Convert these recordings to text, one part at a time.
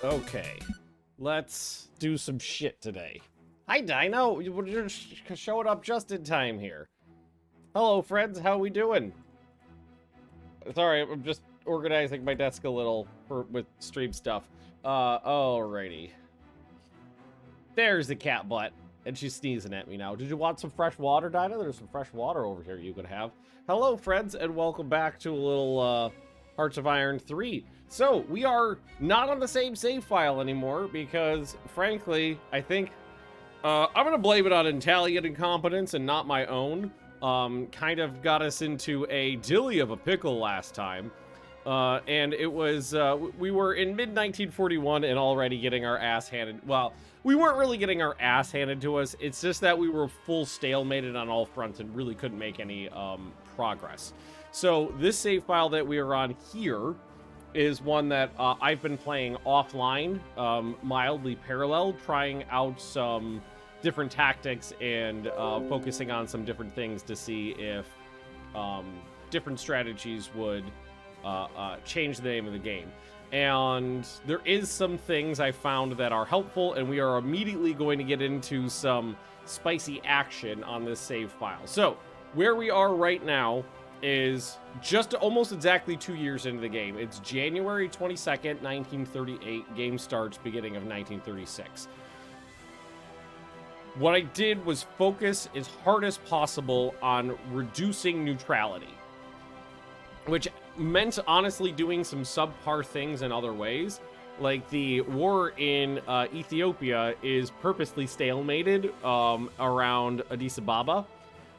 Okay, let's do some shit today. Hi, Dino. You're showing up just in time here. Hello, friends. How we doing? Sorry, I'm just organizing my desk a little with stream stuff. Alrighty. There's the cat butt, and she's sneezing at me now. Did you want some fresh water, Dinah? There's some fresh water over here you could have. Hello, friends, and welcome back to a little Hearts of Iron 3. So, we are not on the same save file anymore because, frankly, I think I'm going to blame it on Italian incompetence and not my own. Kind of got us into a dilly of a pickle last time. And it was, we were in mid-1941 and already getting our ass handed. Well, we weren't really getting our ass handed to us. It's just that we were full stalemated on all fronts and really couldn't make any progress. So this save file that we are on here is one that I've been playing offline, mildly parallel, trying out some different tactics and focusing on some different things to see if different strategies would change the name of the game. And there is some things I found that are helpful, and we are immediately going to get into some spicy action on this save file. So where we are right now is just almost exactly 2 years into the game. It's January 22nd, 1938. Game starts beginning of 1936. What I did was focus as hard as possible on reducing neutrality, which meant honestly doing some subpar things in other ways. Like the war in Ethiopia is purposely stalemated around Addis Ababa,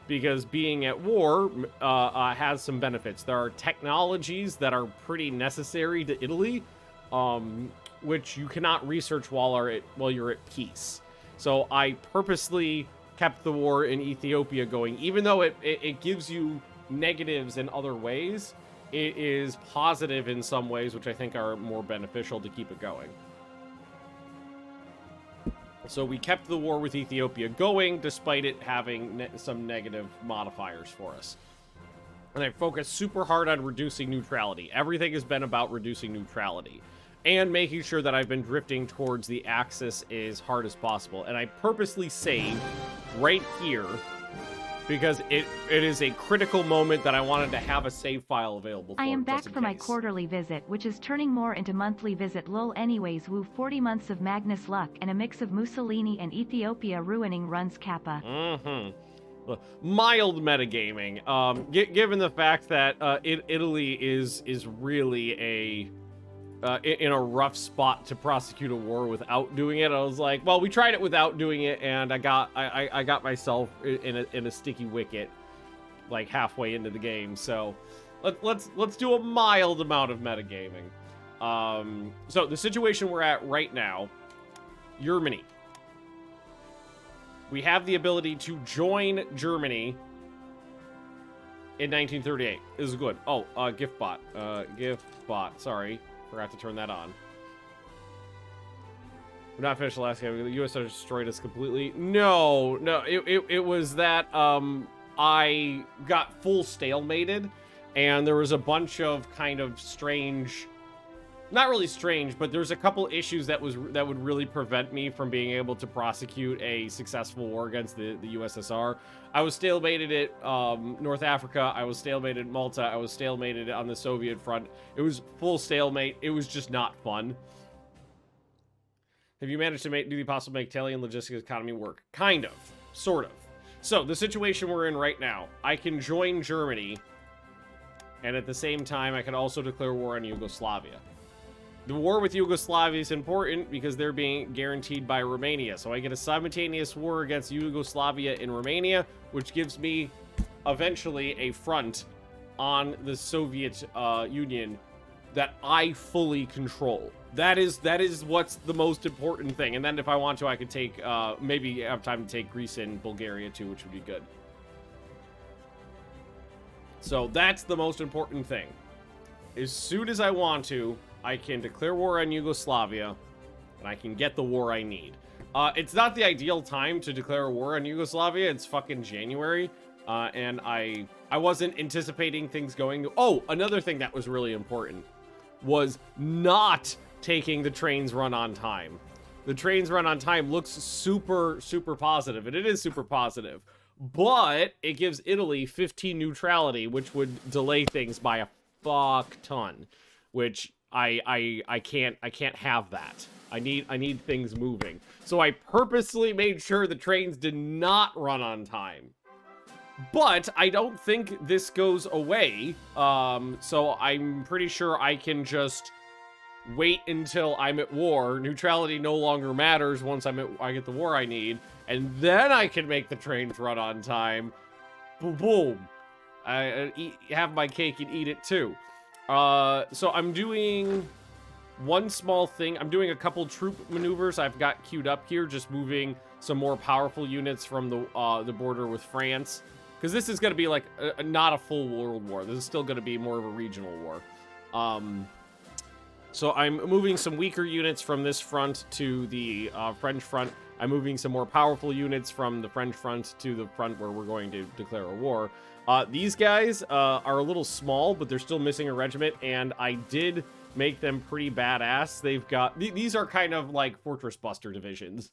because being at war has some benefits. There are technologies that are pretty necessary to Italy, which you cannot research while you're at peace. So I purposely kept the war in Ethiopia going, even though it gives you negatives in other ways. It is positive in some ways, which I think are more beneficial to keep it going. So we kept the war with Ethiopia going, despite it having some negative modifiers for us. And I focused super hard on reducing neutrality. Everything has been about reducing neutrality. And making sure that I've been drifting towards the axis as hard as possible. And I purposely saved right here, because it is a critical moment that I wanted to have a save file available for. I am back for my quarterly visit, which is turning more into monthly visit. Lol. Anyways, woo, 40 months of Magnus luck and a mix of Mussolini and Ethiopia ruining runs Kappa. Mild metagaming. Given the fact that Italy is really in a rough spot to prosecute a war without doing it. I was like, well, we tried it without doing it, and I got myself in a sticky wicket, like halfway into the game. So let's do a mild amount of metagaming. So the situation we're at right now, Germany. We have the ability to join Germany in 1938. This is good. Oh, gift bot. Sorry. Forgot to turn that on. We're not finished the last game. The USSR destroyed us completely. No. It was that I got full stalemated, and there was a bunch of kind of strange, not really strange, but there's a couple issues that would really prevent me from being able to prosecute a successful war against the USSR. I was stalemated at North Africa. I was stalemated at Malta. I was stalemated on the Soviet front. It was full stalemate. It was just not fun. Have you managed to do the possible make Italian logistics economy work? Kind of. Sort of. So, the situation we're in right now. I can join Germany, and at the same time, I can also declare war on Yugoslavia. The war with Yugoslavia is important because they're being guaranteed by Romania. So I get a simultaneous war against Yugoslavia and Romania, which gives me eventually a front on the Soviet Union that I fully control. That is what's the most important thing. And then if I want to, I could take, maybe have time to take Greece and Bulgaria too, which would be good. So that's the most important thing. As soon as I want to, I can declare war on Yugoslavia, and I can get the war I need. It's not the ideal time to declare a war on Yugoslavia. It's fucking January, and I I wasn't anticipating things going. Oh, another thing that was really important was not taking the trains run on time. The trains run on time looks super, super positive, and it is super positive. But it gives Italy 15 neutrality, which would delay things by a fuck ton, which I can't have that. I need things moving. So I purposely made sure the trains did not run on time. But I don't think this goes away. So I'm pretty sure I can just wait until I'm at war. Neutrality no longer matters once I get the war I need, and then I can make the trains run on time. Boom, boom. Have my cake and eat it too. So I'm doing one small thing. I'm doing a couple troop maneuvers I've got queued up here, just moving some more powerful units from the border with France. Because this is going to be like not a full world war. This is still going to be more of a regional war. So I'm moving some weaker units from this front to the French front. I'm moving some more powerful units from the French front to the front where we're going to declare a war. These guys are a little small, but they're still missing a regiment, and I did make them pretty badass. They've got... These are kind of like Fortress Buster divisions.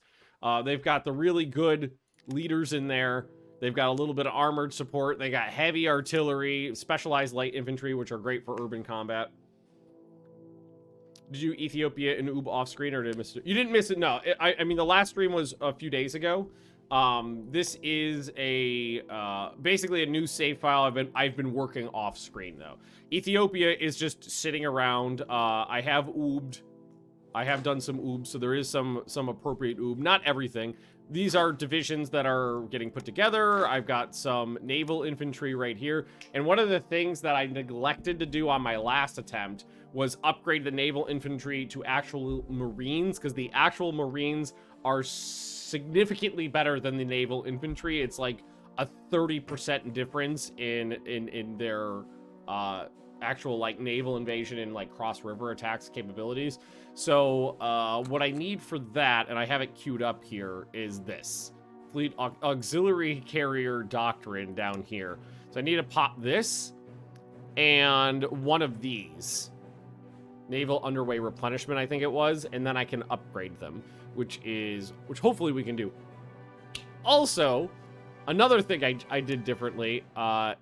They've got the really good leaders in there. They've got a little bit of armored support. They got heavy artillery, specialized light infantry, which are great for urban combat. Did you Ethiopia and Oob off screen, or did I miss it? You didn't miss it. No, I mean the last stream was a few days ago. This is a basically a new save file. I've been working off screen though. Ethiopia is just sitting around. I have oobed. I have done some oob, so there is some appropriate oob. Not everything. These are divisions that are getting put together. I've got some naval infantry right here. And one of the things that I neglected to do on my last attempt was upgrade the naval infantry to actual Marines, because the actual Marines are significantly better than the naval infantry. It's like a 30% difference in their actual like naval invasion and like cross river attacks capabilities. So what I need for that, and I have it queued up here, is this Fleet Auxiliary Carrier Doctrine down here. So I need to pop this and one of these. Naval Underway Replenishment, I think it was, and then I can upgrade them, which hopefully we can do. Also, another thing I did differently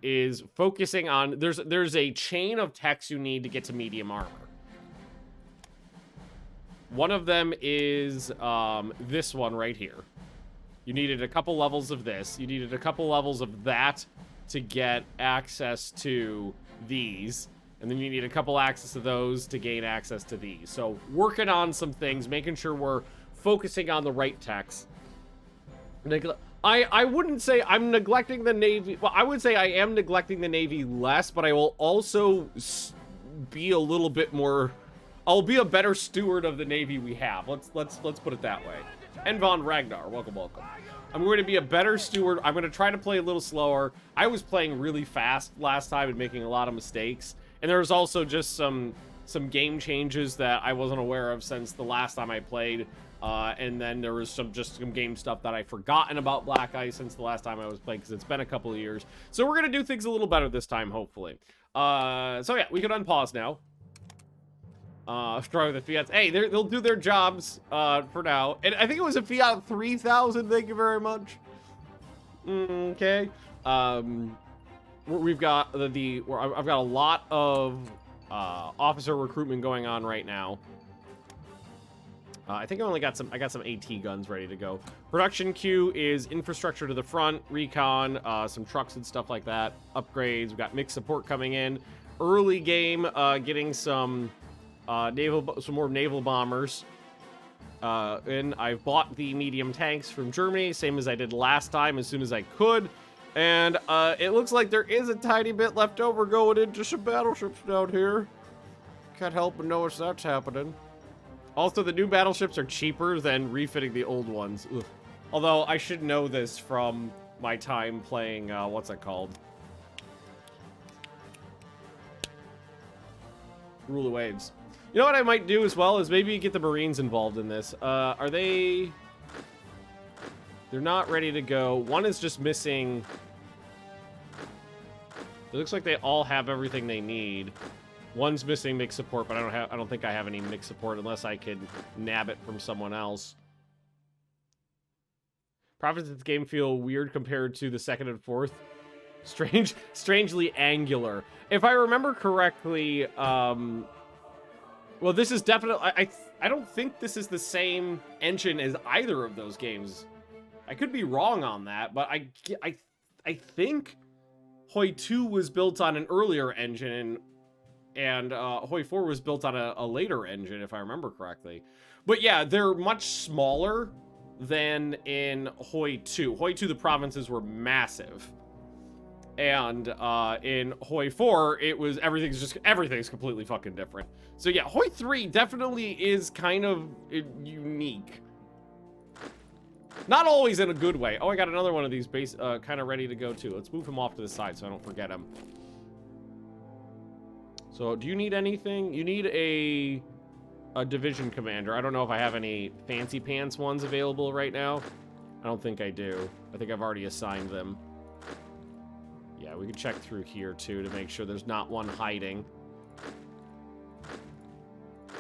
is focusing on, there's a chain of techs you need to get to medium armor. One of them is this one right here. You needed a couple levels of this. You needed a couple levels of that to get access to these. And then you need a couple access to those to gain access to these. So working on some things, making sure we're focusing on the right techs. I wouldn't say I'm neglecting the Navy. Well, I would say I am neglecting the Navy less, but I will also be a little bit more... I'll be a better steward of the Navy we have. Let's put it that way. And Von Ragnar, welcome. I'm going to be a better steward. I'm going to try to play a little slower. I was playing really fast last time and making a lot of mistakes. And there was also just some game changes that I wasn't aware of since the last time I played. And then there was some game stuff that I've forgotten about Black Ice since the last time I was playing, because it's been a couple of years. So we're going to do things a little better this time, hopefully. So yeah, we can unpause now. Destroy the Fiats. Hey, they'll do their jobs for now. And I think it was a Fiat 3000. Thank you very much. Okay. We've got I've got a lot of officer recruitment going on right now. I think I got some AT guns ready to go. Production queue is infrastructure to the front, recon, some trucks and stuff like that, upgrades. We've got mixed support coming in. Early game, getting some more naval bombers. And I've bought the medium tanks from Germany, same as I did last time, as soon as I could. And it looks like there is a tiny bit left over going into some battleships down here. Can't help but notice that's happening. Also, the new battleships are cheaper than refitting the old ones. Ugh. Although, I should know this from my time playing, what's it called? Rule of Waves. You know what I might do as well is maybe get the Marines involved in this. Are they... They're not ready to go. One is just missing... It looks like they all have everything they need. One's missing mix support, but I don't think I have any mix support unless I can nab it from someone else. Profits of the game feel weird compared to the second and fourth. Strangely angular. If I remember correctly, well, this is definitely... I don't think this is the same engine as either of those games. I could be wrong on that, but I think Hoi 2 was built on an earlier engine, and Hoi 4 was built on a later engine, if I remember correctly. But yeah, they're much smaller than in Hoi 2. Hoi 2, the provinces were massive. And in Hoi 4, it was everything's completely fucking different. So yeah, Hoi 3 definitely is kind of unique. Not always in a good way. Oh, I got another one of these base kind of ready to go too. Let's move him off to the side so I don't forget him. So, do you need anything? You need a division commander. I don't know if I have any fancy pants ones available right now. I don't think I do. I think I've already assigned them. Yeah, we can check through here too to make sure there's not one hiding.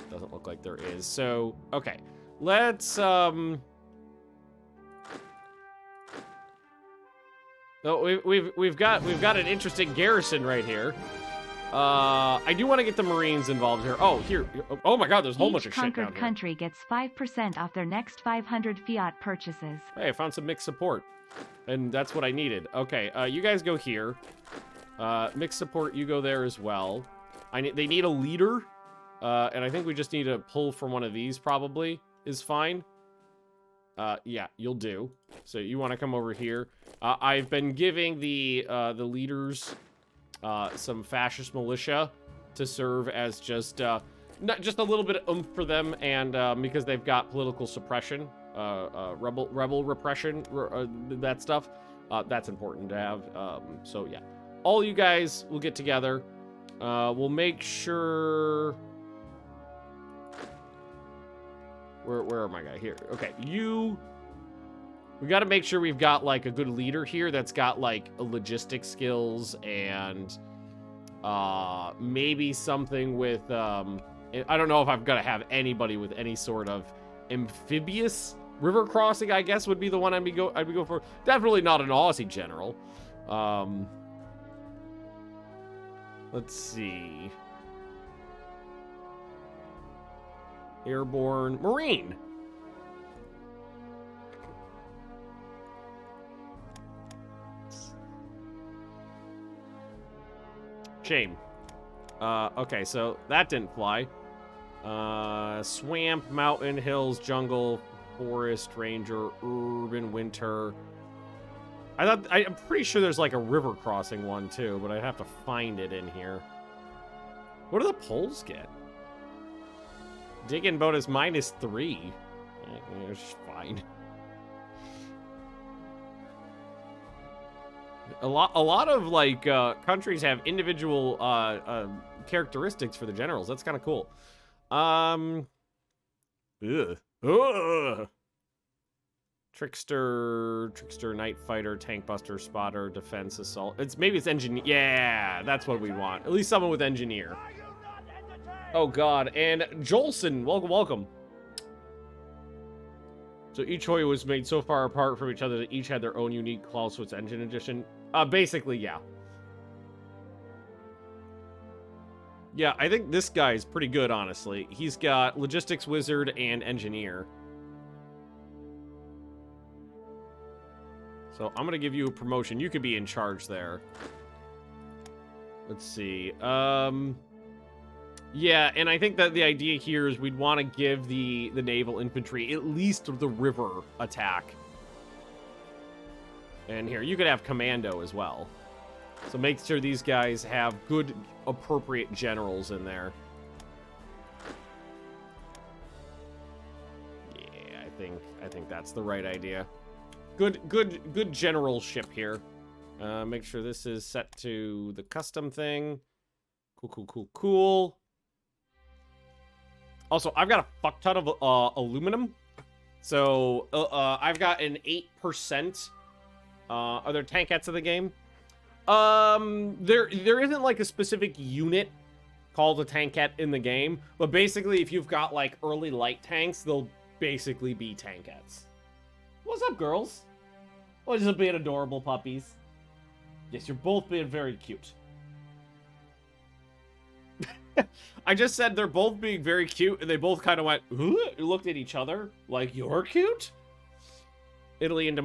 Doesn't look like there is. So, okay. Let's Oh, we've got an interesting garrison right here. I do want to get the Marines involved here. Oh, here. Oh my God, there's a whole bunch of shit down here. Each conquered country gets 5% off their next 500 fiat purchases. Hey, I found some mixed support, and that's what I needed. Okay, you guys go here. Mixed support, you go there as well. They need a leader, and I think we just need to pull from one of these. Probably is fine. Yeah, you'll do. So you want to come over here. I've been giving the leaders some fascist militia to serve as just not just a little bit of oomph for them, and because they've got political suppression, rebel repression, that stuff. That's important to have. So yeah, all you guys will get together. We'll make sure. Where am I guy here? Okay, we got to make sure we've got like a good leader here that's got like logistic skills and maybe something with I don't know if I've got to have anybody with any sort of amphibious river crossing, I guess would be the one I'd be go for. Definitely not an Aussie general. Let's see. Airborne Marine. Shame. Okay, so that didn't fly. Swamp, mountain, hills, jungle, forest, ranger, urban, winter. I'm pretty sure there's like a river crossing one too, but I'd have to find it in here. What do the poles get? Dig-in bonus -3. It's fine. A lot of like countries have individual characteristics for the generals. That's kind of cool. Trickster, night fighter, tank buster, spotter, defense, assault. Maybe it's engineer. Yeah, that's what we want. At least someone with engineer. Oh God, and Jolson, welcome. So each Hoi was made so far apart from each other that each had their own unique Clausewitz engine edition. Basically, yeah. Yeah, I think this guy is pretty good, honestly. He's got logistics wizard and engineer. So I'm gonna give you a promotion. You could be in charge there. Let's see. Yeah, and I think that the idea here is we'd want to give the naval infantry at least the river attack. And here, you could have commando as well. So make sure these guys have good, appropriate generals in there. Yeah, I think that's the right idea. Good generalship here. Make sure this is set to the custom thing. Cool. Also, I've got a fuck ton of aluminum. So, I've got an 8%. Are there tankettes in the game? There isn't like a specific unit called a tankette in the game, but basically if you've got like early light tanks, they'll basically be tankettes. What's up, girls? Oh, just being adorable puppies. Yes, you're both being very cute. I just said they're both being very cute, and they both kind of went, looked at each other, like, you're cute? Italy and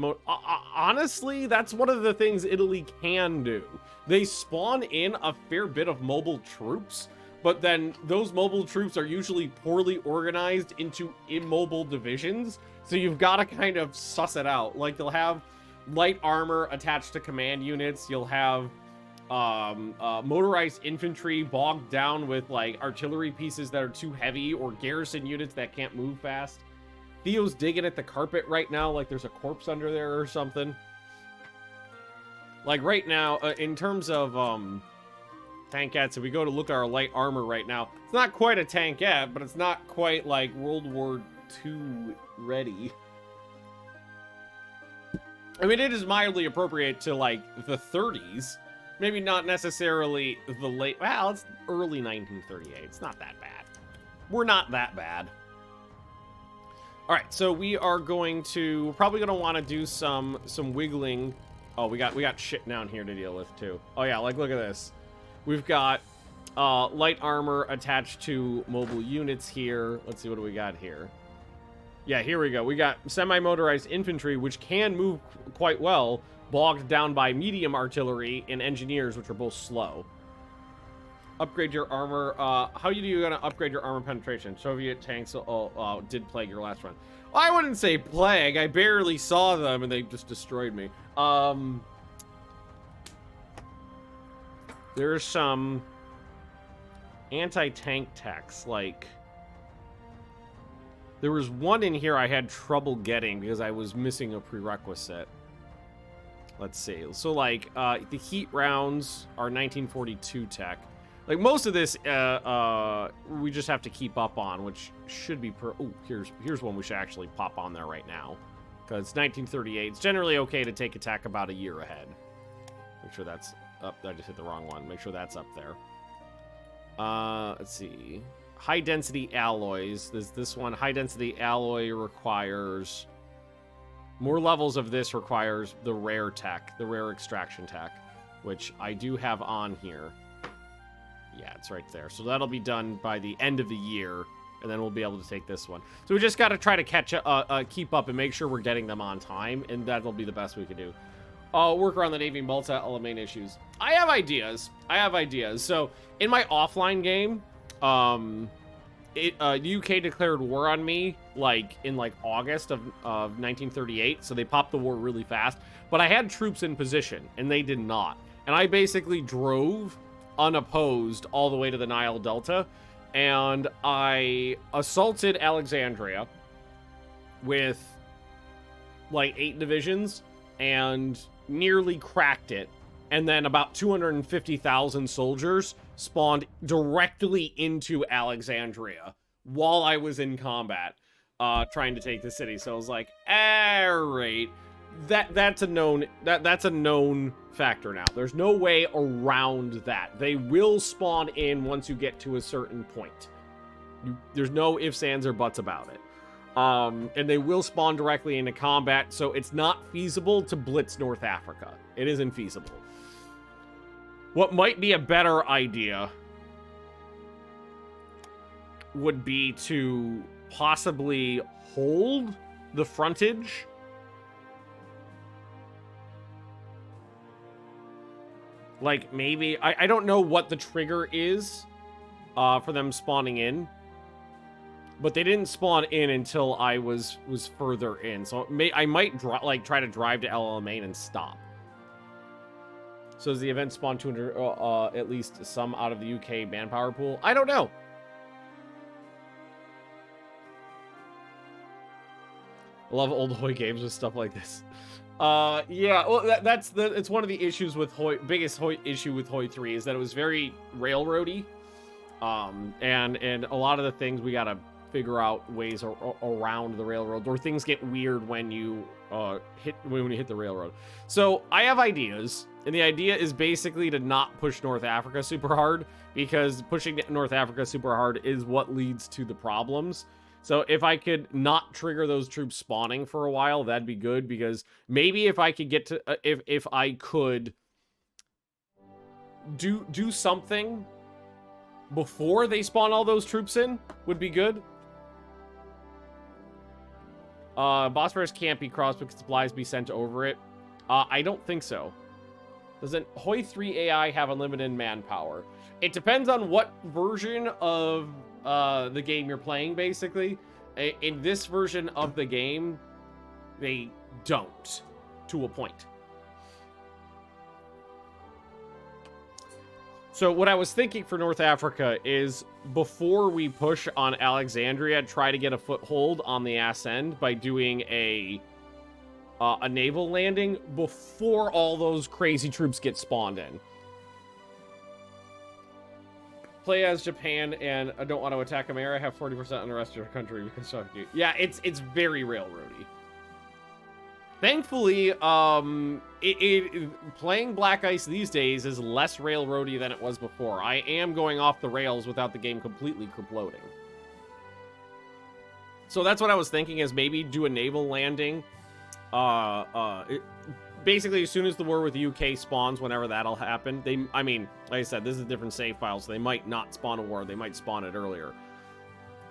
honestly, that's one of the things Italy can do. They spawn in a fair bit of mobile troops, but then those mobile troops are usually poorly organized into immobile divisions, so you've got to kind of suss it out. Like, you'll have light armor attached to command units, you'll have motorized infantry bogged down with like artillery pieces that are too heavy, or garrison units that can't move fast. Theo's digging at the carpet right now like there's a corpse under there or something. Like right now, in terms of tankettes, if we go to look at our light armor right now, it's not quite a tankette, but it's not quite like World War II ready. I mean, it is mildly appropriate to like the 30s. Maybe not necessarily the late... Well, it's early 1938. It's not that bad. We're not that bad. All right, so we are going to... We're probably going to want to do some wiggling. Oh, we got shit down here to deal with, too. Oh, yeah, like, look at this. We've got light armor attached to mobile units here. Let's see, what do we got here? Yeah, here we go. We got semi-motorized infantry, which can move quite well, bogged down by medium artillery and engineers, which are both slow. Upgrade your armor. How are you going to upgrade your armor penetration? Soviet tanks did plague your last run. Well, I wouldn't say plague. I barely saw them, and they just destroyed me. There's some anti-tank techs, like... There was one in here I had trouble getting because I was missing a prerequisite. Let's see. So, like, the heat rounds are 1942 tech. Like, most of this, we just have to keep up on, which should be oh, here's one we should actually pop on there right now. Because 1938. It's generally okay to take attack about a year ahead. Make sure that's up. I just hit the wrong one. Make sure that's up there. Let's see. High-density alloys. There's this one. High-density alloy requires... More levels of this requires the rare tech, the rare extraction tech, which I do have on here. Yeah, it's right there. So that'll be done by the end of the year, and then we'll be able to take this one. So we just got to try to catch keep up and make sure we're getting them on time, and that'll be the best we can do. Work around the Navy multi-element issues. I have ideas. So in my offline game, the UK declared war on me in August of 1938, so they popped the war really fast. But I had troops in position, and they did not. And I basically drove unopposed all the way to the Nile Delta, and I assaulted Alexandria with like 8 divisions and nearly cracked it. And then about 250,000 soldiers spawned directly into Alexandria while I was in combat, trying to take the city. So I was like, all right, that's a known factor now. There's no way around that. They will spawn in once you get to a certain point. There's no ifs, ands, or buts about it. And they will spawn directly into combat, so it's not feasible to blitz North Africa. It isn't feasible. What might be a better idea would be to possibly hold the frontage. Like, maybe... I don't know what the trigger is for them spawning in. But they didn't spawn in until I was further in. So I might try to drive to El Alamein and stop. So does the event spawn 200, at least some out of the UK manpower pool? I don't know. I love old Hoi games with stuff like this. Yeah, well, it's one of the issues with biggest issue with Hoi 3 is that it was very railroady. And a lot of the things we gotta figure out ways around the railroad, or things get weird when you hit the railroad. So I have ideas, and the idea is basically to not push North Africa super hard, because pushing North Africa super hard is what leads to the problems. So if I could not trigger those troops spawning for a while, that'd be good, because maybe if I could get to if I could do something before they spawn all those troops in, would be good. Bosphorus can't be crossed because supplies be sent over it. I don't think so. Doesn't Hoi 3 AI have unlimited manpower? It depends on what version of the game you're playing, basically. In this version of the game, they don't, to a point. So what I was thinking for North Africa is, before we push on Alexandria, try to get a foothold on the ass end by doing a naval landing before all those crazy troops get spawned in. Play as Japan, and I don't want to attack America. Have 40% on the rest of your country because of you. Yeah, it's very railroady. Thankfully, playing Black Ice these days is less railroady than it was before. I am going off the rails without the game completely kerploding. So that's what I was thinking, is maybe do a naval landing. Basically, as soon as the war with the UK spawns, whenever that'll happen, I mean, like I said, this is a different save file, so they might not spawn a war. They might spawn it earlier.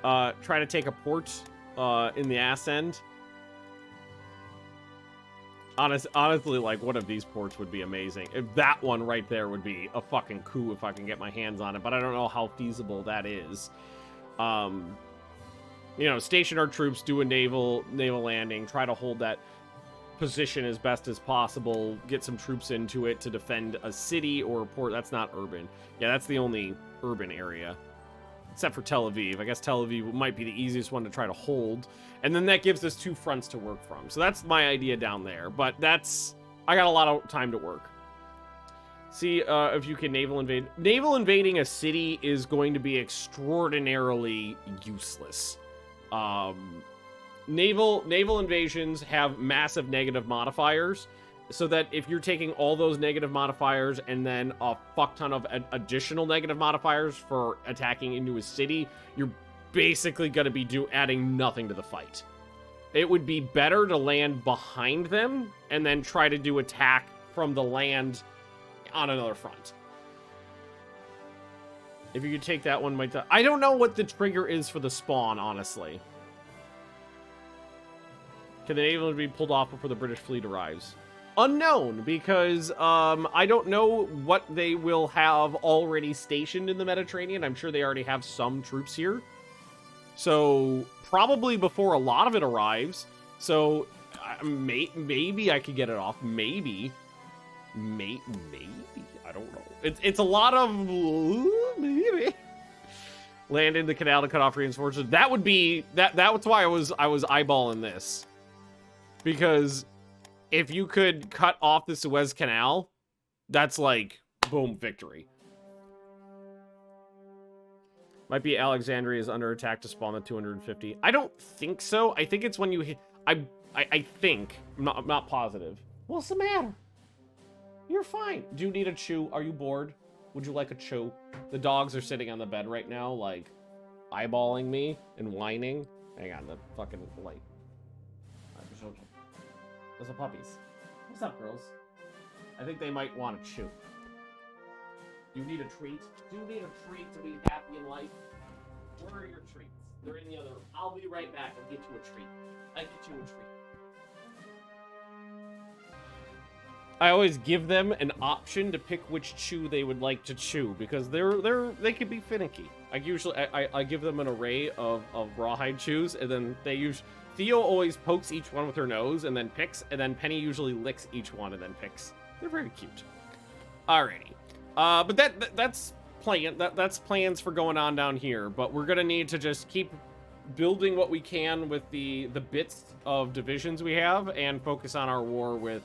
Try to take a port in the ass end. Honestly, like, one of these ports would be amazing. If that one right there would be a fucking coup if I can get my hands on it, but I don't know how feasible that is. You know, station our troops, do a naval landing, try to hold that position as best as possible, get some troops into it to defend a city or a port. That's not urban. Yeah, that's the only urban area. Except for Tel Aviv. I guess Tel Aviv might be the easiest one to try to hold. And then that gives us two fronts to work from. So that's my idea down there. But I got a lot of time to work. See if you can naval invade. Naval invading a city is going to be extraordinarily useless. Naval invasions have massive negative modifiers. So that if you're taking all those negative modifiers and then a fuck ton of additional negative modifiers for attacking into a city, you're basically going to be adding nothing to the fight. It would be better to land behind them and then try to do attack from the land on another front. If you could take that one, I don't know what the trigger is for the spawn, honestly. Can the naval be pulled off before the British fleet arrives? Unknown, because I don't know what they will have already stationed in the Mediterranean. I'm sure they already have some troops here. So, probably before a lot of it arrives. So, maybe I could get it off. Maybe. Maybe. I don't know. It's a lot of... Maybe. Land in the canal to cut off reinforcements. That would be... That's why I was eyeballing this. Because... if you could cut off the Suez Canal, that's like, boom, victory. Might be Alexandria is under attack to spawn the 250. I don't think so. I think it's when you hit... I think. I'm not positive. What's the matter? You're fine. Do you need a chew? Are you bored? Would you like a chew? The dogs are sitting on the bed right now, like, eyeballing me and whining. Hang on, the fucking light. Those are puppies. What's up, girls? I think they might want to chew. Do you need a treat? Do you need a treat to be happy in life? Where are your treats? They're in the other room. I'll be right back and get you a treat. I get you a treat. I always give them an option to pick which chew they would like to chew, because they can be finicky. I give them an array of rawhide chews, and then they usually... Theo always pokes each one with her nose and then picks, and then Penny usually licks each one and then picks. They're very cute. Alrighty. But that's that's plans for going on down here, but we're gonna need to just keep building what we can with the bits of divisions we have and focus on our war with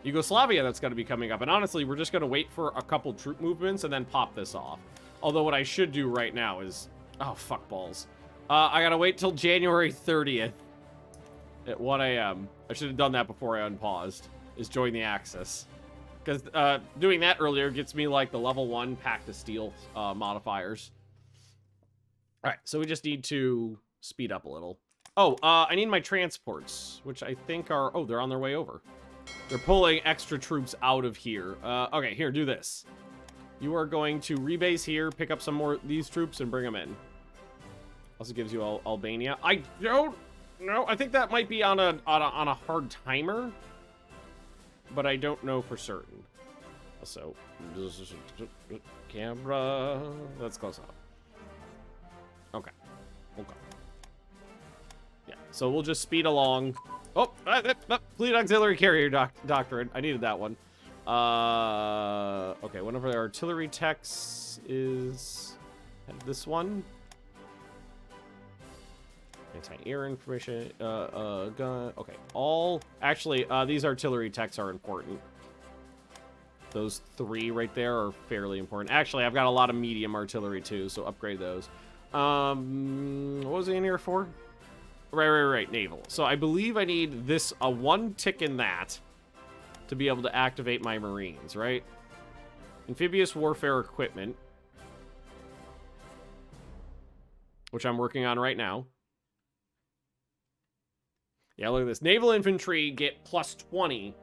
Yugoslavia that's going to be coming up. And honestly, we're just going to wait for a couple troop movements and then pop this off. Although what I should do right now is... oh, fuck balls. I gotta wait till January 30th at 1 a.m. I should have done that before I unpaused, is join the Axis. Because doing that earlier gets me, like, the level 1 Pact of Steel modifiers. Alright, so we just need to speed up a little. Oh, I need my transports, which I think are... Oh, they're on their way over. They're pulling extra troops out of here. Okay, here, do this. You are going to rebase here, pick up some more of these troops, and bring them in. Also gives you Albania. I don't know. I think that might be on a hard timer, but I don't know for certain. Also, camera. That's close enough. Okay. Okay. Yeah. So we'll just speed along. Oh, fleet auxiliary carrier doctrine. I needed that one. Okay. One of our artillery techs is this one. Anti-air information. Gun. Okay. Actually, these artillery techs are important. Those 3 right there are fairly important. Actually, I've got a lot of medium artillery too, so upgrade those. What was he in here for? Right. Naval. So I believe I need this, 1 tick in that to be able to activate my Marines, right? Amphibious warfare equipment, which I'm working on right now. Yeah, look at this. Naval infantry get plus 20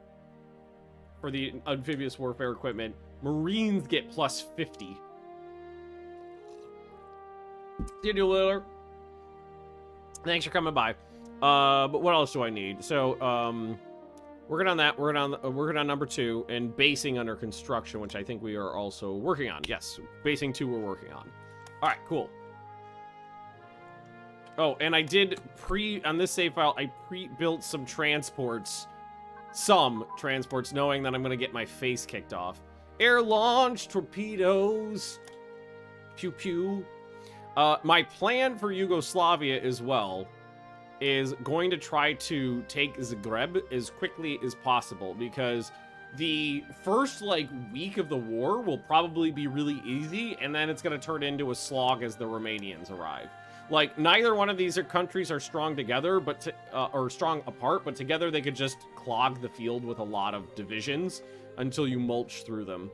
for the amphibious warfare equipment. Marines get plus 50. Did you, Liller? Thanks for coming by. But what else do I need? So, working on that. Working on number 2 and basing under construction, which I think we are also working on. Yes, basing 2 we're working on. All right, cool. Oh, and I did on this save file, I pre-built some transports, knowing that I'm going to get my face kicked off. Air launch, torpedoes, pew pew. My plan for Yugoslavia as well is going to try to take Zagreb as quickly as possible, because the first, like, week of the war will probably be really easy, and then it's going to turn into a slog as the Romanians arrive. Like, neither one of these countries are strong together, or strong apart, but together they could just clog the field with a lot of divisions until you mulch through them.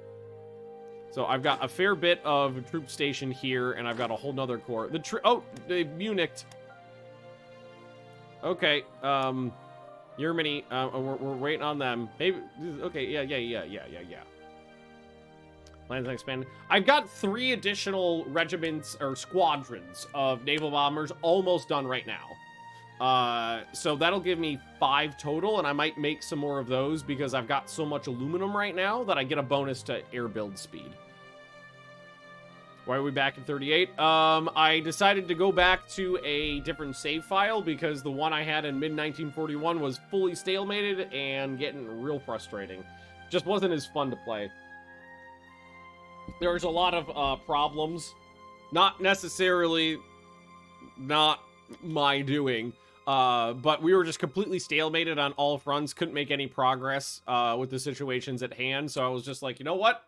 So I've got a fair bit of troop station here, and I've got a whole nother corps. They Munich'd. Okay, Germany, we're waiting on them. Maybe, okay, yeah. Plans to expand. I've got 3 additional regiments or squadrons of naval bombers almost done right now. So that'll give me 5 total, and I might make some more of those because I've got so much aluminum right now that I get a bonus to air build speed. Why are we back in 38? I decided to go back to a different save file because the one I had in mid-1941 was fully stalemated and getting real frustrating. Just wasn't as fun to play. There's a lot of problems, not necessarily not my doing, but we were just completely stalemated on all fronts, couldn't make any progress with the situations at hand, so I was just like, you know what?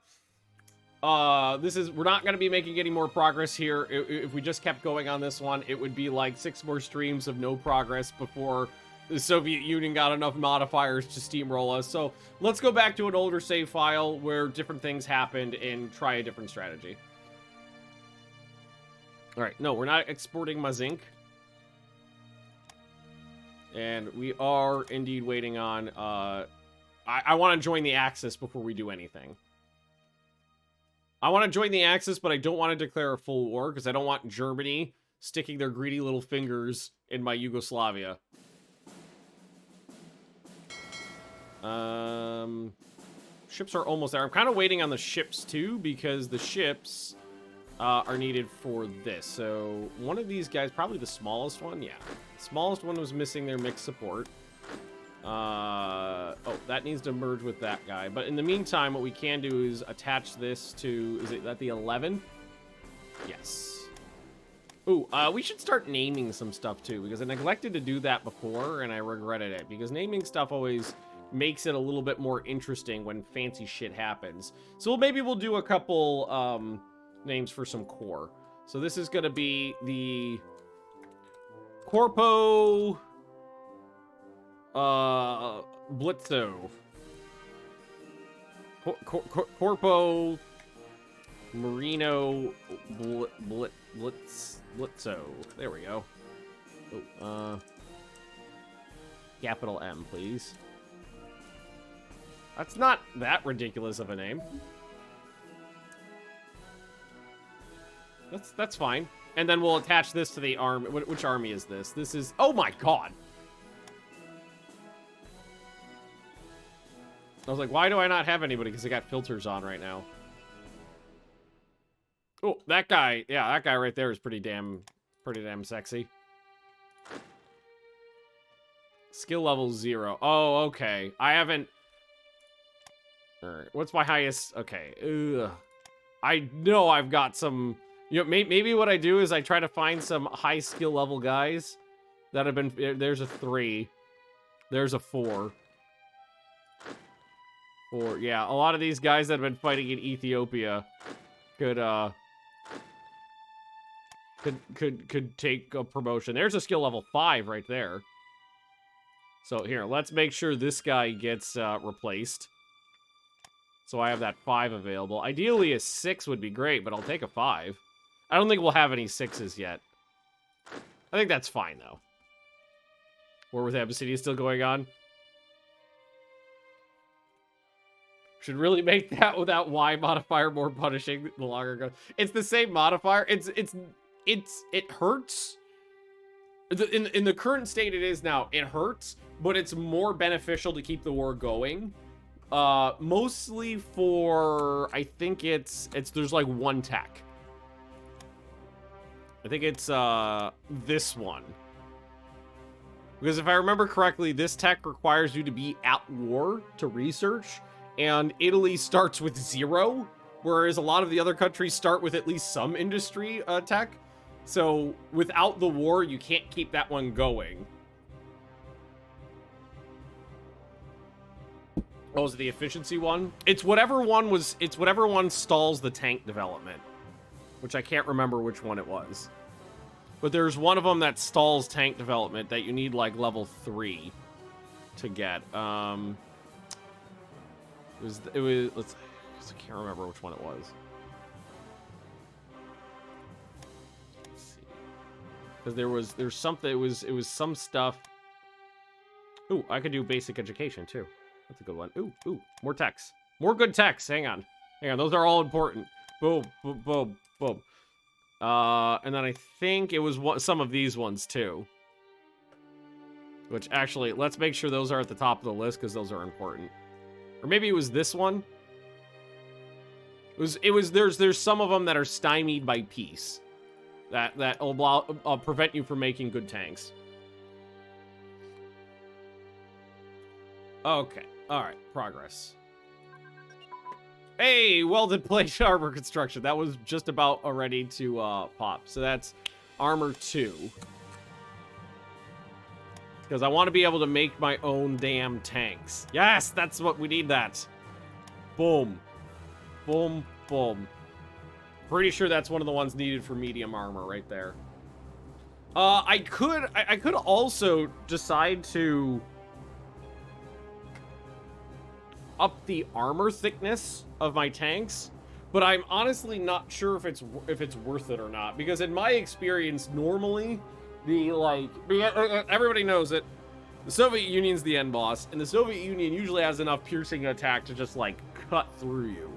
We're not going to be making any more progress here. If we just kept going on this one, it would be like 6 more streams of no progress before the Soviet Union got enough modifiers to steamroll us. So let's go back to an older save file where different things happened and try a different strategy. All right, no, we're not exporting my zinc. And we are indeed waiting on, I want to join the Axis before we do anything. I want to join the Axis, but I don't want to declare a full war because I don't want Germany sticking their greedy little fingers in my Yugoslavia. Ships are almost there. I'm kind of waiting on the ships too, because the ships are needed for this. So one of these guys, probably the smallest one, yeah. Smallest one was missing their mixed support. Oh, that needs to merge with that guy. But in the meantime, what we can do is attach this to, is that the 11th? Yes. Ooh, we should start naming some stuff too, because I neglected to do that before and I regretted it, because naming stuff always makes it a little bit more interesting when fancy shit happens. So maybe we'll do a couple names for some corps. So this is going to be the Corpo... Blitzo. Corpo... Marino... Blitzo. There we go. Oh, capital M, please. That's not that ridiculous of a name. That's fine. And then we'll attach this to the army. Which army is this? This is... Oh my god! I was like, why do I not have anybody? Because I got filters on right now. Oh, that guy. Yeah, that guy right there is pretty damn sexy. Skill level 0. Oh, okay. I haven't... Alright, what's my highest? Okay. Ugh. I know I've got some... You know, maybe what I do is I try to find some high skill level guys that have been... There's a 3. There's a 4. 4. Yeah, a lot of these guys that have been fighting in Ethiopia could take a promotion. There's a skill level 5 right there. So here, let's make sure this guy gets replaced. So I have that 5 available. Ideally, a 6 would be great, but I'll take a 5. I don't think we'll have any 6s yet. I think that's fine, though. War with Abyssinia still going on. Should really make that without Y modifier more punishing the longer it goes. It's the same modifier. It hurts. In the current state it is now, it hurts, but it's more beneficial to keep the war going. Mostly for, I think there's like 1 tech. I think it's this one. Because if I remember correctly, this tech requires you to be at war to research, and Italy starts with 0, whereas a lot of the other countries start with at least some industry tech. So without the war, you can't keep that one going. Oh, is it the efficiency one? It's whatever one stalls the tank development. Which I can't remember which one it was. But there's one of them that stalls tank development that you need like level 3 to get. It was I can't remember which one it was. Let's see. Because there's something, it was some stuff. Ooh, I could do basic education too. That's a good one. Ooh, more techs. More good techs. Hang on, those are all important. Boom, boom, boom, boom. And then I think it was some of these ones too. Which actually, let's make sure those are at the top of the list because those are important. Or maybe it was this one. There's some of them that are stymied by peace. That'll prevent you from making good tanks. Okay. Alright, progress. Hey, welded plate armor construction. That was just about ready to pop. So that's armor 2. Because I want to be able to make my own damn tanks. Yes, that's what we need that. Boom. Boom, boom. Pretty sure that's one of the ones needed for medium armor right there. I could also decide to up the armor thickness of my tanks, but I'm honestly not sure if it's worth it or not, because in my experience, normally everybody knows it. The Soviet Union's the end boss, and the Soviet Union usually has enough piercing attack to just like cut through you.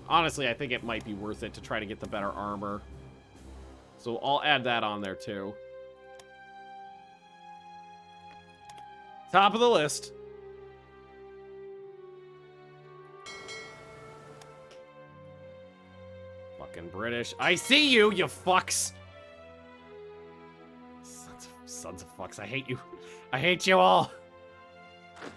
Honestly, I think it might be worth it to try to get the better armor. So I'll add that on there too. Top of the list. Fucking British. I see you, you fucks. Sons of fucks. I hate you. I hate you all.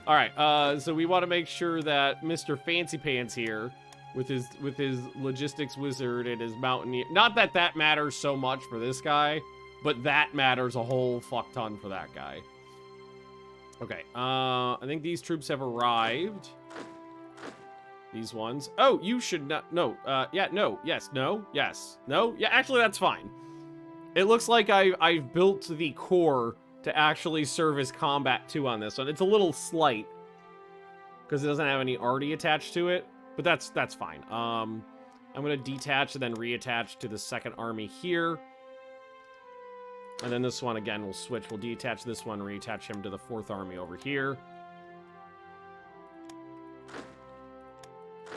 All right. So we want to make sure that Mr. Fancy Pants here, with his logistics wizard and his mountaineer. Not that that matters so much for this guy, but that matters a whole fuck ton for that guy. Okay, I think these troops have arrived. these ones. Oh, you should not. No. Yeah. No. Yes. No. Yes. No. Yeah. Actually, that's fine. It looks like I've built the core to actually serve as combat 2 on this one. It's a little slight because it doesn't have any arty attached to it, but that's fine. I'm gonna detach and then reattach to the 2nd army here. And then this one, again, we'll switch. We'll detach this one, reattach him to the 4th army over here.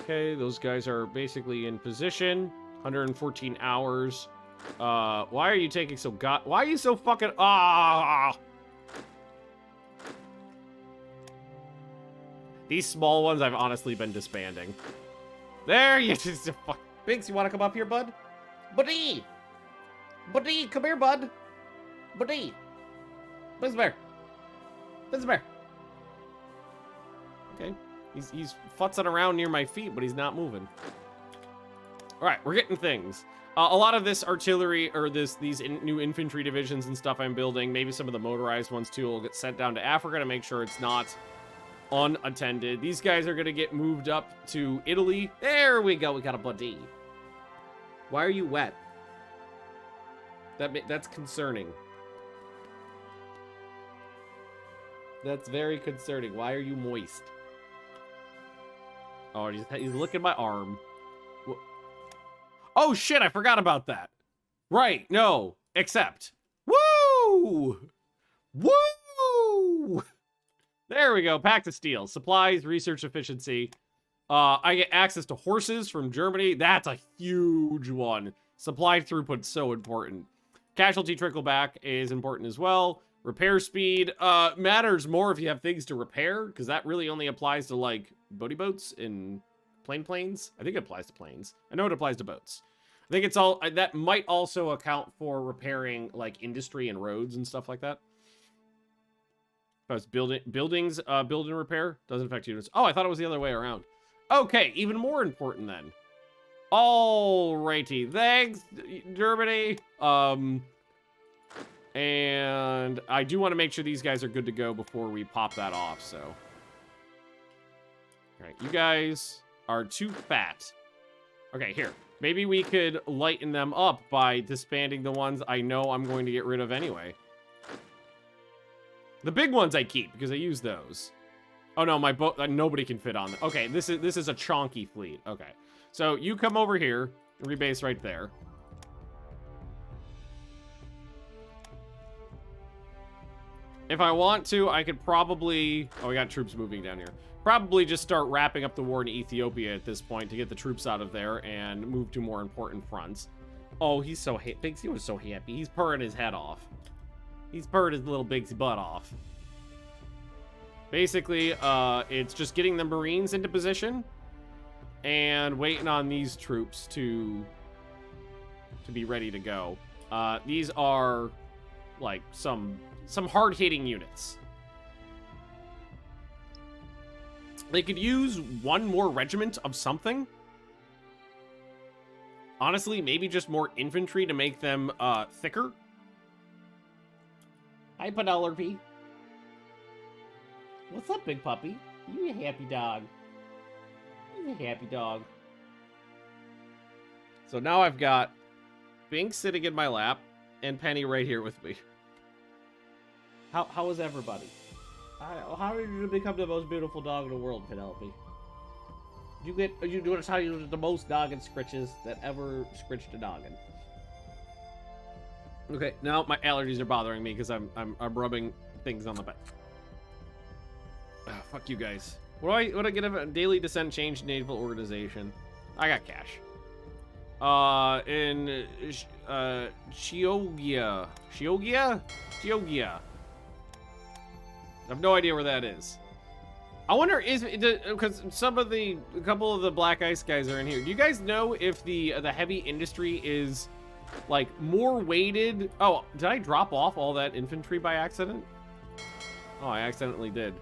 Okay, those guys are basically in position. 114 hours. Why are you taking so why are you so fucking... Ah! These small ones I've honestly been disbanding. There you just... Biggs, you want to come up here, bud? Buddy! Buddy, come here, bud! Buddy! Biggs Bear! Biggs Bear! Okay. He's futzing around near my feet, but he's not moving. Alright, we're getting things. A lot of this artillery, or these new infantry divisions and stuff I'm building, maybe some of the motorized ones too, will get sent down to Africa to make sure it's not unattended. These guys are going to get moved up to Italy. There we go, we got a buddy. Why are you wet? That's concerning. That's very concerning. Why are you moist? Oh, he's licking my arm. Oh, shit, I forgot about that. Right, no, except. Woo! Woo! There we go, Pact of Steel. Supplies, research efficiency. I get access to horses from Germany. That's a huge one. Supply throughput, so important. Casualty trickleback is important as well. Repair speed matters more if you have things to repair, because that really only applies to, like, boaty boats and planes. I think it applies to planes. I know it applies to boats. I think it's all... That might also account for repairing, like, industry and roads and stuff like that. Buildings, build and repair. Doesn't affect units. Oh, I thought it was the other way around. Okay, even more important then. Alrighty, thanks, Germany. And I do want to make sure these guys are good to go before we pop that off, so. Alright, you guys are too fat. Okay, here. Maybe we could lighten them up by disbanding the ones I know I'm going to get rid of anyway. The big ones I keep, because I use those. Oh no, my boat, nobody can fit on them. Okay, this is a chonky fleet. Okay. So you come over here, rebase right there. If I want to, I could probably... Oh, we got troops moving down here. Probably just start wrapping up the war in Ethiopia at this point to get the troops out of there and move to more important fronts. Oh, he's so happy. Bigsy was so happy. He's purring his head off. He's purred his little Bigsy butt off. Basically, it's just getting the Marines into position and waiting on these troops to be ready to go. These are like some hard-hitting units. They could use one more regiment of something. Honestly, maybe just more infantry to make them thicker. Hi, Penelope. What's up, big puppy? You a happy dog. You a happy dog. So now I've got Bink sitting in my lap and Penny right here with me. How is everybody? How did you become the most beautiful dog in the world, Penelope? You notice how you the most noggin scritches that ever scritched a noggin. Okay, now my allergies are bothering me because I'm rubbing things on the back. Oh, fuck you guys. What do I get a daily descent change naval organization? I got cash. In Chioggia. Chioggia. I have no idea where that is. I wonder because a couple of the Black Ice guys are in here. Do you guys know if the heavy industry is like more weighted? Oh, did I drop off all that infantry by accident? Oh, I accidentally did.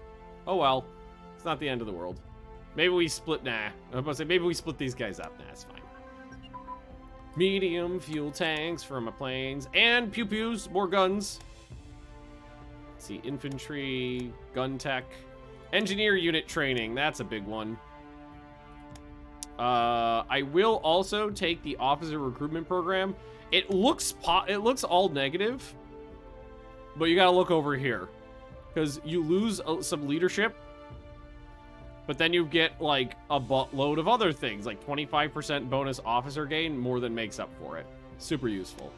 Oh well, it's not the end of the world. Maybe we split. Nah, I was about to say maybe we split these guys up. Nah, it's fine. Medium fuel tanks for my planes and pew pews, more guns. Let's see, infantry, gun tech, engineer unit training. That's a big one. I will also take the officer recruitment program. It looks all negative, but you gotta look over here because you lose some leadership, but then you get like a buttload of other things, like 25% bonus officer gain, more than makes up for it. Super useful.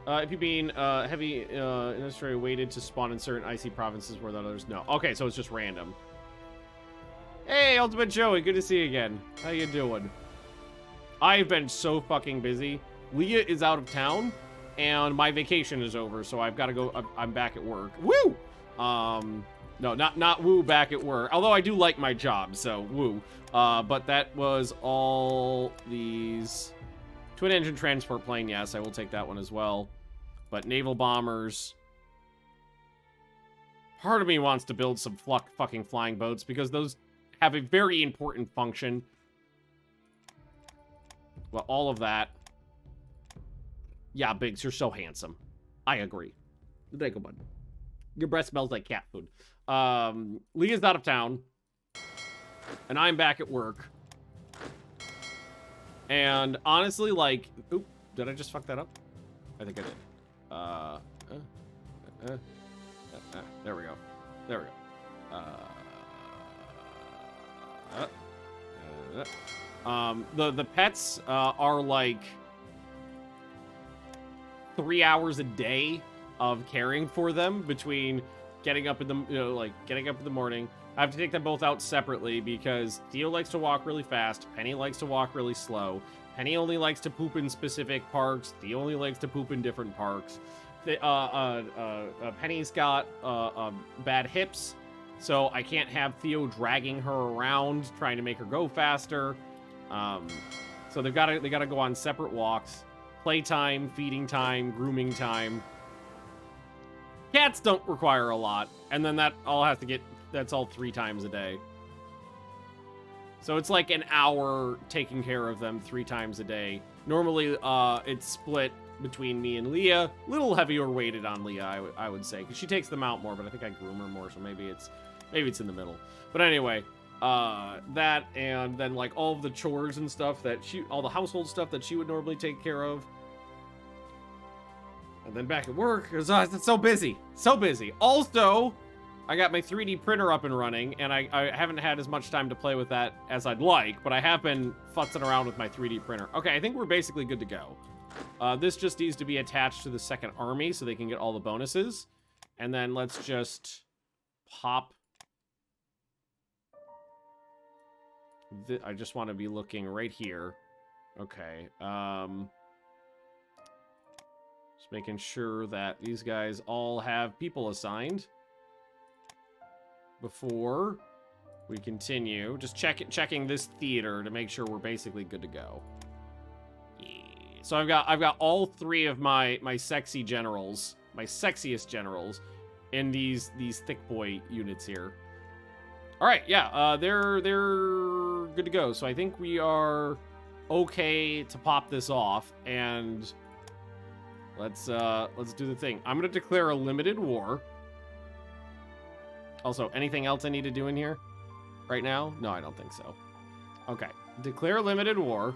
If you're being heavy industry weighted to spawn in certain IC provinces where the others no. Okay, so it's just random. Hey, Ultimate Joey, good to see you again. How you doing? I've been so fucking busy. Leah is out of town, and my vacation is over, so I've got to go. I'm back at work. Woo! No, not woo back at work. Although I do like my job, so woo. But that was all these twin engine transport plane. Yes, I will take that one as well. But naval bombers. Part of me wants to build some fucking flying boats because those have a very important function. Well, all of that. Yeah, Biggs, you're so handsome. I agree. Thank you, bud. Your breath smells like cat food. Leah's out of town. And I'm back at work. And honestly, like... Oop, did I just fuck that up? I think I did. There we go. There we go. The pets are like 3 hours a day of caring for them between getting up in the getting up in the morning. I have to take them both out separately because Theo likes to walk really fast. Penny likes to walk really slow. Penny only likes to poop in specific parks. Theo only likes to poop in different parks. Penny's got bad hips, so I can't have Theo dragging her around trying to make her go faster. So they gotta go on separate walks. Playtime, feeding time, grooming time. Cats don't require a lot, and then that's all 3 times a day. So it's like an hour taking care of them 3 times a day. Normally, it's split between me and Leah. A little heavier weighted on Leah, I would say, because she takes them out more, but I think I groom her more, so maybe it's in the middle. But anyway, that, and then like all of the chores and stuff all the household stuff that she would normally take care of. And then back at work, it's so busy. So busy. Also, I got my 3D printer up and running, and I haven't had as much time to play with that as I'd like, but I have been futzing around with my 3D printer. Okay, I think we're basically good to go. This just needs to be attached to the second army so they can get all the bonuses. And then let's just pop. I just want to be looking right here. Okay. Just making sure that these guys all have people assigned before we continue. Just checking this theater to make sure we're basically good to go. Yeah. So I've got all 3 of my sexy generals, my sexiest generals, in these thick boy units here. All right, yeah, they're good to go. So I think we are okay to pop this off, and let's do the thing. I'm gonna declare a limited war. Also, anything else I need to do in here right now? No, I don't think so. Okay, declare limited war.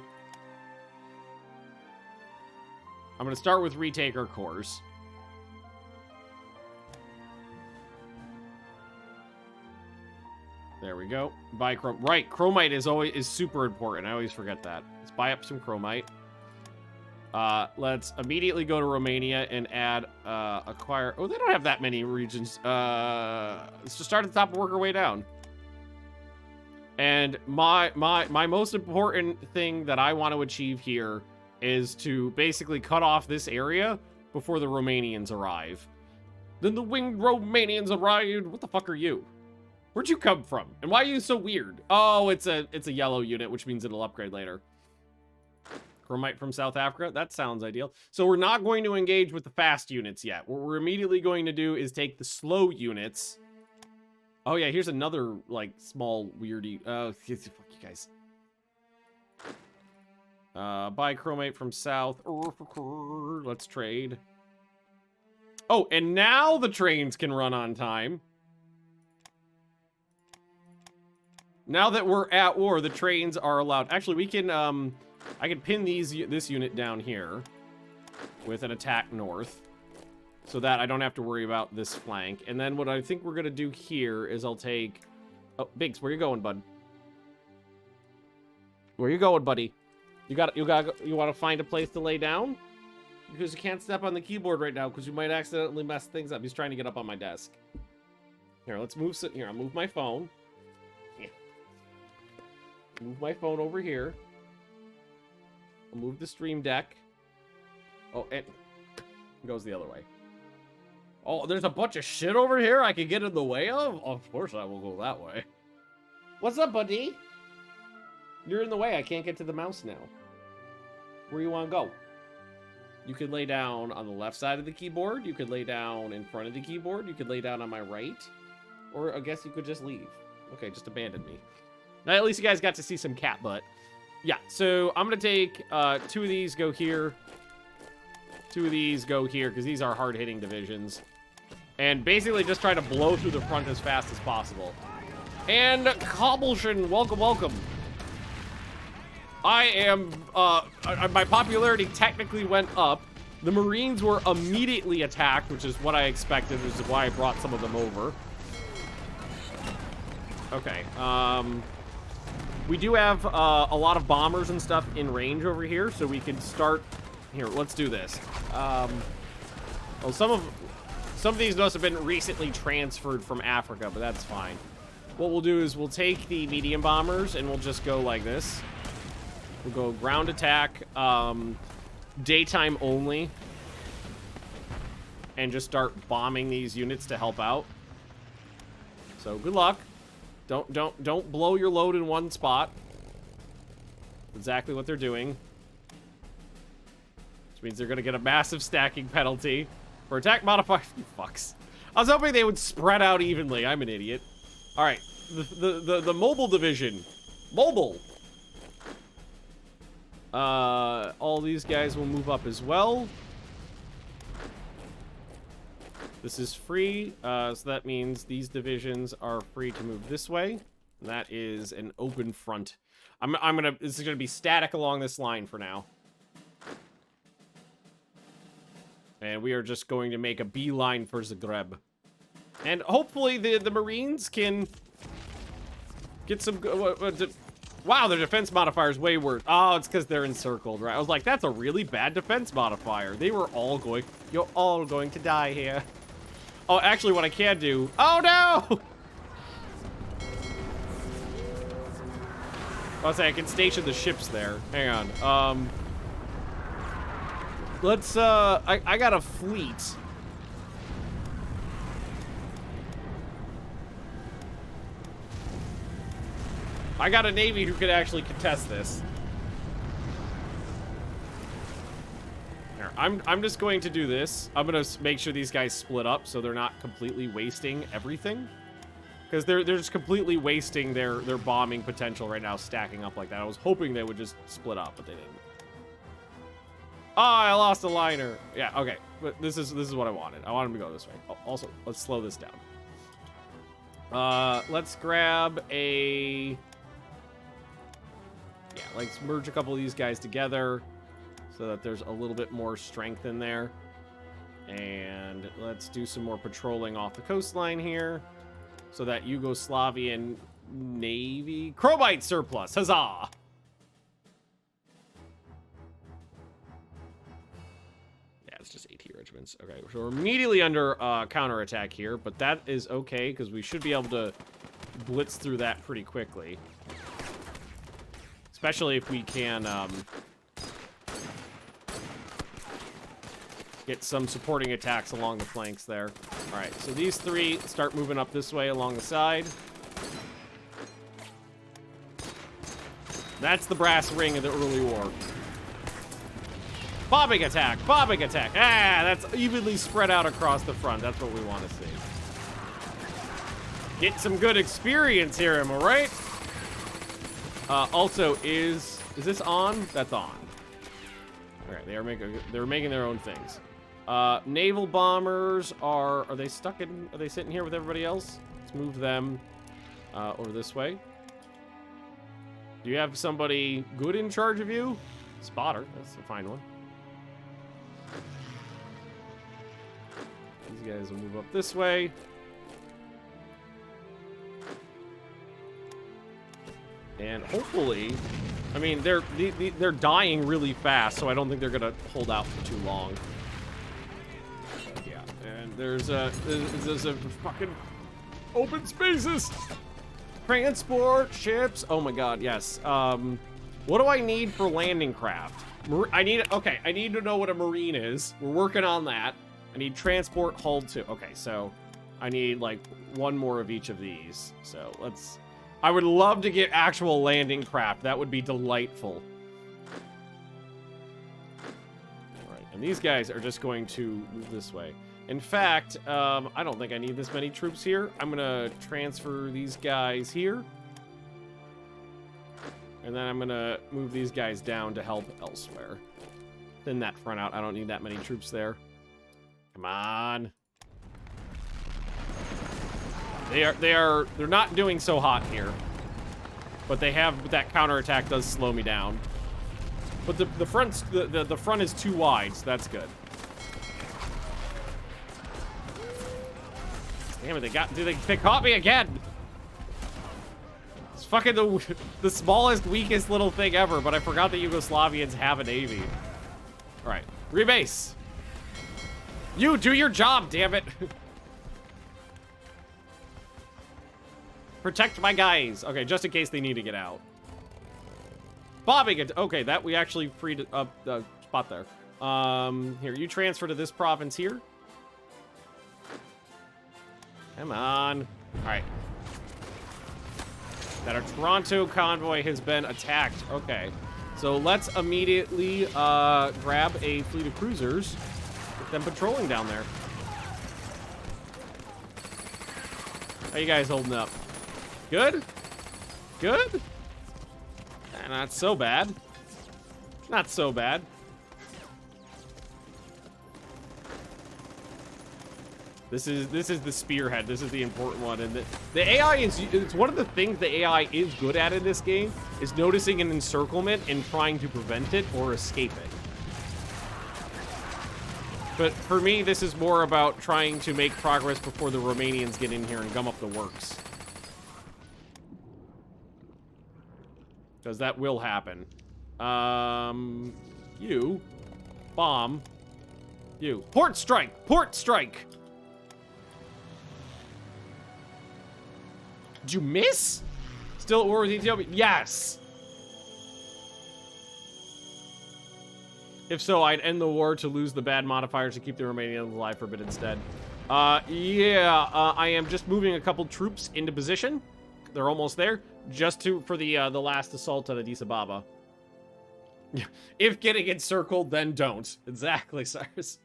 I'm gonna start with retake our cores. There we go. Buy chrome. Right, chromite is super important. I always forget that. Let's buy up some chromite. Let's immediately go to Romania and add acquire. Oh, they don't have that many regions. Let's just start at the top and work our way down. And my most important thing that I want to achieve here is to basically cut off this area before the Romanians arrive. Then the winged Romanians arrived. What the fuck are you? Where'd you come from? And why are you so weird? Oh, it's a yellow unit, which means it'll upgrade later. Chromite from South Africa. That sounds ideal. So we're not going to engage with the fast units yet. What we're immediately going to do is take the slow units. Oh yeah, here's another like small weirdy. Oh, fuck you guys. Buy chromite from South. Let's trade. Oh, and now the trains can run on time. Now that we're at war, the trains are allowed. Actually, we can, I can pin this unit down here with an attack north so that I don't have to worry about this flank. And then what I think we're going to do here is I'll take... Oh, Biggs, where you going, bud? Where you going, buddy? You want to find a place to lay down? Because you can't step on the keyboard right now because you might accidentally mess things up. He's trying to get up on my desk. Here, let's move... Here, I'll move my phone. Yeah. Move my phone over here. I'll move the stream deck. Oh, and... It goes the other way. Oh, there's a bunch of shit over here I can get in the way of? Of course I will go that way. What's up, buddy? You're in the way. I can't get to the mouse now. Where you want to go? You could lay down on the left side of the keyboard. You could lay down in front of the keyboard. You could lay down on my right. Or I guess you could just leave. Okay, just abandon me. Now, at least you guys got to see some cat butt. Yeah, so I'm going to take 2 of these, go here. 2 of these go here, because these are hard-hitting divisions. And basically just try to blow through the front as fast as possible. And Cobbleshin, welcome, welcome. I am, my popularity technically went up. The Marines were immediately attacked, which is what I expected, which is why I brought some of them over. Okay, we do have a lot of bombers and stuff in range over here, so we can start... Here, let's do this. Well, some of these must have been recently transferred from Africa, but that's fine. What we'll do is we'll take the medium bombers and we'll just go like this. We'll go ground attack, daytime only, and just start bombing these units to help out. So good luck. Don't blow your load in one spot. Exactly what they're doing. Which means they're gonna get a massive stacking penalty for attack modifier. You fucks. I was hoping they would spread out evenly. I'm an idiot. All right, the mobile division, mobile. All these guys will move up as well. This is free, so that means these divisions are free to move this way. And that is an open front. This is gonna be static along this line for now. And we are just going to make a beeline for Zagreb. And hopefully the Marines can get some... Wow, their defense modifier is way worse. Oh, it's because they're encircled, right? I was like, that's a really bad defense modifier. They were all going... You're all going to die here. Oh, actually, what I can do... Oh, no! I'll say I can station the ships there. Hang on. Let's, I got a fleet. I got a navy who could actually contest this. Here, I'm just going to do this. I'm gonna make sure these guys split up so they're not completely wasting everything. Because they're just completely wasting their bombing potential right now, stacking up like that. I was hoping they would just split up, but they didn't. Oh, I lost a liner. Yeah, okay. But this is what I wanted. I wanted him to go this way. Oh, also, let's slow this down. Let's grab a... Yeah, let's merge a couple of these guys together so that there's a little bit more strength in there. And let's do some more patrolling off the coastline here so that Yugoslavian Navy... Chromite surplus! Huzzah! It's just 80 regiments. Okay, so we're immediately under counterattack here, but that is okay because we should be able to blitz through that pretty quickly. Especially if we can get some supporting attacks along the flanks there. All right, so these 3 start moving up this way along the side. That's the brass ring of the early war. Bombing attack! Bombing attack! Ah, that's evenly spread out across the front. That's what we want to see. Get some good experience here, am I right? Also, is this on? That's on. All right, they're making their own things. Naval bombers are they stuck in? Are they sitting here with everybody else? Let's move them over this way. Do you have somebody good in charge of you? Spotter, that's a fine one. These guys will move up this way. And hopefully, I mean, they're dying really fast, so I don't think they're gonna hold out for too long. Yeah, and there's a fucking open spaces. Transport ships. Oh my god, yes. What do I need for landing craft? I need to know what a marine is. We're working on that. I need transport hull too. Okay, so I need like one more of each of these. So let's. I would love to get actual landing craft. That would be delightful. All right, and these guys are just going to move this way. In fact, I don't think I need this many troops here. I'm gonna transfer these guys here. And then I'm gonna move these guys down to help elsewhere. Thin that front out. I don't need that many troops there. Come on. They're not doing so hot here. But that counterattack does slow me down. But the front is too wide, so that's good. Damn it, they caught me again. It's fucking the smallest, weakest little thing ever, but I forgot that Yugoslavians have a navy. All right, rebase. You do your job, damn it. Protect my guys. Okay, just in case they need to get out. Bombing it. Okay, that we actually freed up the spot there. Here, you transfer to this province here. Come on. All right. That our Toronto convoy has been attacked. Okay. So let's immediately grab a fleet of cruisers. Get them patrolling down there. How you guys holding up? Good? Good? Not so bad. Not so bad. This is the spearhead. This is the important one, and the AI it's one of the things the AI is good at in this game is noticing an encirclement and trying to prevent it or escape it. But for me, this is more about trying to make progress before the Romanians get in here and gum up the works. Because that will happen. You. Bomb. You. Port strike! Port strike! Did you miss? Still at war with Ethiopia? Yes! If so, I'd end the war to lose the bad modifiers to keep the Romanians alive for a bit instead. I am just moving a couple troops into position. They're almost there. Just for the last assault on Addis Ababa. If getting encircled, then don't. Exactly, Cyrus.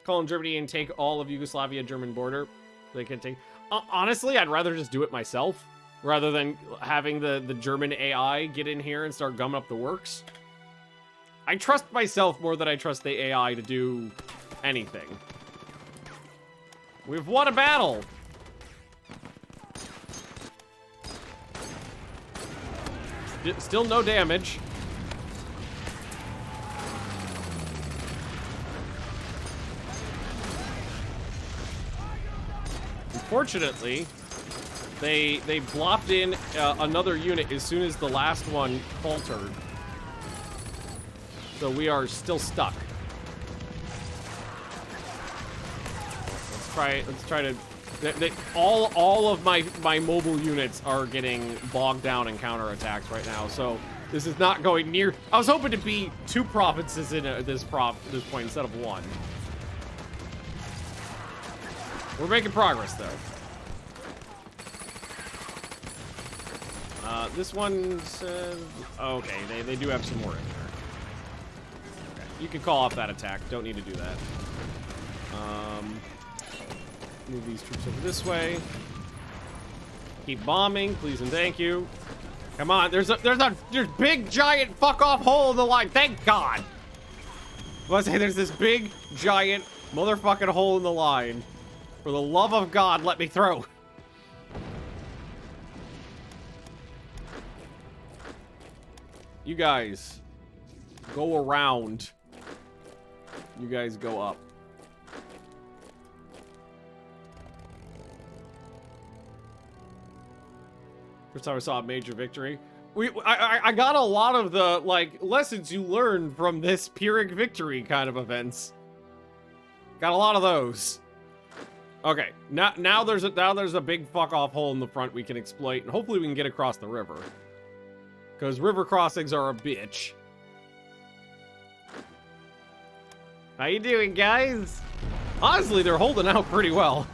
Call in Germany and take all of Yugoslavia-German border. They can take... honestly, I'd rather just do it myself. Rather than having the German AI get in here and start gumming up the works. I trust myself more than I trust the AI to do anything. We've won a battle! Still no damage. Unfortunately, they blopped in another unit as soon as the last one faltered. So we are still stuck. Let's try to. All of my mobile units are getting bogged down in counterattacks right now, so this is not going near. I was hoping to be 2 provinces in this point instead of 1. We're making progress though. This one says okay. They do have some more in there. Okay, you can call off that attack. Don't need to do that. Move these troops over this way. Keep bombing, please and thank you. Come on, there's big giant fuck off hole in the line. Thank God. I was say there's this big giant motherfucking hole in the line. For the love of God, let me through. You guys go around. You guys go up. First time I saw a major victory. I got a lot of the, like, lessons you learn from this Pyrrhic victory kind of events. Got a lot of those. Okay, now there's a big fuck off hole in the front we can exploit, and hopefully we can get across the river. Because river crossings are a bitch. How you doing, guys? Honestly, they're holding out pretty well.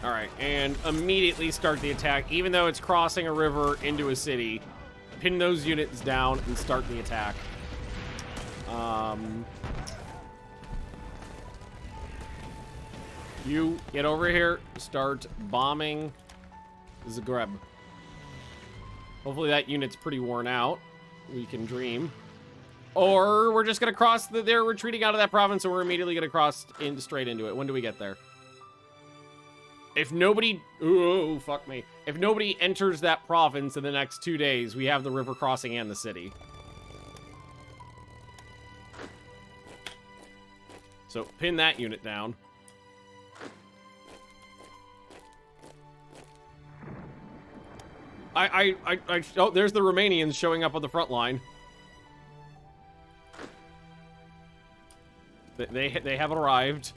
Alright, and immediately start the attack, even though it's crossing a river into a city. Pin those units down and start the attack. You get over here, start bombing Zagreb. Hopefully that unit's pretty worn out. We can dream. Or we're just gonna cross they're retreating out of that province, and we're immediately gonna cross straight into it. When do we get there? If nobody, oh, fuck me. If nobody enters that province in the next 2 days, we have the river crossing and the city. So pin that unit down. Oh, there's the Romanians showing up on the front line. They have arrived.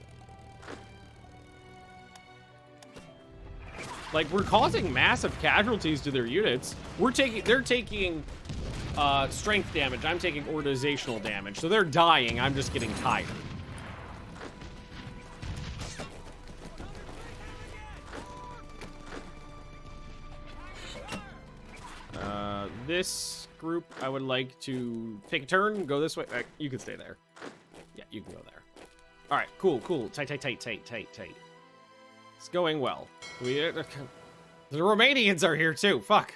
Like, we're causing massive casualties to their units. They're taking strength damage. I'm taking organizational damage. So they're dying. I'm just getting tired. This group, I would like to take a turn, go this way. You can stay there. Yeah, you can go there. All right, cool. Tight. It's going well. The Romanians are here too. Fuck.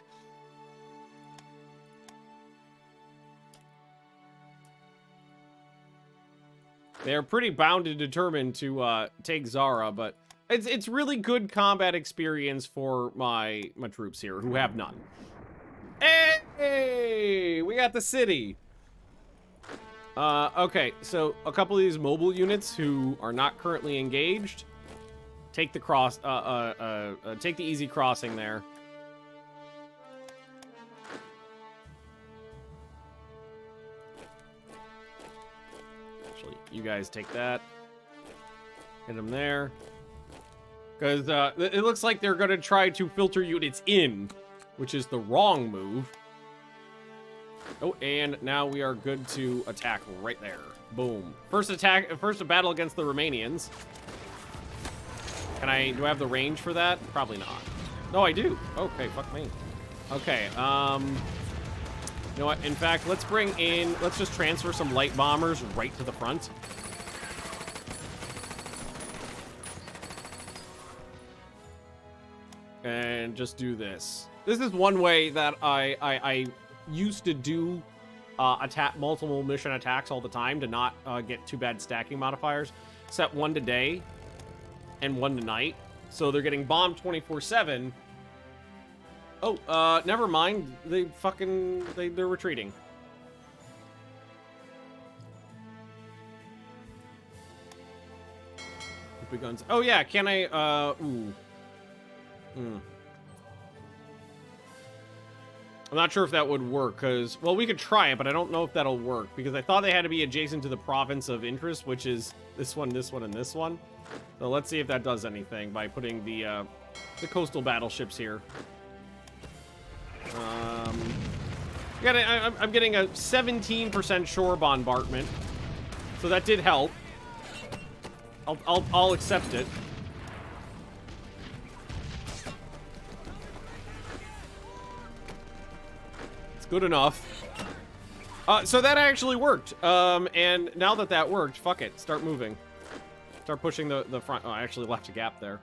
They're pretty bound and determined to take Zara, but it's really good combat experience for my troops here who have none. Hey, we got the city. Okay, so a couple of these mobile units who are not currently engaged, take the take the easy crossing there. Actually, you guys take that. Hit them there. Because it looks like they're going to try to filter units in, which is the wrong move. Oh, and now we are good to attack right there. Boom. First battle against the Romanians. Do I have the range for that? Probably not. No, I do. Okay, fuck me. Okay, you know what? In fact, let's just transfer some light bombers right to the front. And just do this. This is one way that I used to do multiple mission attacks all the time to not get too bad stacking modifiers. Set one to day and one to night. So they're getting bombed 24/7. Oh, never mind. They're retreating. Big guns. Oh yeah, can I I'm not sure if that would work, because, well, we could try it, but I don't know if that'll work, because I thought they had to be adjacent to the province of interest, which is this one, and this one. So let's see if that does anything by putting the coastal battleships here. I'm getting a 17% shore bombardment, so that did help. I'll accept it. Good enough. So that actually worked. And now that worked, fuck it. Start moving. Start pushing the front. Oh, I actually left a gap there.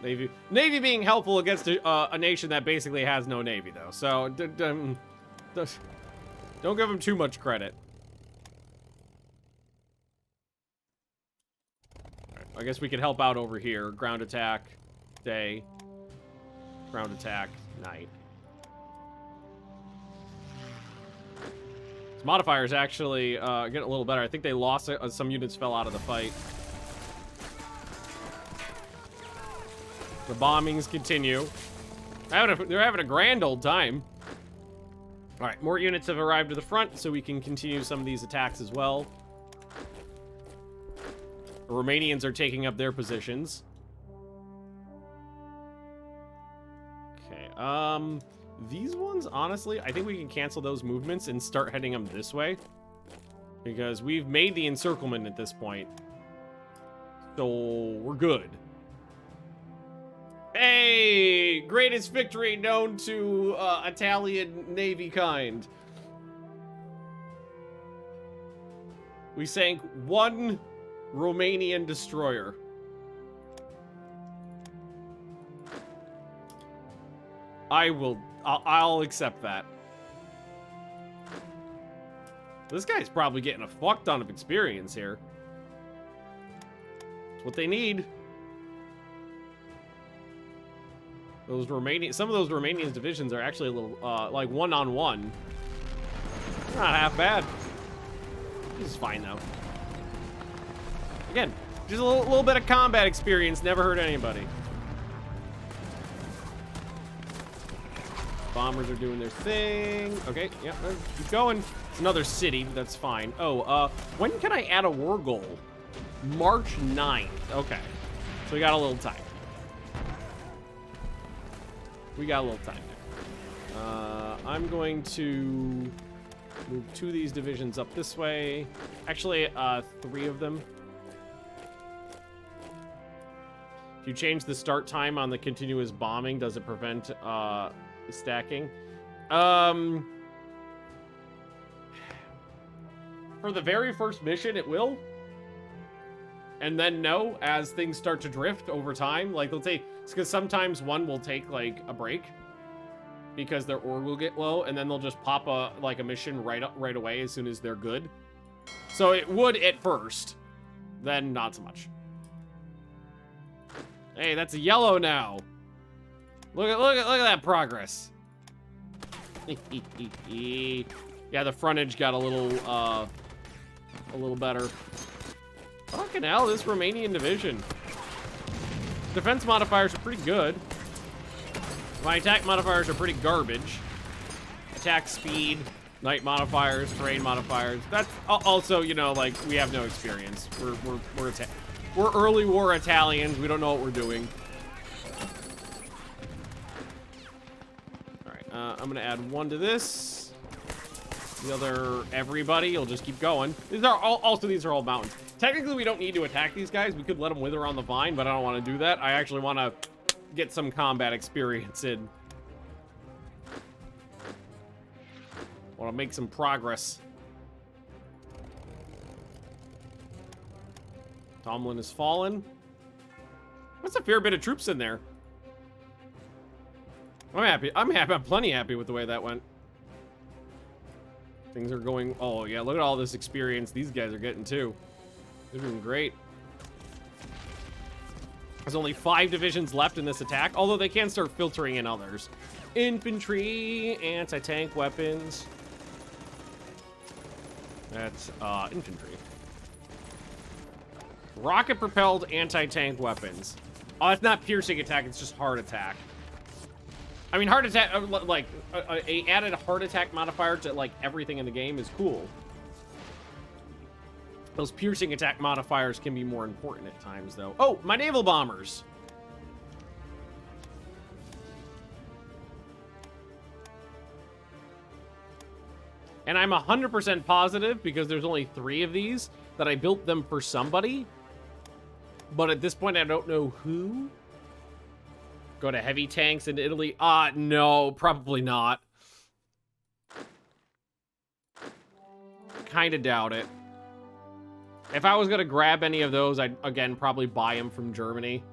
Navy being helpful against a nation that basically has no navy, though. So don't give them too much credit. I guess we could help out over here. Ground attack, day. Ground attack, night. This modifier is actually getting a little better. I think they lost it. Some units fell out of the fight. The bombings continue. They're having a grand old time. All right, more units have arrived to the front, so we can continue some of these attacks as well. The Romanians are taking up their positions. Okay, these ones, honestly, I think we can cancel those movements and start heading them this way. Because we've made the encirclement at this point. So, we're good. Hey! Greatest victory known to Italian Navy kind. We sank one Romanian destroyer. I'll accept that. This guy's probably getting a fuck ton of experience here. It's what they need. Those some of those Romanian divisions are actually a little, like one-on-one. Not half bad. This is fine though. Again, just a little bit of combat experience, never hurt anybody. Bombers are doing their thing. Okay, yeah, keep going. It's another city, but that's fine. Oh, when can I add a war goal? March 9th. Okay, so we got a little time. We got a little time there. I'm going to move 2 of these divisions up this way. Actually, 3 of them. If you change the start time on the continuous bombing, does it prevent stacking? For the very first mission, it will. And then no, as things start to drift over time. Like, they'll take... It's because sometimes one will take, like, a break. Because their ore will get low, and then they'll just pop a mission right away as soon as they're good. So it would at first. Then not so much. Hey, that's a yellow now. Look at that progress. Yeah, the frontage got a little better. Fucking hell, this Romanian division. Defense modifiers are pretty good. My attack modifiers are pretty garbage. Attack speed, night modifiers, terrain modifiers. That's also, you know, like, we have no experience. We're early war Italians. We don't know what we're doing. All right, I'm gonna add 1 to this. The other, everybody, you'll just keep going. These are all mountains. Technically, we don't need to attack these guys. We could let them wither on the vine, but I don't want to do that. I actually want to get some combat experience in. Want to make some progress. Tomlin has fallen. That's a fair bit of troops in there. I'm happy. I'm plenty happy with the way that went. Things are going... Oh, yeah, look at all this experience these guys are getting, too. They're doing great. There's only 5 divisions left in this attack, although they can start filtering in others. Infantry, anti-tank weapons. That's, infantry. Rocket-propelled anti-tank weapons. Oh, it's not piercing attack, it's just heart attack. I mean, heart attack, like, a added heart attack modifier to, like, everything in the game is cool. Those piercing attack modifiers can be more important at times, though. Oh, my naval bombers! And I'm 100% positive, because there's only 3 of these, that I built them for somebody. But at this point, I don't know who. Go to heavy tanks in Italy. No, probably not. Kinda doubt it. If I was gonna grab any of those, I'd, again, probably buy them from Germany.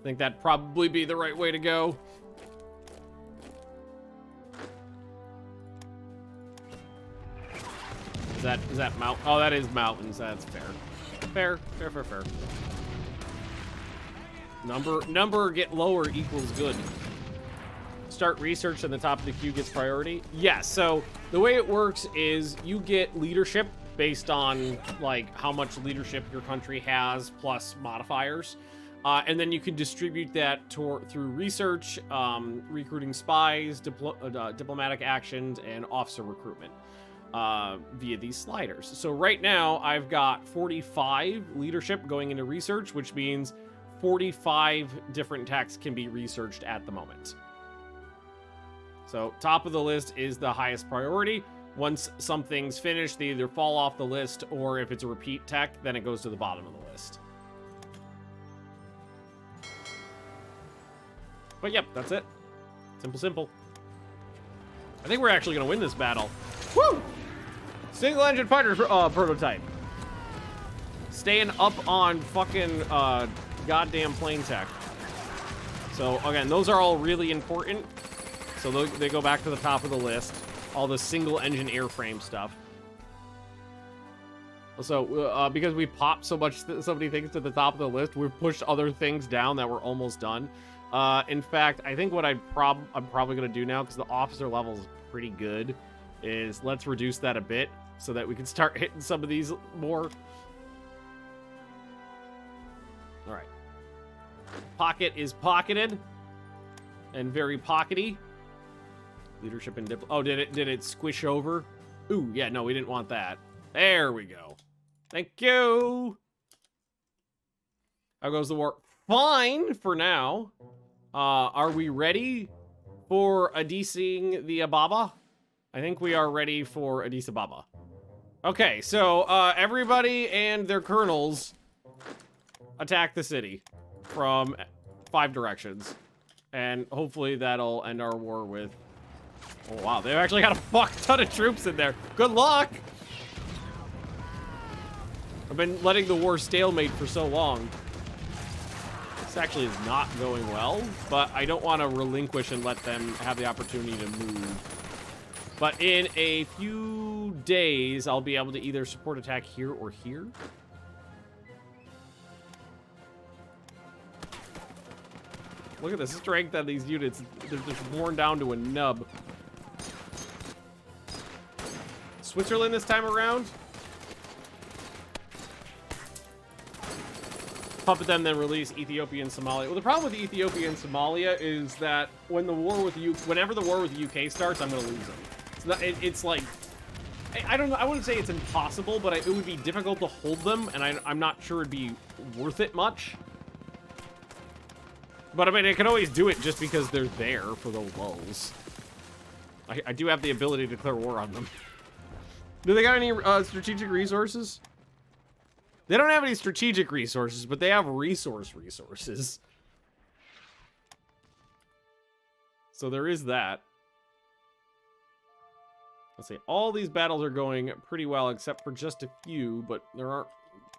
I think that'd probably be the right way to go. Is that mount? Oh, that is mountains. That's fair. Fair. Number get lower equals good. Start research and the top of the queue gets priority. Yes, so the way it works is you get leadership based on like how much leadership your country has plus modifiers. And then you can distribute that through research, recruiting spies, diplomatic actions, and officer recruitment via these sliders. So right now, I've got 45 leadership going into research, which means 45 different techs can be researched at the moment. So top of the list is the highest priority. Once something's finished, they either fall off the list, or if it's a repeat tech, then it goes to the bottom of the list. But yep, that's it. Simple. I think we're actually going to win this battle. Woo! Single engine fighter prototype. Staying up on fucking goddamn plane tech. So again, those are all really important. So they go back to the top of the list. All the single engine airframe stuff. Also, because we popped so many things to the top of the list, we've pushed other things down that were almost done. In fact, I think what I'm probably going to do now, because the officer level is pretty good, is let's reduce that a bit so that we can start hitting some of these more. All right. Pocket is pocketed and very pockety. Leadership and oh, did it squish over? Ooh, yeah, no, we didn't want that. There we go. Thank you. How goes the war? Fine for now. Are we ready for Addising the Ababa? I think we are ready for Addis Ababa. Okay, so everybody and their colonels attack the city from 5 directions. And hopefully that'll end our war with... Oh, wow, they've actually got a fuck ton of troops in there. Good luck! I've been letting the war stalemate for so long. This actually is not going well, but I don't want to relinquish and let them have the opportunity to move. But in a few days, I'll be able to either support attack here or here. Look at the strength of these units. They're just worn down to a nub. Switzerland this time around. Puppet them, then release Ethiopia and Somalia. Well, the problem with Ethiopia and Somalia is that when the war with whenever the war with the UK starts, I'm going to lose them. It's not, it's like, I don't know, I wouldn't say it's impossible, but it would be difficult to hold them, and I'm not sure it'd be worth it much. But I mean, I can always do it just because they're there for the lulz. I do have the ability to declare war on them. Do they got any strategic resources? They don't have any strategic resources, but they have resources. So there is that. Let's see. All these battles are going pretty well, except for just a few, but there aren't...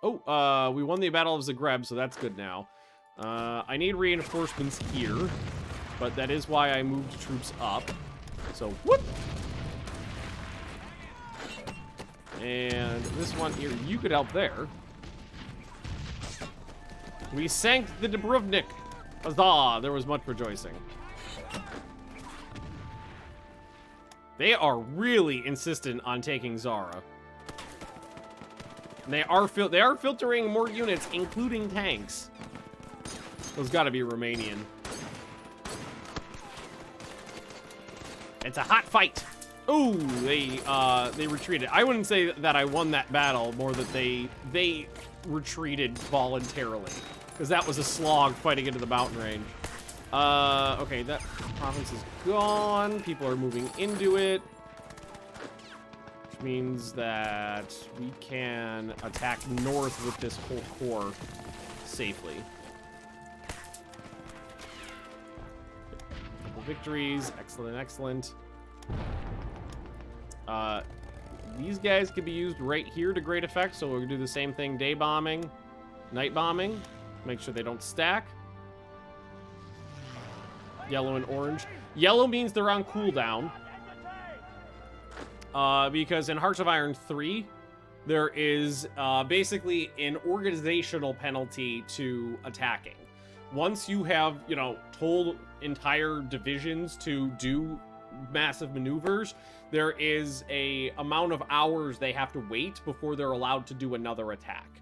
Oh, we won the Battle of Zagreb, so that's good now. I need reinforcements here, but that is why I moved troops up. So, whoop! And this one here, you could help there. We sank the Dubrovnik. Huzzah! There was much rejoicing. They are really insistent on taking Zara. And they are filtering more units, including tanks. Those got to be Romanian. It's a hot fight. Ooh, they retreated. I wouldn't say that I won that battle, more that they retreated voluntarily, because that was a slog fighting into the mountain range. Okay, that province is gone. People are moving into it, which means that we can attack north with this whole corps safely. Couple victories, excellent. These guys could be used right here to great effect, so we'll do the same thing: day bombing, night bombing, make sure they don't stack. Yellow and orange. Yellow means they're on cooldown. Because in Hearts of Iron 3, there is basically an organizational penalty to attacking. Once you have, you know, told entire divisions to do massive maneuvers, there is a amount of hours they have to wait before they're allowed to do another attack.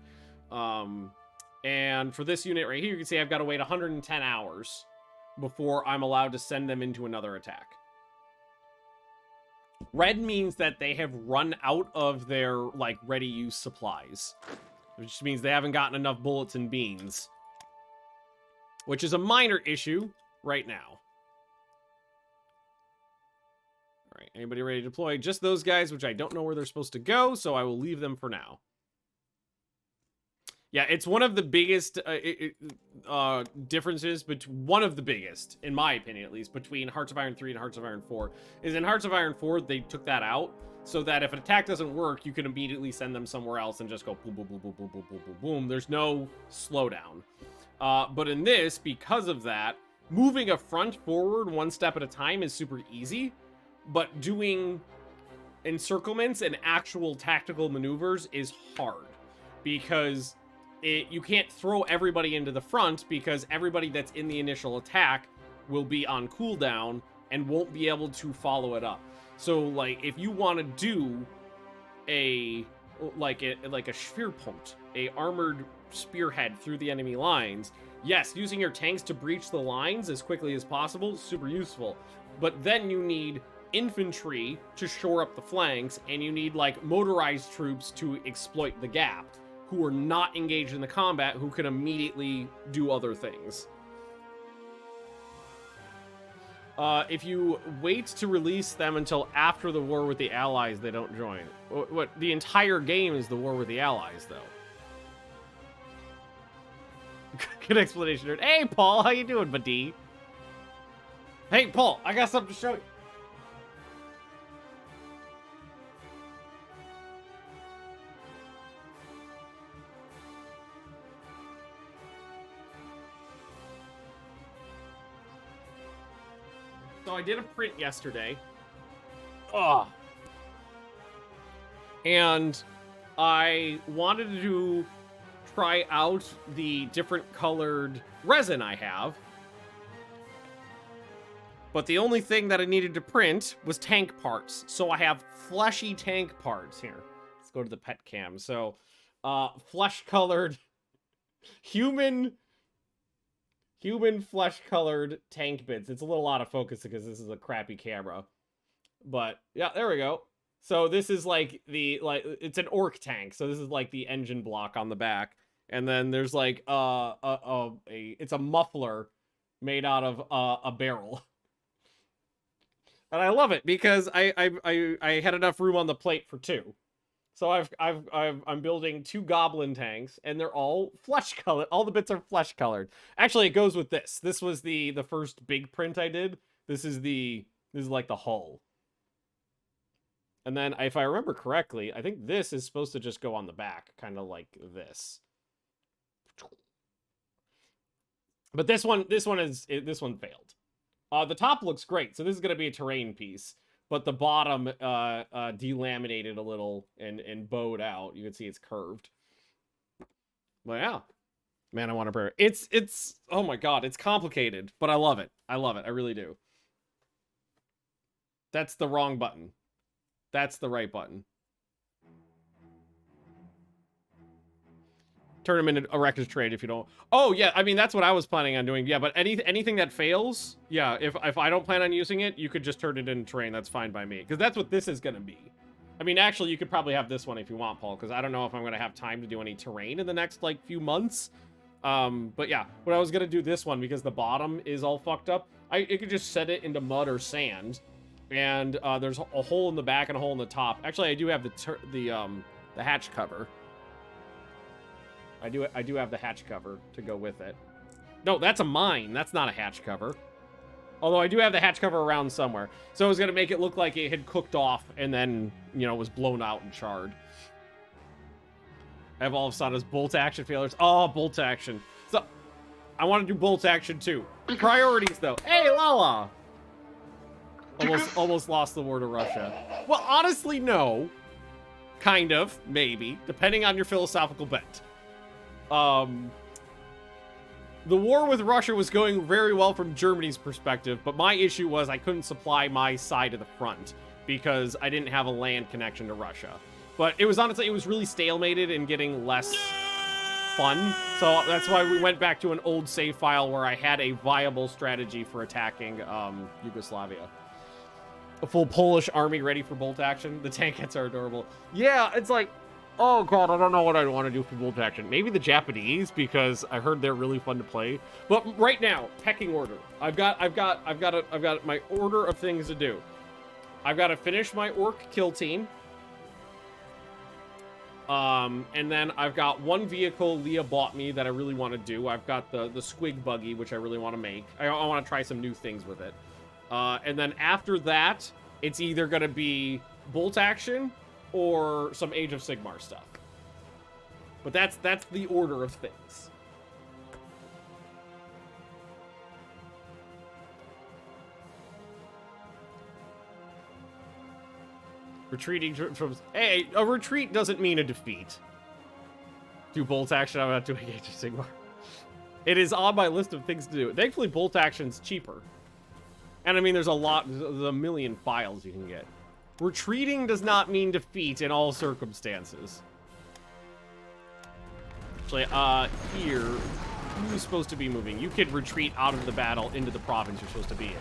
And for this unit right here, you can see I've got to wait 110 hours before I'm allowed to send them into another attack. Red means that they have run out of their, like, ready-use supplies, which means they haven't gotten enough bullets and beans, which is a minor issue right now. All right, anybody ready to deploy? Just those guys, which I don't know where they're supposed to go, so I will leave them for now. Yeah, it's one of the biggest differences, one of the biggest, in my opinion at least, between Hearts of Iron 3 and Hearts of Iron 4, is in Hearts of Iron 4, they took that out, so that if an attack doesn't work, you can immediately send them somewhere else and just go boom, boom, boom, boom, boom, boom, boom, boom, boom. There's no slowdown. But in this, because of that, moving a front forward one step at a time is super easy, but doing encirclements and actual tactical maneuvers is hard, because you can't throw everybody into the front, because everybody that's in the initial attack will be on cooldown and won't be able to follow it up. So, like, if you want to do a Schwerpunkt, a armored spearhead through the enemy lines, yes, using your tanks to breach the lines as quickly as possible, super useful. But then you need infantry to shore up the flanks, and you need, like, motorized troops to exploit the gap, who are not engaged in the combat, who can immediately do other things. If you wait to release them until after the war with the Allies, they don't join. What? The entire game is the war with the Allies, though. Good explanation, nerd. Hey, Paul, how you doing, buddy? Hey, Paul, I got something to show you. So I did a print yesterday. And I wanted to try out the different colored resin I have. But the only thing that I needed to print was tank parts. So I have fleshy tank parts here. Let's go to the pet cam. So, flesh-colored human flesh-colored tank bits. It's a little out of focus because this is a crappy camera. But, yeah, there we go. So this is like it's an orc tank. So this is like the engine block on the back. And then there's like it's a muffler made out of a barrel. And I love it because I had enough room on the plate for two. So I'm building 2 goblin tanks, and they're all flesh colored. All the bits are flesh colored. Actually, it goes with this. This was the first big print I did. This is like the hull. And then, if I remember correctly, I think this is supposed to just go on the back, kind of like this. But this one failed. The top looks great, so this is going to be a terrain piece. But the bottom delaminated a little and bowed out. You can see it's curved. But yeah. Man, I want to burn it. It's oh my god, it's complicated, but I love it. I love it. I really do. That's the wrong button. That's the right button. Turn them into a records trade if you don't. Oh yeah, I mean that's what I was planning on doing. Yeah, but anything that fails, yeah, if I don't plan on using it, you could just turn it into terrain. That's fine by me, because that's what this is gonna be. I mean, actually, you could probably have this one if you want, Paul, because I don't know if I'm gonna have time to do any terrain in the next like few months. But yeah, what I was gonna do this one because the bottom is all fucked up. It could just set it into mud or sand, and there's a hole in the back and a hole in the top. Actually, I do have the hatch cover. I do have the hatch cover to go with it. No, that's a mine. That's not a hatch cover. Although I do have the hatch cover around somewhere. So I was going to make it look like it had cooked off and then, you know, was blown out and charred. I have all of Sada's bolt action failures. Oh, bolt action. So, I want to do bolt action too. Priorities, though. Hey, Lala! Almost lost the war to Russia. Well, honestly, no. Kind of, maybe, depending on your philosophical bent. The war with Russia was going very well from Germany's perspective, but my issue was I couldn't supply my side of the front because I didn't have a land connection to Russia. But it was honestly, it was really stalemated and getting less fun. So that's why we went back to an old save file where I had a viable strategy for attacking Yugoslavia. A full Polish army ready for bolt action. The tankettes are adorable. Yeah, it's like, oh god, I don't know what I'd want to do for bolt action. Maybe the Japanese, because I heard they're really fun to play. But right now, pecking order. I've got my order of things to do. I've got to finish my orc kill team. And then I've got one vehicle Leah bought me that I really want to do. I've got the squig buggy, which I really want to make. I want to try some new things with it. And then after that, it's either going to be bolt action or some Age of Sigmar stuff. But that's the order of things. Retreating from... Hey, a retreat doesn't mean a defeat. Do bolt action, I'm not doing Age of Sigmar. It is on my list of things to do. Thankfully, bolt action's cheaper. And I mean, there's a million files you can get. Retreating does not mean defeat in all circumstances. Actually, here, who's supposed to be moving? You could retreat out of the battle into the province you're supposed to be in.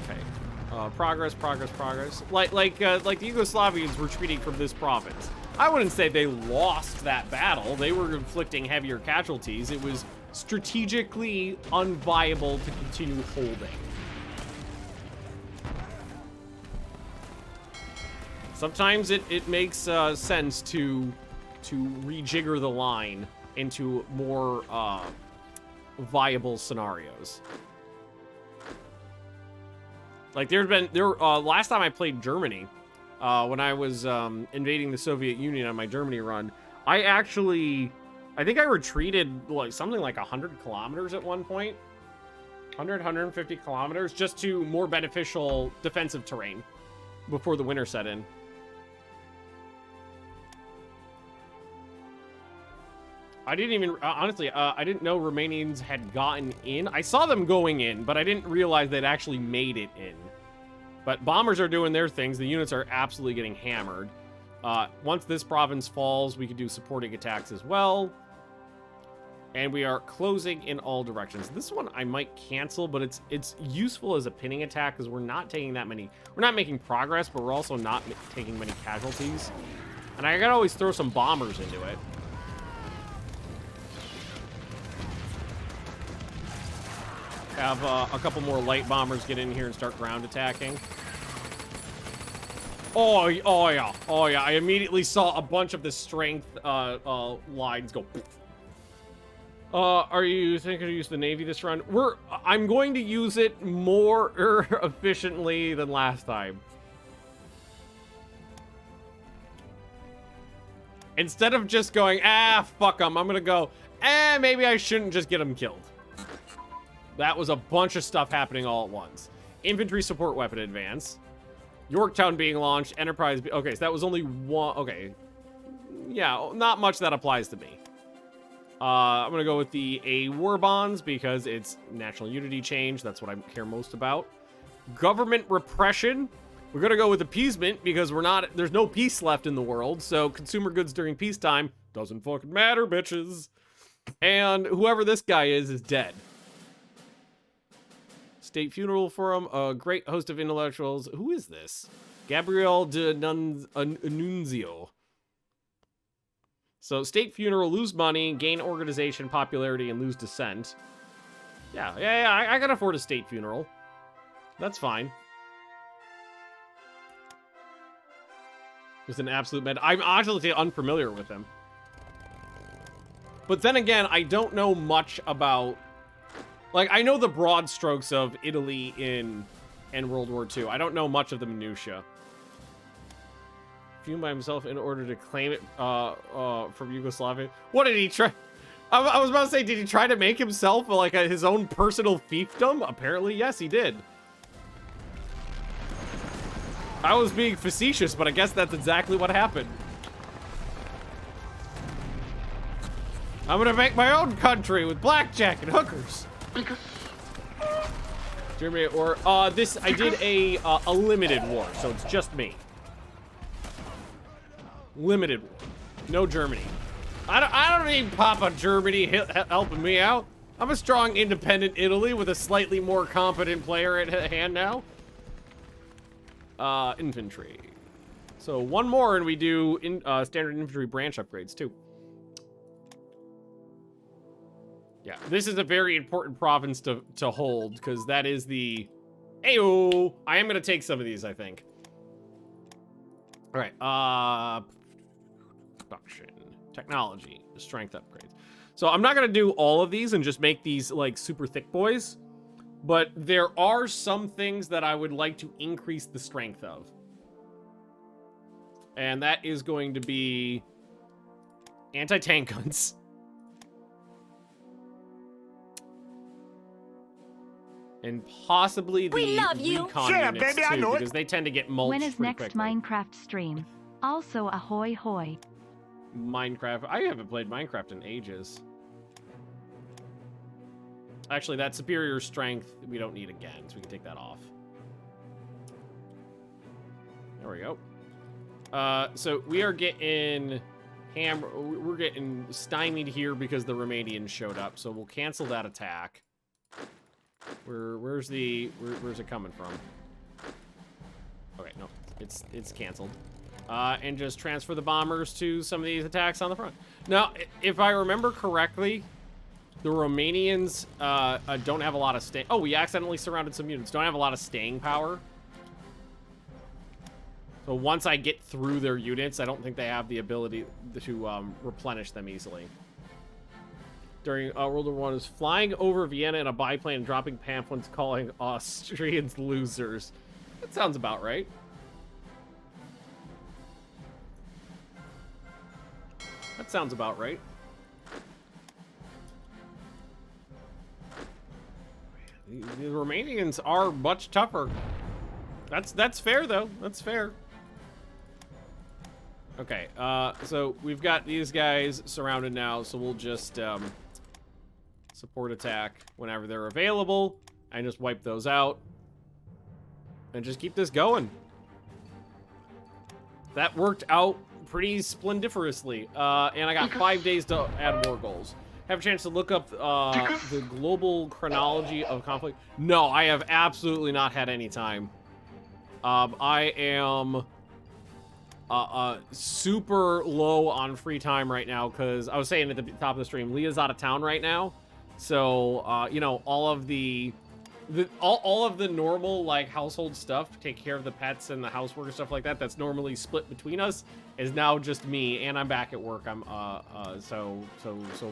Okay. Progress. Like the Yugoslavians retreating from this province. I wouldn't say they lost that battle. They were inflicting heavier casualties. It was strategically unviable to continue holding. Sometimes it makes sense to rejigger the line into more viable scenarios. Like last time I played Germany, when I was invading the Soviet Union on my Germany run, I think I retreated like something like 100 kilometers at one point. 150 kilometers just to more beneficial defensive terrain before the winter set in. I didn't even, honestly, I didn't know Romanians had gotten in. I saw them going in, but I didn't realize they'd actually made it in. But bombers are doing their things. The units are absolutely getting hammered. Once this province falls, we can do supporting attacks as well. And we are closing in all directions. This one I might cancel, but it's useful as a pinning attack because we're not taking that many. We're not making progress, but we're also not taking many casualties. And I gotta always throw some bombers into it. Have a couple more light bombers get in here and start ground attacking. Oh yeah. I immediately saw a bunch of the strength lines go. Are you thinking to use the Navy this run? I'm going to use it more efficiently than last time. Instead of just going, fuck them, I'm gonna go, maybe I shouldn't just get them killed. That was a bunch of stuff happening all at once. Infantry support weapon advance. Yorktown being launched. Enterprise. Okay, so that was only one. Okay. Yeah, not much that applies to me. I'm going to go with the A war bonds because it's national unity change. That's what I care most about. Government repression. We're going to go with appeasement because there's no peace left in the world. So consumer goods during peacetime doesn't fucking matter, bitches. And whoever this guy is dead. State funeral forum, a great host of intellectuals. Who is this? Gabriel de Nunzio. So state funeral, lose money, gain organization, popularity, and lose dissent. Yeah, I can afford a state funeral. That's fine. With an absolute med. I'm actually unfamiliar with him. But then again, I don't know much about... Like, I know the broad strokes of Italy in World War II. I don't know much of the minutiae. Fumed by himself in order to claim it from Yugoslavia. What did he try? I was about to say, did he try to make himself like his own personal fiefdom? Apparently, yes, he did. I was being facetious, but I guess that's exactly what happened. I'm gonna make my own country with blackjack and hookers. Germany or this I did a limited war, so it's just me. Limited war, no Germany. I don't need Papa Germany helping me out. I'm a strong, independent Italy with a slightly more competent player at hand now. Infantry. So one more, and we do standard infantry branch upgrades too. Yeah, this is a very important province to hold, because that is the... Ayo! I am going to take some of these, I think. All right, production. Technology. Strength upgrades. So I'm not going to do all of these and just make these, like, super thick boys. But there are some things that I would like to increase the strength of. And that is going to be... anti-tank guns. And possibly the recon units baby, too, because they tend to get mulched When is pretty next quickly. Minecraft stream? Also, ahoy hoy. Minecraft. I haven't played Minecraft in ages. Actually, that superior strength we don't need again, so we can take that off. There we go. So we are getting we're getting stymied here because the Romanians showed up, so we'll cancel that attack. Where's it coming from? Okay, no, it's canceled. And just transfer the bombers to some of these attacks on the front. Now, if I remember correctly, the Romanians don't have a lot of staying. Oh, we accidentally surrounded some units. Don't have a lot of staying power. So once I get through their units, I don't think they have the ability to replenish them easily. During World War I, was flying over Vienna in a biplane and dropping pamphlets calling Austrians losers. That sounds about right. That sounds about right. The Romanians are much tougher. That's fair though. That's fair. Okay, so we've got these guys surrounded now, so we'll just support attack whenever they're available and just wipe those out and just keep this going. That worked out pretty splendiferously. And I got 5 days to add war goals. Have a chance to look up the global chronology of conflict. No, I have absolutely not had any time. I am super low on free time right now because I was saying at the top of the stream, Leah's out of town right now. So, you know, all of the normal, like, household stuff, take care of the pets and the housework and stuff like that, that's normally split between us, is now just me, and I'm back at work. I'm, so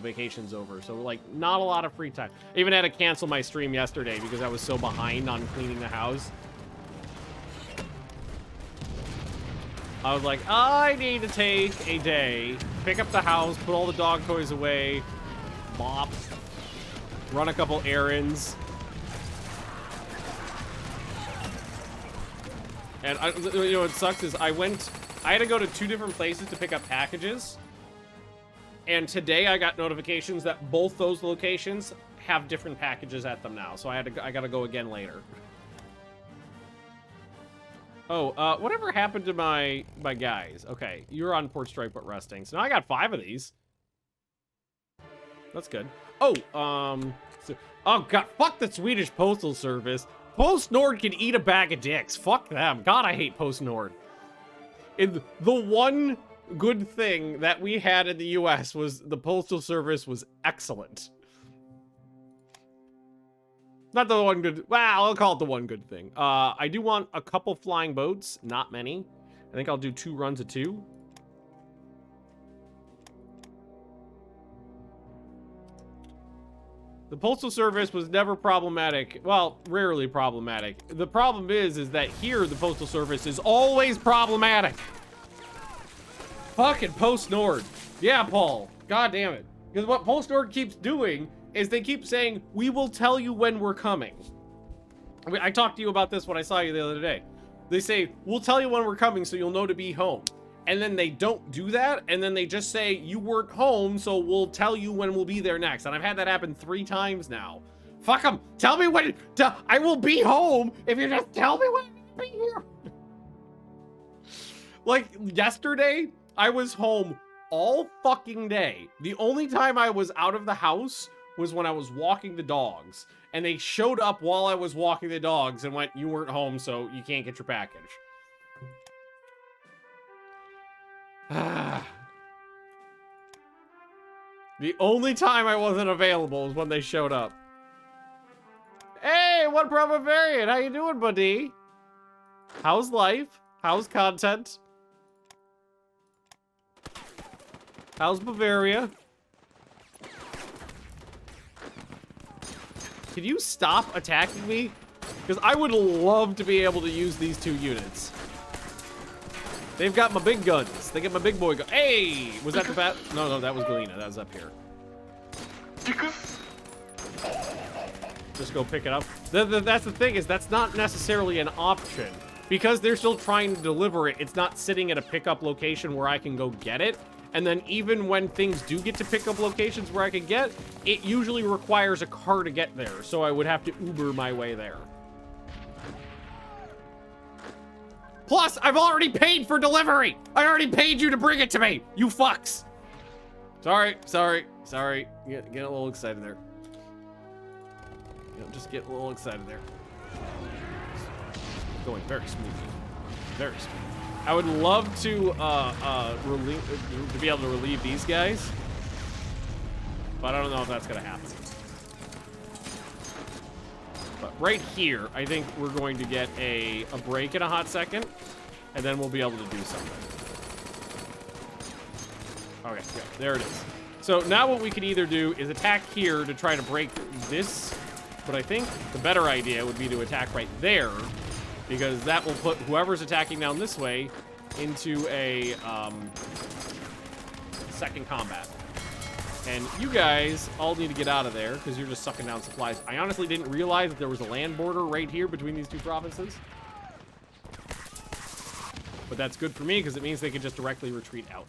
vacation's over. So, like, not a lot of free time. I even had to cancel my stream yesterday because I was so behind on cleaning the house. I was like, I need to take a day, pick up the house, put all the dog toys away, mop, run a couple errands. And you know what sucks is I had to go to 2 different places to pick up packages. And today I got notifications that both those locations have different packages at them now. So I gotta go again later. Oh, whatever happened to my guys? Okay, you're on port strike but resting. So now I got 5 of these. That's good. Oh, oh god, fuck the Swedish Postal Service. Post Nord can eat a bag of dicks. Fuck them. God, I hate Post Nord. The one good thing that we had in the US was the Postal Service was excellent. Not the one good, well, I'll call it the one good thing. I do want a couple flying boats, not many. I think I'll do 2 runs of 2. The Postal Service was never problematic. Well, rarely problematic. The problem is that here the Postal Service is always problematic. Fucking Post Nord. Yeah, Paul. God damn it. Because what PostNord keeps doing is they keep saying, we will tell you when we're coming. I mean, I talked to you about this when I saw you the other day. They say, we'll tell you when we're coming so you'll know to be home. And then they don't do that, and then they just say, you weren't home, so we'll tell you when we'll be there next. And I've had that happen 3 times now. Fuck them. Tell me when. I will be home if you just tell me when I'll be here. Like, yesterday, I was home all fucking day. The only time I was out of the house was when I was walking the dogs. And they showed up while I was walking the dogs and went, you weren't home, so you can't get your package. The only time I wasn't available was when they showed up. Hey, what proper variant? How you doing, buddy? How's life? How's content? How's Bavaria? Can you stop attacking me? Because I would love to be able to use these 2 units. They've got my big guns. They get my big boy gun. Hey! Was that the bat? No, that was Galena. That was up here. Just go pick it up. That's the thing, is that's not necessarily an option. Because they're still trying to deliver it, it's not sitting at a pickup location where I can go get it. And then even when things do get to pickup locations where I can get, it usually requires a car to get there. So I would have to Uber my way there. Plus, I've already paid for delivery. I already paid you to bring it to me, you fucks. Sorry. Get a little excited there. Just get a little excited there. Going very smoothly. Very smooth. I would love to be able to relieve these guys, but I don't know if that's gonna happen. But right here, I think we're going to get a break in a hot second, and then we'll be able to do something. Okay, yeah, there it is. So now what we can either do is attack here to try to break this, but I think the better idea would be to attack right there, because that will put whoever's attacking down this way into a second combat. And you guys all need to get out of there because you're just sucking down supplies. I honestly didn't realize that there was a land border right here between these 2 provinces. But that's good for me because it means they can just directly retreat out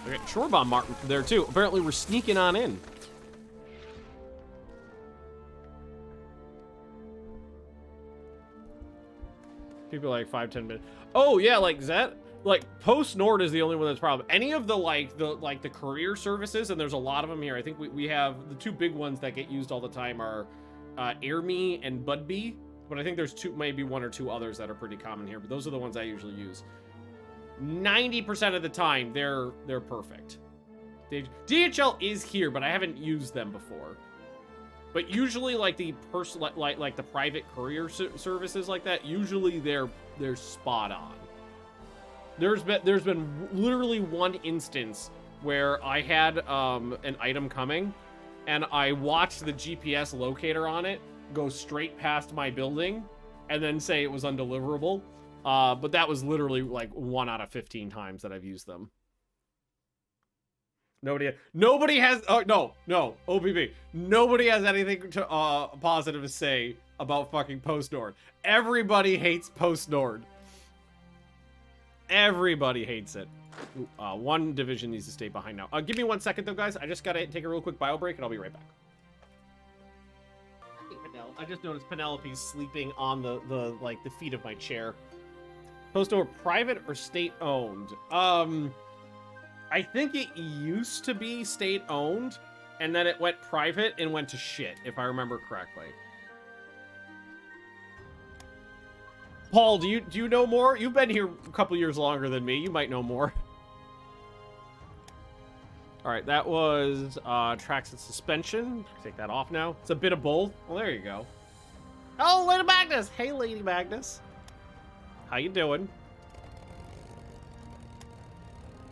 now. Okay, shore bomb Martin there too. Apparently we're sneaking on in. People like 5-10 minutes. Oh yeah, like that. Like PostNord is the only one that's problem. Any of the courier services, and there's a lot of them here. I think we have the 2 big ones that get used all the time are AirMe and Budbee. But I think there's maybe 1 or 2 others that are pretty common here. But those are the ones I usually use. 90% of the time, they're perfect. DHL is here, but I haven't used them before. But usually, like the like the private courier services like that, usually they're spot on. There's been literally 1 instance where I had an item coming, and I watched the GPS locator on it go straight past my building, and then say it was undeliverable. But that was literally like 1 out of 15 times that I've used them. Nobody has, oh, no, OBB. Nobody has anything to, positive to say about fucking PostNord. Everybody hates PostNord. Everybody hates it. Ooh, 1 division needs to stay behind now. Give me 1 second though, guys. I just gotta take a real quick bio break and I'll be right back. I just noticed Penelope's sleeping on the feet of my chair. PostNord private or state owned? I think it used to be state owned, and then it went private and went to shit, if I remember correctly. Paul, do you know more? You've been here a couple years longer than me. You might know more. All right, that was tracks and suspension. Take that off now. It's a bit of both. Well, there you go. Oh, Lady Magnus. Hey, Lady Magnus. How you doing?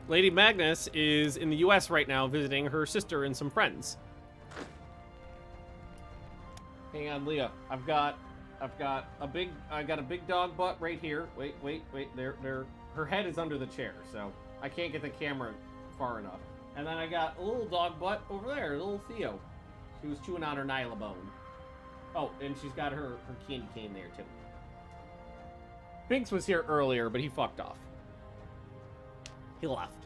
Lady Magnus is in the US right now visiting her sister and some friends. Hang on, Leah. I've got I got a big dog butt right here. Wait. Her head is under the chair, so I can't get the camera far enough. And then I got a little dog butt over there, little Theo. She was chewing on her Nyla bone. Oh, and she's got her candy cane there, too. Binks was here earlier, but he fucked off. He left.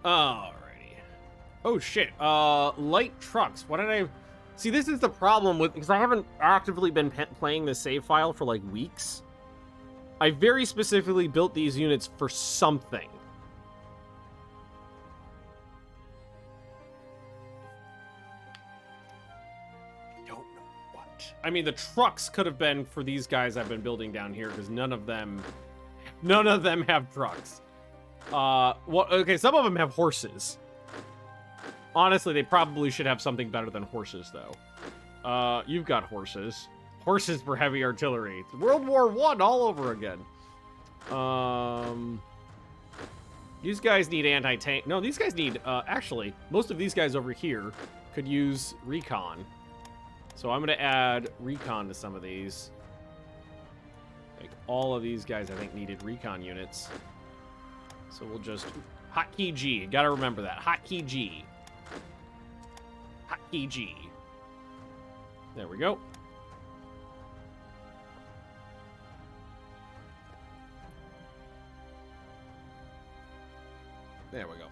Alrighty. Oh, shit. Light trucks. What did I... See, this is the problem with... Because I haven't actively been playing this save file for, like, weeks. I very specifically built these units for something. I mean, the trucks could have been for these guys I've been building down here, because none of them have trucks. Well, okay, some of them have horses. Honestly, they probably should have something better than horses, though. You've got horses. Horses for heavy artillery. It's World War I all over again. These guys need anti-tank. No, these guys need, actually, most of these guys over here could use recon. So I'm going to add recon to some of these. Like all of these guys, I think, needed recon units. So we'll just... Hotkey G. Gotta remember that. Hotkey G. Hotkey G. There we go. There we go.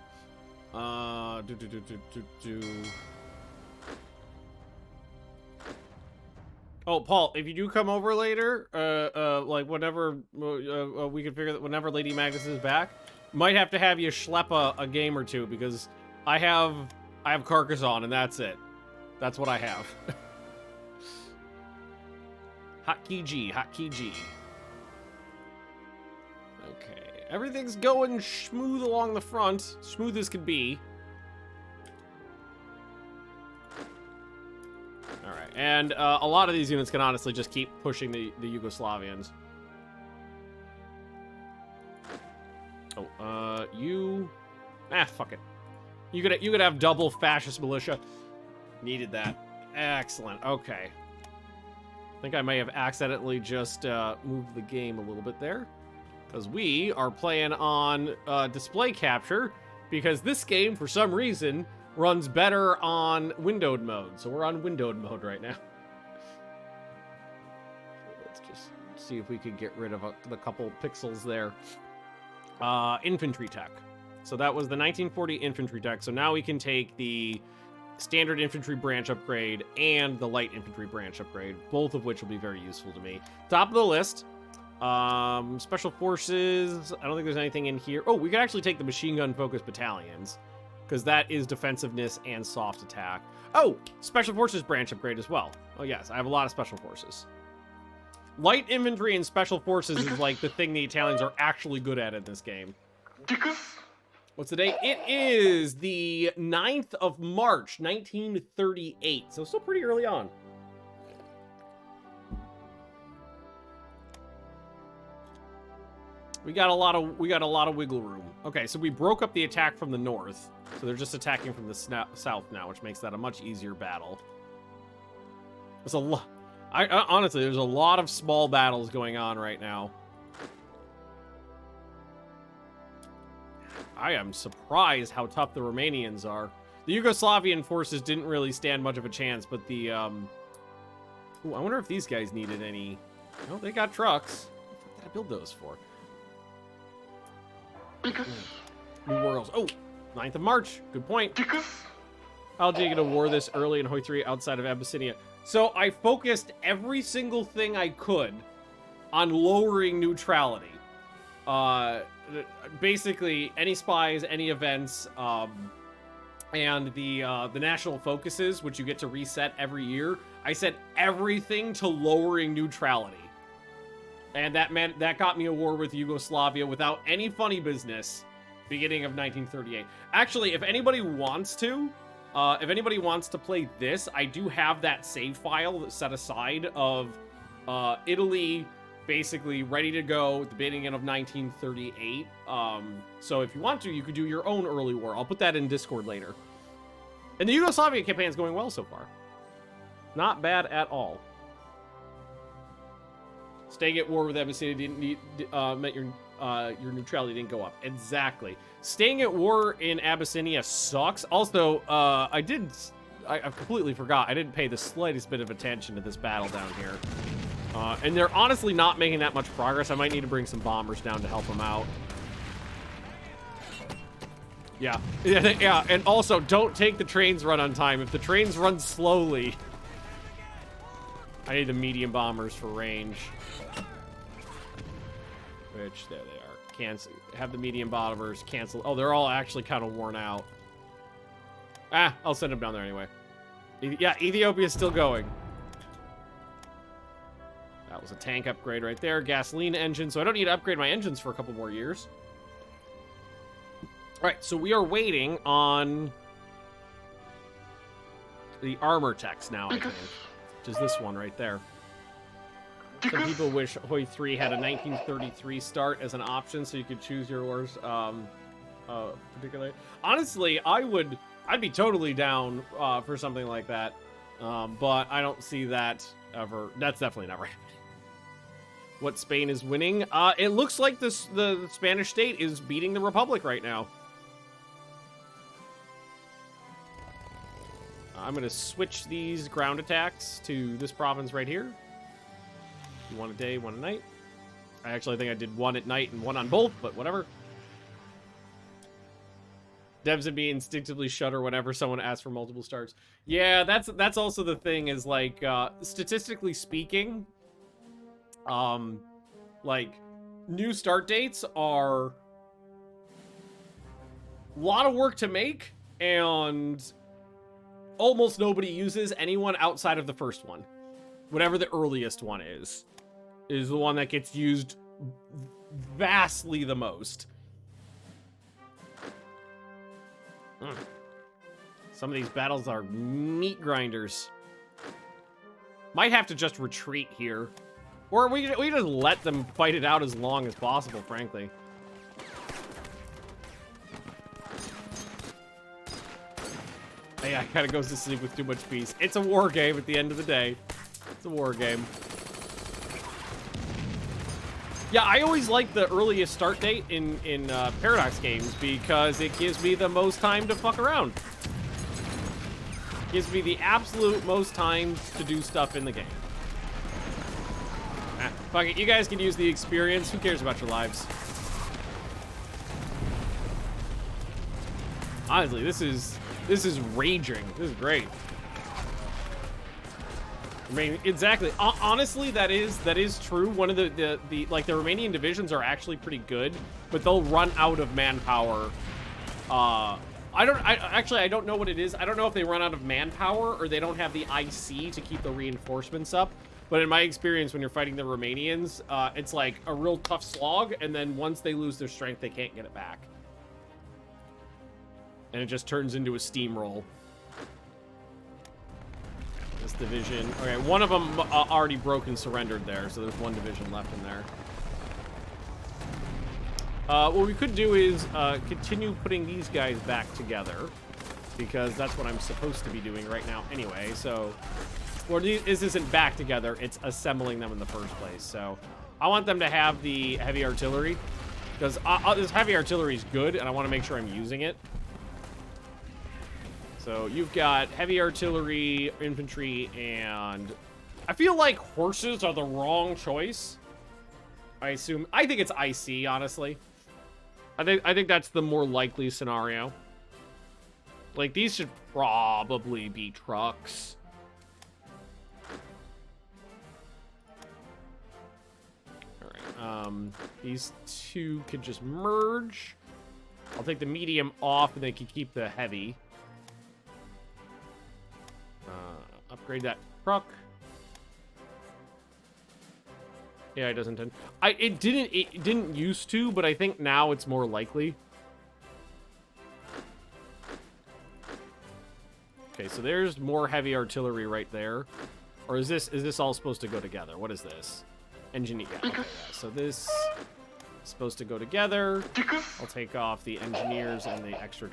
Oh, Paul, if you do come over later, like whenever we can figure that whenever Lady Magnus is back, might have to have you schlep a game or two because I have Carcassonne and that's it. That's what I have. Hotkey G, Hotkey G. Okay, everything's going smooth along the front, smooth as could be. Alright, and a lot of these units can honestly just keep pushing the Yugoslavians. Oh, you... fuck it. You could have double fascist militia. Needed that. Excellent, okay. I think I may have accidentally just moved the game a little bit there. Because we are playing on display capture, because this game, for some reason, runs better on windowed mode. So we're on windowed mode right now. Let's just see if we can get rid of the couple pixels there. Infantry tech. So that was the 1940 infantry tech. So now we can take the standard infantry branch upgrade and the light infantry branch upgrade, both of which will be very useful to me. Top of the list. Special forces. I don't think there's anything in here. Oh, we could actually take the machine gun focused battalions, because that is defensiveness and soft attack. Oh, special forces branch upgrade as well. Oh yes, I have a lot of special forces. Light infantry and special forces is like the thing the Italians are actually good at in this game. What's the date? It is the 9th of March, 1938. So still pretty early on. We got a lot of wiggle room. Okay, so we broke up the attack from the north. So they're just attacking from the south now, which makes that a much easier battle. There's a lot. Honestly, there's a lot of small battles going on right now. I am surprised how tough the Romanians are. The Yugoslavian forces didn't really stand much of a chance, but the ooh, I wonder if these guys needed any. No, they got trucks. What did I build those for? New Worlds. Oh, 9th of March. Good point. How did you get a war this early in Hoi3 outside of Abyssinia? So I focused every single thing I could on lowering neutrality. Basically, any spies, any events, and the national focuses, which you get to reset every year. I set everything to lowering neutrality. And that got me a war with Yugoslavia without any funny business, beginning of 1938. Actually, if anybody wants to play this, I do have that save file set aside of Italy basically ready to go at the beginning of 1938. So if you want to, you could do your own early war. I'll put that in Discord later. And the Yugoslavia campaign is going well so far. Not bad at all. Staying at war with Abyssinia didn't need, meant your neutrality didn't go up. Exactly. Staying at war in Abyssinia sucks. Also, I completely forgot. I didn't pay the slightest bit of attention to this battle down here. And they're honestly not making that much progress. I might need to bring some bombers down to help them out. Yeah. Yeah, and also, don't take the trains run on time. If the trains run slowly... I need the medium bombers for range. Which, there they are. Cancel. Have the medium bombers cancel. Oh, they're all actually kind of worn out. Ah, I'll send them down there anyway. Yeah, Ethiopia's still going. That was a tank upgrade right there. Gasoline engine, so I don't need to upgrade my engines for a couple more years. Alright, so we are waiting on the armor techs now, I think. Which is this one right there. Some people wish Hoi 3 had a 1933 start as an option so you could choose your wars particularly. Honestly, I'd be totally down for something like that. But I don't see that ever. That's definitely not right. What Spain is winning? It looks like the Spanish state is beating the Republic right now. I'm going to switch these ground attacks to this province right here. One a day, one a night. I actually think I did one at night and one on both, but whatever. Devs and me instinctively shudder whenever someone asks for multiple starts. Yeah, that's also the thing is, like, statistically speaking, like, new start dates are a lot of work to make, and almost nobody uses anyone outside of the first one. Whatever the earliest one is the one that gets used vastly the most. Some of these battles are meat grinders. Might have to just retreat here. Or we just let them fight it out as long as possible, frankly. Yeah, kind of goes to sleep with too much peace. It's a war game at the end of the day. It's a war game. Yeah, I always like the earliest start date in Paradox games because it gives me the most time to fuck around. Gives me the absolute most time to do stuff in the game. Ah, fuck it, you guys can use the experience. Who cares about your lives? Honestly, this is raging. This is great. I mean, exactly. Honestly, that is true. One of the Romanian divisions are actually pretty good, but they'll run out of manpower. I don't know what it is. I don't know if they run out of manpower or they don't have the IC to keep the reinforcements up. But in my experience, when you're fighting the Romanians, it's like a real tough slog, and then once they lose their strength, they can't get it back. And it just turns into a steamroll. This division... Okay, one of them already broke and surrendered there, so there's one division left in there. What we could do is continue putting these guys back together, because that's what I'm supposed to be doing right now anyway, so... Or this isn't back together, it's assembling them in the first place, so... I want them to have the heavy artillery, because this heavy artillery is good, and I want to make sure I'm using it. So you've got heavy artillery, infantry, and I feel like horses are the wrong choice. I think it's IC, honestly. I think that's the more likely scenario. Like, these should probably be trucks. All right. These two could just merge. I'll take the medium off, and they can keep the heavy. Upgrade that truck. Yeah, it doesn't tend. It didn't used to, but I think now it's more likely. Okay, so there's more heavy artillery right there. Or is this all supposed to go together? What is this? Engineer. Yeah, okay, yeah. So this is supposed to go together. I'll take off the engineers and the extra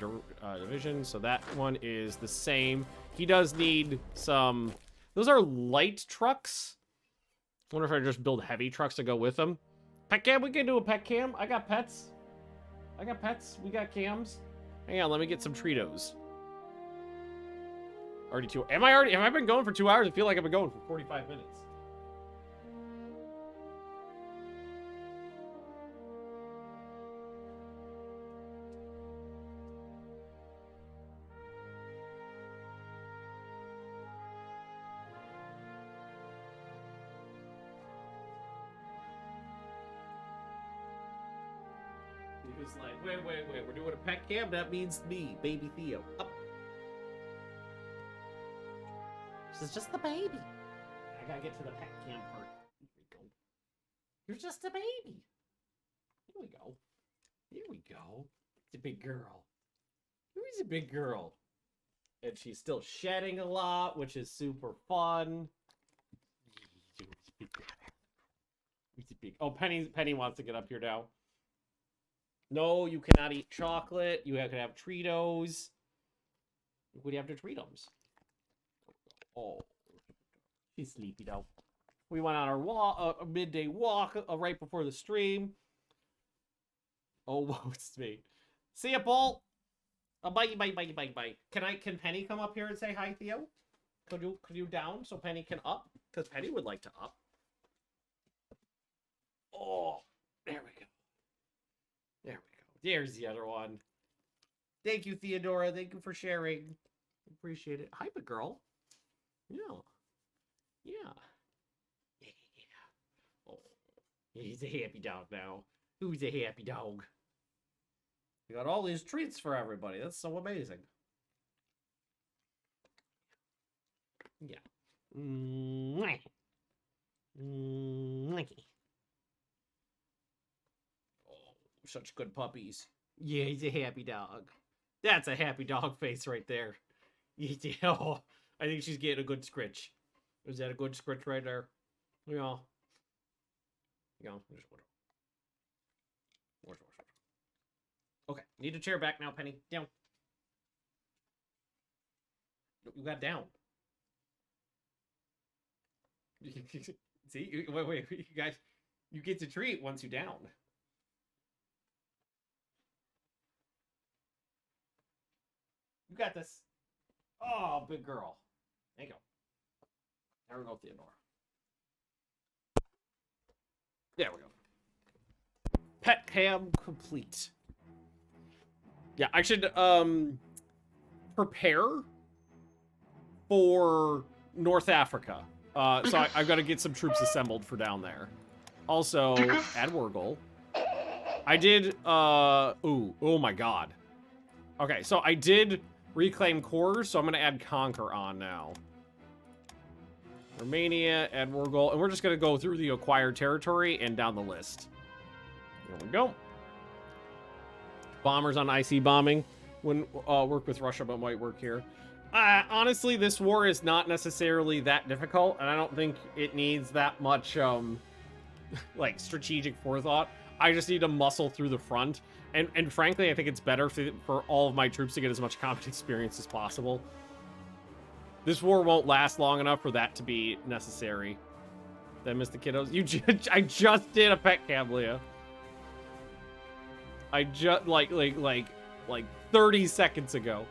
division. So that one is the same. He does need some... Those are light trucks. Wonder if I just build heavy trucks to go with them. Pet cam, we can do a pet cam. I got pets. I got pets. We got cams. Hang on, let me get some Treatos. Already 2. Have I been going for 2 hours? I feel like I've been going for 45 minutes. He was like, wait, we're doing a pet cam? That means me, baby Theo. Up. This is just the baby. I gotta get to the pet cam part. Here we go. You're just a baby. Here we go. Here we go. It's a big girl. Here's a big girl. And she's still shedding a lot, which is super fun. Oh, Penny wants to get up here now. No, you cannot eat chocolate. You have to have Treatos. What do you have to Treatos? Oh, she's sleepy now. We went on our walk, a midday walk right before the stream. Oh, whoa, it's me. See ya, Paul. Bye. Can Penny come up here and say hi, Theo? Could you down so Penny can up? Because Penny would like to up. Oh, there we go. There we go. There's the other one. Thank you, Theodora. Thank you for sharing. Appreciate it. Hi, big girl. Yeah. Oh, he's a happy dog now. Who's a happy dog? We got all these treats for everybody. That's so amazing. Yeah. Oh, such good puppies. Yeah, he's a happy dog. That's a happy dog face right there. Oh, I think she's getting a good scritch. Is that a good scritch right there? Yeah. Okay, need a chair back now, Penny. Down. You got down. See? Wait, you guys, you get to treat once you down. You got this. Oh, big girl. There you go. There we go, Theodore. There we go. Pet cam complete. Yeah, I should prepare for North Africa. So I've got to get some troops assembled for down there. Also, add Wurgle. I did oh my god. Okay, so I did reclaim cores, so I'm gonna add Conquer on now. Romania, add Wurgle, and we're just gonna go through the acquired territory and down the list. There we go. Bombers on IC bombing. Wouldn't work with Russia, but might work here. Honestly, this war is not necessarily that difficult, and I don't think it needs that much, like, strategic forethought. I just need to muscle through the front. And frankly, I think it's better for all of my troops to get as much combat experience as possible. This war won't last long enough for that to be necessary. Did I miss the kiddos? I just did a pet cam, Leah. I just, like 30 seconds ago.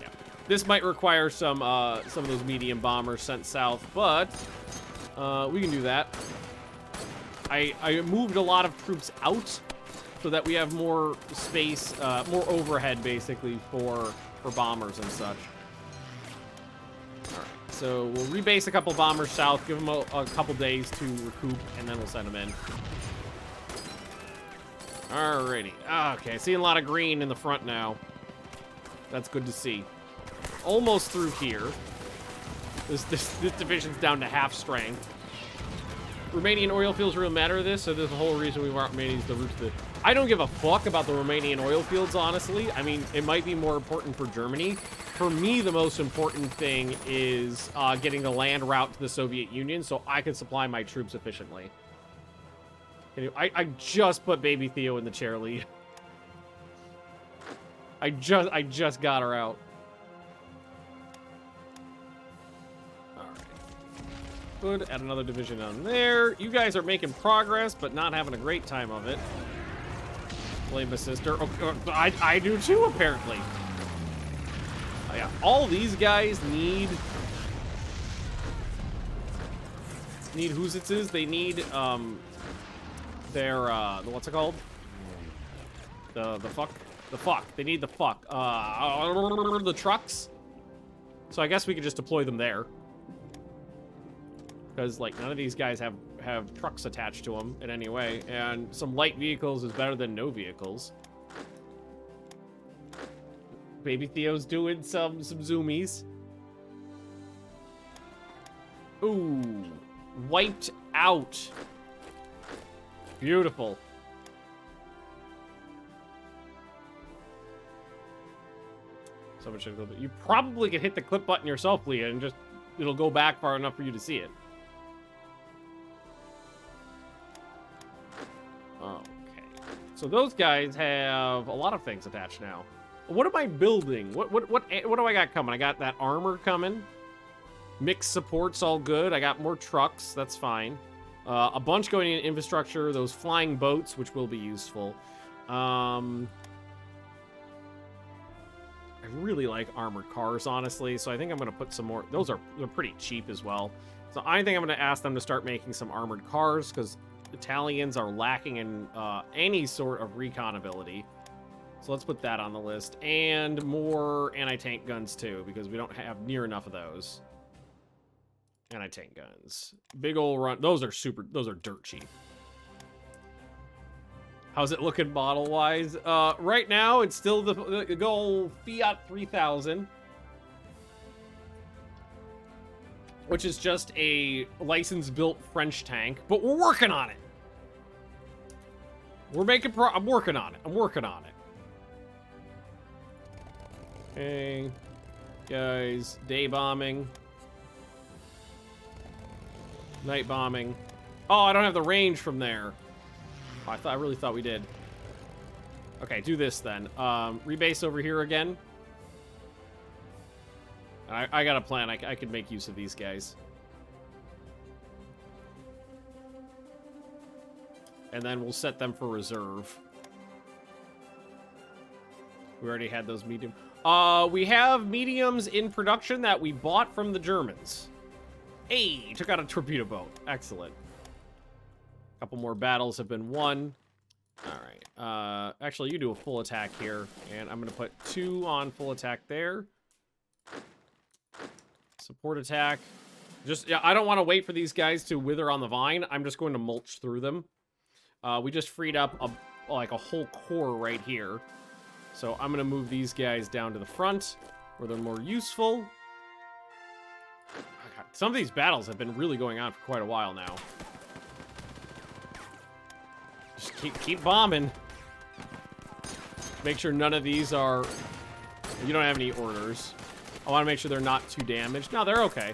Yeah. This might require some of those medium bombers sent south, but we can do that. I moved a lot of troops out so that we have more space, more overhead, basically, for bombers and such. All right, so we'll rebase a couple bombers south, give them a couple days to recoup, and then we'll send them in. Alrighty. Okay, seeing a lot of green in the front now. That's good to see. Almost through here. This division's down to half strength. Romanian oil fields really matter to this, so there's a whole reason we want Romanians the route to the... I don't give a fuck about the Romanian oil fields, honestly. I mean, it might be more important for Germany. For me, the most important thing is getting the land route to the Soviet Union so I can supply my troops efficiently. I just put baby Theo in the chair lead. I just got her out. Good. Add another division on there. You guys are making progress, but not having a great time of it. Blame my sister. Oh, I do too, apparently. Oh, yeah. All these guys need Hoositzes. They need their what's it called? The fuck. They need the fuck. The trucks. So I guess we could just deploy them there. Because, like, none of these guys have trucks attached to them in any way. And some light vehicles is better than no vehicles. Baby Theo's doing some zoomies. Ooh. Wiped out. Beautiful. So much should go. You probably could hit the clip button yourself, Leah, and just it'll go back far enough for you to see it. Okay. So those guys have a lot of things attached now. What am I building? What do I got coming? I got that armor coming. Mixed support's all good. I got more trucks. That's fine. A bunch going in infrastructure. Those flying boats, which will be useful. I really like armored cars, honestly, so I think I'm going to put some more. They're pretty cheap as well. So I think I'm going to ask them to start making some armored cars, because Italians are lacking in any sort of recon ability. So let's put that on the list. And more anti-tank guns, too, because we don't have near enough of those. Anti-tank guns. Big ol' run. Those are dirt cheap. How's it looking model-wise? Right now, it's still the goal Fiat 3000. Which is just a license-built French tank. But we're working on it. We're making I'm working on it. I'm working on it. Okay. Guys, day bombing. Night bombing. Oh, I don't have the range from there. Oh, I really thought we did. Okay, do this then. Rebase over here again. I got a plan. I could make use of these guys. And then we'll set them for reserve. We already had those medium. We have mediums in production that we bought from the Germans. Hey, took out a torpedo boat. Excellent. Couple more battles have been won. All right. Actually, you do a full attack here, and I'm going to put 2 on full attack there. Support attack. Yeah, I don't want to wait for these guys to wither on the vine. I'm just going to mulch through them. We just freed up a whole core right here. So I'm going to move these guys down to the front where they're more useful. Some of these battles have been really going on for quite a while now. Just keep bombing. Make sure none of these are... You don't have any orders. I want to make sure they're not too damaged. No, they're okay.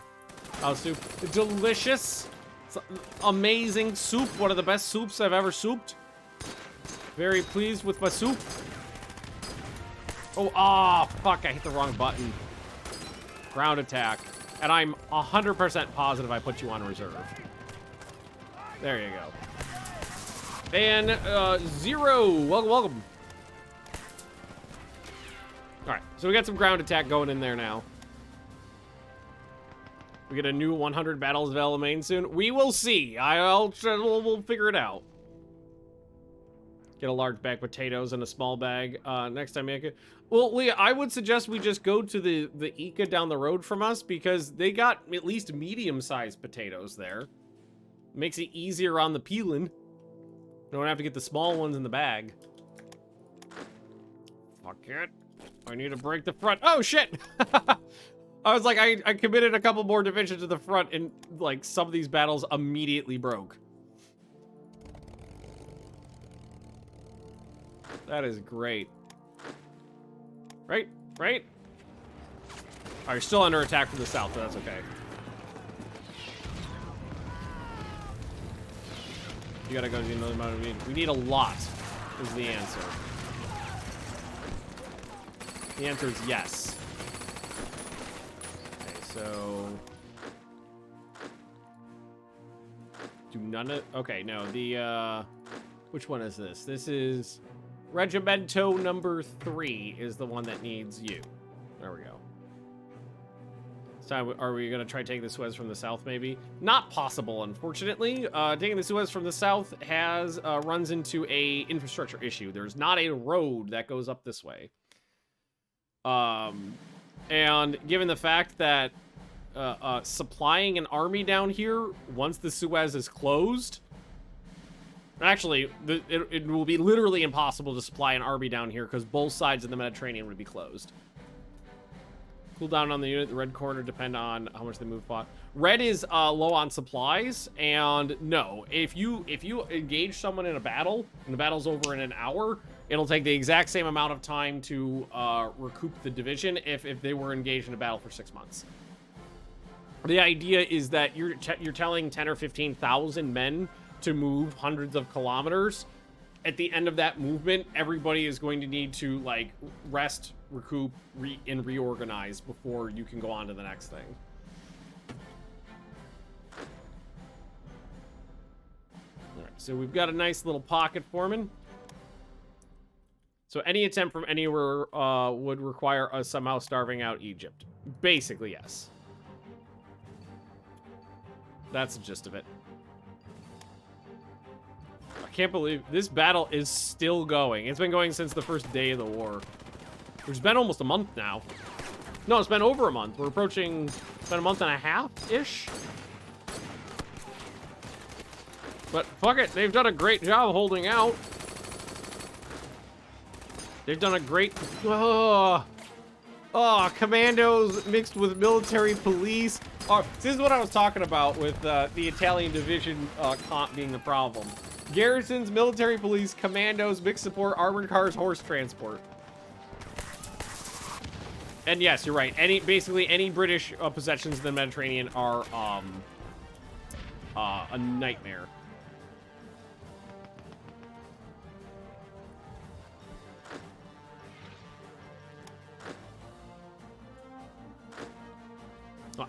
Oh, soup. Delicious. It's amazing soup. One of the best soups I've ever souped. Very pleased with my soup. Oh, fuck. I hit the wrong button. Ground attack. And I'm 100% positive I put you on reserve. There you go. And, 0. Welcome. Alright, so we got some ground attack going in there now. We get a new 100 Battles of Alamein soon. We will see. We'll figure it out. Get a large bag of potatoes and a small bag. Next time, make it. Well, Leah, I would suggest we just go to the Ika down the road from us because they got at least medium-sized potatoes there. Makes it easier on the peeling. Don't have to get the small ones in the bag. Fuck it. I need to break the front. Oh, shit! I was like, I committed a couple more divisions to the front and, like, some of these battles immediately broke. That is great. Right? Right? Oh, you're still under attack from the south, but that's okay. You gotta go to another amount of meat. We need a lot, is the answer. The answer is yes. Okay, so... Do none of... Okay, no, the, which one is this? This is... Regimento number 3 is the one that needs you. There we go. So are we going to try taking the Suez from the south, maybe? Not possible, unfortunately. Taking the Suez from the south has runs into a infrastructure issue. There's not a road that goes up this way. And given the fact that supplying an army down here, once the Suez is closed... Actually, it will be literally impossible to supply an army down here because both sides of the Mediterranean would be closed. Cooldown on the unit, the red corner depend on how much they move plot. Red is low on supplies, and no, if you engage someone in a battle, and the battle's over in an hour, it'll take the exact same amount of time to recoup the division if they were engaged in a battle for 6 months. The idea is that you're telling 10 or 15,000 men to move hundreds of kilometers. At the end of that movement, everybody is going to need to like rest, recoup, and reorganize before you can go on to the next thing. All right, so we've got a nice little pocket forming. So any attempt from anywhere would require us somehow starving out Egypt. Basically, yes. That's the gist of it. I can't believe this battle is still going. It's been going since the first day of the war. It's been almost a month now. No, it's been over a month. We're approaching, it's been a month and a half-ish. But fuck it, they've done a great job holding out. They've done a great... Oh, commandos mixed with military police. Oh, this is what I was talking about with the Italian division comp being the problem. Garrisons, military police, commandos, mixed support, armored cars, horse transport. And yes, you're right. Basically any British possessions in the Mediterranean are a nightmare.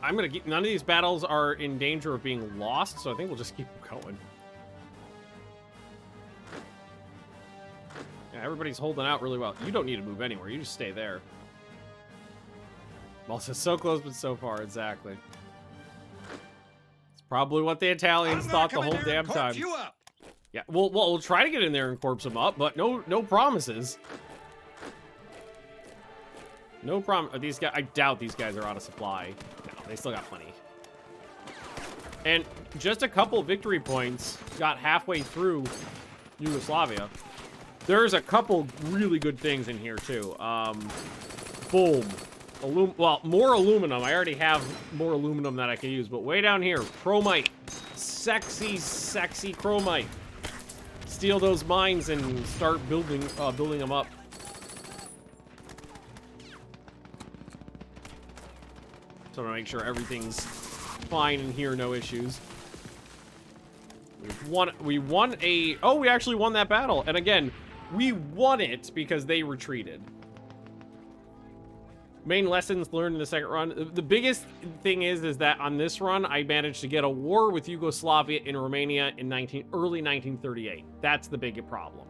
I'm gonna get, none of these battles are in danger of being lost, so I think we'll just keep going. Yeah, everybody's holding out really well. You don't need to move anywhere. You just stay there. Well, it's so close, but so far. Exactly. It's probably what the Italians thought the whole damn time. Yeah, we'll try to get in there and corpse them up, but no promises. No problem. These guys, I doubt these guys are out of supply. No, they still got plenty. And just a couple victory points got halfway through Yugoslavia. There's a couple really good things in here too. Boom. Well, more aluminum. I already have more aluminum that I can use, but way down here, chromite. Sexy, sexy chromite. Steal those mines and start building them up. So to make sure everything's fine in here, no issues. We won a... Oh, we actually won that battle. And again, we won it because they retreated. Main lessons learned in the second run. The biggest thing is that on this run, I managed to get a war with Yugoslavia in Romania in early 1938. That's the big problem.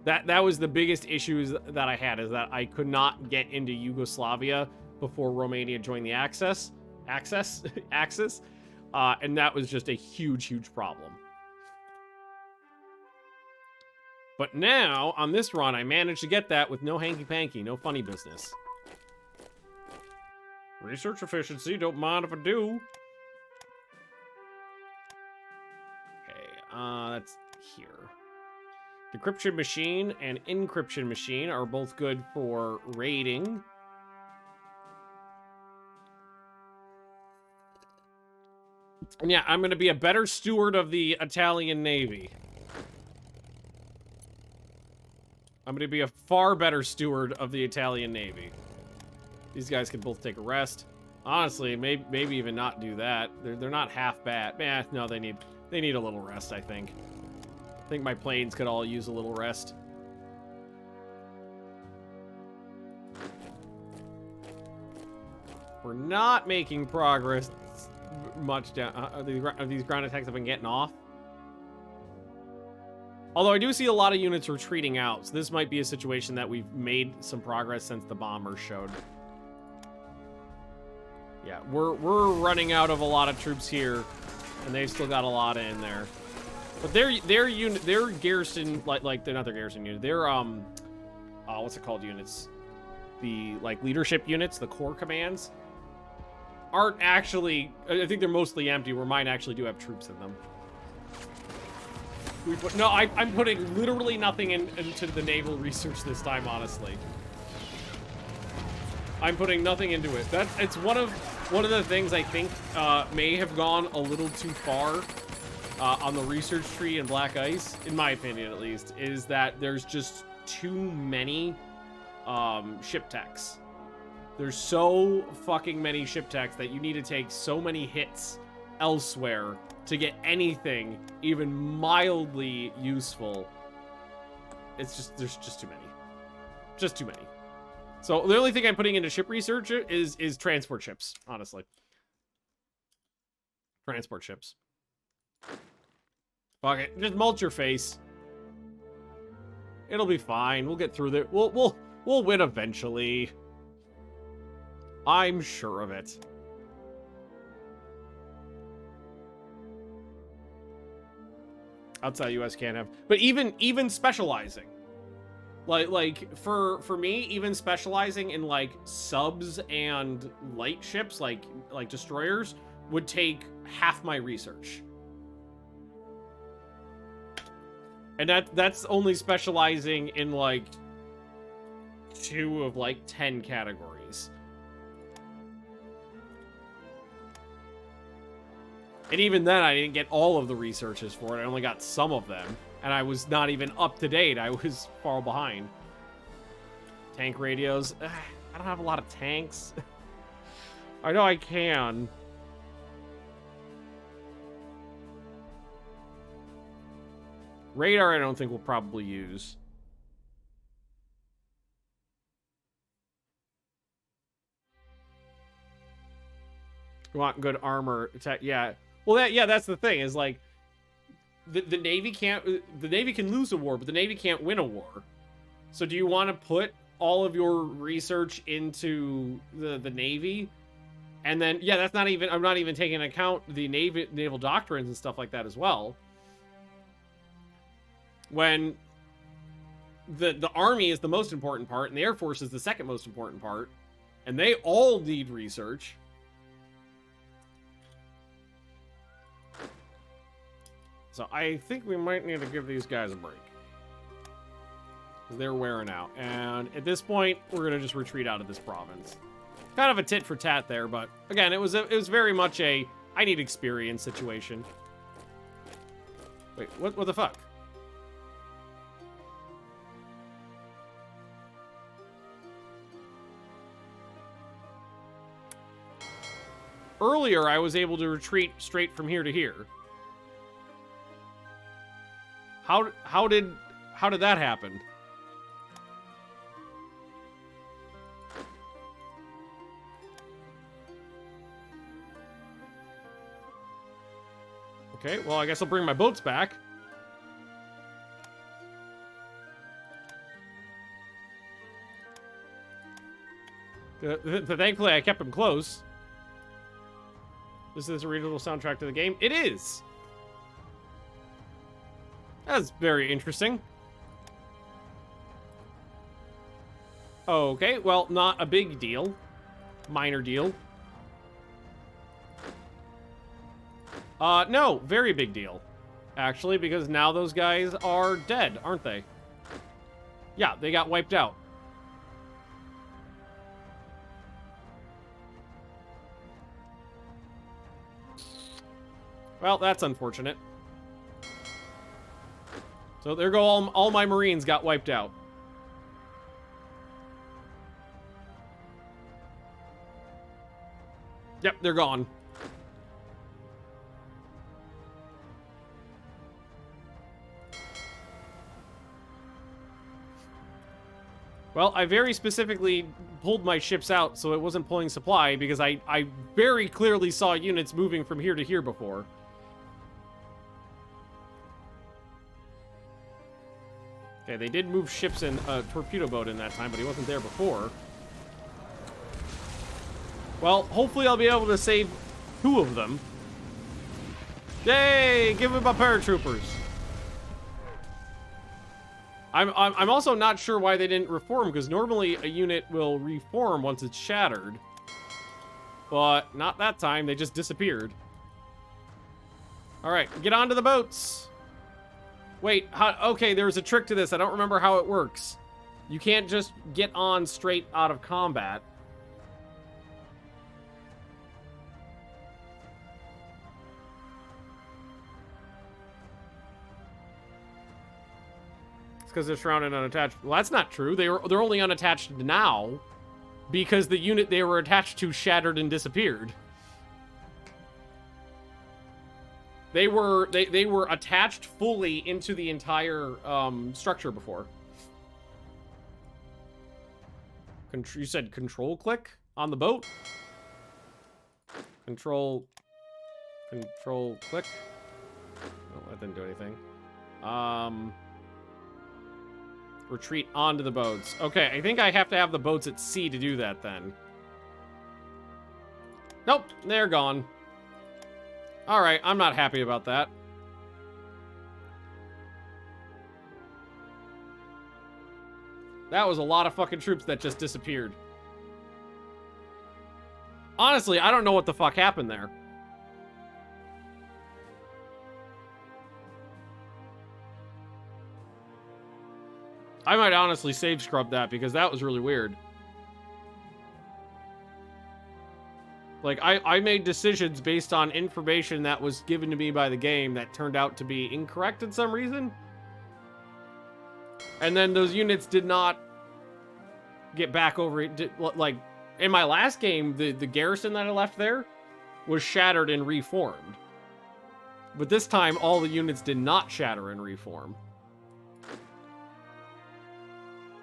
That was the biggest issues that I had, is that I could not get into Yugoslavia before Romania joined the Axis. And that was just a huge problem. But now, on this run, I managed to get that with no hanky-panky, no funny business. Research efficiency, don't mind if I do. Okay, that's here. Decryption machine and encryption machine are both good for raiding. And yeah, I'm going to be a better steward of the Italian Navy. I'm going to be a far better steward of the Italian Navy. These guys can both take a rest. Honestly, maybe even not do that. They're not half bad. No, they need a little rest, I think. I think my planes could all use a little rest. We're not making progress much down. These ground attacks have been getting off. Although I do see a lot of units retreating out, so this might be a situation that we've made some progress since the bombers showed. Yeah, we're running out of a lot of troops here, and they've still got a lot in there. But their garrison, like they're not their garrison unit. They're what's it called units? The like leadership units, the core commands, aren't actually. I think they're mostly empty. Where mine actually do have troops in them. I'm putting literally nothing into the naval research this time, honestly. I'm putting nothing into it. It's one of the things I think may have gone a little too far on the research tree in Black Ice, in my opinion at least, is that there's just too many ship techs. There's so fucking many ship techs that you need to take so many hits elsewhere to get anything even mildly useful. It's just, there's just too many. Just too many. So the only thing I'm putting into ship research is transport ships, honestly. Transport ships. Fuck it, just mulch your face. It'll be fine. We'll get through there. We'll win eventually. I'm sure of it. Outside US can't have, but even specializing, like for me, even specializing in like subs and light ships, like destroyers, would take half my research, and that's only specializing in like 2 of like 10 categories. And even then, I didn't get all of the researches for it. I only got some of them. And I was not even up to date. I was far behind. Tank radios. I don't have a lot of tanks. I know I can. Radar, I don't think we'll probably use. You want good armor. Yeah. Well, that's the thing, is like the Navy can lose a war, but the Navy can't win a war. So do you want to put all of your research into the Navy? And then, yeah, that's not even, I'm not even taking into account the naval doctrines and stuff like that as well. When the Army is the most important part and the Air Force is the second most important part, and they all need research. So I think we might need to give these guys a break. They're wearing out. And at this point, we're going to just retreat out of this province. Kind of a tit for tat there, but again, it was very much a I need experience situation. Wait, what the fuck? Earlier, I was able to retreat straight from here to here. How did that happen? Okay, well, I guess I'll bring my boats back. Thankfully, I kept them close. This is a original soundtrack to the game. It is! That's very interesting. Okay, well, not a big deal. Minor deal. No, very big deal. Actually, because now those guys are dead, aren't they? Yeah, they got wiped out. Well, that's unfortunate. So there go all my Marines got wiped out. Yep, they're gone. Well, I very specifically pulled my ships out so it wasn't pulling supply because I very clearly saw units moving from here to here before. Okay, they did move ships and a torpedo boat in that time, but he wasn't there before. Well, hopefully I'll be able to save 2 of them. Yay! Give him my paratroopers. I'm also not sure why they didn't reform, because normally a unit will reform once it's shattered. But not that time, they just disappeared. Alright, get onto the boats. Wait, okay, there's a trick to this. I don't remember how it works. You can't just get on straight out of combat. It's because they're surrounded and unattached. Well, that's not true. They're only unattached now because the unit they were attached to shattered and disappeared. They were attached fully into the entire structure before. You said control click on the boat? Control click? Oh, that didn't do anything. Retreat onto the boats. Okay, I think I have to have the boats at sea to do that then. Nope, they're gone. Alright, I'm not happy about that. That was a lot of fucking troops that just disappeared. Honestly, I don't know what the fuck happened there. I might honestly save scrub that because that was really weird. Like, I made decisions based on information that was given to me by the game that turned out to be incorrect in some reason. And then those units did not get back over it. Like, in my last game, the garrison that I left there was shattered and reformed. But this time, all the units did not shatter and reform.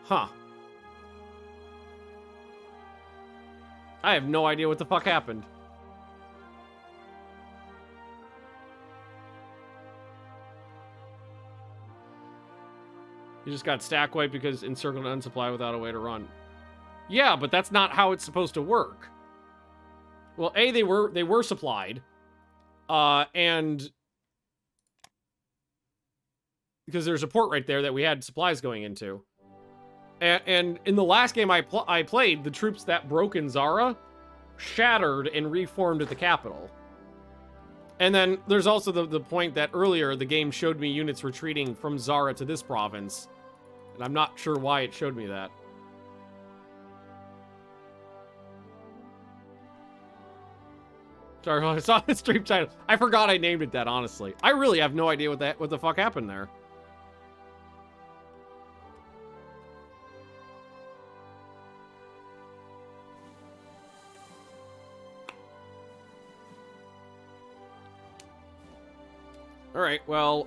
Huh. I have no idea what the fuck happened. You just got stack wiped because encircled and unsupply without a way to run. Yeah, but that's not how it's supposed to work. Well, A, they were supplied. And because there's a port right there that we had supplies going into. And in the last game I played, the troops that broke in Zara shattered and reformed at the capital. And then there's also the point that earlier the game showed me units retreating from Zara to this province. And I'm not sure why it showed me that. Sorry, I saw the stream title. I forgot I named it that, honestly. I really have no idea what the fuck happened there. Alright, well,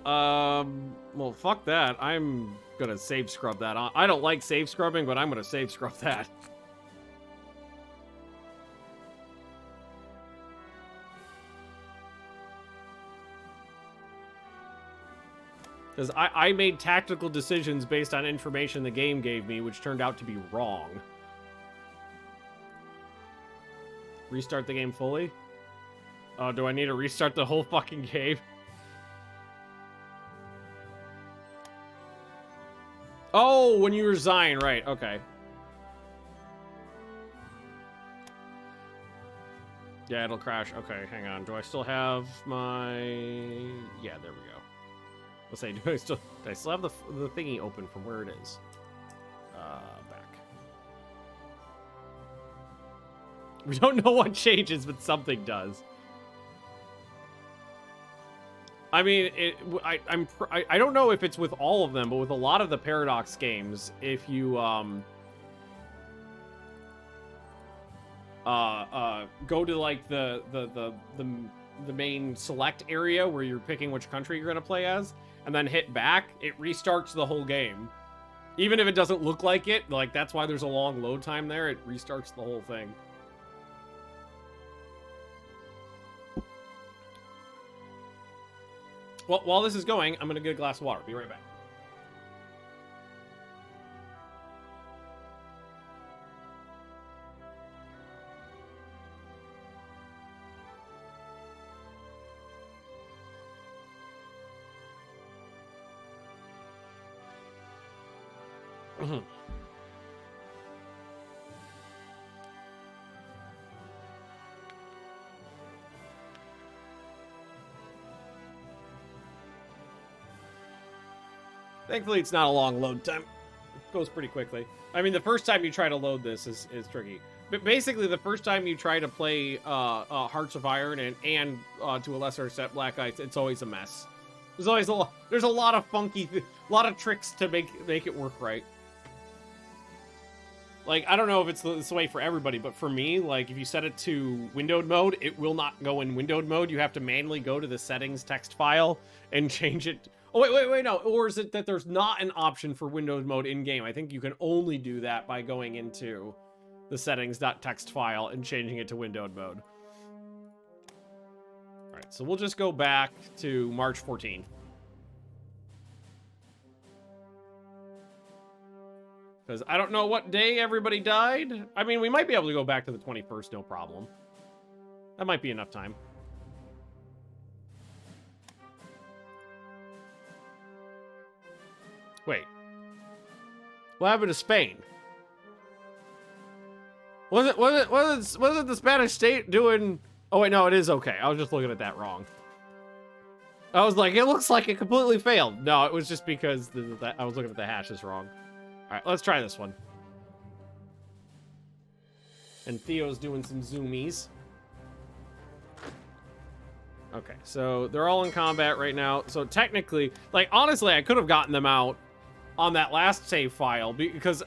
fuck that. I'm gonna save scrub that. I don't like save scrubbing, but I'm gonna save scrub that. Because I made tactical decisions based on information the game gave me, which turned out to be wrong. Restart the game fully? Oh, do I need to restart the whole fucking game? Oh, when you resign, right, okay. Yeah, it'll crash. Okay, hang on. Do I still have my... Yeah, there we go. Let's say, do I still have the thingy open from where it is? Back. We don't know what changes, but something does. I mean, I don't know if it's with all of them, but with a lot of the Paradox games, if you go to like the main select area where you're picking which country you're gonna play as, and then hit back, it restarts the whole game. Even if it doesn't look like it, like that's why there's a long load time there. It restarts the whole thing. Well, while this is going, I'm gonna get a glass of water. Be right back. Thankfully, it's not a long load time. It goes pretty quickly. I mean, the first time you try to load this is tricky. But basically, the first time you try to play Hearts of Iron and to a lesser extent Black Ice, it's always a mess. There's always there's a lot of funky, lot of tricks to make it work right. Like, I don't know if it's this way for everybody, but for me, like, if you set it to windowed mode, it will not go in windowed mode. You have to manually go to the settings text file and change it. Oh, wait, no. Or is it that there's not an option for windowed mode in-game? I think you can only do that by going into the settings.txt file and changing it to windowed mode. All right, so we'll just go back to March 14. Because I don't know what day everybody died. I mean, we might be able to go back to the 21st, no problem. That might be enough time. Wait. What happened to Spain? Was it the Spanish state doing... Oh, wait, no, it is okay. I was just looking at that wrong. I was like, it looks like it completely failed. No, it was just because I was looking at the hashes wrong. All right, let's try this one. And Theo's doing some zoomies. Okay, so they're all in combat right now. So technically, like, honestly, I could have gotten them out on that last save file because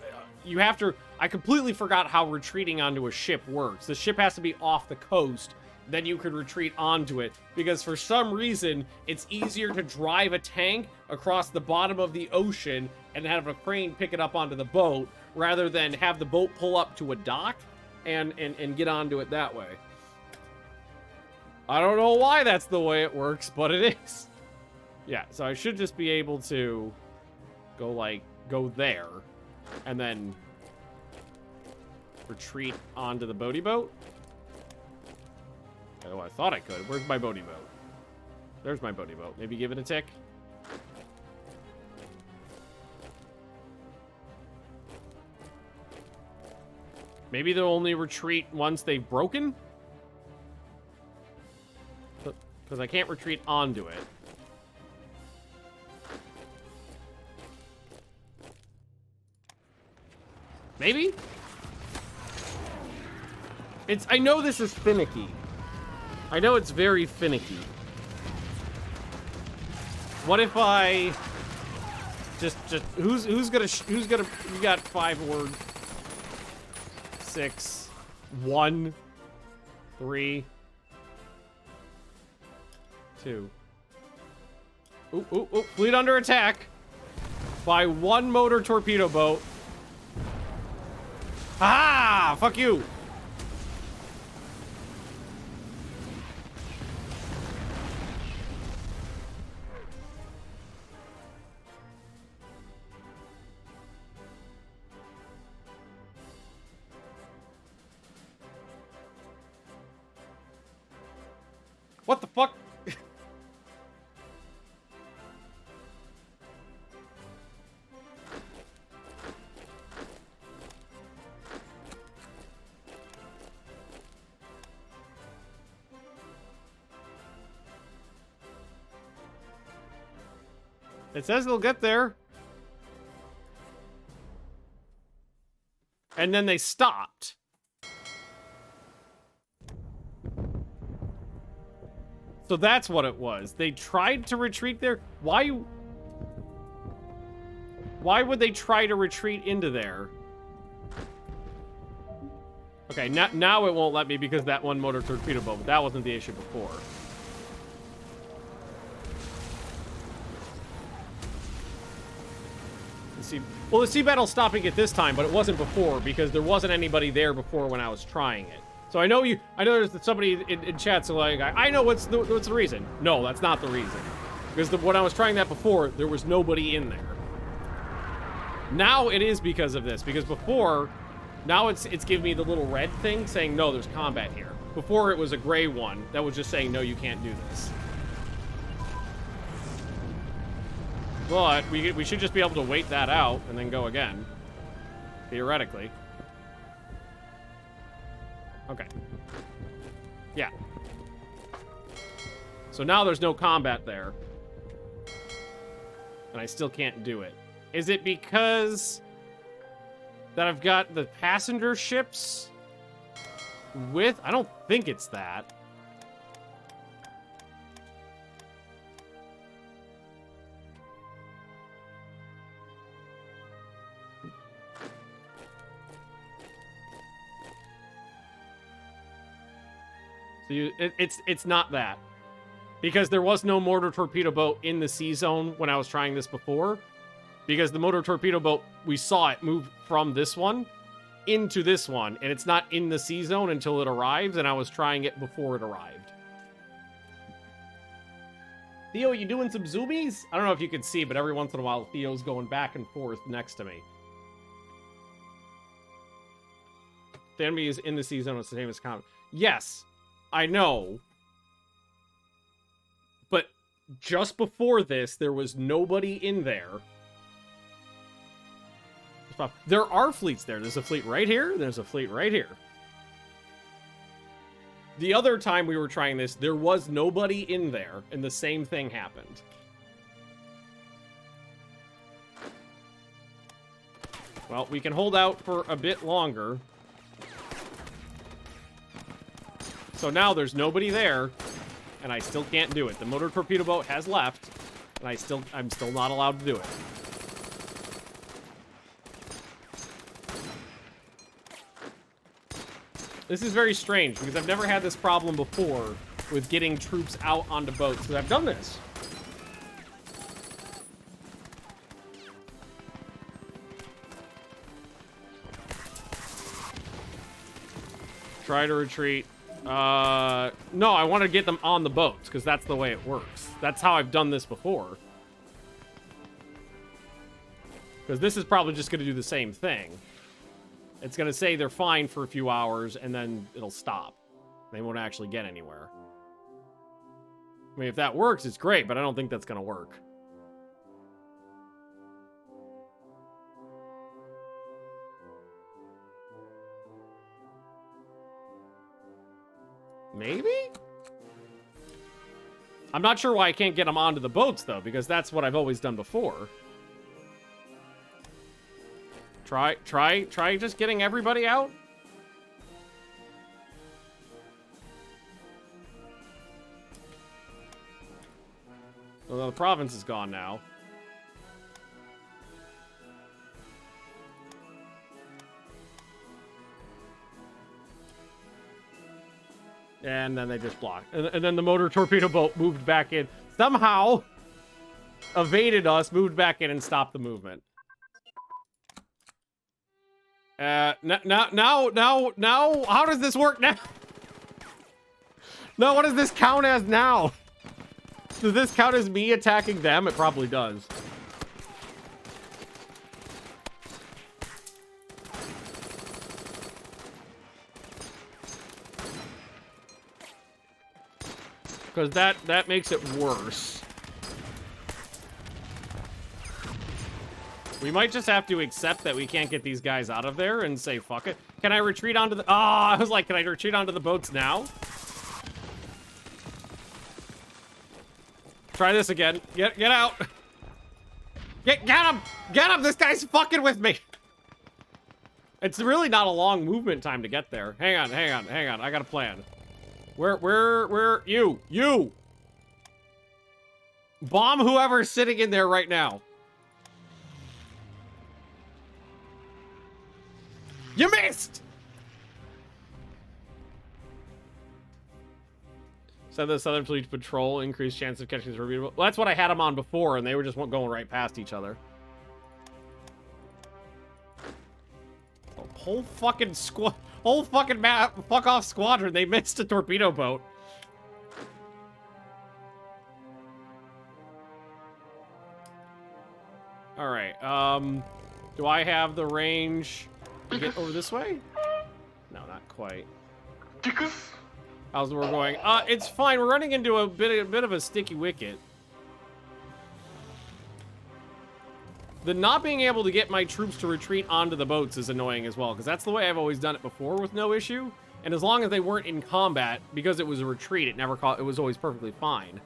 you have to... I completely forgot how retreating onto a ship works. The ship has to be off the coast, then you could retreat onto it. Because for some reason, it's easier to drive a tank across the bottom of the ocean and have a crane pick it up onto the boat, rather than have the boat pull up to a dock and get onto it that way. I don't know why that's the way it works, but it is. Yeah, so I should just be able to go there, and then retreat onto the boaty boat. Oh, I thought I could. Where's my boaty boat? There's my boaty boat. Maybe give it a tick. Maybe they'll only retreat once they've broken? Because I can't retreat onto it. Maybe? I know this is finicky. I know it's very finicky. What if I just who's gonna you got 5 words. 6 1 3 2. Ooh, fleet under attack by 1 motor torpedo boat. Ah, fuck you. What the fuck? It says they'll get there. And then they stopped. So that's what it was. They tried to retreat there. Why would they try to retreat into there? Okay, now it won't let me because that 1 motor torpedo boat, but that wasn't the issue before. Well, the sea battle's stopping it this time, but it wasn't before because there wasn't anybody there before when I was trying it. So I know there's somebody in chat, so like, I know what's the reason. No, that's not the reason. Because when I was trying that before, there was nobody in there. Now it is because of this, because before, now it's giving me the little red thing saying, no, there's combat here. Before it was a gray one that was just saying, no, you can't do this. But we should just be able to wait that out and then go again. Theoretically. Okay. Yeah. So now there's no combat there. And I still can't do it. Is it because that I've got the passenger ships with? I don't think it's that. So it's not that. Because there was no mortar torpedo boat in the sea zone when I was trying this before. Because the motor torpedo boat, we saw it move from this one into this one. And it's not in the sea zone until it arrives. And I was trying it before it arrived. Theo, you doing some zoomies? I don't know if you can see, but every once in a while, Theo's going back and forth next to me. The enemy is in the sea zone. It's the same as common. Yes, I know. But just before this, there was nobody in there. There are fleets there. There's a fleet right here. There's a fleet right here. The other time we were trying this, there was nobody in there, and the same thing happened. Well, we can hold out for a bit longer. So now there's nobody there. And I still can't do it. The motor torpedo boat has left, and I'm still not allowed to do it. This is very strange, because I've never had this problem before with getting troops out onto boats, because I've done this. Try to retreat. No, I want to get them on the boats, because that's the way it works. That's how I've done this before. Because this is probably just going to do the same thing. It's going to say they're fine for a few hours, and then it'll stop. They won't actually get anywhere. I mean, if that works, it's great, but I don't think that's going to work. Maybe? I'm not sure why I can't get them onto the boats, though, because that's what I've always done before. Try just getting everybody out? Well, the province is gone now. And then they just blocked. And then the motor torpedo boat moved back in. Somehow evaded us, moved back in, and stopped the movement. Now, how does this work now? No, what does this count as now? Does this count as me attacking them? It probably does. Because that makes it worse. We might just have to accept that we can't get these guys out of there and say, fuck it. Can I retreat onto the... Oh, I was like, can I retreat onto the boats now? Try this again. Get out. Get him! Get him! This guy's fucking with me! It's really not a long movement time to get there. Hang on. I got a plan. Where, you! Bomb whoever's sitting in there right now. You missed! Send the Southern Fleet to patrol, increased chance of catching the torpedo. Well, that's what I had them on before, and they were just going right past each other. Whole fucking squad, whole fucking fuck off squadron. They missed a torpedo boat. All right. Do I have the range to get over this way? No, not quite. How's the war going? It's fine. We're running into a bit of a sticky wicket. The not being able to get my troops to retreat onto the boats is annoying as well, because that's the way I've always done it before with no issue. And as long as they weren't in combat, because it was a retreat, it was always perfectly fine.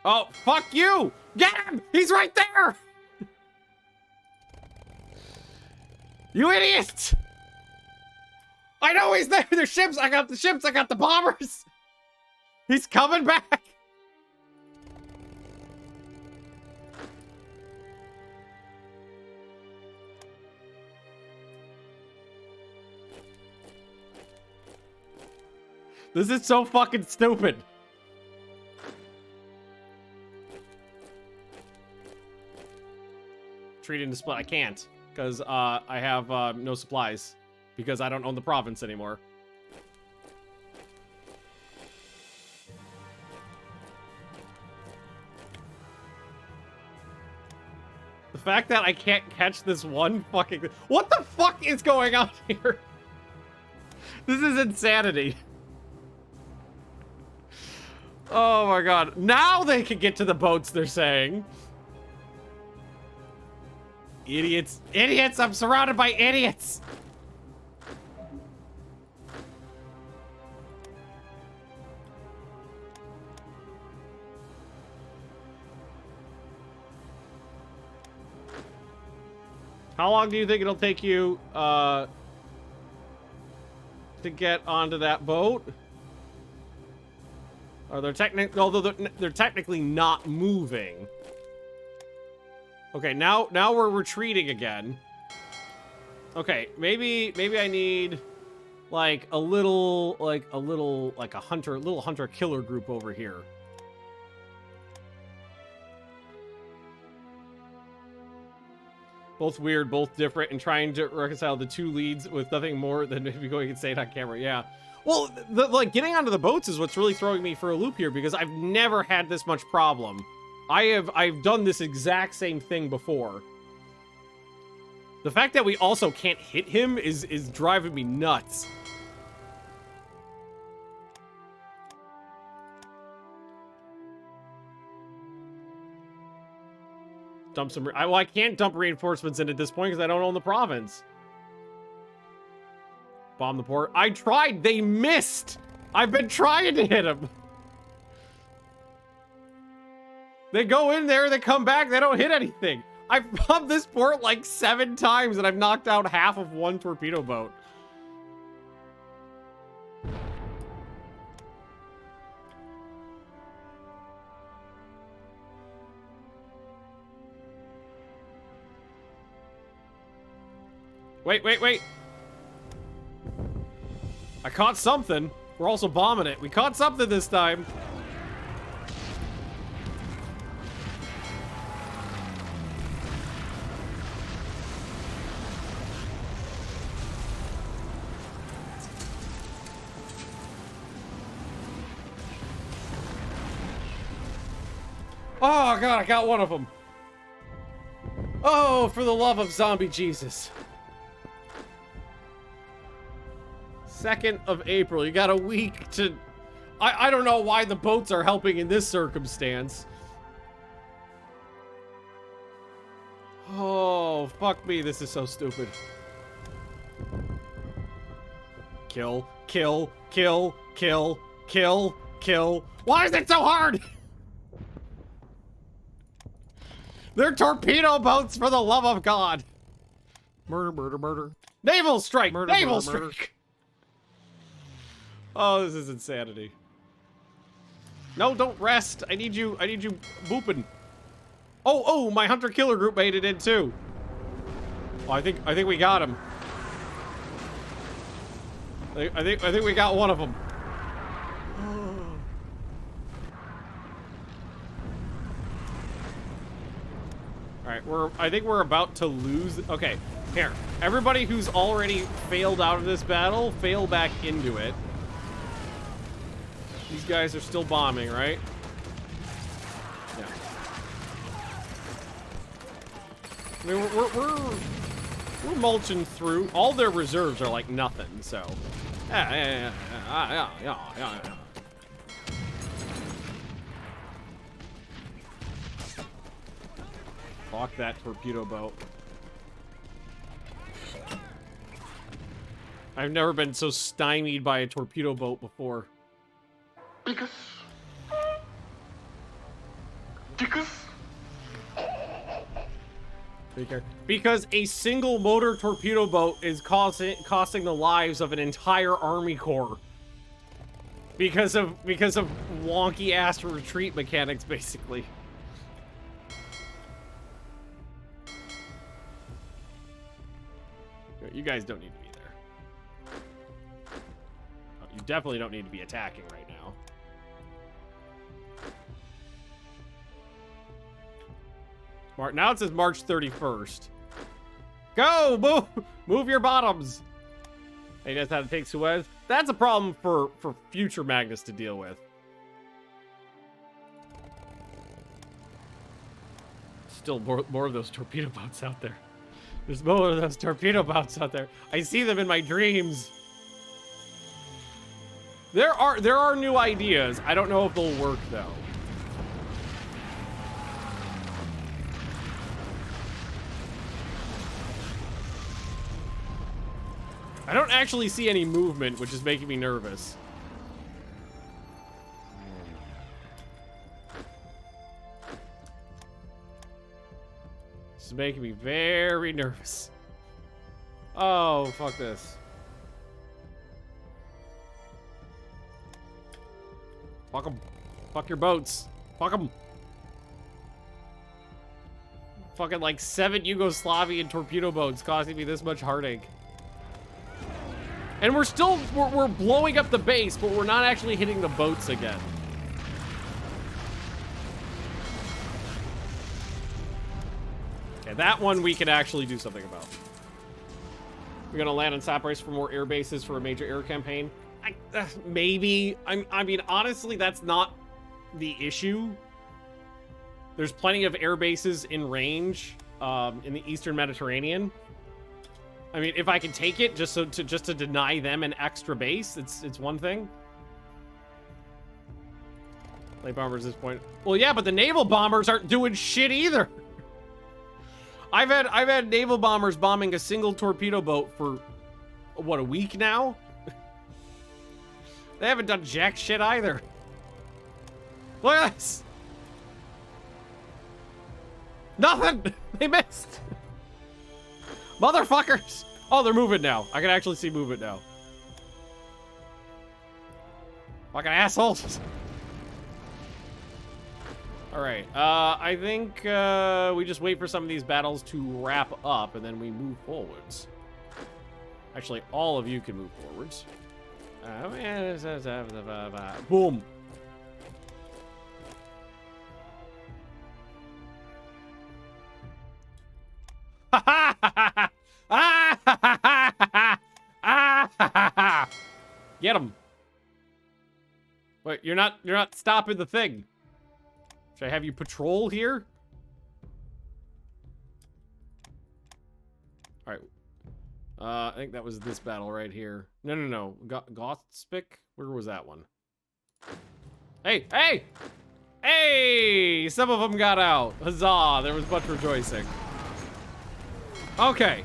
Oh, fuck you! Get him! He's right there! You idiots! I know he's there! There's ships! I got the ships! I got the bombers! He's coming back! This is so fucking stupid. Treat into split. I can't, because I have no supplies, because I don't own the province anymore. The fact that I can't catch this one fucking... What the fuck is going on here? This is insanity. Oh my god. Now they can get to the boats, they're saying. Idiots. Idiots! I'm surrounded by idiots! How long do you think it'll take you, to get onto that boat? Or although they're technically not moving. Okay, now we're retreating again. Okay, maybe I need like a little hunter killer group over here. Both weird, both different, and trying to reconcile the two leads with nothing more than maybe going insane on camera. Yeah. Well, like getting onto the boats is what's really throwing me for a loop here, because I've never had this much problem. I've done this exact same thing before. The fact that we also can't hit him is driving me nuts. Dump some... Well, I can't dump reinforcements in at this point because I don't own the province. Bomb the port. I tried! They missed! I've been trying to hit them! They go in there, they come back, they don't hit anything. I've bombed this port like 7 times and I've knocked out half of one torpedo boat. Wait. I caught something. We're also bombing it. We caught something this time. Oh god, I got one of them. Oh, for the love of zombie Jesus. 2nd of April. You got a week to... I don't know why the boats are helping in this circumstance. Oh, fuck me. This is so stupid. Kill. Why is it so hard? They're torpedo boats, for the love of God. Murder. Naval strike! Naval strike! Oh, this is insanity. No, don't rest. I need you booping. Oh, my hunter killer group made it in too. Oh, I think we got him. I think we got one of them. All right, I think we're about to lose. Okay, here. Everybody who's already failed out of this battle, fail back into it. These guys are still bombing, right? Yeah. I mean, we're mulching through. All their reserves are like nothing, so Yeah. Fuck that torpedo boat. I've never been so stymied by a torpedo boat before. Because a single motor torpedo boat is costing the lives of an entire army corps. Because of wonky ass retreat mechanics, basically. You guys don't need to be there. Oh, you definitely don't need to be attacking right now. Now it says March 31st. Go! Move your bottoms! Hey, that's how to take Suez. That's a problem for future Magnus to deal with. Still more of those torpedo boats out there. There's more of those torpedo boats out there. I see them in my dreams. There are new ideas. I don't know if they'll work though. I don't actually see any movement, which is making me nervous. This is making me very nervous. Oh, fuck this. Fuck them. Fuck your boats. Fuck them. Fucking like 7 Yugoslavian torpedo boats costing me this much heartache. And we're blowing up the base, but we're not actually hitting the boats again. Okay, that one we can actually do something about. We're gonna land on Saprise for more air bases for a major air campaign. Maybe. I mean, honestly, that's not the issue. There's plenty of air bases in range in the Eastern Mediterranean. I mean, if I can take it just to deny them an extra base, it's one thing. Light bombers at this point. Well, yeah, but the naval bombers aren't doing shit either. I've had naval bombers bombing a single torpedo boat for what, a week now? They haven't done jack shit either. Look at this. Nothing. They missed. Motherfuckers! Oh, they're moving now. I can actually see movement now. Fucking assholes. Alright, I think we just wait for some of these battles to wrap up and then we move forwards. Actually, all of you can move forwards. Boom. Get him. Wait, you're not stopping the thing. Should I have you patrol here? All right. I think that was this battle right here. No. Gothspic? Where was that one? Hey! Hey! Some of them got out. Huzzah! There was much rejoicing. Okay.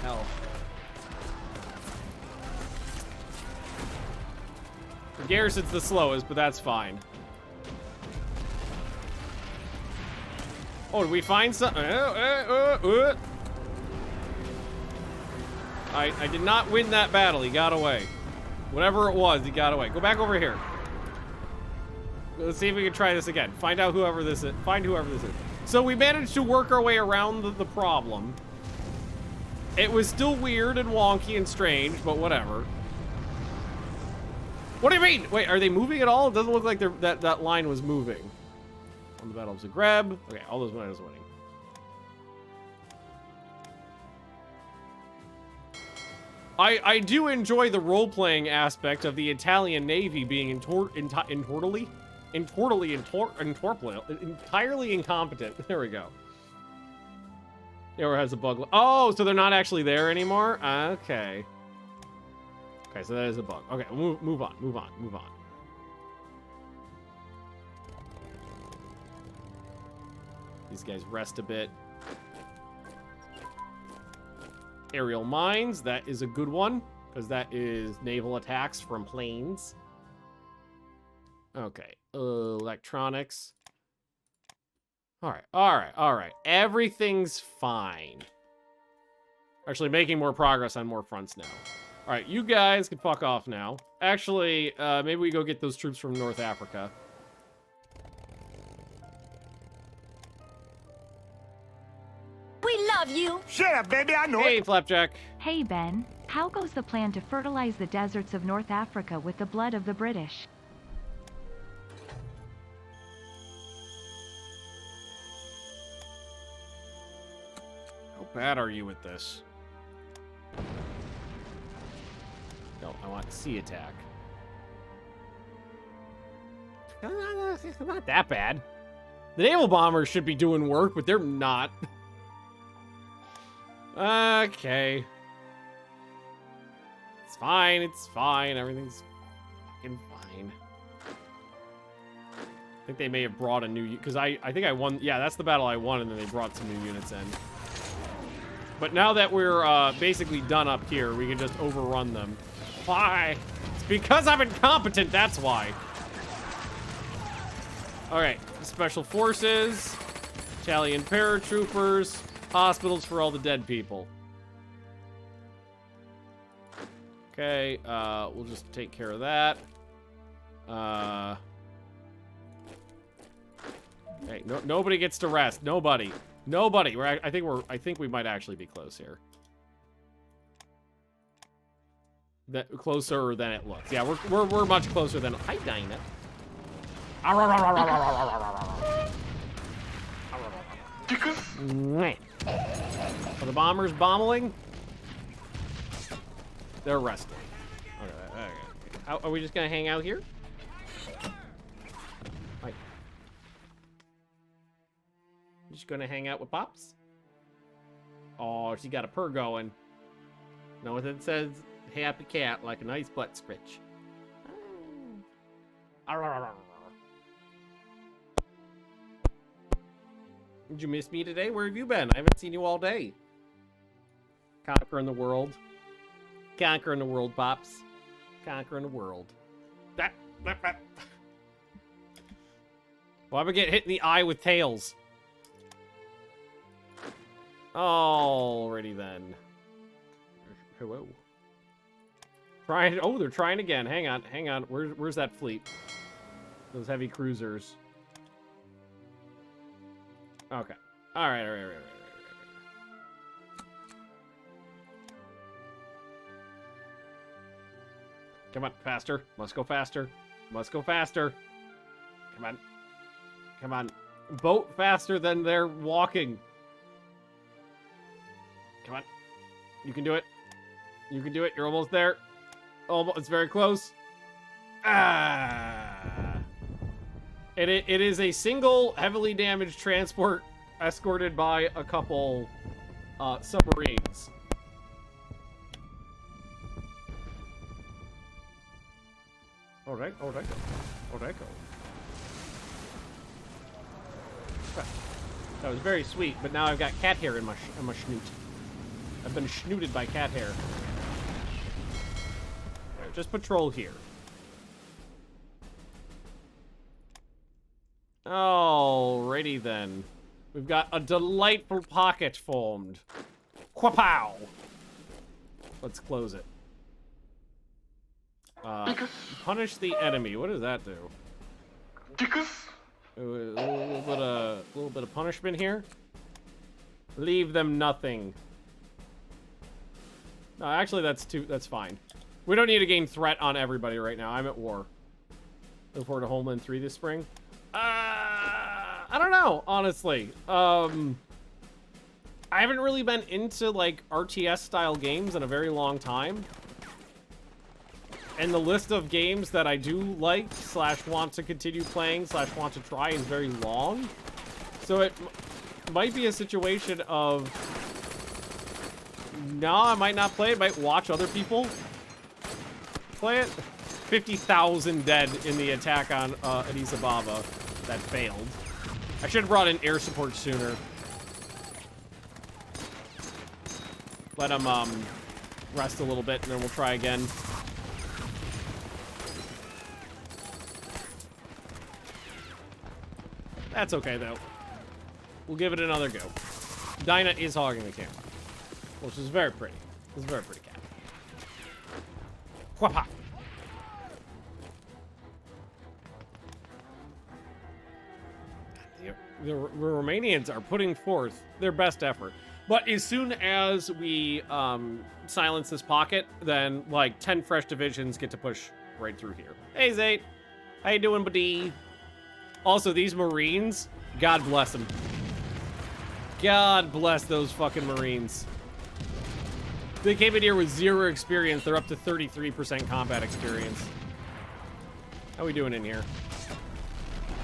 Hell. The garrison's the slowest, but that's fine. Oh, did we find something? I did not win that battle. He got away. Whatever it was, he got away. Go back over here. Let's see if we can try this again. Find out whoever this is. Find whoever this is. So we managed to work our way around the problem. It was still weird and wonky and strange, but whatever. What do you mean? Wait, are they moving at all? It doesn't look like that line was moving. On the battle of Zagreb. Okay, all those men is winning. I do enjoy the role-playing aspect of the Italian Navy being in Tortoli. entirely incompetent. There we go. Or has a bug. Oh, so they're not actually there anymore? Okay. Okay, so that is a bug. Okay, move on. These guys rest a bit. Aerial mines, that is a good one, because that is naval attacks from planes. Okay, electronics. All right. Everything's fine. Actually, making more progress on more fronts now. All right, you guys can fuck off now. Actually, maybe we go get those troops from North Africa. We love you. Shut up, baby, I know Hey, it. Flapjack. Hey Ben, how goes the plan to fertilize the deserts of North Africa with the blood of the British? How bad are you with this? No, I want sea attack. Not that bad. The naval bombers should be doing work, but they're not. Okay. It's fine. Everything's fucking fine. I think they may have brought a new... Because I think I won... Yeah, that's the battle I won, and then they brought some new units in. But now that we're basically done up here, we can just overrun them. Why? It's because I'm incompetent, that's why. Alright, Special Forces, Italian paratroopers, hospitals for all the dead people. Okay, we'll just take care of that. Hey, nobody gets to rest. Nobody. I think we might actually be close here. Closer than it looks. Yeah, we're much closer than. Hi, Dinah. Are the bombers bombing? They're resting. Okay. Are we just gonna hang out here? Hi. Just gonna hang out with Pops? Oh, she got a purr going. No, it says happy cat like a nice butt scritch. Did you miss me today? Where have you been? I haven't seen you all day. Conquering the world. Conquering the world, Pops. Conquering the world. Why would I get hit in the eye with tails? Alrighty then. Hello. Oh, they're trying again. Hang on. Where's that fleet? Those heavy cruisers. Okay. All right. Come on, faster. Must go faster. Come on. Boat faster than they're walking. Come on. You can do it. You're almost there. Almost. It's very close. It is a single heavily damaged transport escorted by a couple submarines. All right. That was very sweet, but now I've got cat hair in my schnoot. I've been schnooted by cat hair. Right, just patrol here. Alrighty then. We've got a delightful pocket formed. Quapow! Let's close it. Punish the enemy. What does that do? A little bit of punishment here. Leave them nothing. No, actually, that's fine. We don't need to gain threat on everybody right now. I'm at war. Look forward to Homeland 3 this spring. I don't know, honestly. I haven't really been into, like, RTS-style games in a very long time. And the list of games that I do like, / want to continue playing, / want to try is very long. So it might be a situation of, no, I might not play it, might watch other people play it. 50,000 dead in the attack on Addis Ababa that failed. I should have brought in air support sooner. Let him rest a little bit, and then we'll try again. That's okay, though. We'll give it another go. Dinah is hogging the camera, which is very pretty. It's a very pretty cat. Whapa. The Romanians are putting forth their best effort. But as soon as we silence this pocket, then like 10 fresh divisions get to push right through here. Hey, Zate. How you doing, buddy? Also, these Marines, God bless them. God bless those fucking Marines. They came in here with 0 experience. They're up to 33% combat experience. How we doing in here?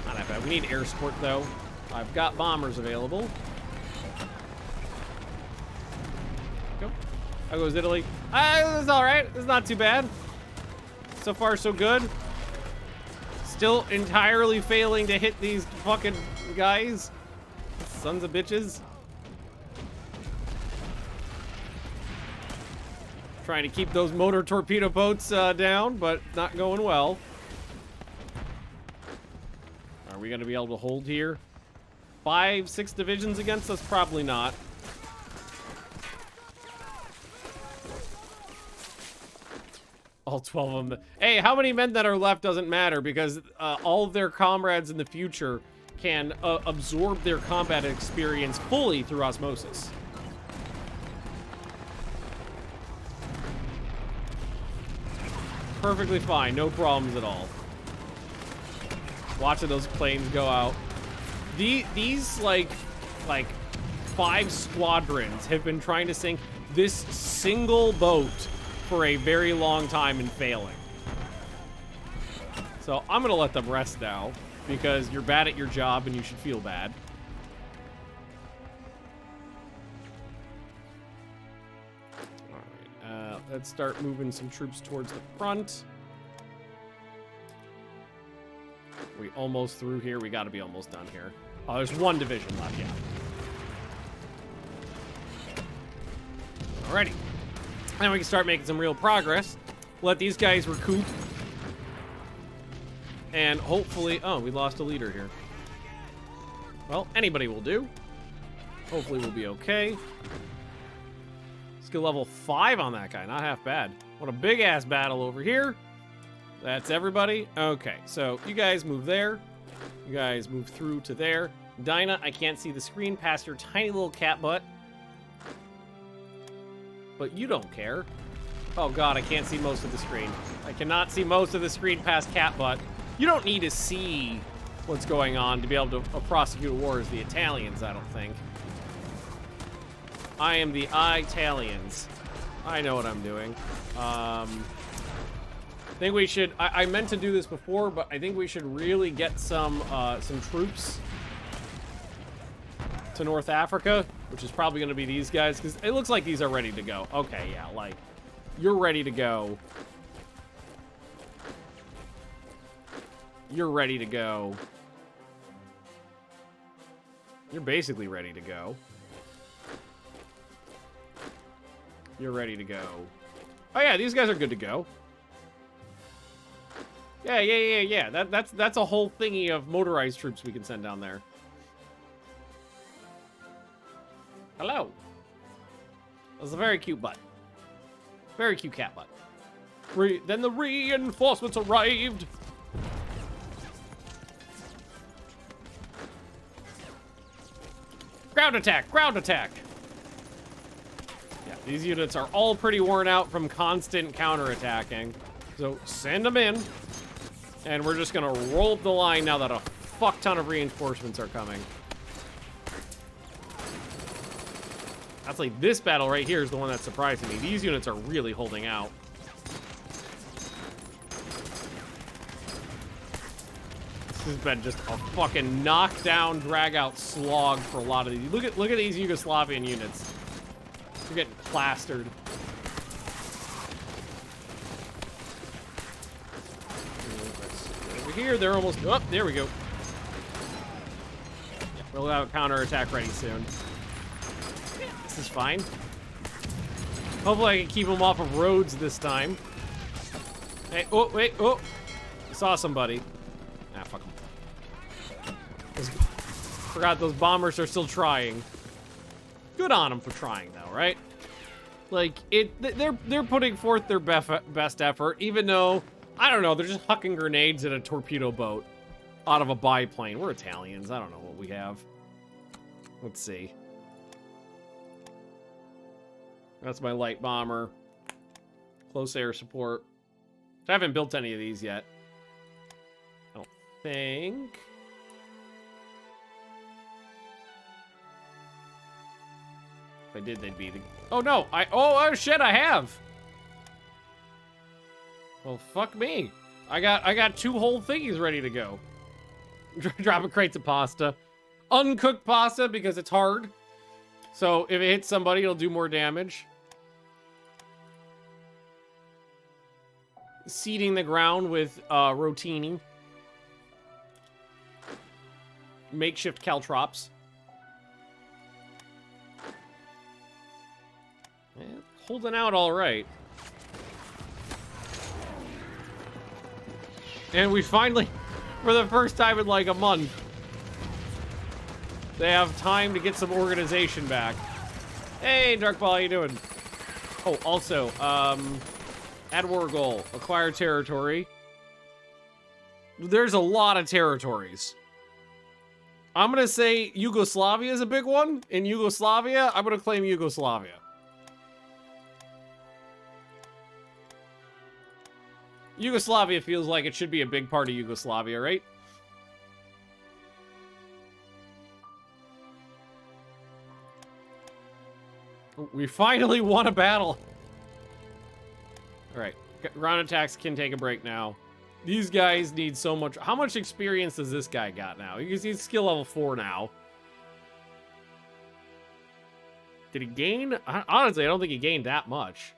Not that bad. We need air support, though. I've got bombers available. Go. How goes Italy? It's all right. It's not too bad. So far, so good. Still entirely failing to hit these fucking guys. Sons of bitches. Trying to keep those motor torpedo boats down, but not going well. Are we going to be able to hold here? 5, 6 divisions against us? Probably not. All 12 of them. Hey, how many men that are left doesn't matter, because all of their comrades in the future can absorb their combat experience fully through osmosis. Perfectly fine, no problems at all. Watching those planes go out. These like 5 squadrons have been trying to sink this single boat for a very long time and failing. So I'm gonna let them rest now, because you're bad at your job and you should feel bad. Alright, let's start moving some troops towards the front. We almost through here. We gotta be almost done here. Oh, there's 1 division left, yeah. Alrighty. And we can start making some real progress. Let these guys recoup. And hopefully... Oh, we lost a leader here. Well, anybody will do. Hopefully we'll be okay. Skill level 5 on that guy. Not half bad. What a big-ass battle over here. That's everybody. Okay, so you guys move there. You guys move through to there. Dinah, I can't see the screen past your tiny little cat butt. But you don't care. Oh god, I can't see most of the screen. I cannot see most of the screen past cat butt. You don't need to see what's going on to be able to prosecute a war as the Italians, I don't think. I am the Italians. I know what I'm doing. I think we should... I meant to do this before, but I think we should really get some troops to North Africa, which is probably going to be these guys, because it looks like these are ready to go. Okay, yeah, like, you're ready to go. You're ready to go. You're basically ready to go. You're ready to go. Oh yeah, these guys are good to go. Yeah. That's a whole thingy of motorized troops we can send down there. Hello. That's a very cute butt. Very cute cat butt. Then the reinforcements arrived. Ground attack! Ground attack! Yeah, these units are all pretty worn out from constant counterattacking. So send them in. And we're just gonna roll up the line now that a fuck ton of reinforcements are coming. That's like this battle right here is the one that's surprising me. These units are really holding out. This has been just a fucking knockdown, drag-out slog for a lot of these. Look at these Yugoslavian units. They're getting plastered. Over here, they're almost... Oh, there we go. Yeah, we'll have a counterattack ready soon. This is fine. Hopefully I can keep them off of roads this time. Hey, oh, wait, oh. I saw somebody. Ah, fuck them. Forgot those bombers are still trying. Good on them for trying, though, right? Like, they're putting forth their best effort, even though, I don't know, they're just hucking grenades at a torpedo boat out of a biplane. We're Italians. I don't know what we have. Let's see. That's my light bomber. Close air support. I haven't built any of these yet. I don't think. If I did, they'd be the... Oh, no. Oh, shit, I have. Well, fuck me. I got 2 whole thingies ready to go. Dropping crates of pasta. Uncooked pasta because it's hard. So if it hits somebody, it'll do more damage. Seeding the ground with rotini. Makeshift caltrops. Holding out all right. And we finally, for the first time in like a month, they have time to get some organization back. Hey, Darkball, how you doing? Oh, also, add war goal. Acquire territory. There's a lot of territories. I'm gonna say Yugoslavia is a big one. In Yugoslavia, I'm gonna claim Yugoslavia. Yugoslavia feels like it should be a big part of Yugoslavia, right? We finally won a battle. All right, ground attacks can take a break now. These guys need so much. How much experience does this guy got now? You can see skill level 4 now. Did he gain? Honestly, I don't think he gained that much.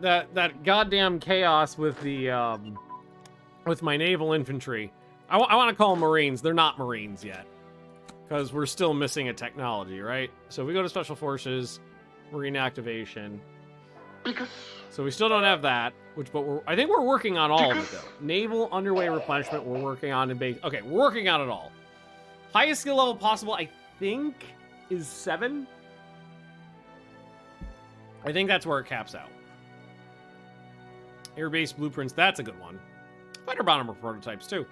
That goddamn chaos with the with my naval infantry. I want to call them Marines. They're not Marines yet, because we're still missing a technology, right? So we go to Special Forces, Marine activation. So we still don't have that, but I think we're working on all of it though. Naval underway replenishment we're working on in base. Okay, we're working on it all. Highest skill level possible, I think, is 7. I think that's where it caps out. Air-based blueprints, that's a good one. Fighter bomber prototypes, too.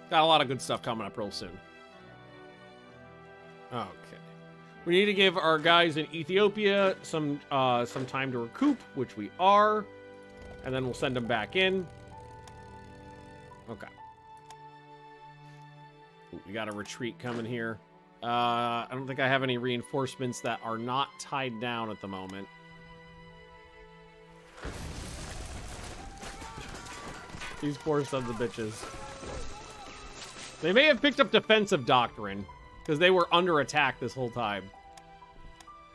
Got a lot of good stuff coming up real soon. Okay. We need to give our guys in Ethiopia some time to recoup, which we are. And then we'll send them back in. Okay. Ooh, we got a retreat coming here. I don't think I have any reinforcements that are not tied down at the moment. These poor sons of bitches. They may have picked up defensive doctrine, because they were under attack this whole time.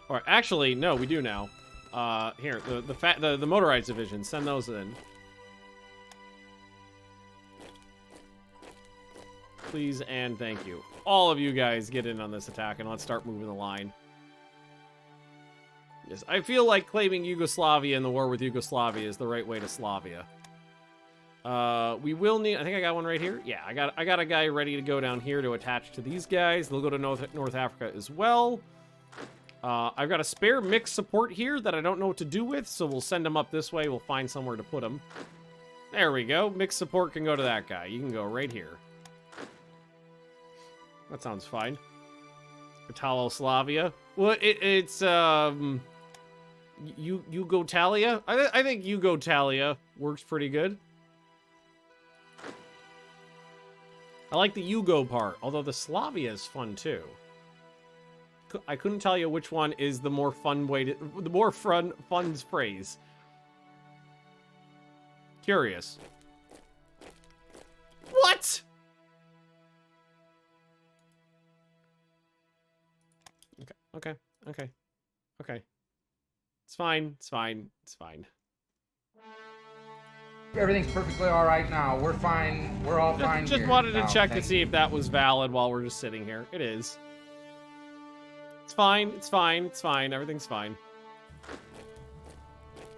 Or actually, no, we do now. Here, the motorized division, send those in. Please and thank you. All of you guys get in on this attack, and let's start moving the line. Yes, I feel like claiming Yugoslavia in the war with Yugoslavia is the right way to Slavia. We will need, I think I got one right here. Yeah, I got a guy ready to go down here to attach to these guys. They'll go to North Africa as well. I've got a spare mixed support here that I don't know what to do with, so we'll send them up this way. We'll find somewhere to put them. There we go. Mixed support can go to that guy. You can go right here. That sounds fine. Italoslavia. Well, it's Yugotalia. I think Yugotalia works pretty good. I like the Yugo part, although the Slavia is fun too. I couldn't tell you which one is the more fun way to, the more fun phrase. Curious. What? Okay. It's fine. Everything's perfectly all right now. We're fine. We're all fine. Just here wanted to now. check to Thank see you. if that was valid while we're just sitting here. It is. It's fine. Everything's fine.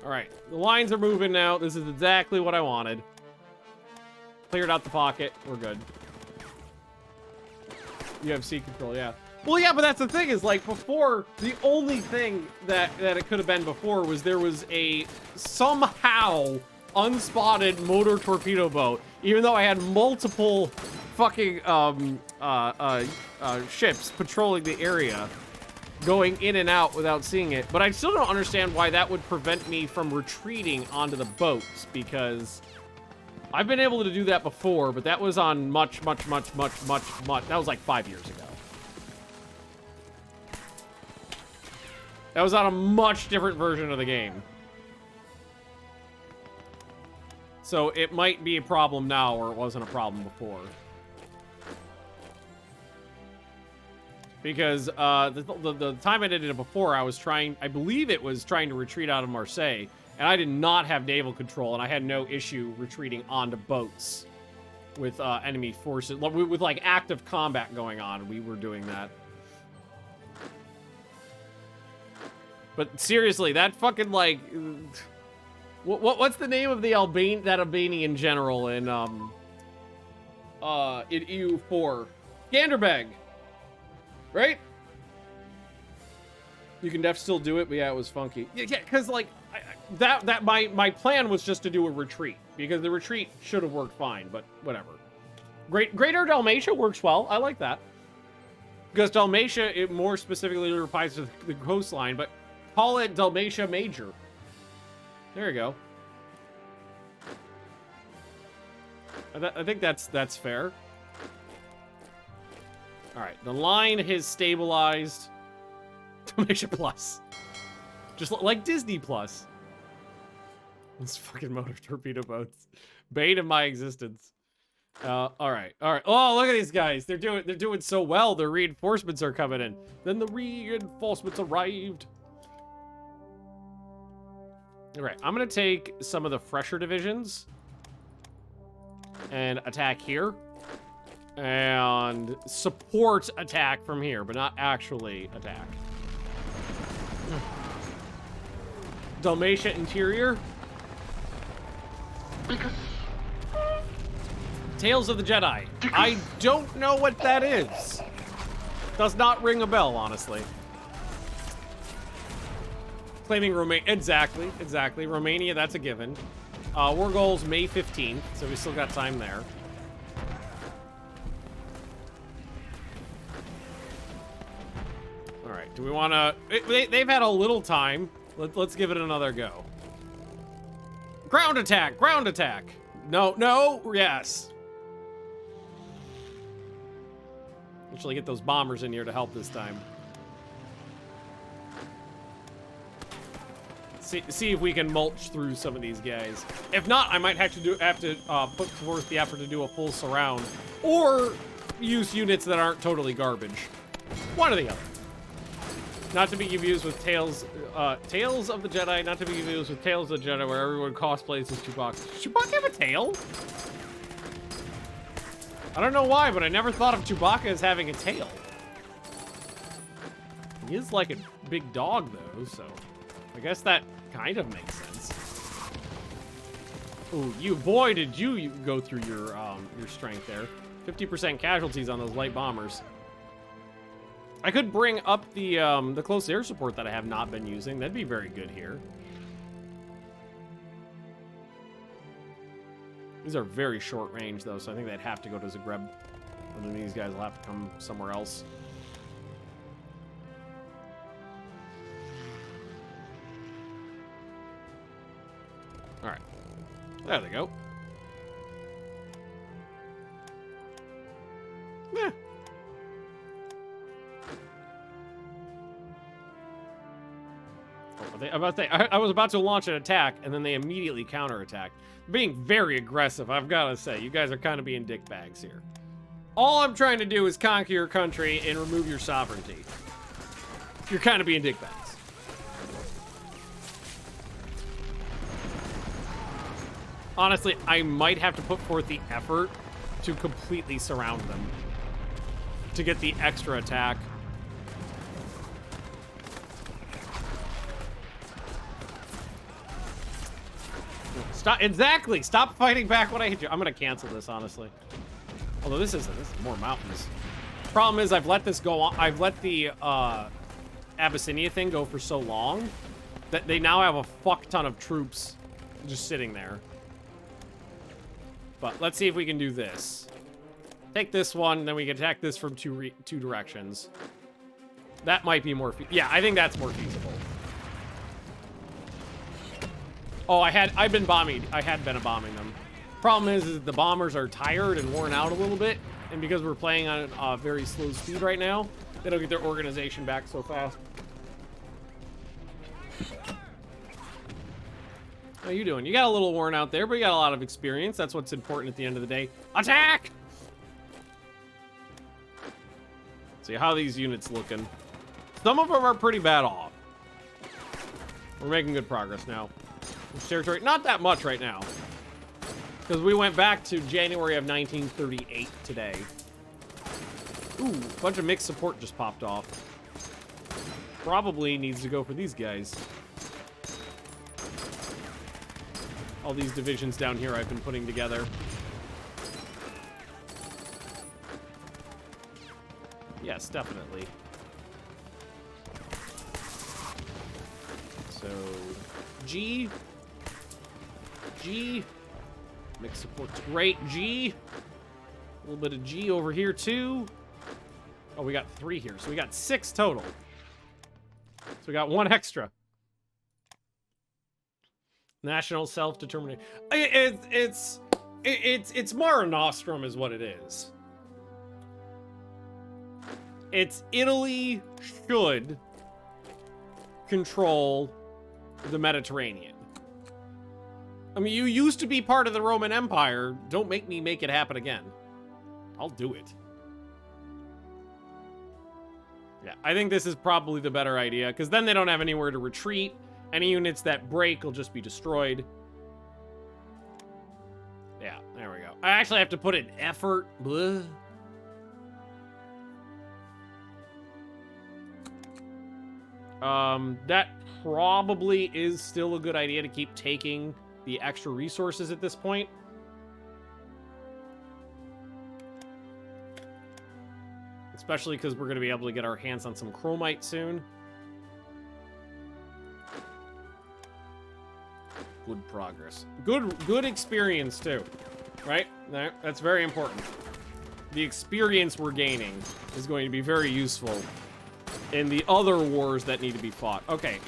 All right, the lines are moving now. This is exactly what I wanted. Cleared out the pocket. We're good. UFC control, yeah. Well, yeah, but that's the thing is, like, before, the only thing that it could have been before was there was a somehow unspotted motor torpedo boat, even though I had multiple fucking ships patrolling the area, going in and out without seeing it. But I still don't understand why that would prevent me from retreating onto the boats, because I've been able to do that before, but that was on much, that was like 5 years ago. That was on a much different version of the game. So it might be a problem now, or it wasn't a problem before. Because the time I did it before, I believe it was trying to retreat out of Marseille, and I did not have naval control, and I had no issue retreating onto boats with enemy forces, with like active combat going on. We were doing that. But seriously, that fucking, like, what's the name of the Albanian general in EU4? Skanderbeg, right? You can still do it, but yeah, it was funky. Yeah, because like my plan was just to do a retreat, because the retreat should have worked fine, but whatever. Greater Dalmatia works well. I like that, because Dalmatia, it more specifically applies to the coastline, but call it Dalmatia Major. There you go. I think that's fair. All right, the line has stabilized. Dalmatia Plus. Just like Disney Plus. These fucking motor torpedo boats. Bane of my existence. All right. Oh, look at these guys. They're doing so well. The reinforcements are coming in. Then the reinforcements arrived. All right, I'm gonna take some of the fresher divisions and attack here, and support attack from here, but not actually attack. Dalmatia Interior. Tales of the Jedi. I don't know what that is. Does not ring a bell, honestly. Claiming Romania. Exactly. Romania, that's a given. War goals May 15th, so we still got time there. All right, do we want to... They've had a little time. Let's give it another go. Ground attack! No, yes. Actually get those bombers in here to help this time. See if we can mulch through some of these guys. If not, I might have to put forth the effort to do a full surround, or use units that aren't totally garbage. One or the other. Not to be confused with Tales of the Jedi. Not to be confused with Tales of the Jedi, where everyone cosplays as Chewbacca. Does Chewbacca have a tail? I don't know why, but I never thought of Chewbacca as having a tail. He is like a big dog, though, so I guess that kind of makes sense. Ooh, boy, did you go through your strength there. 50% casualties on those light bombers. I could bring up the close air support that I have not been using. That'd be very good here. These are very short range, though, so I think they'd have to go to Zagreb. And then these guys will have to come somewhere else. All right. There they go. I'm about to say, I was about to launch an attack, and then they immediately counterattacked. Being very aggressive, I've got to say. You guys are kind of being dickbags here. All I'm trying to do is conquer your country and remove your sovereignty. You're kind of being dickbags. Honestly, I might have to put forth the effort to completely surround them to get the extra attack. Stop, exactly. Stop fighting back when I hit you. I'm gonna cancel this, honestly. Although this is more mountains. Problem is, I've let this go on. I've let the Abyssinia thing go for so long that they now have a fuck ton of troops just sitting there. But let's see if we can do this. Take this one, then we can attack this from two directions. That might be more. Yeah, I think that's more feasible. Oh, I had been bombing them. Problem is the bombers are tired and worn out a little bit, and because we're playing on a very slow speed right now, they don't get their organization back so fast. How you doing? You got a little worn out there, but you got a lot of experience. That's what's important at the end of the day. Attack! See how these units looking. Some of them are pretty bad off. We're making good progress now. This territory, not that much right now. Because we went back to January of 1938 today. Ooh, a bunch of mixed support just popped off. Probably needs to go for these guys. All these divisions down here I've been putting together. Yes, definitely. So, G. Mixed support's great. G. A little bit of G over here, too. Oh, we got 3 here. So we got 6 total. So we got 1 extra. National self-determination. It's Mare Nostrum is what it is. It's Italy should control the Mediterranean. I mean, you used to be part of the Roman Empire. Don't make me make it happen again. I'll do it. Yeah, I think this is probably the better idea, because then they don't have anywhere to retreat. Any units that break will just be destroyed. Yeah, there we go. I actually have to put in effort. Blah. That probably is still a good idea to keep taking the extra resources at this point. Especially because we're going to be able to get our hands on some chromite soon. Good progress. Good experience, too. Right? That's very important. The experience we're gaining is going to be very useful in the other wars that need to be fought. Okay,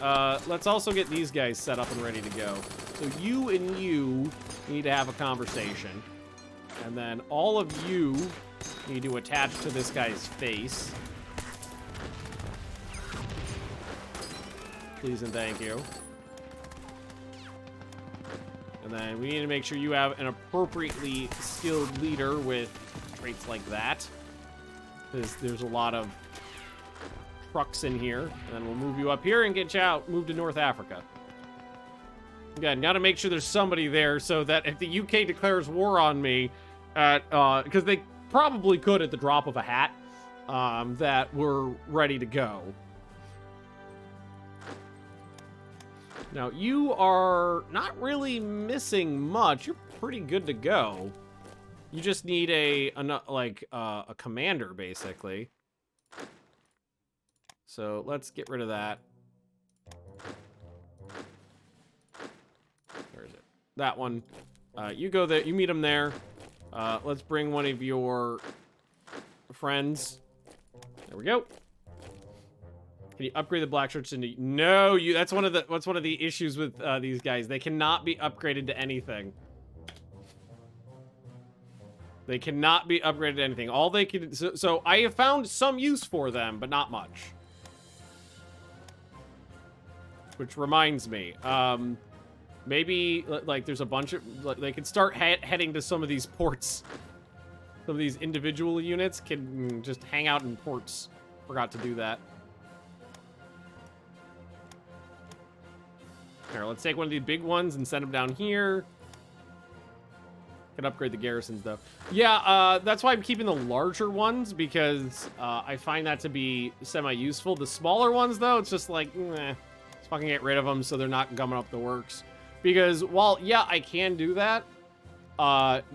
let's also get these guys set up and ready to go. So you and you need to have a conversation. And then all of you need to attach to this guy's face. Please and thank you. And then we need to make sure you have an appropriately skilled leader with traits like that. Because there's a lot of trucks in here. And then we'll move you up here and get you out. Move to North Africa. Again, gotta make sure there's somebody there so that if the UK declares war on me, because they probably could at the drop of a hat, that we're ready to go. Now, you are not really missing much. You're pretty good to go. You just need a commander, basically. So let's get rid of that. Where is it? That one. You go there. You meet him there. Let's bring one of your friends. There we go. Can you upgrade the black shirts into? No, you. That's one of the issues with these guys. They cannot be upgraded to anything. They cannot be upgraded to anything. All they can. So I have found some use for them, but not much. Which reminds me, maybe, like, there's a bunch of... Like, they could start heading to some of these ports. Some of these individual units can just hang out in ports. Forgot to do that. Here, let's take one of the big ones and send them down here. Can upgrade the garrisons, though. Yeah, that's why I'm keeping the larger ones, because I find that to be semi-useful. The smaller ones, though, it's just like, let's fucking get rid of them so they're not gumming up the works. Because while, yeah, I can do that,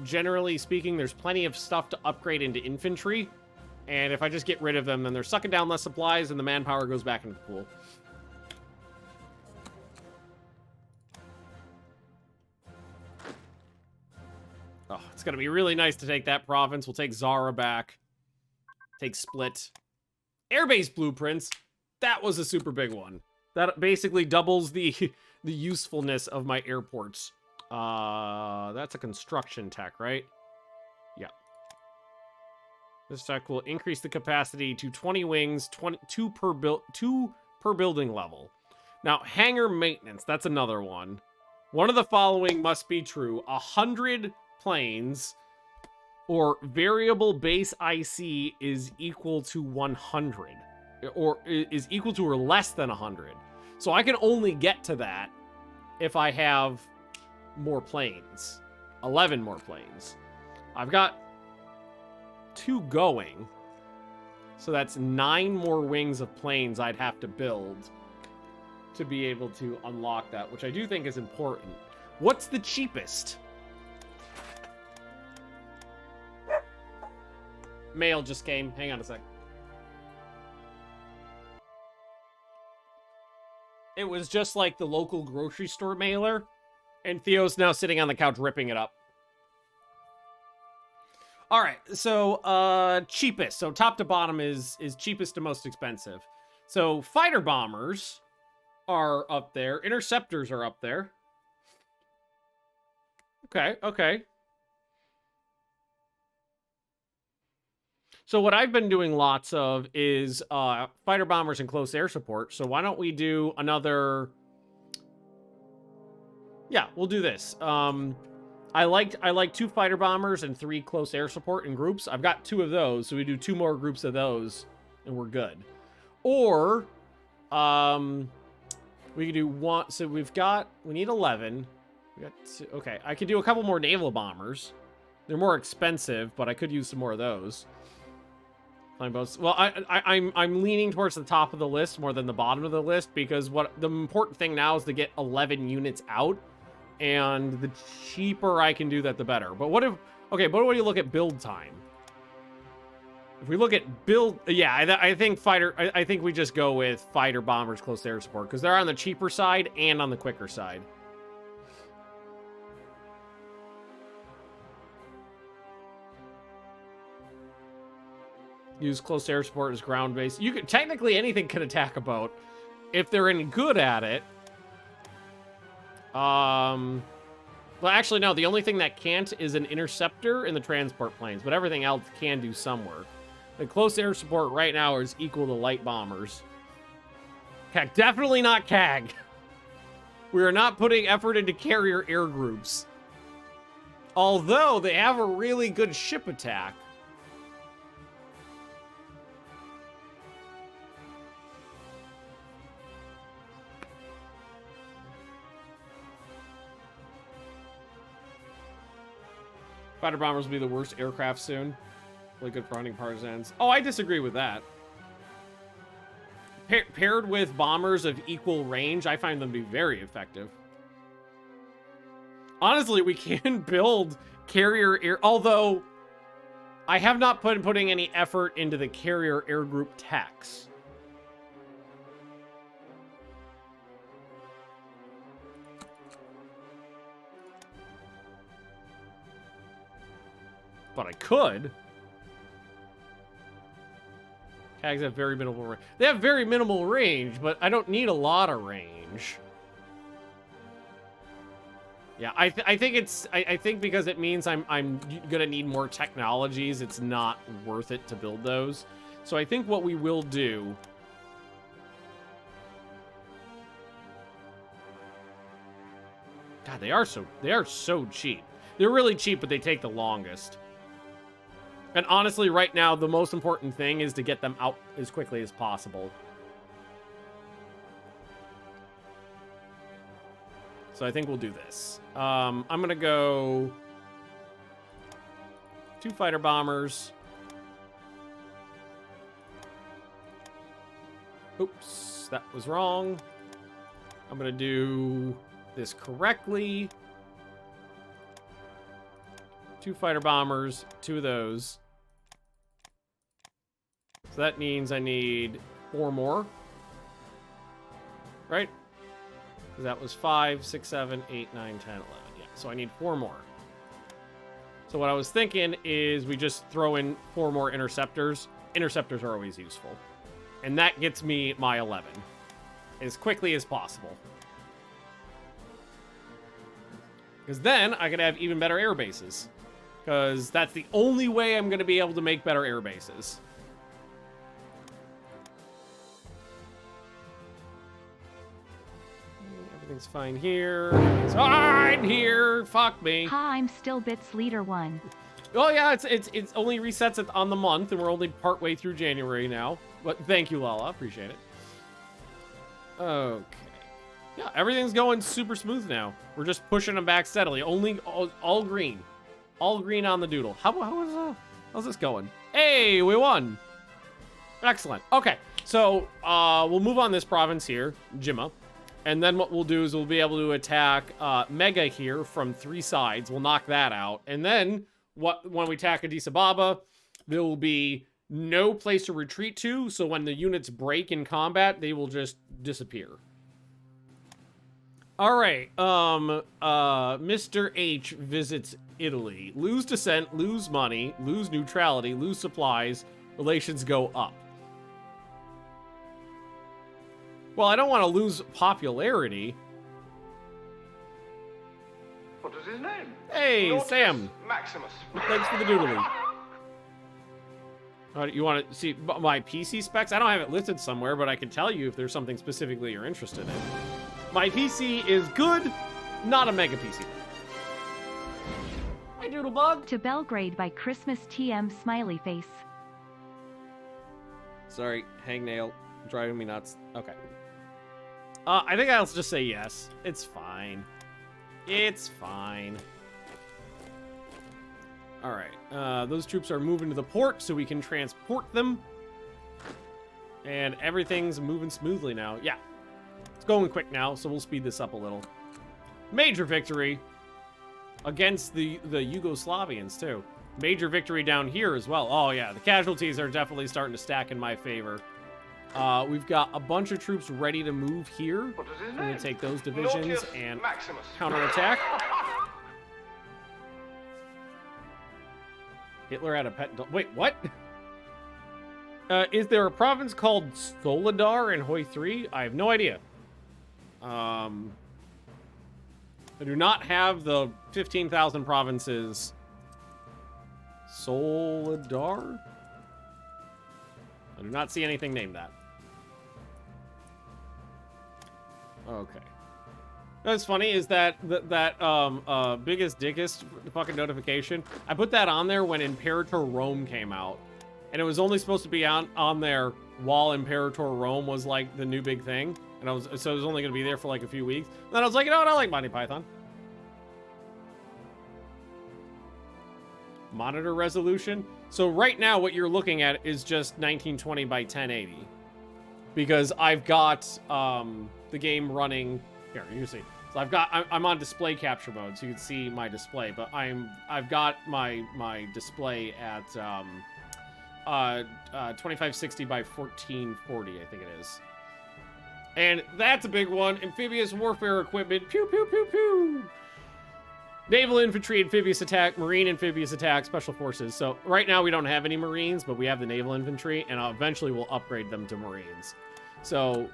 generally speaking, there's plenty of stuff to upgrade into infantry. And if I just get rid of them, then they're sucking down less supplies and the manpower goes back into the pool. Oh, it's going to be really nice to take that province. We'll take Zara back. Take Split. Airbase blueprints. That was a super big one. That basically doubles the usefulness of my airports. That's a construction tech, right? Yeah. This tech will increase the capacity to 20 wings, 2 per building level. Now, hangar maintenance. That's another one. One of the following must be true. 100 planes or variable base IC is equal to 100 or is equal to or less than 100. So I can only get to that if I have more planes. 11 more planes. I've got 2 going. So that's 9 more wings of planes I'd have to build to be able to unlock that, which I do think is important. What's the cheapest? Mail just came. Hang on a sec. It was just like the local grocery store mailer, and Theo's now sitting on the couch ripping it up. All right, so cheapest. So top to bottom is cheapest to most expensive. So fighter bombers are up there. Interceptors are up there. Okay, okay. So what I've been doing lots of is fighter bombers and close air support. So why don't we do another... Yeah, we'll do this. I like 2 fighter bombers and 3 close air support in groups. I've got 2 of those, so we do 2 more groups of those, and we're good. Or, we could do 1... So we need 11. We got 2, okay, I could do a couple more naval bombers. They're more expensive, but I could use some more of those. Well, I'm leaning towards the top of the list more than the bottom of the list, because what the important thing now is to get 11 units out, and the cheaper I can do that, the better. But what if... Okay, but what do you look at build time? If we look at build... Yeah, I think fighter... I think we just go with fighter bombers close air support, because they're on the cheaper side and on the quicker side. Use close air support as ground base. You could technically anything can attack a boat if they're any good at it. Well, actually, no. The only thing that can't is an interceptor and the transport planes, but everything else can do some work. The close air support right now is equal to light bombers. CAG, definitely not CAG. We are not putting effort into carrier air groups. Although they have a really good ship attack. Fighter bombers will be the worst aircraft soon. Really good for hunting partisans. Oh, I disagree with that. Paired with bombers of equal range, I find them to be very effective. Honestly, we can build carrier air... Although, I have not putting any effort into the carrier air group techs. But I could. CAGs have very minimal range. They have very minimal range, but I don't need a lot of range. Yeah, I think it's... I think because it means I'm gonna need more technologies, it's not worth it to build those. So I think what we will do they are so cheap. They're really cheap, but they take the longest. And honestly, right now, the most important thing is to get them out as quickly as possible. So I think we'll do this. I'm going to go 2 fighter bombers. Oops, that was wrong. I'm going to do this correctly. 2 fighter bombers, 2 of those. So that means I need 4 more. Right? Because that was 5, 6, 7, 8, 9, 10, 11. Yeah, so I need 4 more. So what I was thinking is we just throw in 4 more interceptors. Interceptors are always useful. And that gets me my 11 as quickly as possible. Because then I could have even better air bases. Because that's the only way I'm going to be able to make better air bases. Everything's fine here. Everything's fine here. Fuck me. Ha, I'm still bits leader 1. Oh yeah, it's only resets it on the month, and we're only partway through January now. But thank you, Lala. Appreciate it. Okay. Yeah, everything's going super smooth now. We're just pushing them back steadily. Only all green. All green on the doodle. How's this going? Hey, we won. Excellent. Okay, so we'll move on this province here, Jimma. And then what we'll do is we'll be able to attack Mega here from 3 sides. We'll knock that out. And then when we attack Addis Ababa, there will be no place to retreat to. So when the units break in combat, they will just disappear. All right. Mr. H visits Italy. Lose descent, lose money, lose neutrality, lose supplies. Relations go up. Well, I don't want to lose popularity. What is his name? Hey, Nautilus Sam. Maximus. Thanks for the doodling. You want to see my PC specs? I don't have it listed somewhere, but I can tell you if there's something specifically you're interested in. My PC is good, not a mega PC. Hi, Doodlebug. To Belgrade by Christmas TM smiley face. Sorry, hangnail, driving me nuts. Okay. I think I'll just say yes. It's fine. It's fine. All right. Those troops are moving to the port so we can transport them. And everything's moving smoothly now. Yeah. It's going quick now, so we'll speed this up a little. Major victory against the Yugoslavians, too. Major victory down here as well. Oh, yeah. The casualties are definitely starting to stack in my favor. We've got a bunch of troops ready to move here. What is his I'm name? going to take those divisions Nautilus and Maximus. counterattack. Hitler had a pet dog. Wait, what? Is there a province called Solidar in Hoi 3? I have no idea. I do not have the 15,000 provinces. Solidar? I do not see anything named that. Okay. What's funny is that biggest dickest fucking notification. I put that on there when Imperator Rome came out, and it was only supposed to be on there while Imperator Rome was like the new big thing, and it was only gonna be there for like a few weeks. And then I was like, you know what? I like Monty Python. Monitor resolution. So right now, what you're looking at is just 1920 by 1080, because I've got the game running. Here, you see. So I'm on display capture mode, so you can see my display. But I've got my display at 2560 by 1440, I think it is. And that's a big one. Amphibious warfare equipment. Pew pew pew pew. Naval infantry, amphibious attack, marine amphibious attack, special forces. So right now we don't have any marines, but we have the naval infantry, and eventually we'll upgrade them to marines. So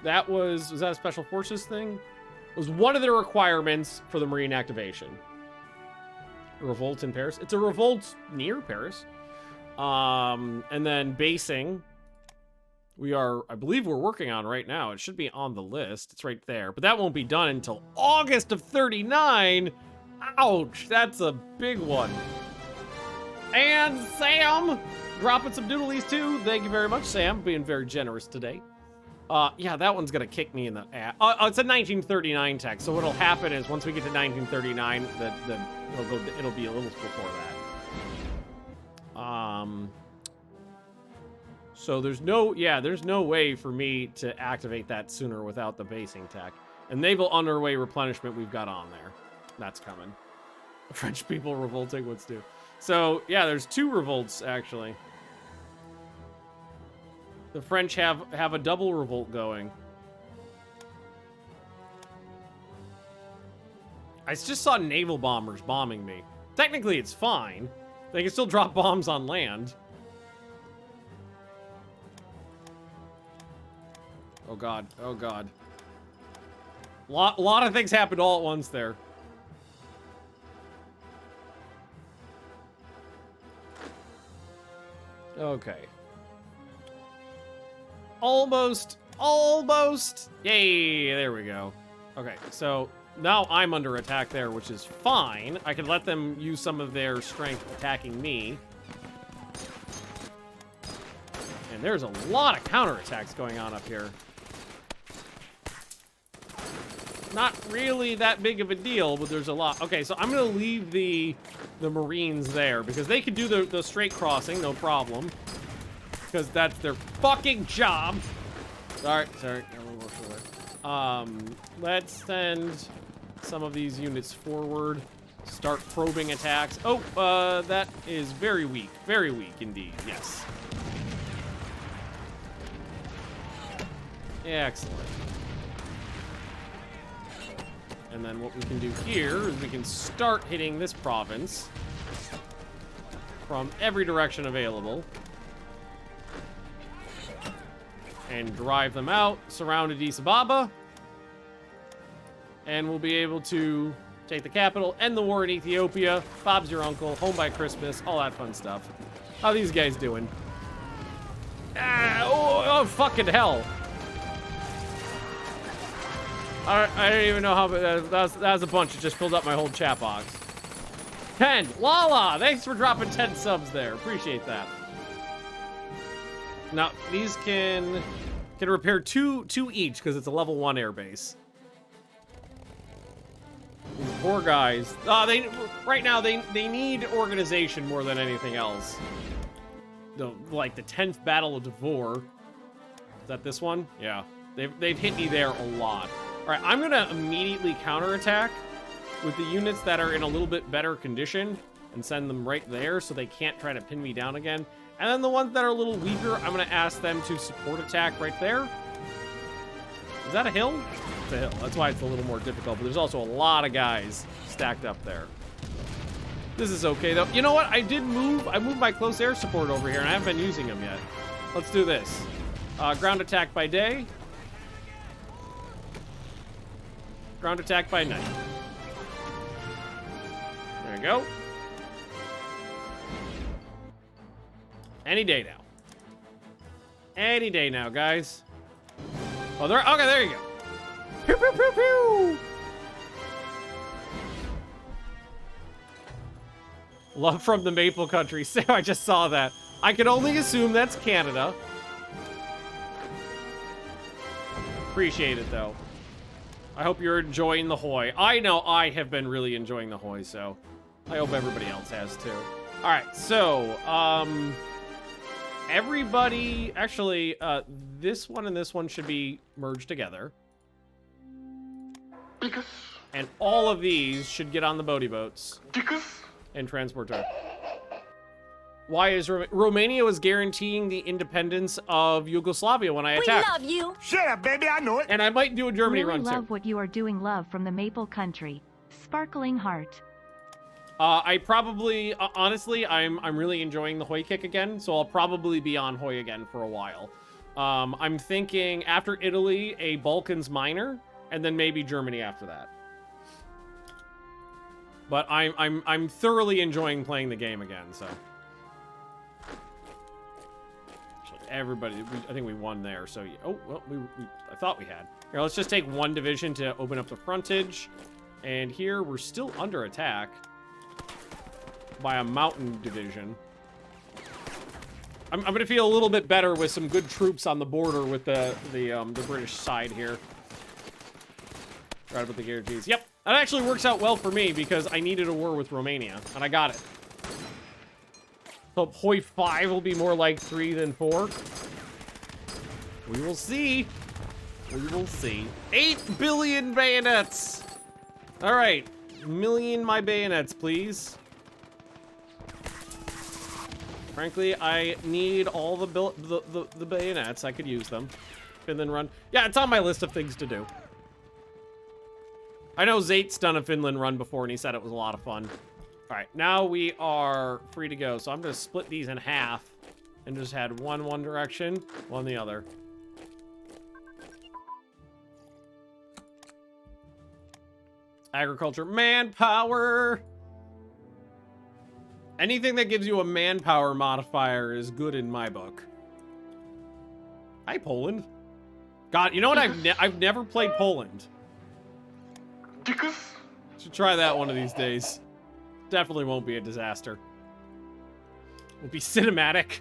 that was that a special forces thing? It was one of the requirements for the marine activation. A revolt in Paris. It's a revolt near Paris. And then basing. I believe we're working on right now. It should be on the list. It's right there. But that won't be done until August of 39. Ouch, that's a big one. And Sam, dropping some doodlies too. Thank you very much, Sam, being very generous today. Yeah, that one's gonna kick me in the ass. It's a 1939 text, so what'll happen is once we get to 1939, it'll be a little before that. So there's no way for me to activate that sooner without the basing tech. And naval underway replenishment we've got on there. That's coming. French people revolting, what's new? So yeah, there's 2 revolts actually. The French have a double revolt going. I just saw naval bombers bombing me. Technically, it's fine. They can still drop bombs on land. Oh god, oh god. Lot of things happened all at once there. Okay. Almost. Yay, there we go. Okay, so now I'm under attack there, which is fine. I can let them use some of their strength attacking me. And there's a lot of counterattacks going on up here. Not really that big of a deal, but there's a lot. Okay, so I'm gonna leave the Marines there because they can do the straight crossing, no problem. Because that's their fucking job. Sorry. Let's send some of these units forward. Start probing attacks. Oh, that is very weak indeed. Yes. Excellent. And then what we can do here is we can start hitting this province from every direction available. And drive them out, surround Addis Ababa. And we'll be able to take the capital, end the war in Ethiopia. Bob's your uncle, home by Christmas, all that fun stuff. How these guys doing? Oh, fucking hell. I don't even know how, that was a bunch. It just filled up my whole chat box. 10, Lala, thanks for dropping 10 subs there. Appreciate that. Now, these can repair two each because it's a level 1 airbase. These poor guys. Right now, they need organization more than anything else. Like the 10th Battle of Devor. Is that this one? Yeah. They've hit me there a lot. All right, I'm gonna immediately counterattack with the units that are in a little bit better condition and send them right there so they can't try to pin me down again. And then the ones that are a little weaker, I'm gonna ask them to support attack right there. Is that a hill? It's a hill. That's why it's a little more difficult, but there's also a lot of guys stacked up there. This is okay though. You know what? I moved my close air support over here and I haven't been using them yet. Let's do this. Ground attack by day. Ground attack by night. There we go. Any day now. Any day now, guys. Oh, okay, there you go. Pew, pew, pew, pew. Love from the Maple Country. Sam, I just saw that. I can only assume that's Canada. Appreciate it, though. I hope you're enjoying the Hoy. I know I have been really enjoying the Hoy, so I hope everybody else has, too. All right, so, everybody, actually, this one and this one should be merged together. And all of these should get on the boaty boats and transport to. Why is Romania was guaranteeing the independence of Yugoslavia when I attacked? We love you. Shut up, baby, I know it. And I might do a Germany really run too. love what you are doing, love from the Maple Country. Sparkling heart. I probably, honestly, I'm really enjoying the Hoy kick again, so I'll probably be on Hoy again for a while. I'm thinking after Italy, a Balkans minor, and then maybe Germany after that. But I'm thoroughly enjoying playing the game again, so. everybody. I think we won there. So, oh, well, I thought we had. Here, let's just take one division to open up the frontage. And here, we're still under attack by a mountain division. I'm going to feel a little bit better with some good troops on the border with the British side here. Right about the guarantees. Yep, that actually works out well for me because I needed a war with Romania, and I got it. So Hoi 5 will be more like 3 than 4. We will see. We will see. 8 billion bayonets. All right, million my bayonets, please. Frankly, I need all the bayonets. I could use them. Finland run. Yeah, it's on my list of things to do. I know Zate's done a Finland run before, and he said it was a lot of fun. All right, now we are free to go. So I'm going to split these in half and just head one direction, one the other. Agriculture, manpower. Anything that gives you a manpower modifier is good in my book. Hi, Poland. God, you know what? I've never played Poland. Should try that one of these days. Definitely won't be a disaster. Won't be cinematic.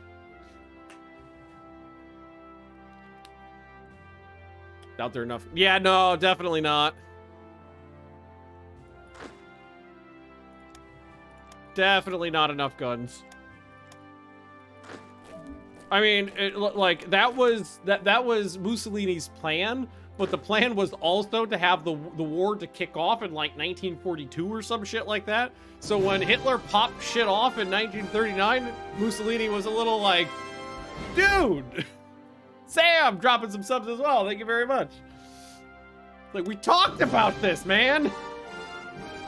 Out there enough. Yeah, no, definitely not. Definitely not enough guns. I mean, like that was Mussolini's plan, but the plan was also to have the war to kick off in like 1942 or some shit like that. So when Hitler popped shit off in 1939, Mussolini was a little like, dude, Sam dropping some subs as well. Thank you very much. Like, we talked about this, man.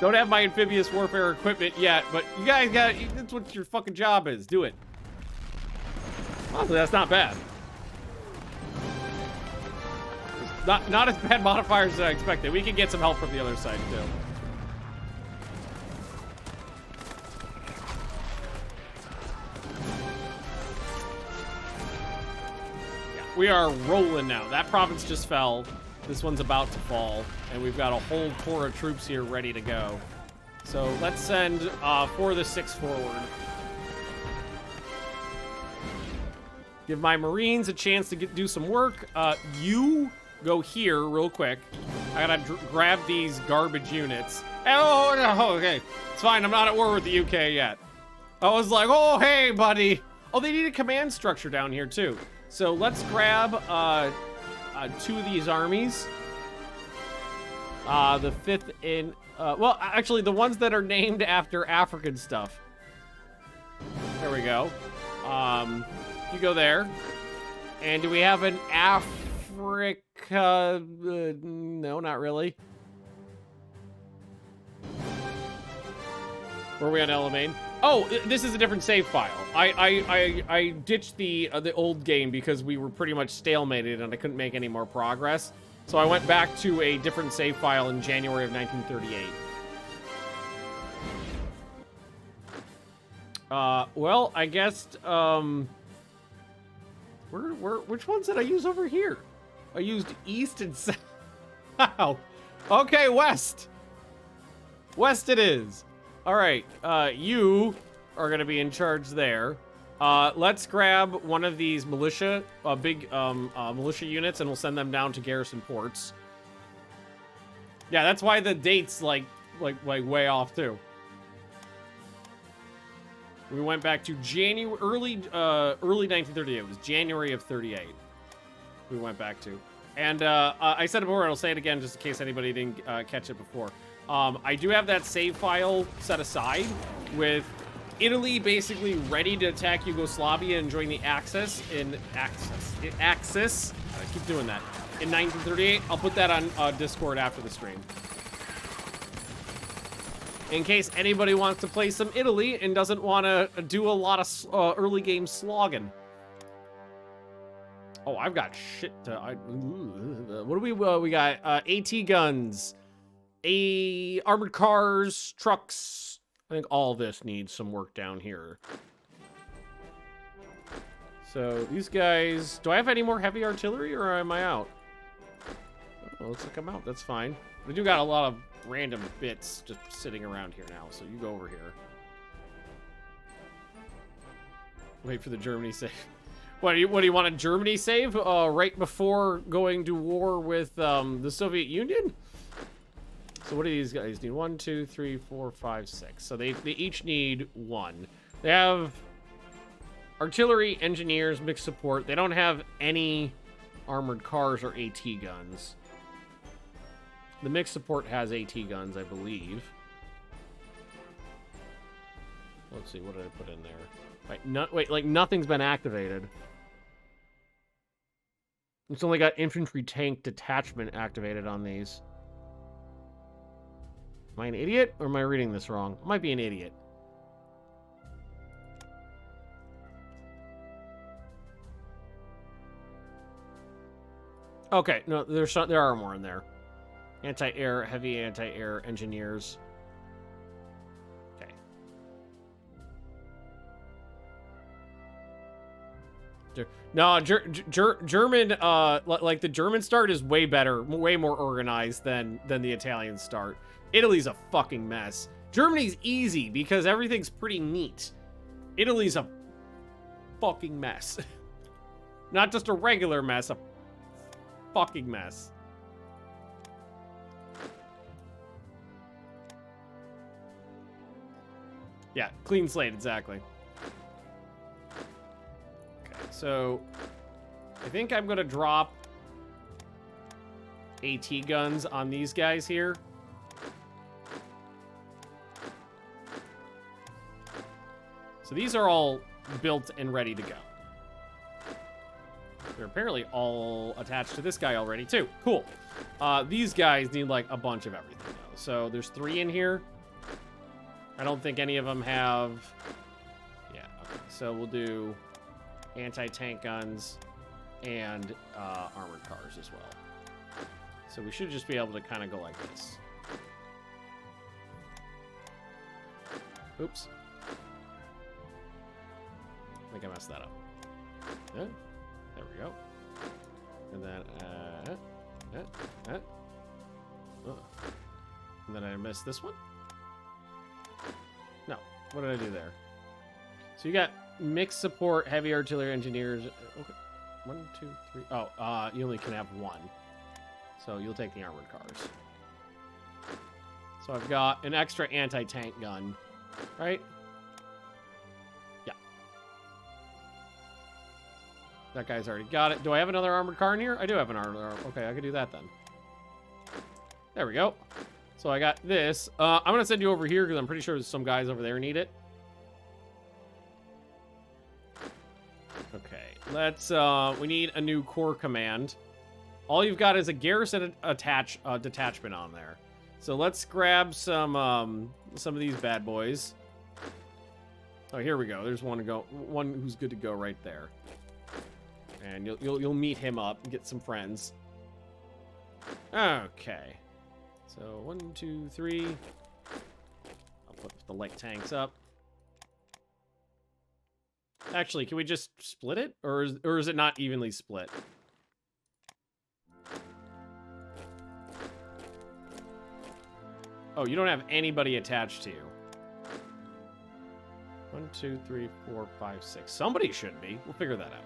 Don't have my amphibious warfare equipment yet, but you guys got it. That's what your fucking job is. Do it. Honestly, that's not bad. Not as bad modifiers as I expected. We can get some help from the other side, too. Yeah, we are rolling now. That province just fell. This one's about to fall, and we've got a whole corps of troops here ready to go. So let's send 4 of the 6 forward. Give my Marines a chance to do some work. You go here real quick. I gotta grab these garbage units. Oh, no, okay. It's fine, I'm not at war with the UK yet. I was like, oh, hey, buddy. Oh, they need a command structure down here, too. So let's grab 2 of these armies. The 5th in... well, actually, the ones that are named after African stuff. There we go. You go there. And do we have an Africa? No, not really. Were we on Alamein? Oh, this is a different save file. I ditched the old game because we were pretty much stalemated and I couldn't make any more progress. So I went back to a different save file in January of 1938. Well, I guess, which ones did I use over here? I used east and south. Wow. Okay, west. West it is. All right, you are gonna be in charge there. Let's grab one of these militia, big militia units, and we'll send them down to garrison ports. Yeah, that's why the date's like way off too. We went back to January, early 1938. It was January of 38. We went back to, and I said it before. I'll say it again just in case anybody didn't catch it before. I do have that save file set aside with Italy basically ready to attack Yugoslavia and join the Axis. I keep doing that. In 1938, I'll put that on Discord after the stream. In case anybody wants to play some Italy and doesn't want to do a lot of early game slogging. Oh, I've got shit to... what do we got? AT guns, armored cars, trucks. I think all this needs some work down here. So these guys, do I have any more heavy artillery or am I out? Oh, looks like I'm out. That's fine. We do got a lot of random bits just sitting around here now, so you go over here. Wait for the Germany save. What do you want a Germany save? Right before going to war with the Soviet Union? So what do these guys need? 1, 2, 3, 4, 5, 6. So they each need 1. They have artillery, engineers, mixed support. They don't have any armored cars or AT guns. The mixed support has AT guns, I believe. Let's see, what did I put in there? Wait, like nothing's been activated. It's only got infantry tank detachment activated on these. Am I an idiot, or am I reading this wrong? I might be an idiot. Okay, no, there are more in there. Anti-air, heavy anti-air engineers. Okay. No, German, like the German start is way better, way more organized than the Italian start. Italy's a fucking mess. Germany's easy because everything's pretty neat. Italy's a fucking mess. Not just a regular mess, a fucking mess. Yeah, clean slate, exactly. Okay, so I think I'm gonna drop AT guns on these guys here. So these are all built and ready to go. They're apparently all attached to this guy already, too. Cool. These guys need, like, a bunch of everything, though. So there's 3 in here. I don't think any of them have... Yeah, okay. So we'll do anti-tank guns and armored cars as well. So we should just be able to kind of go like this. Oops. I think I messed that up. Yeah. There we go. And then, and then I missed this one. No. What did I do there? So you got mixed support, heavy artillery engineers. Okay. 1, 2, 3. Oh, you only can have 1. So you'll take the armored cars. So I've got an extra anti-tank gun, right? Yeah. That guy's already got it. Do I have another armored car in here? I do have an armored. Okay, I could do that then. There we go. So I got this. I'm going to send you over here because I'm pretty sure some guys over there need it. Okay, let's, we need a new corps command. All you've got is a garrison detachment on there. So let's grab some of these bad boys. Oh, here we go. There's one who's good to go right there. And you'll meet him up and get some friends. Okay. So 1, 2, 3. I'll put the light tanks up. Actually, can we just split it? Or is it not evenly split? Oh, you don't have anybody attached to you. 1, 2, 3, 4, 5, 6. Somebody should be. We'll figure that out.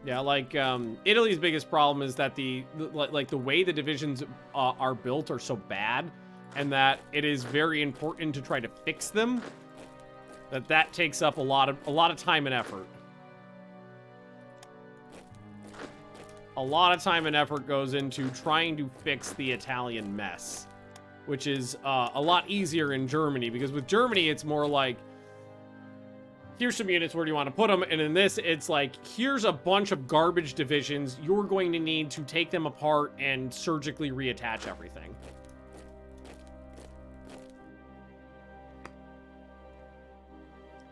Yeah, like, Italy's biggest problem is that the way the divisions are built are so bad, and that it is very important to try to fix them. That takes up a lot of time and effort. A lot of time and effort goes into trying to fix the Italian mess, which is a lot easier in Germany, because with Germany, it's more like, here's some units, where do you want to put them? And in this, it's like, here's a bunch of garbage divisions. You're going to need to take them apart and surgically reattach everything.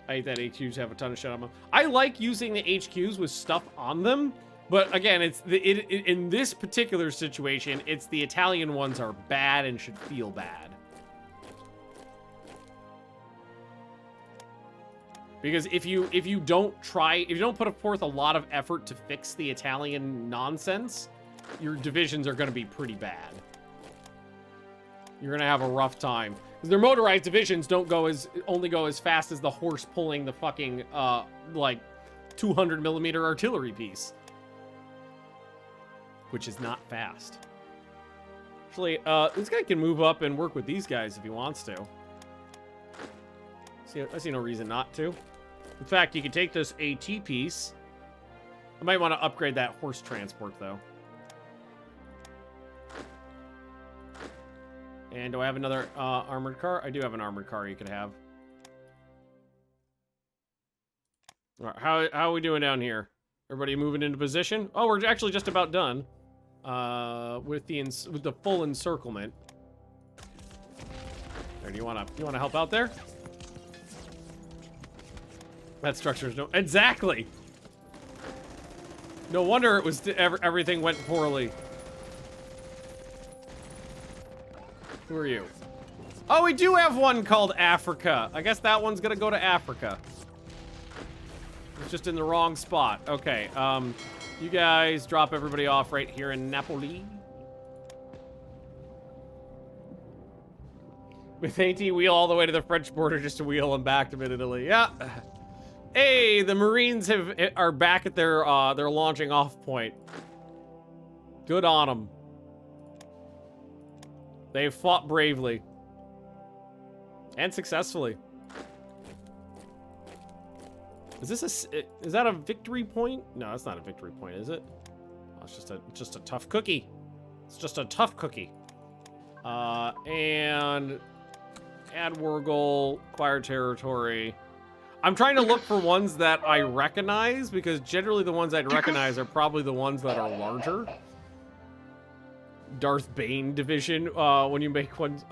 I hate that HQs have a ton of shit on them. I like using the HQs with stuff on them, but again, in this particular situation, it's the Italian ones are bad and should feel bad. Because if you don't put forth a lot of effort to fix the Italian nonsense, your divisions are going to be pretty bad. You're going to have a rough time. Because their motorized divisions only go as fast as the horse pulling the fucking, like, 200 millimeter artillery piece. Which is not fast. Actually, this guy can move up and work with these guys if he wants to. I see no reason not to. In fact, you can take this AT piece. I might want to upgrade that horse transport, though. And do I have another armored car? I do have an armored car you could have. All right, how are we doing down here? Everybody moving into position? Oh, we're actually just about done. With the full encirclement. There, do you wanna help out there? That structure is no exactly. No wonder it was everything went poorly. Who are you? Oh, we do have one called Africa. I guess that one's gonna go to Africa. It's just in the wrong spot. Okay, you guys drop everybody off right here in Napoli. With AT, wheel all the way to the French border just to wheel them back to Italy. Yeah. Hey, the Marines are back at their launching off point. Good on them. They fought bravely. And successfully. Is that a victory point? No, that's not a victory point, is it? Oh, it's just a tough cookie. It's just a tough cookie. And add Wurgle, acquire territory. I'm trying to look for ones that I recognize, because generally the ones I'd recognize are probably the ones that are larger. Darth Bane division, when you make one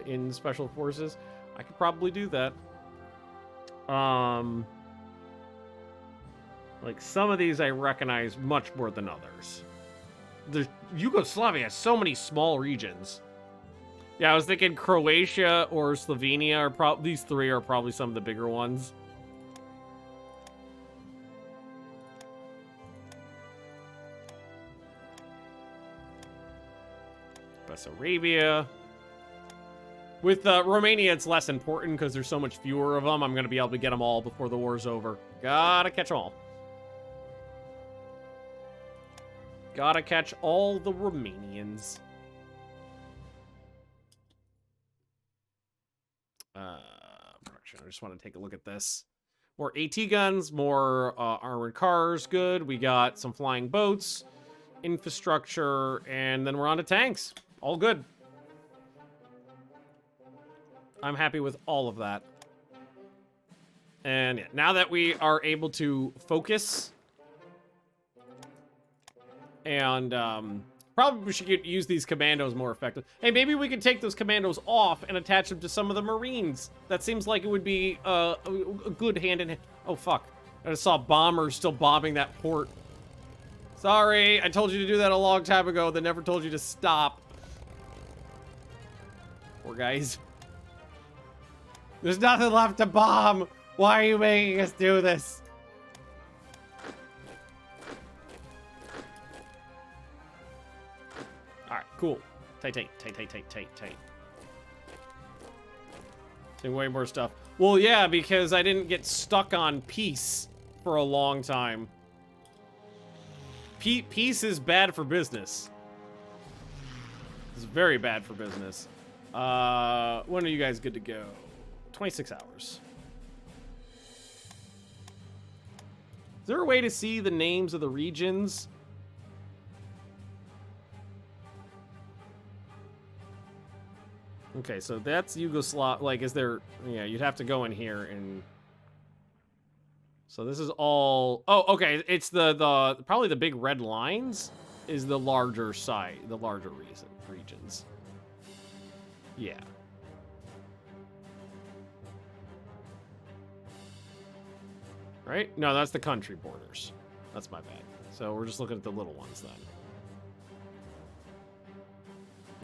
in Special Forces. I could probably do that. Like, some of these I recognize much more than others. Yugoslavia has so many small regions. Yeah, I was thinking Croatia or Slovenia are these three are probably some of the bigger ones. Bessarabia. With Romania, it's less important because there's so much fewer of them. I'm going to be able to get them all before the war's over. Gotta catch them all. Gotta catch all the Romanians. Production. I just want to take a look at this. More AT guns, more armored cars. Good. We got some flying boats, infrastructure, and then we're on to tanks. All good. I'm happy with all of that. And yeah, now that we are able to focus and probably we should use these commandos more effective. Hey, maybe we could take those commandos off and attach them to some of the Marines. That seems like it would be a good hand in hand. Oh, fuck. I just saw bombers still bombing that port. Sorry, I told you to do that a long time ago. They never told you to stop. Poor guys. There's nothing left to bomb. Why are you making us do this? Alright, cool. Tight. Seeing way more stuff. Well, yeah, because I didn't get stuck on peace for a long time. Peace is bad for business. It's very bad for business. When are you guys good to go? 26 hours. Is there a way to see the names of the regions? Okay, so that's Yugoslav. Like, is there? Yeah, you'd have to go in here and. So this is all. Oh, okay. It's the probably the big red lines is the larger side, the larger regions. Yeah. Right? No, that's the country borders. That's my bad. So we're just looking at the little ones then.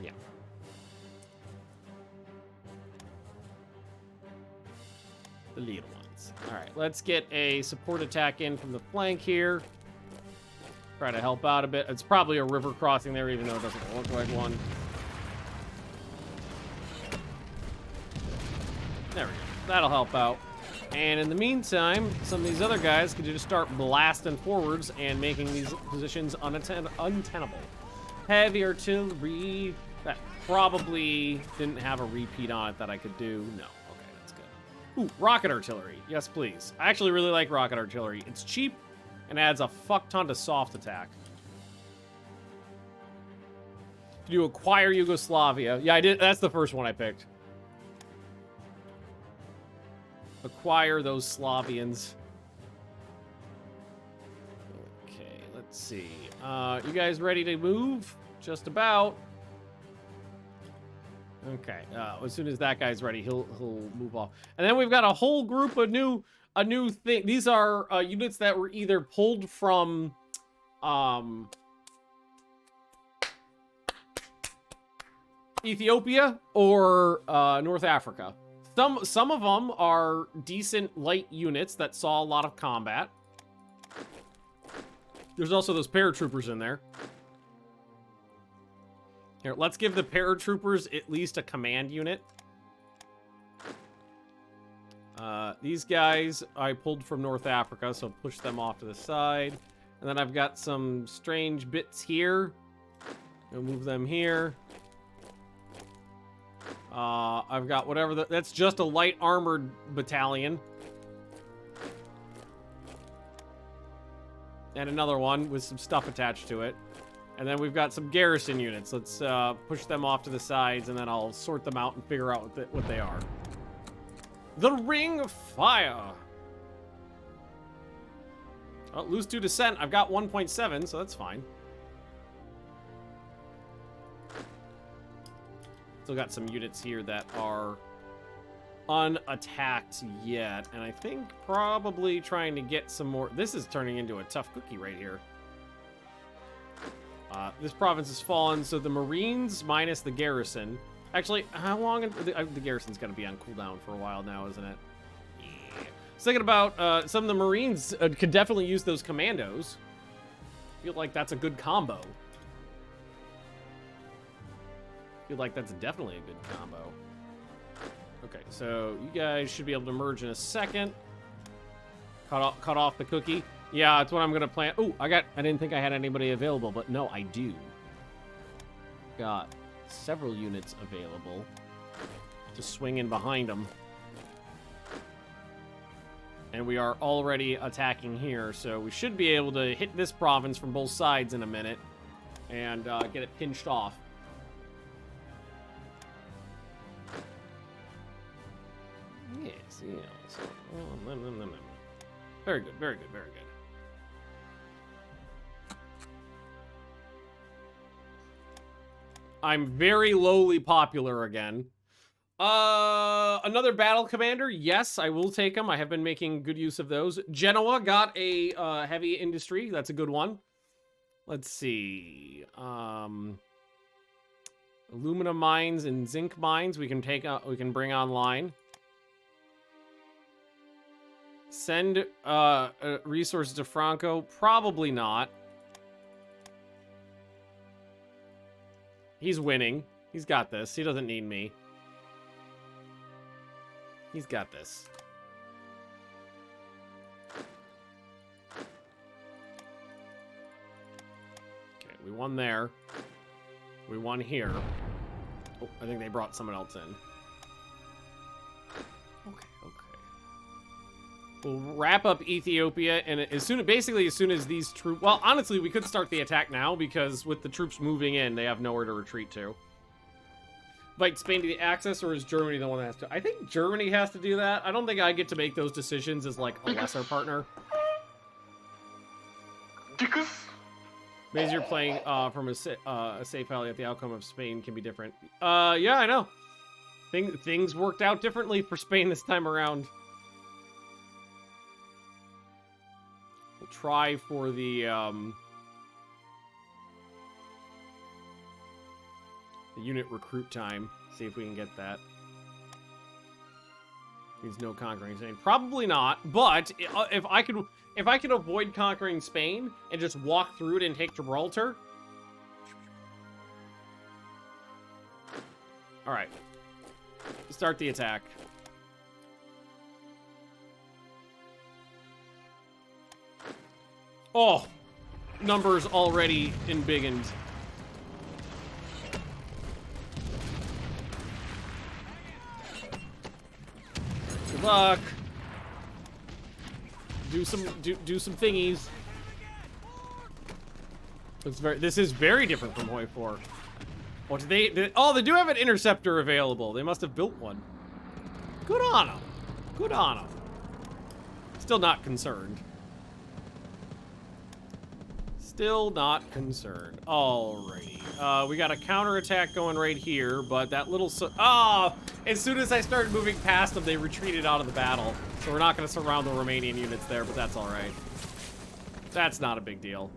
Yeah. The little ones. All right, let's get a support attack in from the flank here. Try to help out a bit. It's probably a river crossing there, even though it doesn't look like one. There we go. That'll help out. And in the meantime, some of these other guys could just start blasting forwards and making these positions untenable. Heavy artillery. That probably didn't have a repeat on it that I could do. No. Okay, that's good. Ooh, rocket artillery. Yes, please. I actually really like rocket artillery. It's cheap and adds a fuck ton to soft attack. Did you acquire Yugoslavia? Yeah, I did. That's the first one I picked. Acquire those Slavians. Okay, let's see. You guys ready to move? Just about. Okay. As soon as that guy's ready, he'll move off. And then we've got a whole group of a new thing. These are units that were either pulled from Ethiopia or North Africa. Some of them are decent light units that saw a lot of combat. There's also those paratroopers in there. Here, let's give the paratroopers at least a command unit. These guys I pulled from North Africa, so push them off to the side. And then I've got some strange bits here. I'll move them here. I've got whatever that's just a light armored battalion. And another one with some stuff attached to it. And then we've got some garrison units. Let's push them off to the sides, and then I'll sort them out and figure out what they are. The Ring of Fire. Oh, lose 2 descent. I've got 1.7, so that's fine. Still got some units here that are unattacked yet, and I think probably trying to get some more. This is turning into a tough cookie right here. This province has fallen, so the Marines minus the garrison. Actually, how long? The garrison's going to be on cooldown for a while now, isn't it? Yeah. I was thinking about some of the Marines could definitely use those commandos. Feel like that's a good combo. Feel like that's definitely a good combo. Okay, so you guys should be able to merge in a second. Cut off the cookie. Yeah, that's what I'm gonna plan. Oh, I didn't think I had anybody available, but no, I do. Got several units available to swing in behind them. And we are already attacking here, so we should be able to hit this province from both sides in a minute and get it pinched off. Yes, yes. Very good, very good, very good. I'm very lowly popular again. Another battle commander. Yes, I will take them. I have been making good use of those. Genoa got a heavy industry. That's a good one. Let's see. Aluminum mines and zinc mines we can bring online. Send resources to Franco. Probably not. He's winning. He's got this. He doesn't need me. He's got this. Okay, we won there. We won here. Oh, I think they brought someone else in. Okay, okay. We'll wrap up Ethiopia, and as soon as these troops... Well, honestly, we could start the attack now, because with the troops moving in, they have nowhere to retreat to. Invite Spain to the Axis, or is Germany the one that has to? I think Germany has to do that. I don't think I get to make those decisions as, like, a lesser partner. Maybe you're playing from a safe alley at the outcome of Spain can be different. Yeah, I know. Things worked out differently for Spain this time around. We'll try for the unit recruit time. See if we can get that. Means no conquering Spain. Probably not, but if I could avoid conquering Spain and just walk through it and take Gibraltar. All right. Start the attack. Oh, numbers already embiggened. Good luck. Do some thingies. This is very different from Hoi 4. What do they oh, they do have an interceptor available. They must have built one. Good on them. Good on them. Still not concerned. Still not concerned. Alrighty. We got a counterattack going right here, but that little as soon as I started moving past them, they retreated out of the battle. So we're not going to surround the Romanian units there, but that's alright. That's not a big deal.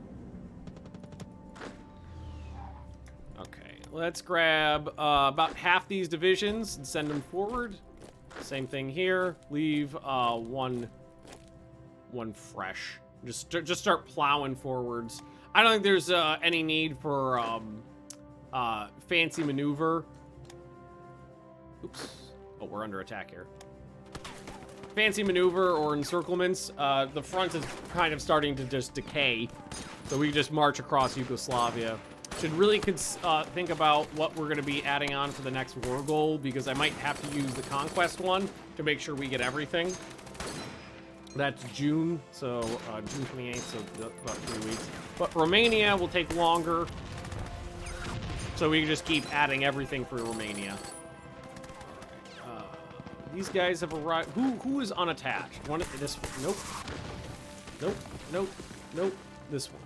Okay, let's grab about half these divisions and send them forward. Same thing here. Leave one fresh. Just start plowing forwards. I don't think there's any need for fancy maneuver. Oops. Oh, we're under attack here. Fancy maneuver or encirclements. The front is kind of starting to just decay. So we just march across Yugoslavia. Should really think about what we're going to be adding on for the next war goal, because I might have to use the conquest one to make sure we get everything. That's June, so June 28th, so about 3 weeks. But Romania will take longer, so we can just keep adding everything for Romania. These guys have arrived. Who is unattached? This one. Nope. Nope. Nope. Nope. This one.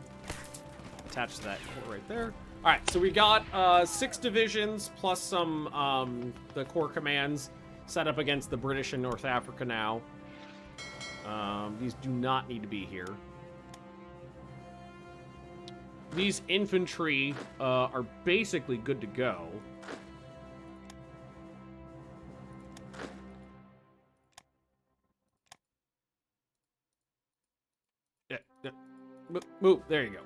Attached to that right there. All right, so we got 6 divisions plus some the corps commands set up against the British in North Africa now. These do not need to be here. These infantry are basically good to go. Yeah. Move. There you go.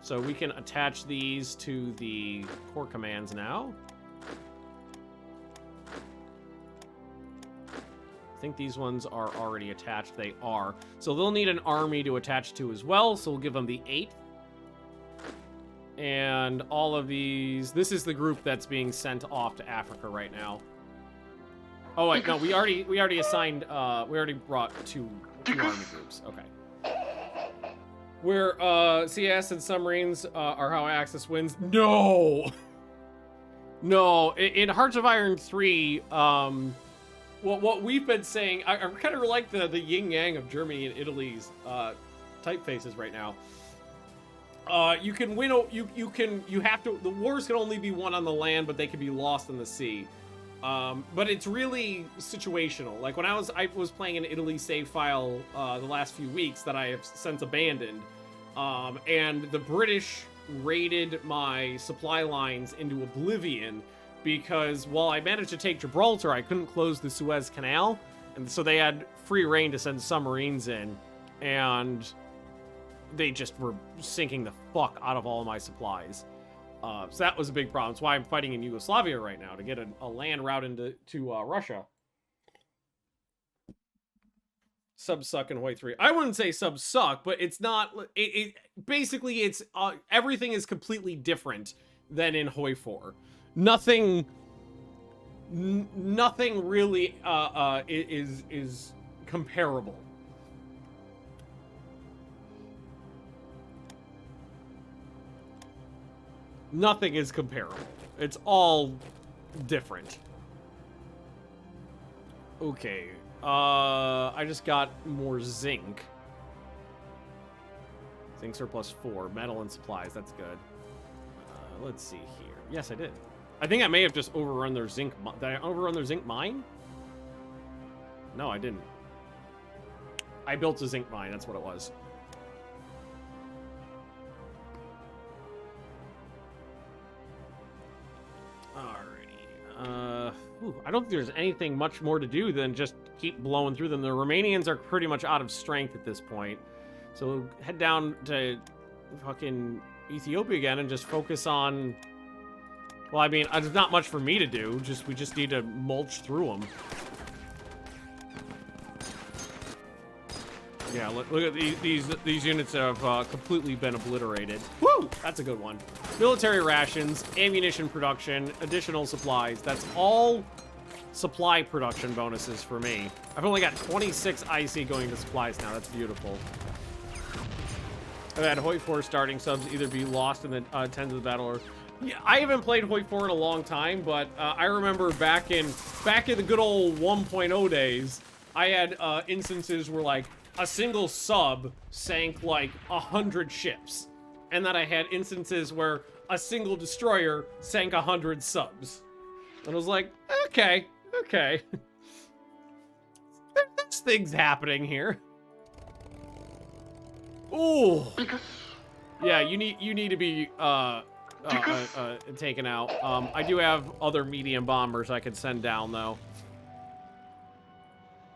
So we can attach these to the corps commands now. I think these ones are already attached. They are. So they'll need an army to attach to as well. So we'll give them the 8th. And all of these... This is the group that's being sent off to Africa right now. Oh, wait. No, we already assigned... we already brought two army groups. Okay. Where CS and submarines are how Axis wins. No! No. In Hearts of Iron 3... what we've been saying, I kind of like the yin-yang of Germany and Italy's typefaces right now. You can win, you have to, the wars can only be won on the land, but they can be lost in the sea. But it's really situational. Like when I was playing an Italy save file the last few weeks that I have since abandoned, and the British raided my supply lines into oblivion, because while I managed to take Gibraltar, I couldn't close the Suez Canal, and so they had free reign to send submarines in, and they just were sinking the fuck out of all of my supplies. So that was a big problem. That's why I'm fighting in Yugoslavia right now, to get a land route into Russia. Subs suck in Hoi 3. I wouldn't say subs suck, but it's not... basically, it's everything is completely different than in Hoi 4. Nothing really is comparable. Nothing is comparable. It's all different. Okay. I just got more zinc. Zinc surplus 4. Metal and supplies. That's good. Let's see here. Yes, I did. I think I may have just overrun their zinc. Did I overrun their zinc mine? No, I didn't. I built a zinc mine. That's what it was. Alrighty. I don't think there's anything much more to do than just keep blowing through them. The Romanians are pretty much out of strength at this point. So we'll head down to fucking Ethiopia again and just focus on... Well, I mean, there's not much for me to do. We just need to mulch through them. Yeah, look at these units have completely been obliterated. Woo! That's a good one. Military rations, ammunition production, additional supplies. That's all supply production bonuses for me. I've only got 26 IC going to supplies now. That's beautiful. I've had Hoi 4 starting subs either be lost in the tens of the battle or... Yeah, I haven't played Hoi 4 in a long time, but I remember back in the good old 1.0 days, I had instances where, like, a single sub sank, like, 100 ships. And then I had instances where a single destroyer sank 100 subs. And I was like, okay. There's things happening here. Ooh. Yeah, you need to be, taken out. I do have other medium bombers I could send down, though.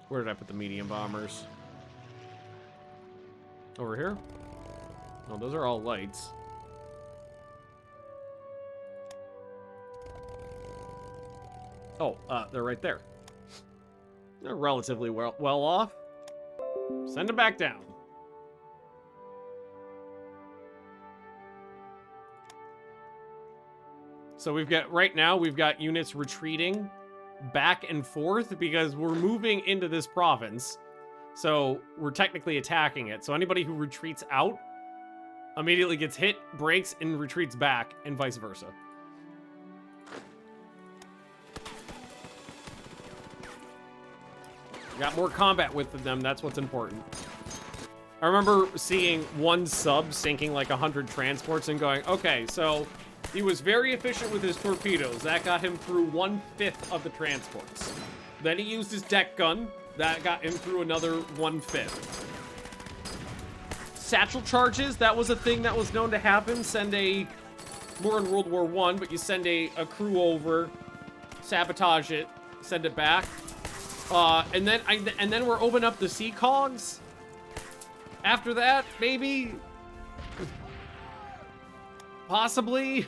Where did I put the medium bombers? Over here? Oh, those are all lights. Oh, they're right there. They're relatively well off. Send them back down. So right now we've got units retreating back and forth because we're moving into this province. So we're technically attacking it. So anybody who retreats out immediately gets hit, breaks, and retreats back, and vice versa. Got more combat with them, that's what's important. I remember seeing one sub sinking like 100 transports and going, okay, so he was very efficient with his torpedoes. That got him through 1/5 of the transports. Then he used his deck gun. That got him through another 1/5. Satchel charges, that was a thing that was known to happen. More in World War I, but you send a crew over, sabotage it, send it back. And then we're opening up the sea cogs. After that, maybe? Possibly?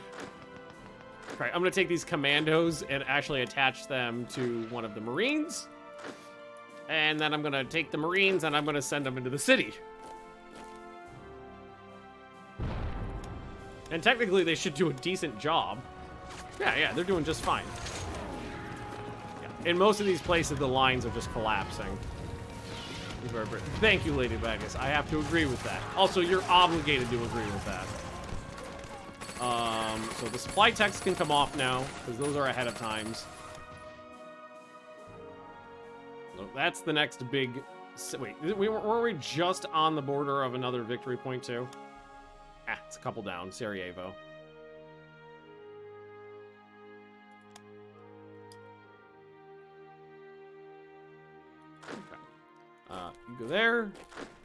Alright, I'm gonna take these commandos and actually attach them to one of the Marines. And then I'm gonna take the Marines and I'm gonna send them into the city. And technically they should do a decent job. Yeah, they're doing just fine. Yeah. In most of these places, the lines are just collapsing. Thank you, Lady Vegas. I have to agree with that. Also, you're obligated to agree with that. So the supply techs can come off now, because those are ahead of times. So that's the next big... Wait, were we just on the border of another victory point, too? Ah, it's a couple down. Sarajevo. Okay. You go there.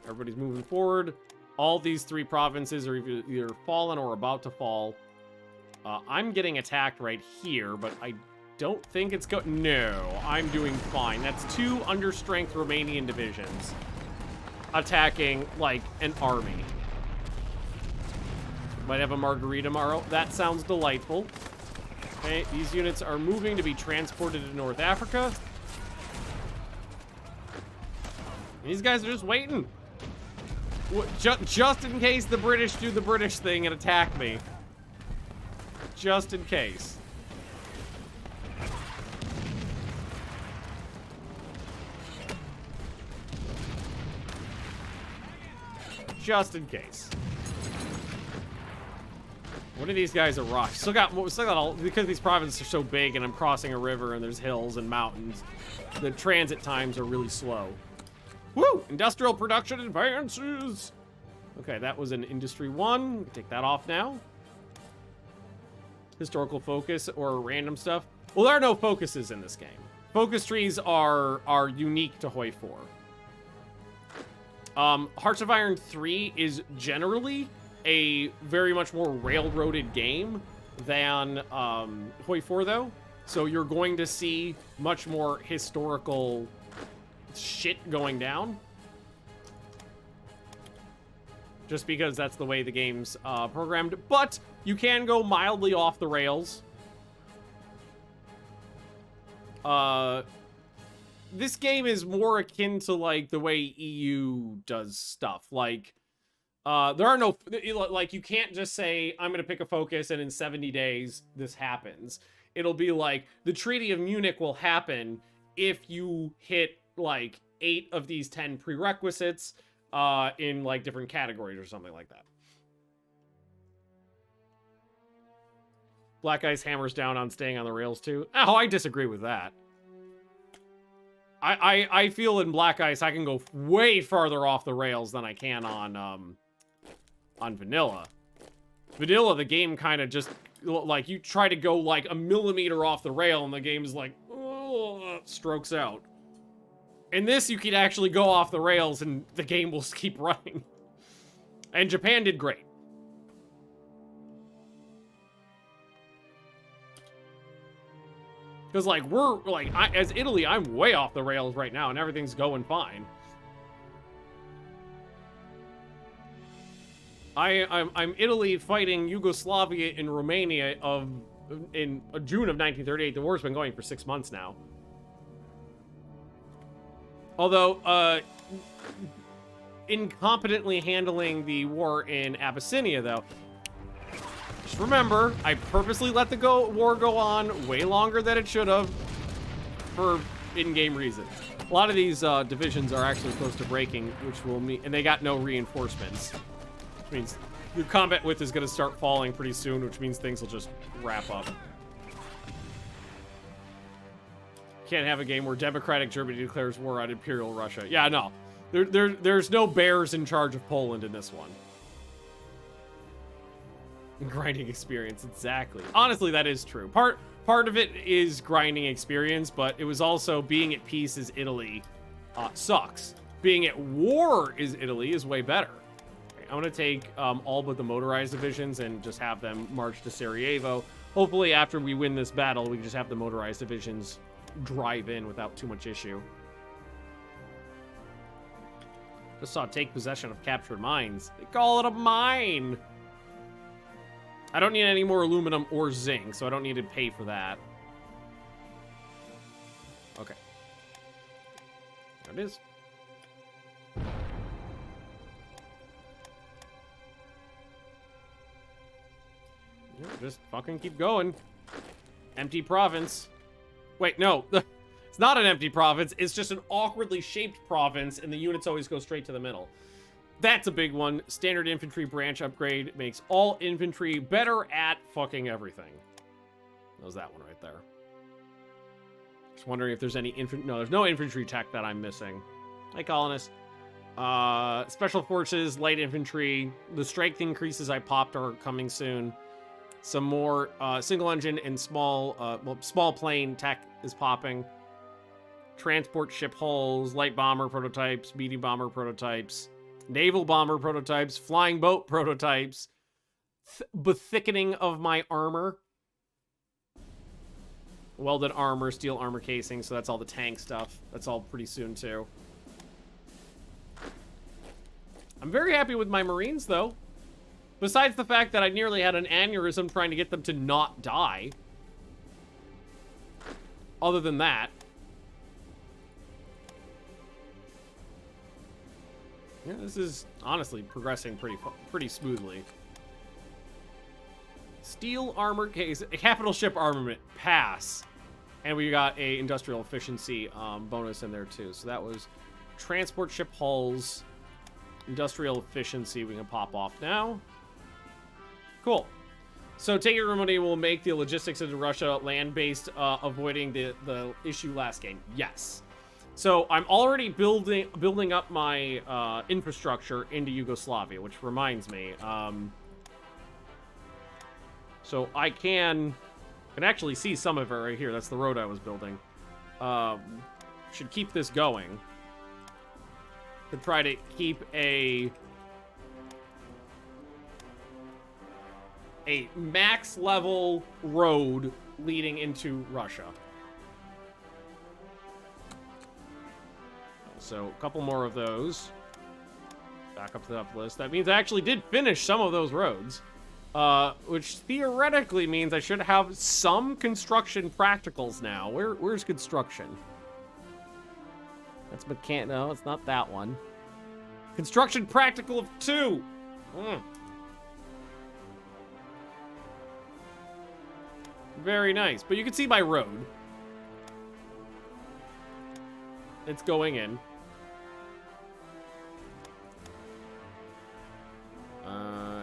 Everybody's moving forward. All these three provinces are either fallen or about to fall. I'm getting attacked right here, but I don't think it's No, I'm doing fine. That's 2 understrength Romanian divisions attacking, like, an army. Might have a margarita tomorrow. That sounds delightful. Okay, these units are moving to be transported to North Africa. These guys are just waiting. Just in case the British do the British thing and attack me. Just in case. Just in case. One of these guys are rock. Still got all, because these provinces are so big and I'm crossing a river and there's hills and mountains, the transit times are really slow. Woo! Industrial production advances! Okay, that was an Industry 1. We can take that off now. Historical focus or random stuff. Well, there are no focuses in this game. Focus trees are unique to Hoi 4. Hearts of Iron 3 is generally a very much more railroaded game than Hoi 4, though. So you're going to see much more historical shit going down. Just because that's the way the game's programmed. But you can go mildly off the rails. This game is more akin to, like, the way EU does stuff. Like, there are no... Like, you can't just say, I'm going to pick a focus, and in 70 days, this happens. It'll be like, the Treaty of Munich will happen if you hit, like, 8 of these 10 prerequisites in, like, different categories or something like that. Black Ice hammers down on staying on the rails, too. Oh, I disagree with that. I feel in Black Ice I can go way farther off the rails than I can on Vanilla. Vanilla, the game kind of just, like, you try to go, like, a millimeter off the rail, and the game is like, oh, strokes out. In this, you can actually go off the rails, and the game will keep running. And Japan did great. Because, like, we're, like, as Italy, I'm way off the rails right now, and everything's going fine. I'm Italy fighting Yugoslavia in Romania in June of 1938. The war's been going for 6 months now. Although, incompetently handling the war in Abyssinia, though. Just remember, I purposely let the war go on way longer than it should have for in-game reasons. A lot of these divisions are actually close to breaking, which will mean, and they got no reinforcements, which means the combat width is going to start falling pretty soon, which means things will just wrap up. Can't have a game where democratic Germany declares war on Imperial Russia. Yeah, no. There's no bears in charge of Poland in this one. Grinding experience, exactly. Honestly, that is true. Part of it is grinding experience, but it was also being at peace as Italy sucks. Being at war is Italy is way better. Okay, I'm gonna take all but the motorized divisions and just have them march to Sarajevo. Hopefully, after we win this battle, we can just have the motorized divisions drive in without too much issue. Just saw take possession of captured mines. They call it a mine. I don't need any more aluminum or zinc, so I don't need to pay for that. Okay. There it is. Yeah, just fucking keep going. Empty province. Wait, no. It's not an empty province. It's just an awkwardly shaped province, and the units always go straight to the middle. That's a big one. Standard infantry branch upgrade makes all infantry better at fucking everything. That was that one right there. Just wondering if there's any infantry. No, there's no infantry tech that I'm missing. Hi, colonists. Special forces, light infantry. The strength increases I popped are coming soon. Some more single engine and small plane tech is popping. Transport ship hulls, light bomber prototypes, medium bomber prototypes. Naval bomber prototypes, flying boat prototypes, bethickening of my armor. Welded armor, steel armor casing, so that's all the tank stuff. That's all pretty soon, too. I'm very happy with my Marines, though. Besides the fact that I nearly had an aneurysm trying to get them to not die. Other than that. Yeah, this is honestly progressing pretty smoothly. Steel armor case, a capital ship armament, pass. And we got a industrial efficiency bonus in there too. So that was transport ship hulls, industrial efficiency we can pop off now. Cool. So taking Romania will make the logistics into Russia land-based, avoiding the issue last game. Yes. So I'm already building up my infrastructure into Yugoslavia, which reminds me. So I can actually see some of it right here. That's the road I was building. Should keep this going. To try to keep a a max level road leading into Russia. So a couple more of those. Back up to the up list. That means I actually did finish some of those roads. Which theoretically means I should have some construction practicals now. Where's construction? That's no, it's not that one. Construction practical of 2. Very nice. But you can see my road. It's going in.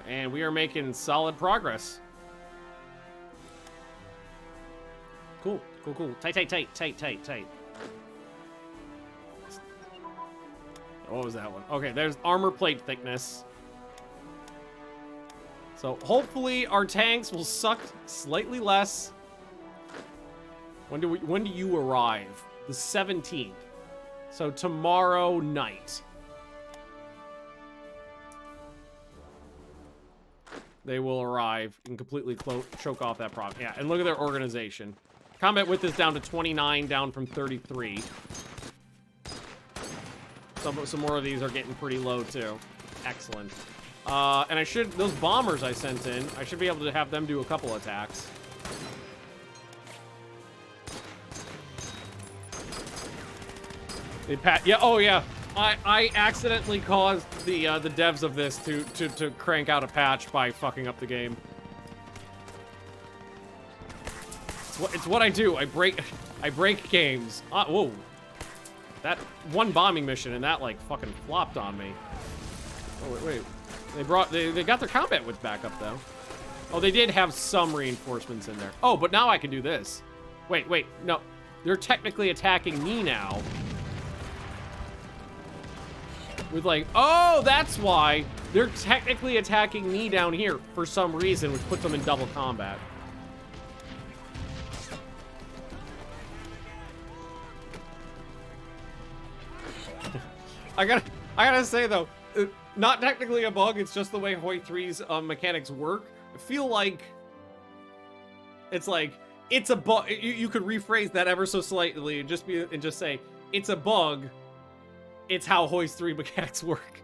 And we are making solid progress. Cool, cool, cool. Tight, tight, tight, tight, tight, tight. What was that one? Okay, there's armor plate thickness. So hopefully our tanks will suck slightly less. When do you arrive? The 17th. So tomorrow night. They will arrive and completely choke off that problem. Yeah, and look at their organization. Combat width is down to 29, down from 33. Some more of these are getting pretty low too. Excellent. And those bombers I sent in, I should be able to have them do a couple attacks. Oh yeah. I accidentally caused the devs of this to crank out a patch by fucking up the game. It's what I do. I break games. Whoa. That one bombing mission and that like fucking flopped on me. Oh wait. They got their combat width back up though. Oh, they did have some reinforcements in there. Oh, but now I can do this. Wait, no. They're technically attacking me now. With like, oh, that's why they're technically attacking me down here for some reason, which puts them in double combat. I gotta say though, not technically a bug. It's just the way Hoi 3's mechanics work. I feel like it's a bug. You could rephrase that ever so slightly and just say it's a bug. It's how Hoist 3 mechanics work.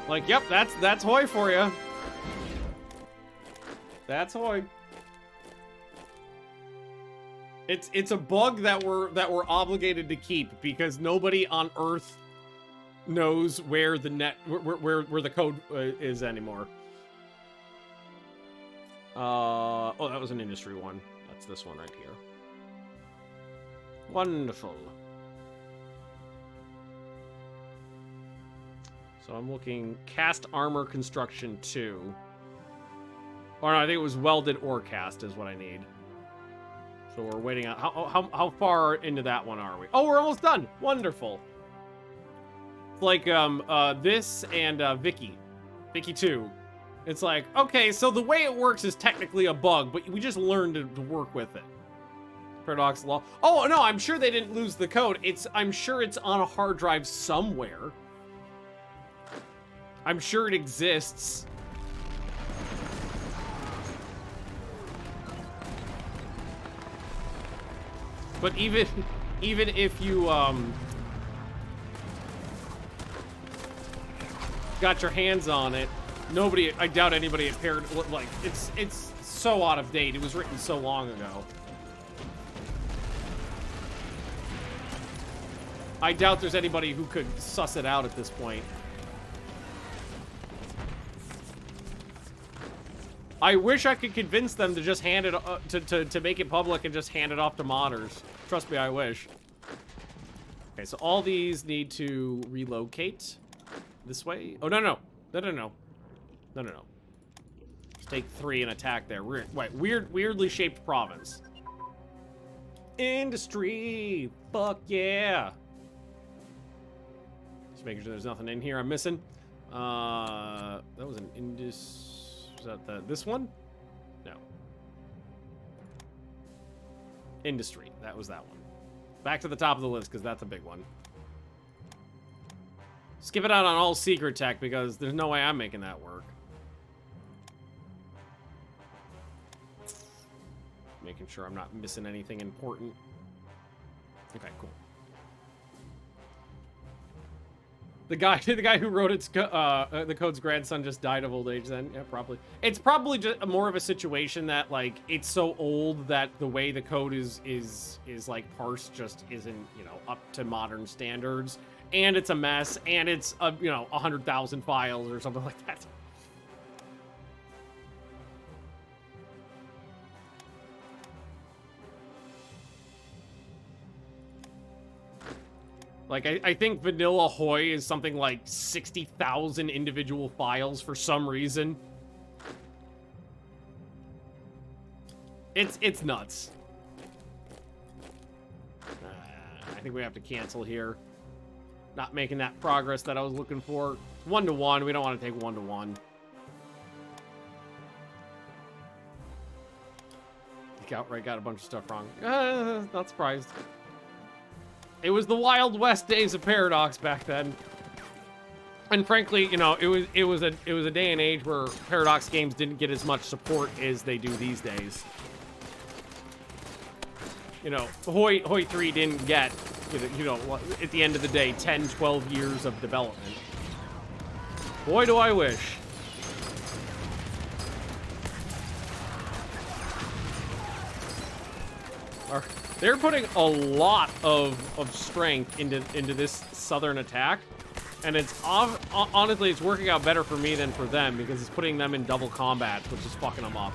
Like, yep, that's Hoi for you. That's Hoi. It's a bug that we're obligated to keep because nobody on Earth knows where the the code is anymore. Oh, that was an industry one. That's this one right here. Wonderful. So I'm looking cast armor construction 2. Or no, I think it was welded or cast is what I need. So we're waiting on how far into that one are we? Oh, we're almost done. Wonderful. It's like this and Vicky 2. It's like, okay, so the way it works is technically a bug, but we just learned to work with it. Paradox law. Oh no, I'm sure they didn't lose the code. I'm sure it's on a hard drive somewhere. I'm sure it exists. But even if you got your hands on it, I doubt anybody had paired like it's so out of date. It was written so long ago. I doubt there's anybody who could suss it out at this point. I wish I could convince them to just hand it to make it public and just hand it off to modders. Trust me, I wish. Okay, so all these need to relocate this way. Oh no. Just take 3 and attack there. Weirdly shaped province. Industry. Fuck yeah. Just making sure there's nothing in here I'm missing. That was an was that this one? No. Industry. That was that one. Back to the top of the list because that's a big one. Skip it out on all secret tech because there's no way I'm making that work. Making sure I'm not missing anything important. Okay, cool. The guy who wrote the code's grandson just died of old age then. Yeah, probably. It's probably just more of a situation that, like, it's so old that the way the code is like parsed just isn't, you know, up to modern standards. And it's a mess, and it's, you know, 100,000 files or something like that. Like, I think Vanilla Hoy is something like 60,000 individual files for some reason. It's nuts. I think we have to cancel here. Not making that progress that I was looking for. 1-to-1. We don't want to take 1-to-1. I outright got a bunch of stuff wrong. Not surprised. It was the Wild West days of Paradox back then. And frankly, you know, it was a day and age where Paradox games didn't get as much support as they do these days. You know, Hoy 3 didn't get, you know, at the end of the day, 10, 12 years of development. Boy, do I wish. They're putting a lot of strength into this southern attack, and it's honestly it's working out better for me than for them because it's putting them in double combat, which is fucking them up.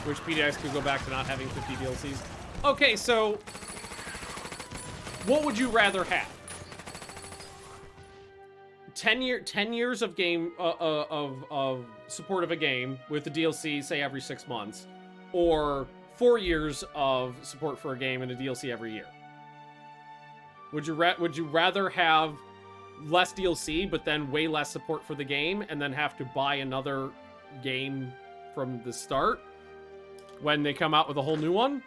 Which PDX could go back to not having 50 DLCs. Okay, so what would you rather have? 10 years of game of support of a game with the DLC, say every 6 months, or 4 years of support for a game and a DLC every year. Would you rather have less DLC but then way less support for the game and then have to buy another game from the start when they come out with a whole new one?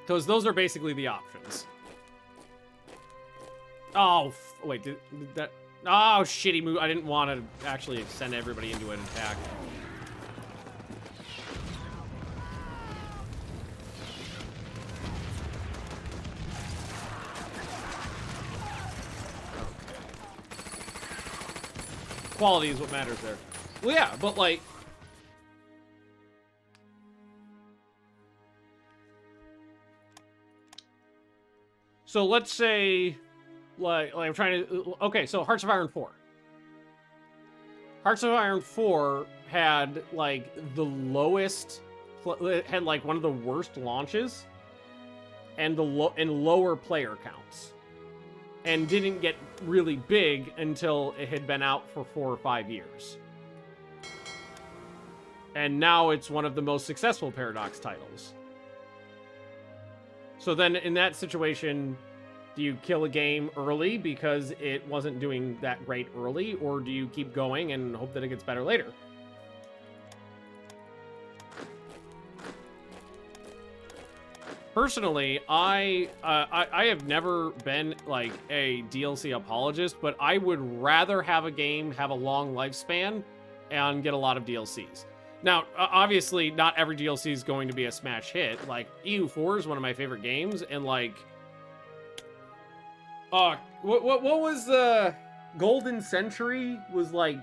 Because those are basically the options. Oh, wait, did that... Oh, shitty move. I didn't want to actually send everybody into an attack. Okay. Quality is what matters there. Well, yeah, but, like... So, let's say... Like I'm trying to... Okay, so Hearts of Iron 4. Hearts of Iron 4 had, like, the lowest... It had, like, one of the worst launches. And lower player counts. And didn't get really big until it had been out for 4 or 5 years. And now it's one of the most successful Paradox titles. So then, in that situation... Do you kill a game early because it wasn't doing that great early, or do you keep going and hope that it gets better later? Personally, I have never been like a DLC apologist, but I would rather have a game have a long lifespan and get a lot of DLCs. Now, obviously, not every DLC is going to be a smash hit. Like, EU4 is one of my favorite games, and like... what was Golden Century was like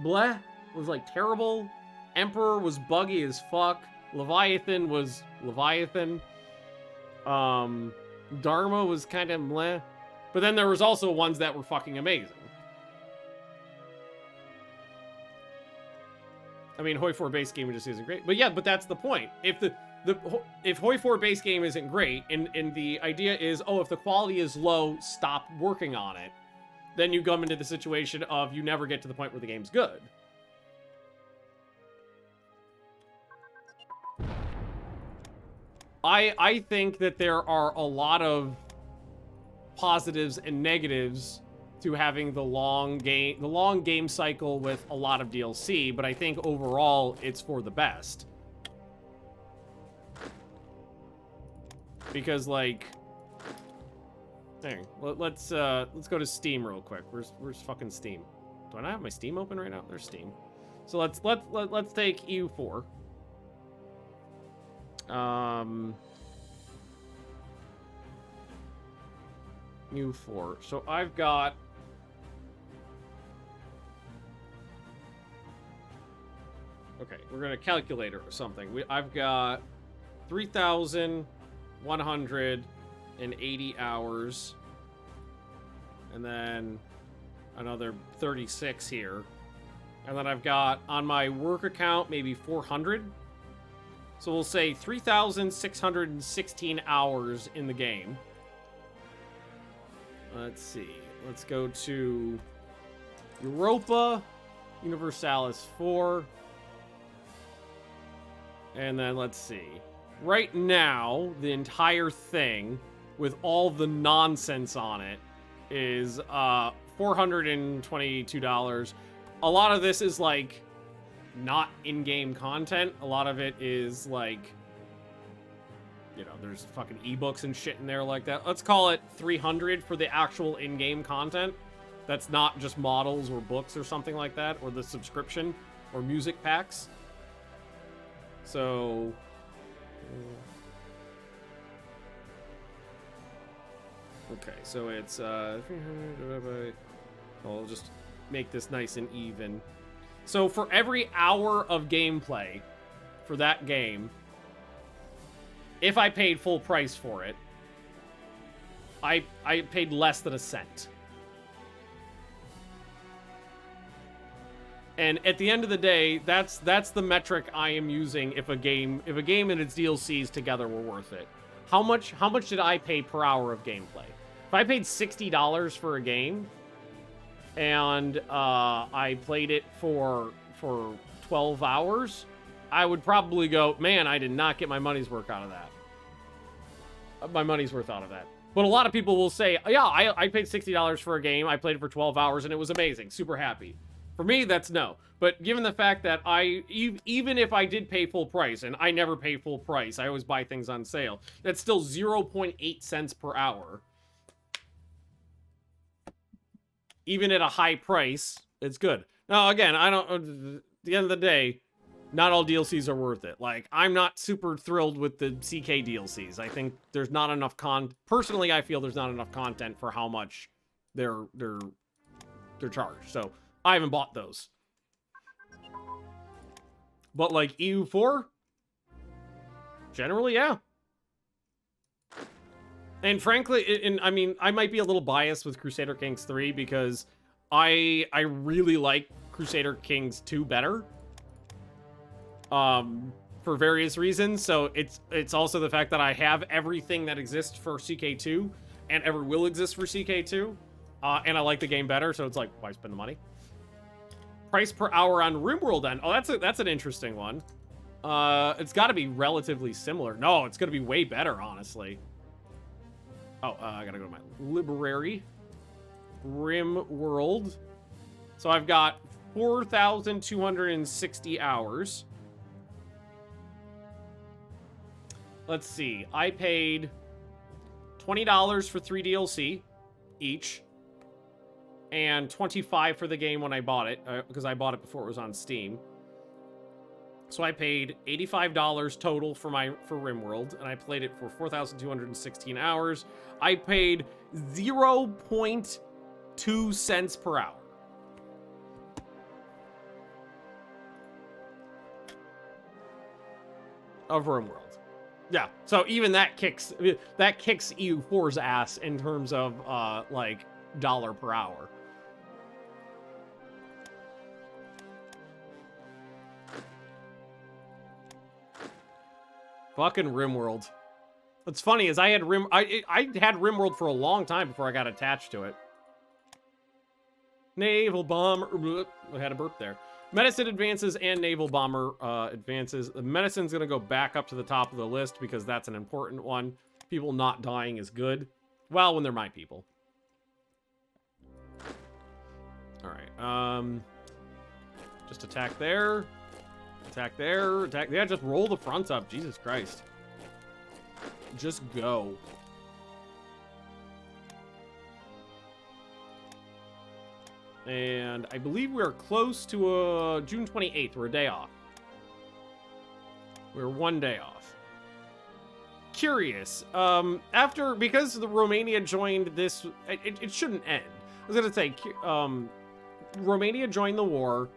bleh, was like terrible. Emperor was buggy as fuck. Leviathan was Leviathan. Dharma was kind of bleh. But then there was also ones that were fucking amazing. I mean, Hoi 4 base game just isn't great. But yeah, but that's the point. If Hoi 4 base game isn't great, and the idea is, oh, if the quality is low, stop working on it, then you come into the situation of you never get to the point where the game's good. I think that there are a lot of positives and negatives to having the long game cycle with a lot of DLC, but I think overall it's for the best. Because, like... Dang. Let's go to Steam real quick. Where's fucking Steam? Do I not have my Steam open right now? There's Steam. So let's take EU4. EU4. So I've got... Okay, we're gonna calculate it or something. I've got 3,180 hours, and then another 36 here, and then I've got on my work account maybe 400. So we'll say 3,616 hours in the game. Let's see. Let's go to Europa Universalis 4. And then let's see. Right now, the entire thing, with all the nonsense on it, is $422. A lot of this is like not in-game content. A lot of it is like, you know, there's fucking ebooks and shit in there like that. Let's call it 300 for the actual in-game content. That's not just models or books or something like that, or the subscription or music packs. So, okay, so it's 300 divided by, I'll just make this nice and even. So for every hour of gameplay for that game, if I paid full price for it, I paid less than a cent. And at the end of the day, that's the metric I am using if a game and its DLCs together were worth it. How much did I pay per hour of gameplay? If I paid $60 for a game and I played it for 12 hours, I would probably go, man, I did not get my money's worth out of that. My money's worth out of that. But a lot of people will say, yeah, I paid $60 for a game, I played it for 12 hours, and it was amazing, super happy. For me, that's no. But given the fact that even if I did pay full price, and I never pay full price, I always buy things on sale, that's still 0.8 cents per hour. Even at a high price, it's good. Now, again, at the end of the day, not all DLCs are worth it. Like, I'm not super thrilled with the CK DLCs. I think there's not enough personally, I feel there's not enough content for how much they're charged. So I haven't bought those. But like EU4, generally, yeah. And frankly, I mean, I might be a little biased with Crusader Kings 3 because I really like Crusader Kings 2 better. For various reasons. So it's also the fact that I have everything that exists for CK2 and ever will exist for CK2. And I like the game better, so it's like, why spend the money? Price per hour on RimWorld then. Oh, that's an interesting one. It's got to be relatively similar. No, it's going to be way better, honestly. Oh, I got to go to my library. RimWorld. So I've got 4,260 hours. Let's see. I paid $20 for 3 DLC each. And $25 for the game when I bought it, because I bought it before it was on Steam. So I paid $85 total for RimWorld, and I played it for 4,216 hours. I paid 0.2 cents per hour. Of RimWorld. Yeah, so even that kicks EU4's ass in terms of like dollar per hour. Fucking RimWorld. What's funny is I had RimWorld for a long time before I got attached to it. Naval Bomber. I had a burp there. Medicine advances and Naval Bomber advances. The medicine's going to go back up to the top of the list because that's an important one. People not dying is good. Well, when they're my people. Alright, just attack there. Attack there. Attack. Yeah, just roll the front up. Jesus Christ. just go. And I believe we're close to June 28th. We're a day off. We're 1 day off. Curious. Because the Romania joined this, it shouldn't end. I was gonna say, Romania joined the war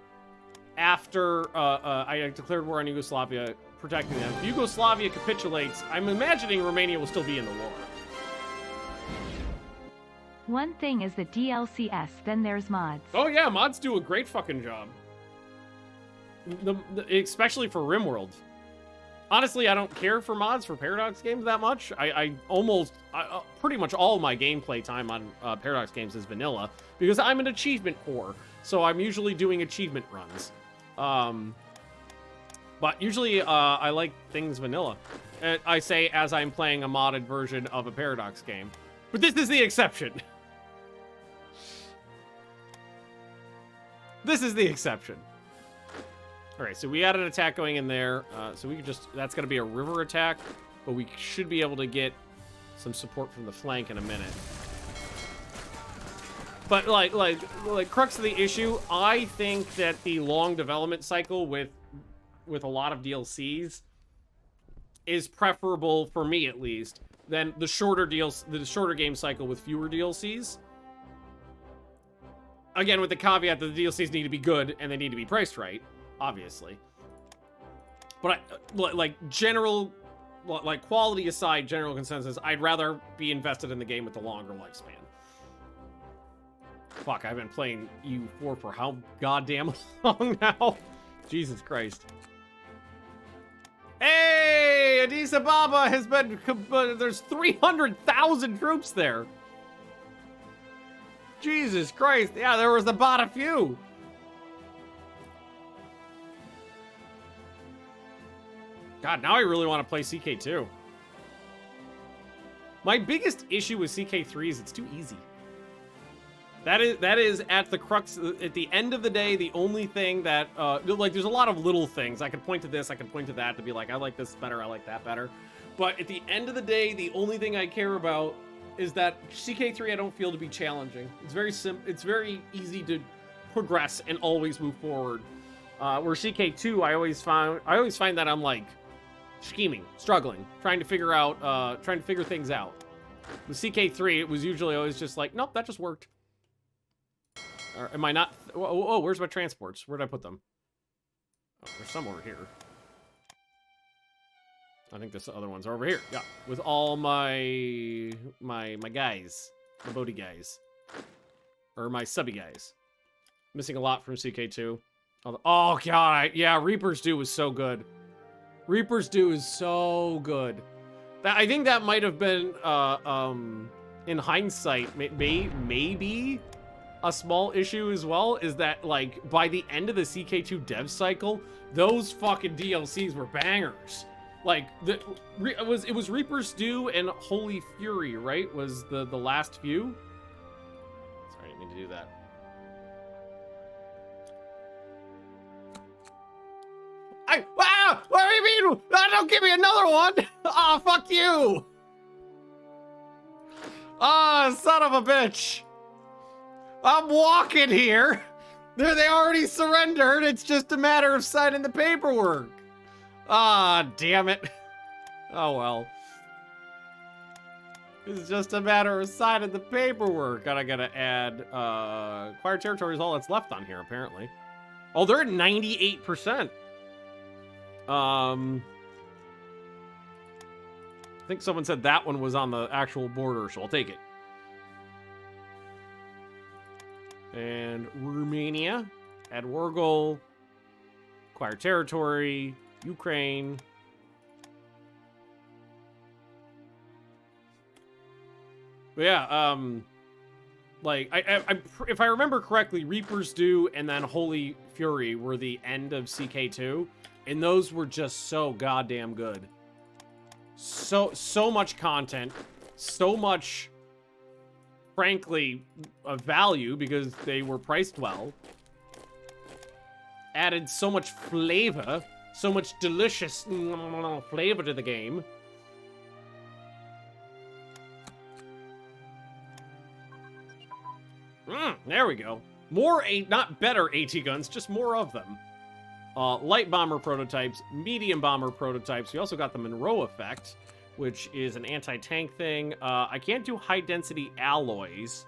after I declared war on Yugoslavia, protecting them. If Yugoslavia capitulates, I'm imagining Romania will still be in the war. One thing is the DLCS, then there's mods. Oh yeah, mods do a great fucking job. Especially for RimWorld. Honestly, I don't care for mods for Paradox games that much. I pretty much all my gameplay time on Paradox games is vanilla because I'm an achievement whore. So I'm usually doing achievement runs. But usually I like things vanilla. I say as I'm playing a modded version of a Paradox game. But this is the exception. This is the exception. All right, so we had an attack going in there. So we could just, that's going to be a river attack, but we should be able to get some support from the flank in a minute. But like crux of the issue, I think that the long development cycle with a lot of DLCs is preferable for me at least than the shorter game cycle with fewer DLCs. Again, with the caveat that the DLCs need to be good and they need to be priced right, obviously. But quality aside, general consensus, I'd rather be invested in the game with the longer lifespan. Fuck, I've been playing U4 for how goddamn long now? Jesus Christ. Hey, Addis Ababa has been, there's 300,000 troops there. Jesus Christ. Yeah, there was about a few. God, now I really want to play CK2. My biggest issue with CK3 is it's too easy. That is at the crux, at the end of the day, the only thing that, there's a lot of little things. I could point to this, I could point to that to be like, I like this better, I like that better. But at the end of the day, the only thing I care about is that CK3 I don't feel to be challenging. It's very it's very easy to progress and always move forward. Where CK2, I always find that I'm like scheming, struggling, trying to figure things out. With CK3, it was usually always just like, nope, that just worked. Or am I not? Oh, where's my transports? Where'd I put them? Oh, there's some over here. I think this other one's are over here. Yeah, with all my guys, my boaty guys, or my subby guys. Missing a lot from CK2. Oh god, yeah, Reaper's Due was so good. Reaper's Due is so good. I think that might have been, in hindsight, maybe a small issue as well. Is that like by the end of the CK2 dev cycle, those fucking DLCs were bangers. Like it was Reaper's Due and Holy Fury, right? Was the last few? Sorry, I didn't mean to do that. What do you mean? Don't give me another one! Oh, fuck you! Ah, son of a bitch! I'm walking here. They already surrendered. It's just a matter of signing the paperwork. Ah, damn it. Oh, well. It's just a matter of signing the paperwork. And I gotta add, acquired territory is all that's left on here, apparently. Oh, they're at 98%. I think someone said that one was on the actual border, so I'll take it. And Romania, add war goal, acquire territory, Ukraine. But yeah, like if I remember correctly, Reaper's Due and then Holy Fury were the end of CK2, and those were just so goddamn good. So much content, so much, frankly, of value because they were priced well. Added so much flavor, so much delicious flavor to the game. There we go. More, not better AT guns, just more of them. Light bomber prototypes, medium bomber prototypes. We also got the Monroe effect, which is an anti-tank thing. I can't do high-density alloys.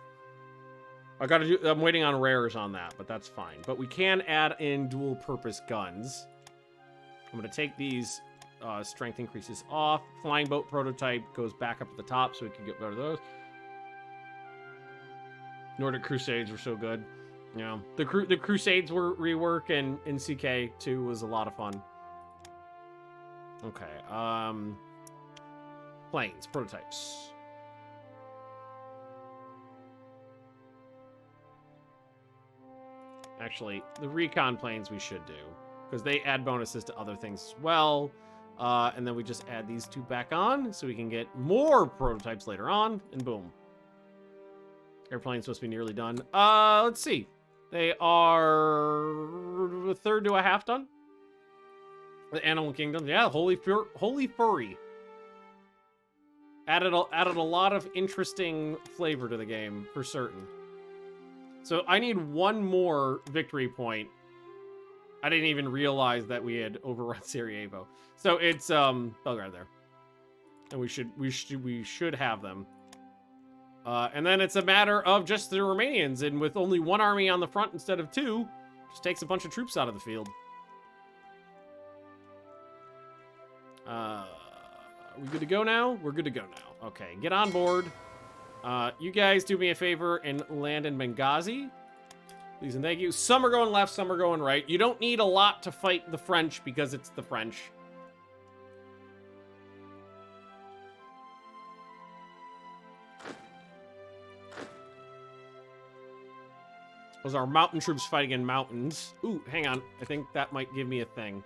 I'm waiting on rares on that, but that's fine. But we can add in dual-purpose guns. I'm going to take these strength increases off. Flying boat prototype goes back up at the top, so we can get rid of those. Nordic Crusades were so good. You know, the Crusades were rework, and in CK2 was a lot of fun. Okay, planes, prototypes. Actually, the recon planes we should do, because they add bonuses to other things as well. And then we just add these two back on, so we can get more prototypes later on, and boom. Airplane's supposed to be nearly done. Let's see. They are a third to a half done. The Animal Kingdom, yeah, Holy Furry. Added a lot of interesting flavor to the game, for certain. So I need one more victory point. I didn't even realize that we had overrun Sarajevo. So it's Belgrade there. And we should have them. And then it's a matter of just the Romanians, and with only one army on the front instead of two, just takes a bunch of troops out of the field. Are we good to go now? We're good to go now. Okay, get on board. You guys do me a favor and land in Benghazi. Please and thank you. Some are going left, some are going right. You don't need a lot to fight the French because it's the French. Those are mountain troops fighting in mountains. Ooh, hang on. I think that might give me a thing.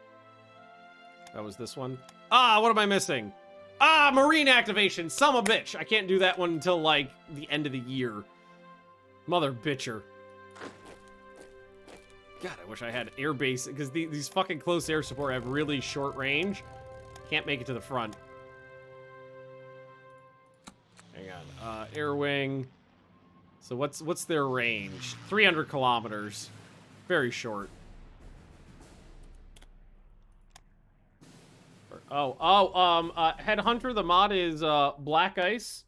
That was this one. Ah, what am I missing? Ah, marine activation. Son of a bitch. I can't do that one until, like, the end of the year. Mother bitcher. God, I wish I had air base, because these fucking close air support have really short range. Can't make it to the front. Hang on. Air wing. So what's their range? 300 kilometers. Very short. Headhunter, the mod is Black Ice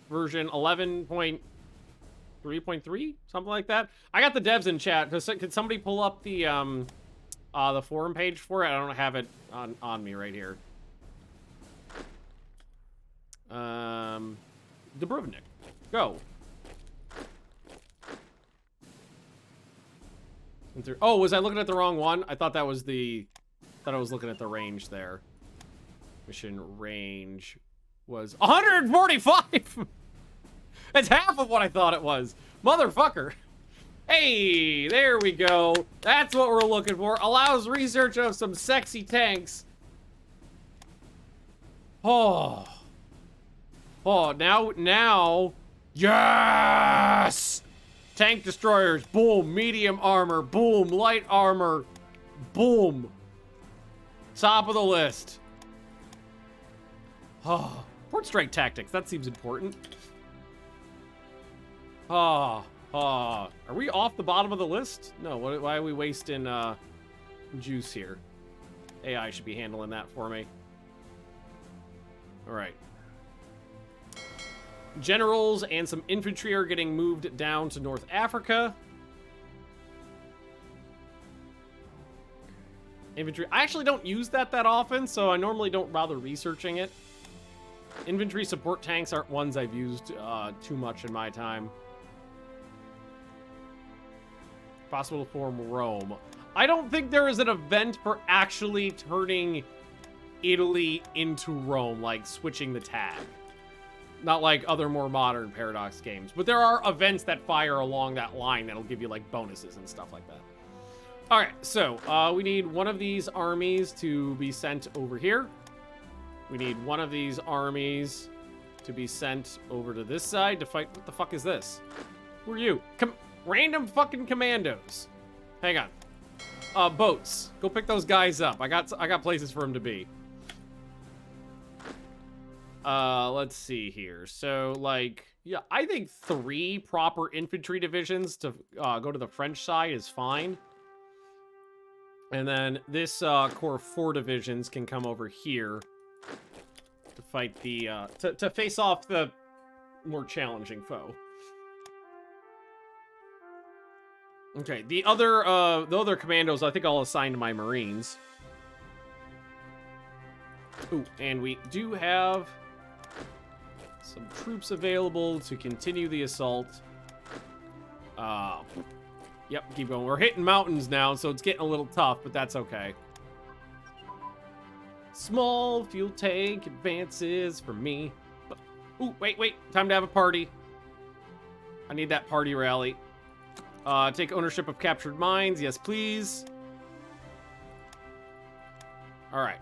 version 11.3.3, something like that. I got the devs in chat. Could somebody pull up the forum page for it? I don't have it on me right here. Dubrovnik, go. Oh, was I looking at the wrong one? I thought that was thought I was looking at the range there. Mission range was 145! That's half of what I thought it was. Motherfucker. Hey, there we go. That's what we're looking for. Allows research of some sexy tanks. Oh. Oh, now. Yes! Tank destroyers, boom. Medium armor, boom. Light armor, boom. Top of the list. Oh, port strike tactics. That seems important. Are we off the bottom of the list? No, why are we wasting juice here? AI should be handling that for me. All right. Generals and some infantry are getting moved down to North Africa. Infantry. I actually don't use that often, so I normally don't bother researching it. Infantry support tanks aren't ones I've used too much in my time. Possible to form Rome. I don't think there is an event for actually turning Italy into Rome, like switching the tag. Not like other more modern Paradox games. But there are events that fire along that line that'll give you like bonuses and stuff like that. Alright, so we need one of these armies to be sent over here. We need one of these armies to be sent over to this side to fight. What the fuck is this? Who are you? Random fucking commandos. Hang on. Boats. Go pick those guys up. I got places for them to be. Let's see here. So, like, Yeah, I think 3 proper infantry divisions to go to the French side is fine. And then this core 4 divisions can come over here to fight the, to face off the more challenging foe. Okay, the other commandos, I think I'll assign to my Marines. Ooh, and we do have some troops available to continue the assault. Yep, keep going. We're hitting mountains now, so it's getting a little tough, but that's okay. Small fuel tank advances for me. Ooh, wait. Time to have a party. I need that party rally. Take ownership of captured mines. Yes, please. All right.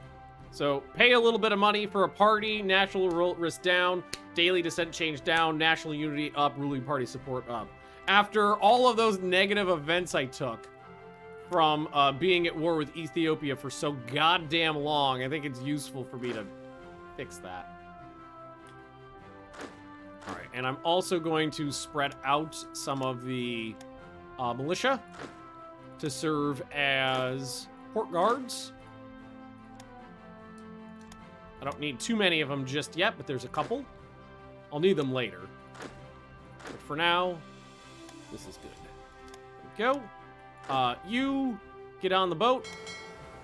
So pay a little bit of money for a party. National risk down. Daily dissent change down. National unity up. Ruling party support up. After all of those negative events I took from being at war with Ethiopia for so goddamn long, I think it's useful for me to fix that. All right, and I'm also going to spread out some of the militia to serve as port guards. I don't need too many of them just yet, but there's a couple. I'll need them later. But for now, this is good. There we go. You get on the boat.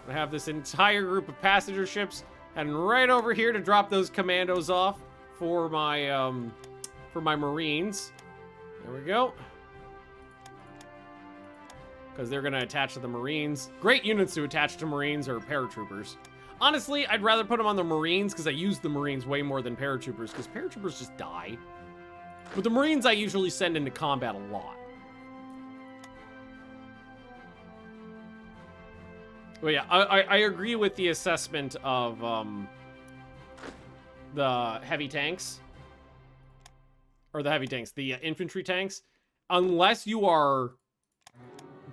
I have this entire group of passenger ships heading right over here to drop those commandos off for my Marines. There we go. Because they're going to attach to the Marines. Great units to attach to Marines are paratroopers. Honestly, I'd rather put them on the Marines because I use the Marines way more than paratroopers because paratroopers just die. But the Marines I usually send into combat a lot. But yeah, I agree with the assessment of the heavy tanks. Or the heavy tanks, the infantry tanks. Unless you are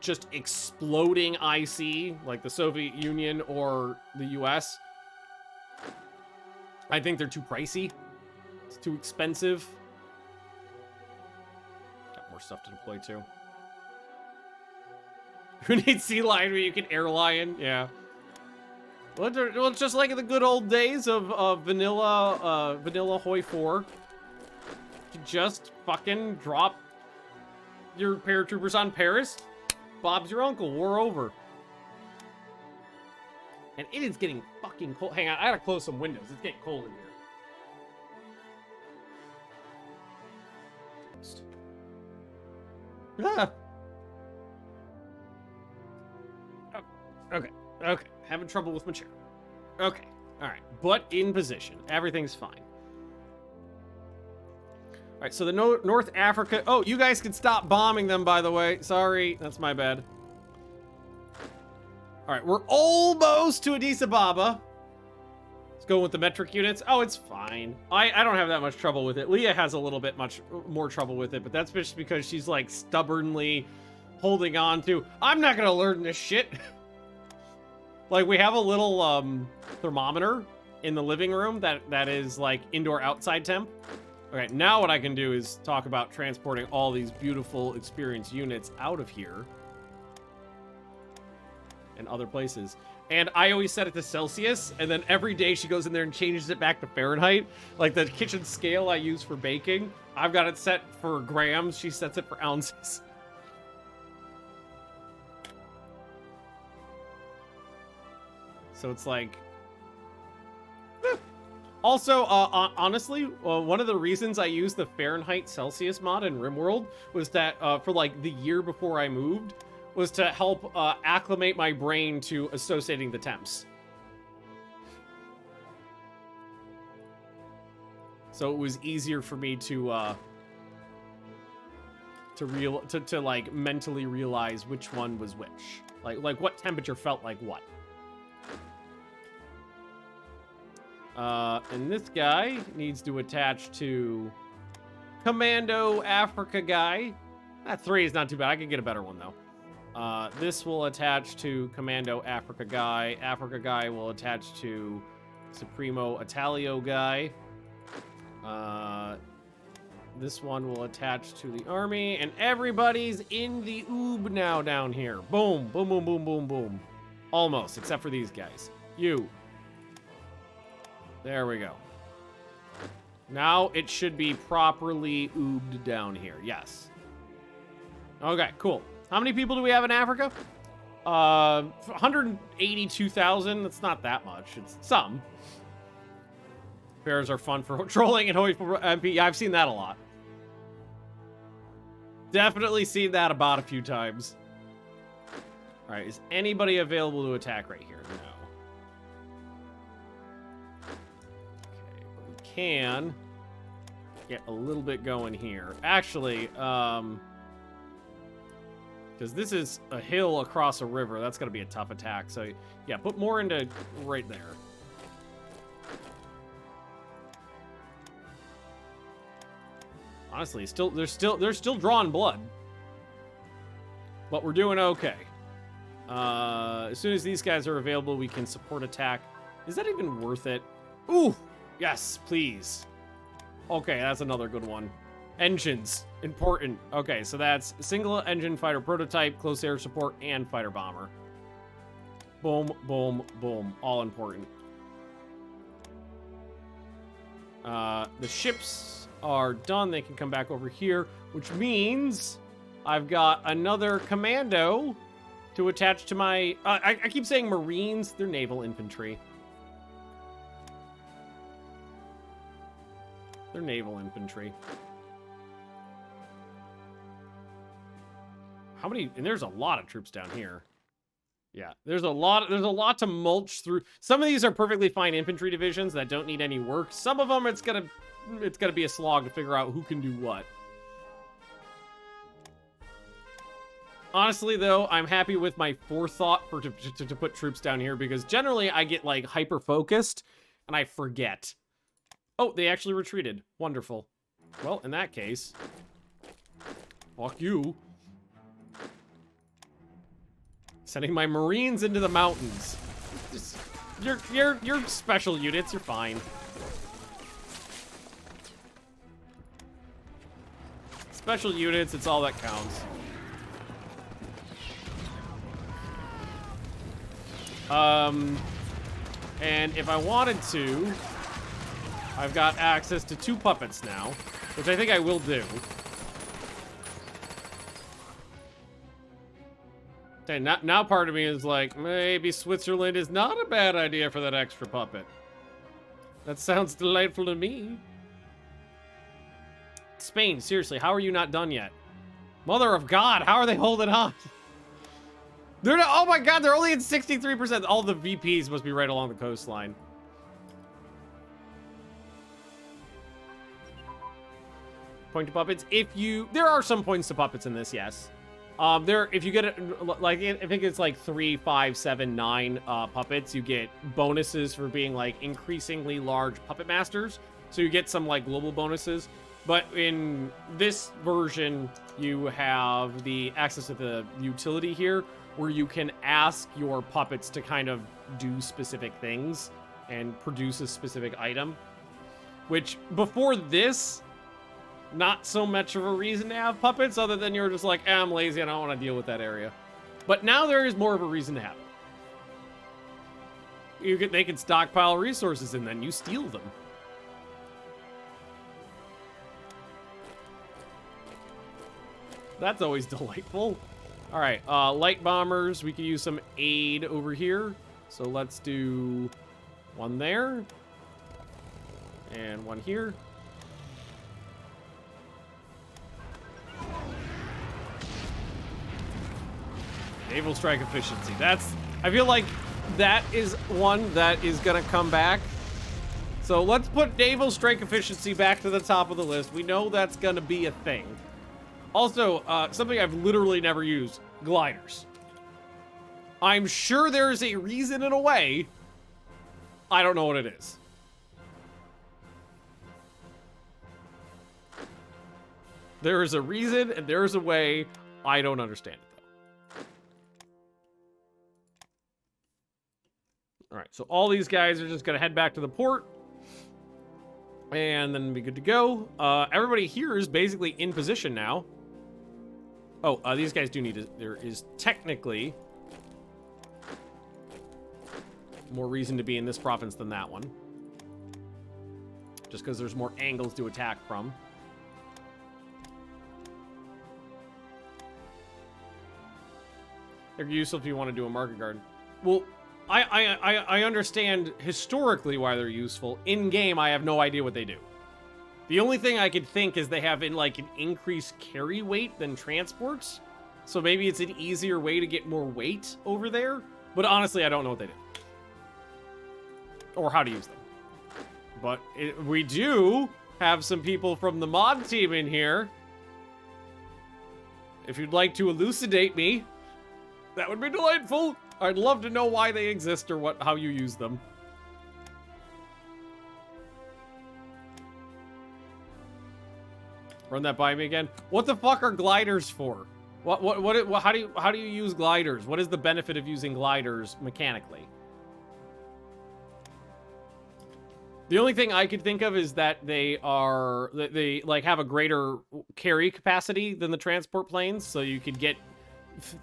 just exploding IC, like the Soviet Union or the US, I think they're too pricey. It's too expensive. Got more stuff to deploy too. Who needs Sea Lion when you can Air Lion? Yeah. Well, it's just like in the good old days of vanilla Hoi 4. You just fucking drop your paratroopers on Paris. Bob's your uncle. War over. And it is getting fucking cold. Hang on, I gotta close some windows. It's getting cold in here. Ah. Okay. Having trouble with my chair. Okay. All right. But in position. Everything's fine. All right. So the North Africa. Oh, you guys can stop bombing them, by the way. Sorry. That's my bad. All right. We're almost to Addis Ababa. Let's go with the metric units. Oh, it's fine. I don't have that much trouble with it. Leah has a little bit much more trouble with it, but that's just because she's like stubbornly holding on to, I'm not going to learn this shit. Like, we have a little thermometer in the living room that is like indoor-outside temp. Okay, now what I can do is talk about transporting all these beautiful experienced units out of here and other places. And I always set it to Celsius, and then every day she goes in there and changes it back to Fahrenheit. Like the kitchen scale I use for baking, I've got it set for grams. She sets it for ounces. So it's like... Also, honestly, one of the reasons I used the Fahrenheit Celsius mod in RimWorld was that for like the year before I moved, was to help acclimate my brain to associating the temps. So it was easier for me to like mentally realize which one was which. Like what temperature felt like what. And this guy needs to attach to Commando Africa guy. That 3 is not too bad. I could get a better one, though. This will attach to Commando Africa guy. Africa guy will attach to Supremo Italio guy. this one will attach to the army, and everybody's in the oob now down here. Boom, boom, boom, boom, boom, boom. Almost, except for these guys. You. There we go. Now it should be properly oobed down here. Yes. Okay, cool. How many people do we have in Africa? 182,000. That's not that much. It's some. Fairs are fun for trolling and MP. Yeah, I've seen that a lot. Definitely seen that about a few times. All right, is anybody available to attack right here? No. Okay, but we can get a little bit going here. Actually, because this is a hill across a river, that's gonna be a tough attack. So yeah, put more into right there. Honestly, they're still drawing blood, but we're doing okay. As soon as these guys are available, we can support attack. Is that even worth it? Ooh, yes, please. Okay, that's another good one. Engines, important. Okay, so that's single engine fighter prototype, close air support, and fighter bomber. Boom, boom, boom, all important. The ships are done. They can come back over here, which means I've got another commando to attach to my... I keep saying Marines. They're naval infantry. They're naval infantry. How many... And there's a lot of troops down here. Yeah, there's a lot to mulch through. Some of these are perfectly fine infantry divisions that don't need any work. Some of them, it's gonna be a slog to figure out who can do what. Honestly, though, I'm happy with my forethought to put troops down here, because generally I get, like, hyper-focused, and I forget. Oh, they actually retreated. Wonderful. Well, in that case, fuck you. Sending my Marines into the mountains. Just, you're special units, you're fine. Special units, it's all that counts. And if I wanted to, I've got access to 2 puppets now, which I think I will do. Okay, now part of me is like, maybe Switzerland is not a bad idea for that extra puppet. That sounds delightful to me. Spain, seriously, how are you not done yet? Mother of God, how are they holding on? They're not, oh my God, they're only at 63%. All the VPs must be right along the coastline. Point to puppets. There are some points to puppets in this, yes. If you get it, like, I think it's like 3, 5, 7, 9 puppets, you get bonuses for being like increasingly large puppet masters. So you get some like global bonuses. But in this version, you have the access to the utility here, where you can ask your puppets to kind of do specific things and produce a specific item. Which, before this, not so much of a reason to have puppets, other than you're just like, I'm lazy, I don't want to deal with that area. But now there is more of a reason to have it. They can stockpile resources and then you steal them. That's always delightful. All right, light bombers. We can use some aid over here. So let's do one there. And one here. Naval strike efficiency. I feel like that is one that is gonna come back. So let's put naval strike efficiency back to the top of the list. We know that's gonna be a thing. Also, something I've literally never used, gliders. I'm sure there's a reason and a way. I don't know what it is. There is a reason and there is a way. I don't understand it, though. All right, so all these guys are just going to head back to the port. And then be good to go. Everybody here is basically in position now. Oh, these guys do need to... There is technically more reason to be in this province than that one. Just because there's more angles to attack from. They're useful if you want to do a market garden. Well, I understand historically why they're useful. In-game, I have no idea what they do. The only thing I could think is they have like an increased carry weight than transports. So maybe it's an easier way to get more weight over there. But honestly, I don't know what they do. Or how to use them. But we do have some people from the mod team in here. If you'd like to elucidate me, that would be delightful. I'd love to know why they exist or how you use them. Run that by me again. What the fuck are gliders for? How do you use gliders? What is the benefit of using gliders mechanically? The only thing I could think of is that they like have a greater carry capacity than the transport planes, so you could get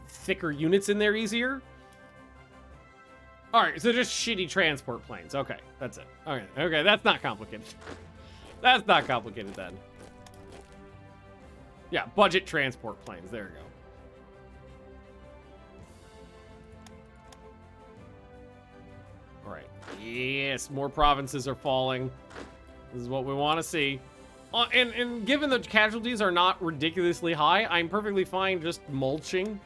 thicker units in there easier. All right, so just shitty transport planes. Okay, that's it. Okay, that's not complicated. That's not complicated then. Yeah, budget transport planes. There you go. All right. Yes, more provinces are falling. This is what we want to see. And given the casualties are not ridiculously high, I'm perfectly fine just mulching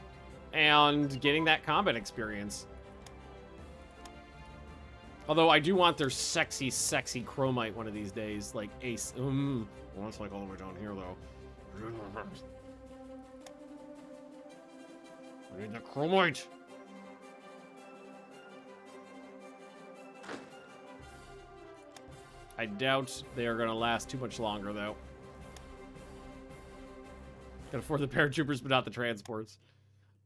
and getting that combat experience. Although I do want their sexy, sexy chromite one of these days, like ace. Well, it's like all the way down here though. I need the chromite. I doubt they are going to last too much longer, though. Can afford the paratroopers, but not the transports.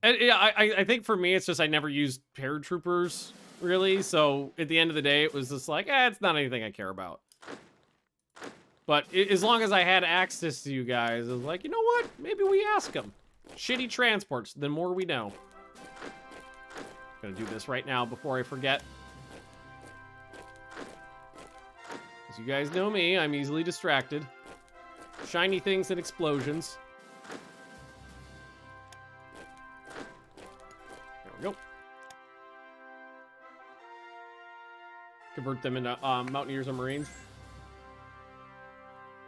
And yeah, I think for me, it's just I never used paratroopers, really. So at the end of the day, it was just like, it's not anything I care about. But as long as I had access to you guys, I was like, you know what? Maybe we ask them. Shitty transports, the more we know. Gonna do this right now before I forget. As you guys know me, I'm easily distracted. Shiny things and explosions. There we go. Convert them into Mountaineers and Marines.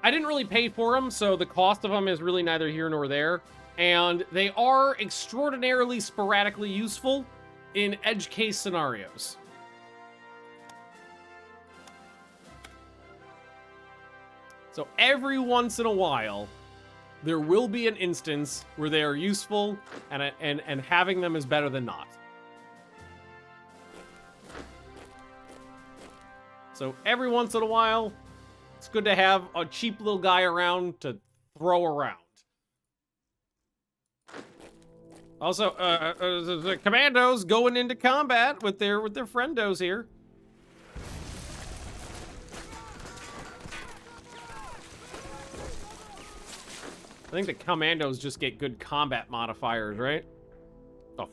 I didn't really pay for them, so the cost of them is really neither here nor there. And they are extraordinarily sporadically useful in edge case scenarios. So every once in a while, there will be an instance where they are useful, and having them is better than not. So every once in a while, it's good to have a cheap little guy around to throw around. Also, the commandos going into combat with their friendos here. I think the commandos just get good combat modifiers, right?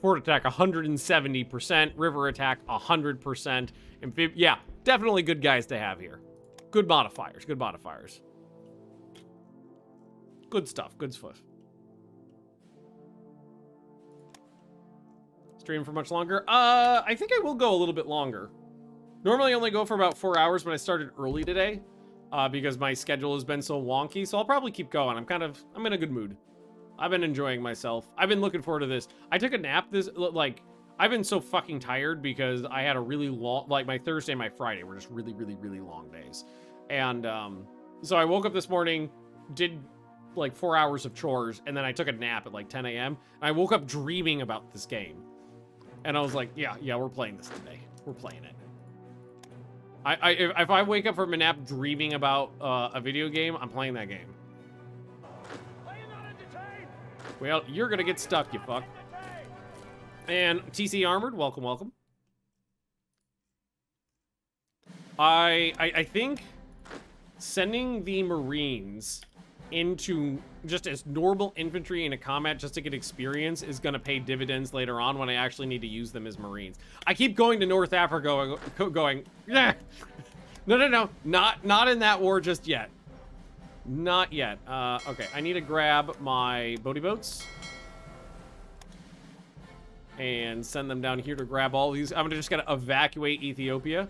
Fort attack 170%, river attack 100%. Yeah, definitely good guys to have here. Good modifiers, good modifiers. Good stuff, good stuff. Stream for much longer? I think I will go a little bit longer. Normally I only go for about 4 hours, but I started early today because my schedule has been so wonky, so I'll probably keep going. I'm in a good mood. I've been enjoying myself. I've been looking forward to this. I took a nap I've been so fucking tired because I had a really long, my Thursday and my Friday were just really, really, really long days. And so I woke up this morning, did 4 hours of chores, and then I took a nap at 10 a.m. And I woke up dreaming about this game. And I was like, yeah, we're playing this today. We're playing it. If I wake up from a nap dreaming about a video game, I'm playing that game. Well, you're gonna get stuck, you fuck. And TC Armored, welcome, welcome. I think sending the Marines into just as normal infantry in a combat just to get experience is going to pay dividends later on when I actually need to use them as Marines. I keep going to North Africa going, yeah. No, not in that war just yet. Not yet. Okay, I need to grab my boaty boats and send them down here to grab all these. I'm just gonna evacuate Ethiopia.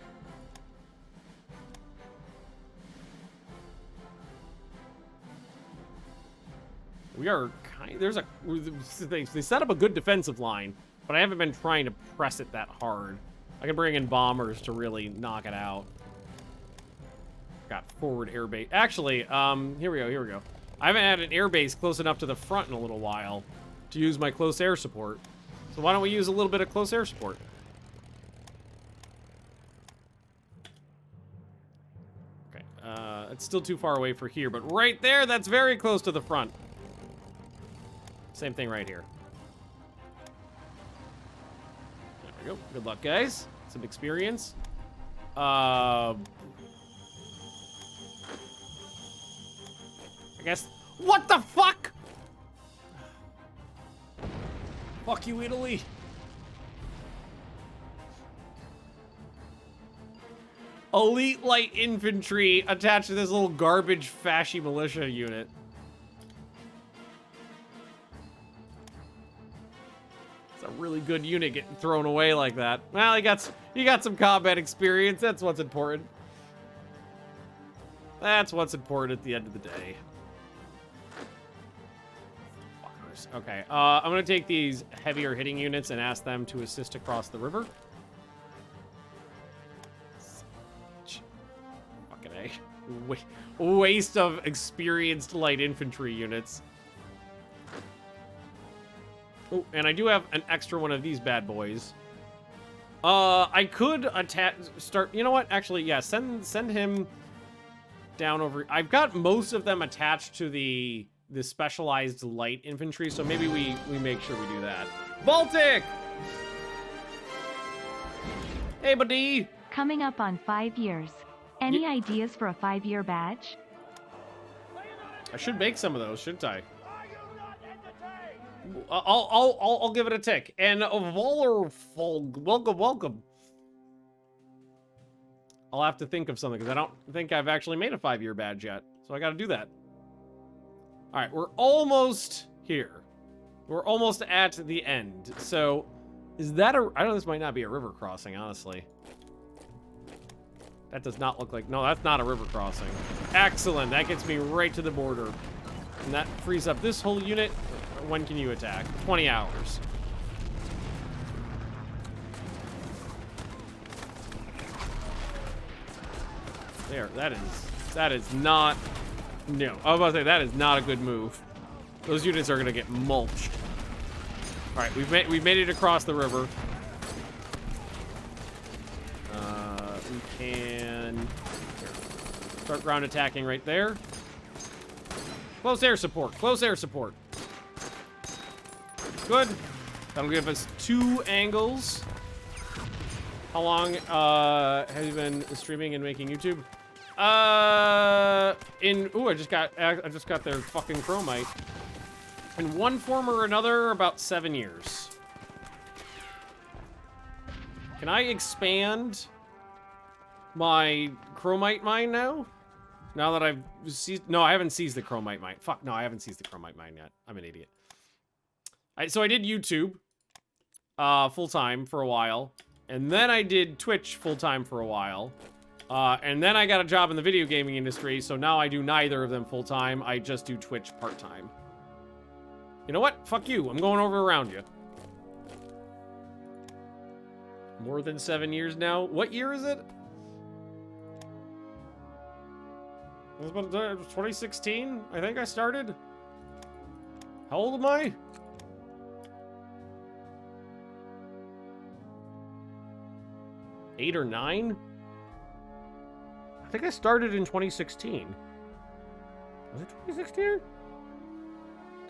We are kind. They set up a good defensive line, but I haven't been trying to press it that hard. I can bring in bombers to really knock it out. Got forward air base. Actually, here we go. I haven't had an air base close enough to the front in a little while to use my close air support. So why don't we use a little bit of close air support? Okay, it's still too far away for here, but right there, that's very close to the front. Same thing right here. There we go. Good luck, guys. Some experience. I guess. What the fuck? Fuck you, Italy. Elite light infantry attached to this little garbage fasci militia unit. It's a really good unit getting thrown away like that. Well, you got some combat experience. That's what's important. That's what's important at the end of the day. Okay, I'm gonna take these heavier hitting units and ask them to assist across the river. Fucking A. Waste of experienced light infantry units. Oh, and I do have an extra one of these bad boys. I could start, you know what? Actually, yeah, send him down over. I've got most of them attached to the specialized light infantry, so maybe we make sure we do that. Baltic! Hey, buddy! Coming up on 5 years. Any ideas for a 5-year badge? I should make some of those, shouldn't I? I'll give it a tick. And welcome. I'll have to think of something, because I don't think I've actually made a 5-year badge yet, so I gotta do that. All right, we're almost here. We're almost at the end. So, is that a... I know this might not be a river crossing, honestly. That does not look like... No, that's not a river crossing. Excellent. That gets me right to the border. And that frees up this whole unit. When can you attack? 20 hours. There, that is not... No, I was about to say, that is not a good move. Those units are gonna get mulched. All right, we've made it across the river. We can start ground attacking right there. Close air support. Close air support. Good. That'll give us 2 angles. How long have you been streaming and making YouTube? I just got their fucking chromite. In one form or another, about 7 years. Can I expand my chromite mine now? Now that I've seized... No, I haven't seized the chromite mine. Fuck, no, I haven't seized the chromite mine yet. I'm an idiot. So I did YouTube full-time for a while. And then I did Twitch full-time for a while. And then I got a job in the video gaming industry, so now I do neither of them full-time. I just do Twitch part-time. You know what? Fuck you. I'm going over around you. More than 7 years now. What year is it? It was about 2016, I think I started. How old am I? Eight or 9? I think I started in 2016. Was it 2016?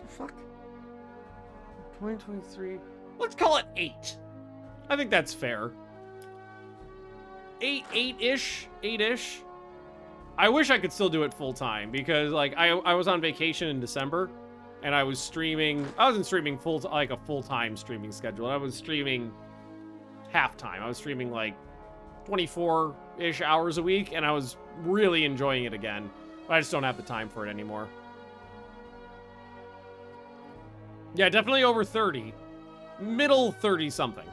The fuck? 2023. Let's call it 8. I think that's fair. 8-ish. 8-ish. I wish I could still do it full time because like I was on vacation in December and I was streaming. I wasn't streaming like a full-time streaming schedule. I was streaming half time. I was streaming like 24-ish hours a week and I was really enjoying it again. But I just don't have the time for it anymore. Yeah, definitely over 30. Middle 30 something.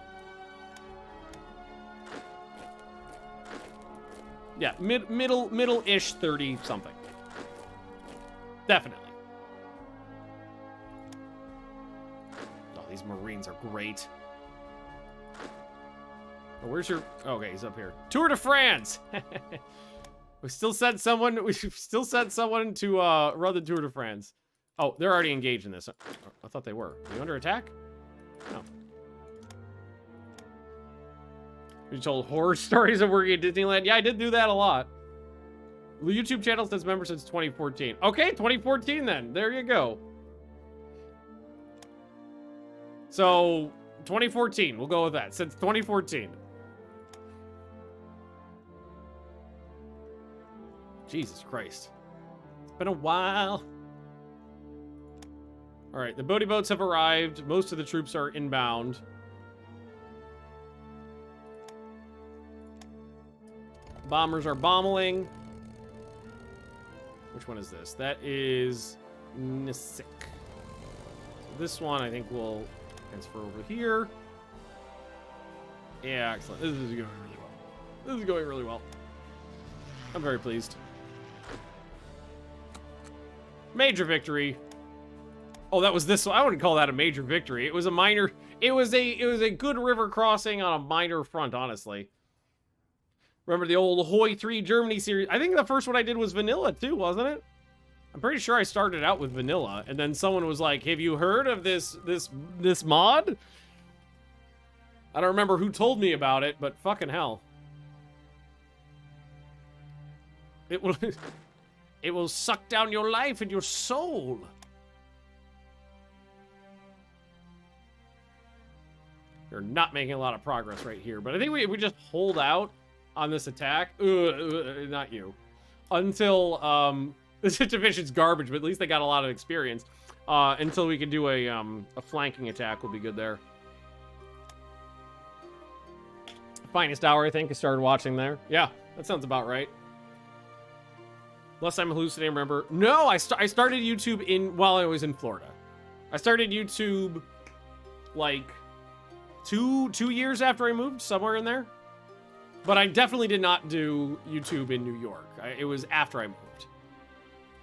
Yeah, middle-ish 30 something. Definitely. Oh, these Marines are great. Oh, where's your... Okay, he's up here. Tour de France! We still sent someone to run the Tour de France. Oh, they're already engaged in this. I thought they were. Are you under attack? No. You told horror stories of working at Disneyland? Yeah, I did do that a lot. The YouTube channel says member since 2014. Okay, 2014 then. There you go. So, 2014. We'll go with that. Since 2014. Jesus Christ. It's been a while. All right, the Bodhi boats have arrived. Most of the troops are inbound. Bombers are bommeling. Which one is this? That is Nisik. So this one I think will transfer over here. Yeah, excellent. This is going really well. This is going really well. I'm very pleased. Major victory. Oh, that was this one. I wouldn't call that a major victory. It was a minor. It was a good river crossing on a minor front, honestly. Remember the old Hoi 3 Germany series? I think the first one I did was vanilla too, wasn't it? I'm pretty sure I started out with vanilla, and then someone was like, "Have you heard of this mod?" I don't remember who told me about it, but fucking hell. It will suck down your life and your soul. We're not making a lot of progress right here, but I think if we just hold out on this attack, not you, until this division's garbage, but at least they got a lot of experience. Until we can do a flanking attack, will be good there. Finest Hour, I think, I started watching there. Yeah, that sounds about right. Unless I'm hallucinating, remember? No, I started YouTube while I was in Florida. I started YouTube like two years after I moved, somewhere in there. But I definitely did not do YouTube in New York. It was after I moved.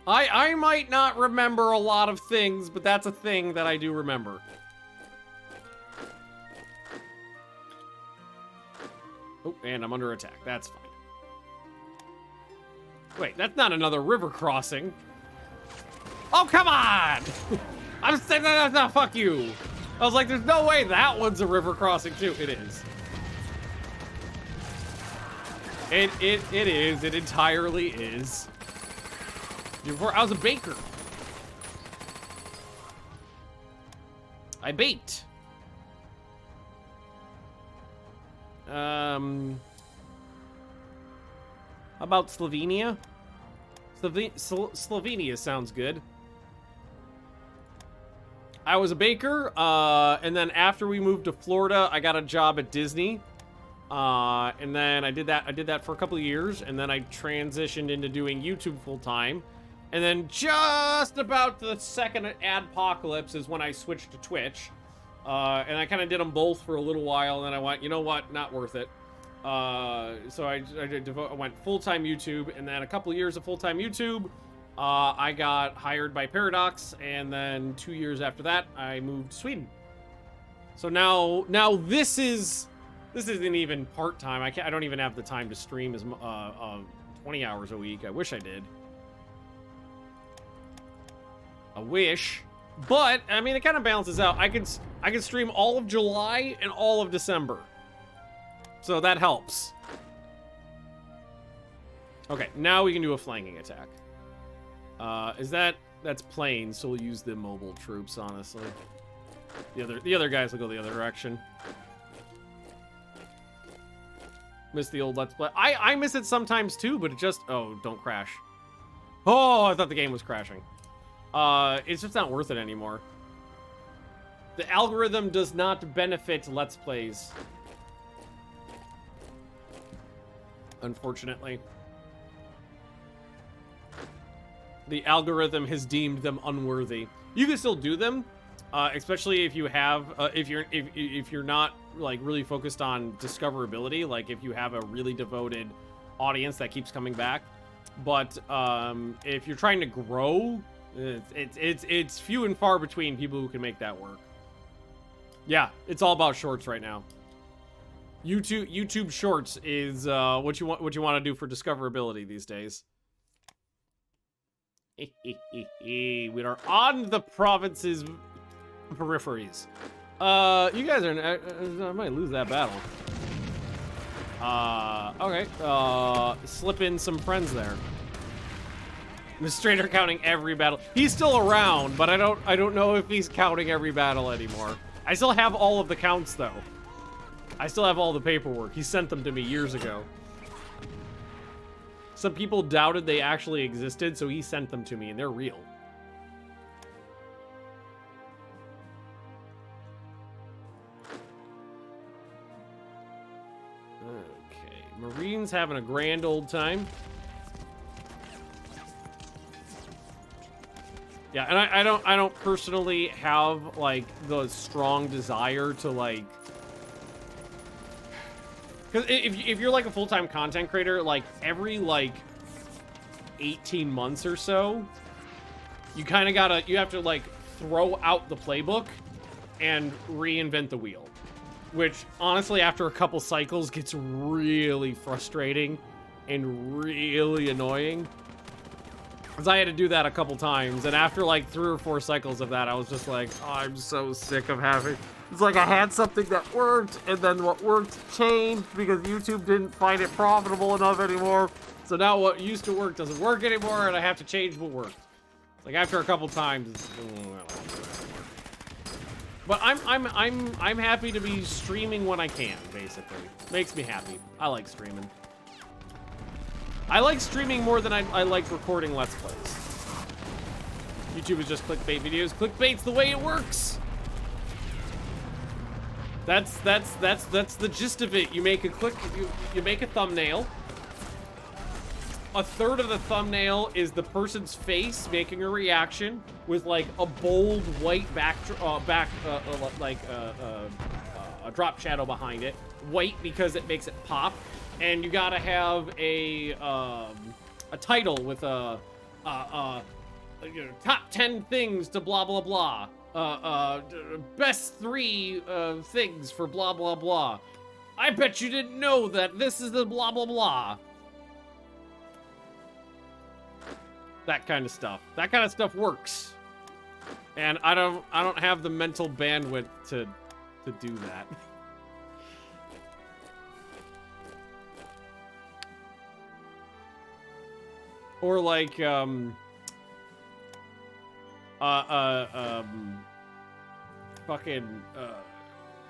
I might not remember a lot of things, but that's a thing that I do remember. Oh, and I'm under attack. That's fine. Wait, that's not another river crossing. Oh, come on! I'm saying that's not, fuck you. I was like, there's no way that one's a river crossing too. It is. It is. It entirely is. Before I was a baker. I baked. How about Slovenia? Slovenia sounds good. I was a baker, and then after we moved to Florida, I got a job at Disney. And then I did that for a couple of years, and then I transitioned into doing YouTube full time. And then just about the second adpocalypse is when I switched to Twitch. And I kind of did them both for a little while, and then I went, you know what, not worth it. So I went full-time YouTube, and then a couple of years of full-time YouTube, I got hired by Paradox, and then 2 years after that, I moved to Sweden. So now this isn't even part-time. I don't even have the time to stream as 20 hours a week. I wish I did. I wish. But, I mean, it kind of balances out. I could stream all of July and all of December. So that helps. Okay, now we can do a flanking attack. That's planes, so we'll use the mobile troops, honestly. The other guys will go the other direction. Miss the old Let's Play. I miss it sometimes too, but it just... Oh, don't crash. Oh, I thought the game was crashing. It's just not worth it anymore. The algorithm does not benefit Let's Plays. Unfortunately. The algorithm has deemed them unworthy. You can still do them, especially if you have, if you're not like really focused on discoverability, like if you have a really devoted audience that keeps coming back. But if you're trying to grow, it's few and far between people who can make that work. Yeah, it's all about shorts right now. YouTube Shorts is what you want to do for discoverability these days. We are on the province's peripheries. You guys are... I might lose that battle. Okay. Slip in some friends there. Administrator counting every battle. He's still around, but I don't know if he's counting every battle anymore. I still have all of the counts, though. I still have all the paperwork. He sent them to me years ago. Some people doubted they actually existed, so he sent them to me, and they're real. Okay, Marine's having a grand old time. Yeah, and I don't personally have like the strong desire to like, because if you're like a full-time content creator, like every like 18 months or so, you kind of you have to like throw out the playbook and reinvent the wheel, which honestly after a couple cycles gets really frustrating and really annoying. Because I had to do that a couple times, and after like 3 or 4 cycles of that, I was just like, oh, I'm so sick of having... It's like I had something that worked, and then what worked changed because YouTube didn't find it profitable enough anymore. So now what used to work doesn't work anymore, and I have to change what worked. It's like after a couple times, it's, but I'm happy to be streaming when I can, basically. Makes me happy. I like streaming. I like streaming more than I like recording Let's Plays. YouTube is just clickbait videos. Clickbait's the way it works. That's the gist of it. You make a you make a thumbnail. A third of the thumbnail is the person's face making a reaction with like a bold white a drop shadow behind it. White because it makes it pop. And you gotta have a title with a you know, top 10 things to blah blah blah. Best 3 things for blah blah blah. I bet you didn't know that this is the blah blah blah. That kind of stuff. That kind of stuff works. And I don't have the mental bandwidth to do that. Or like,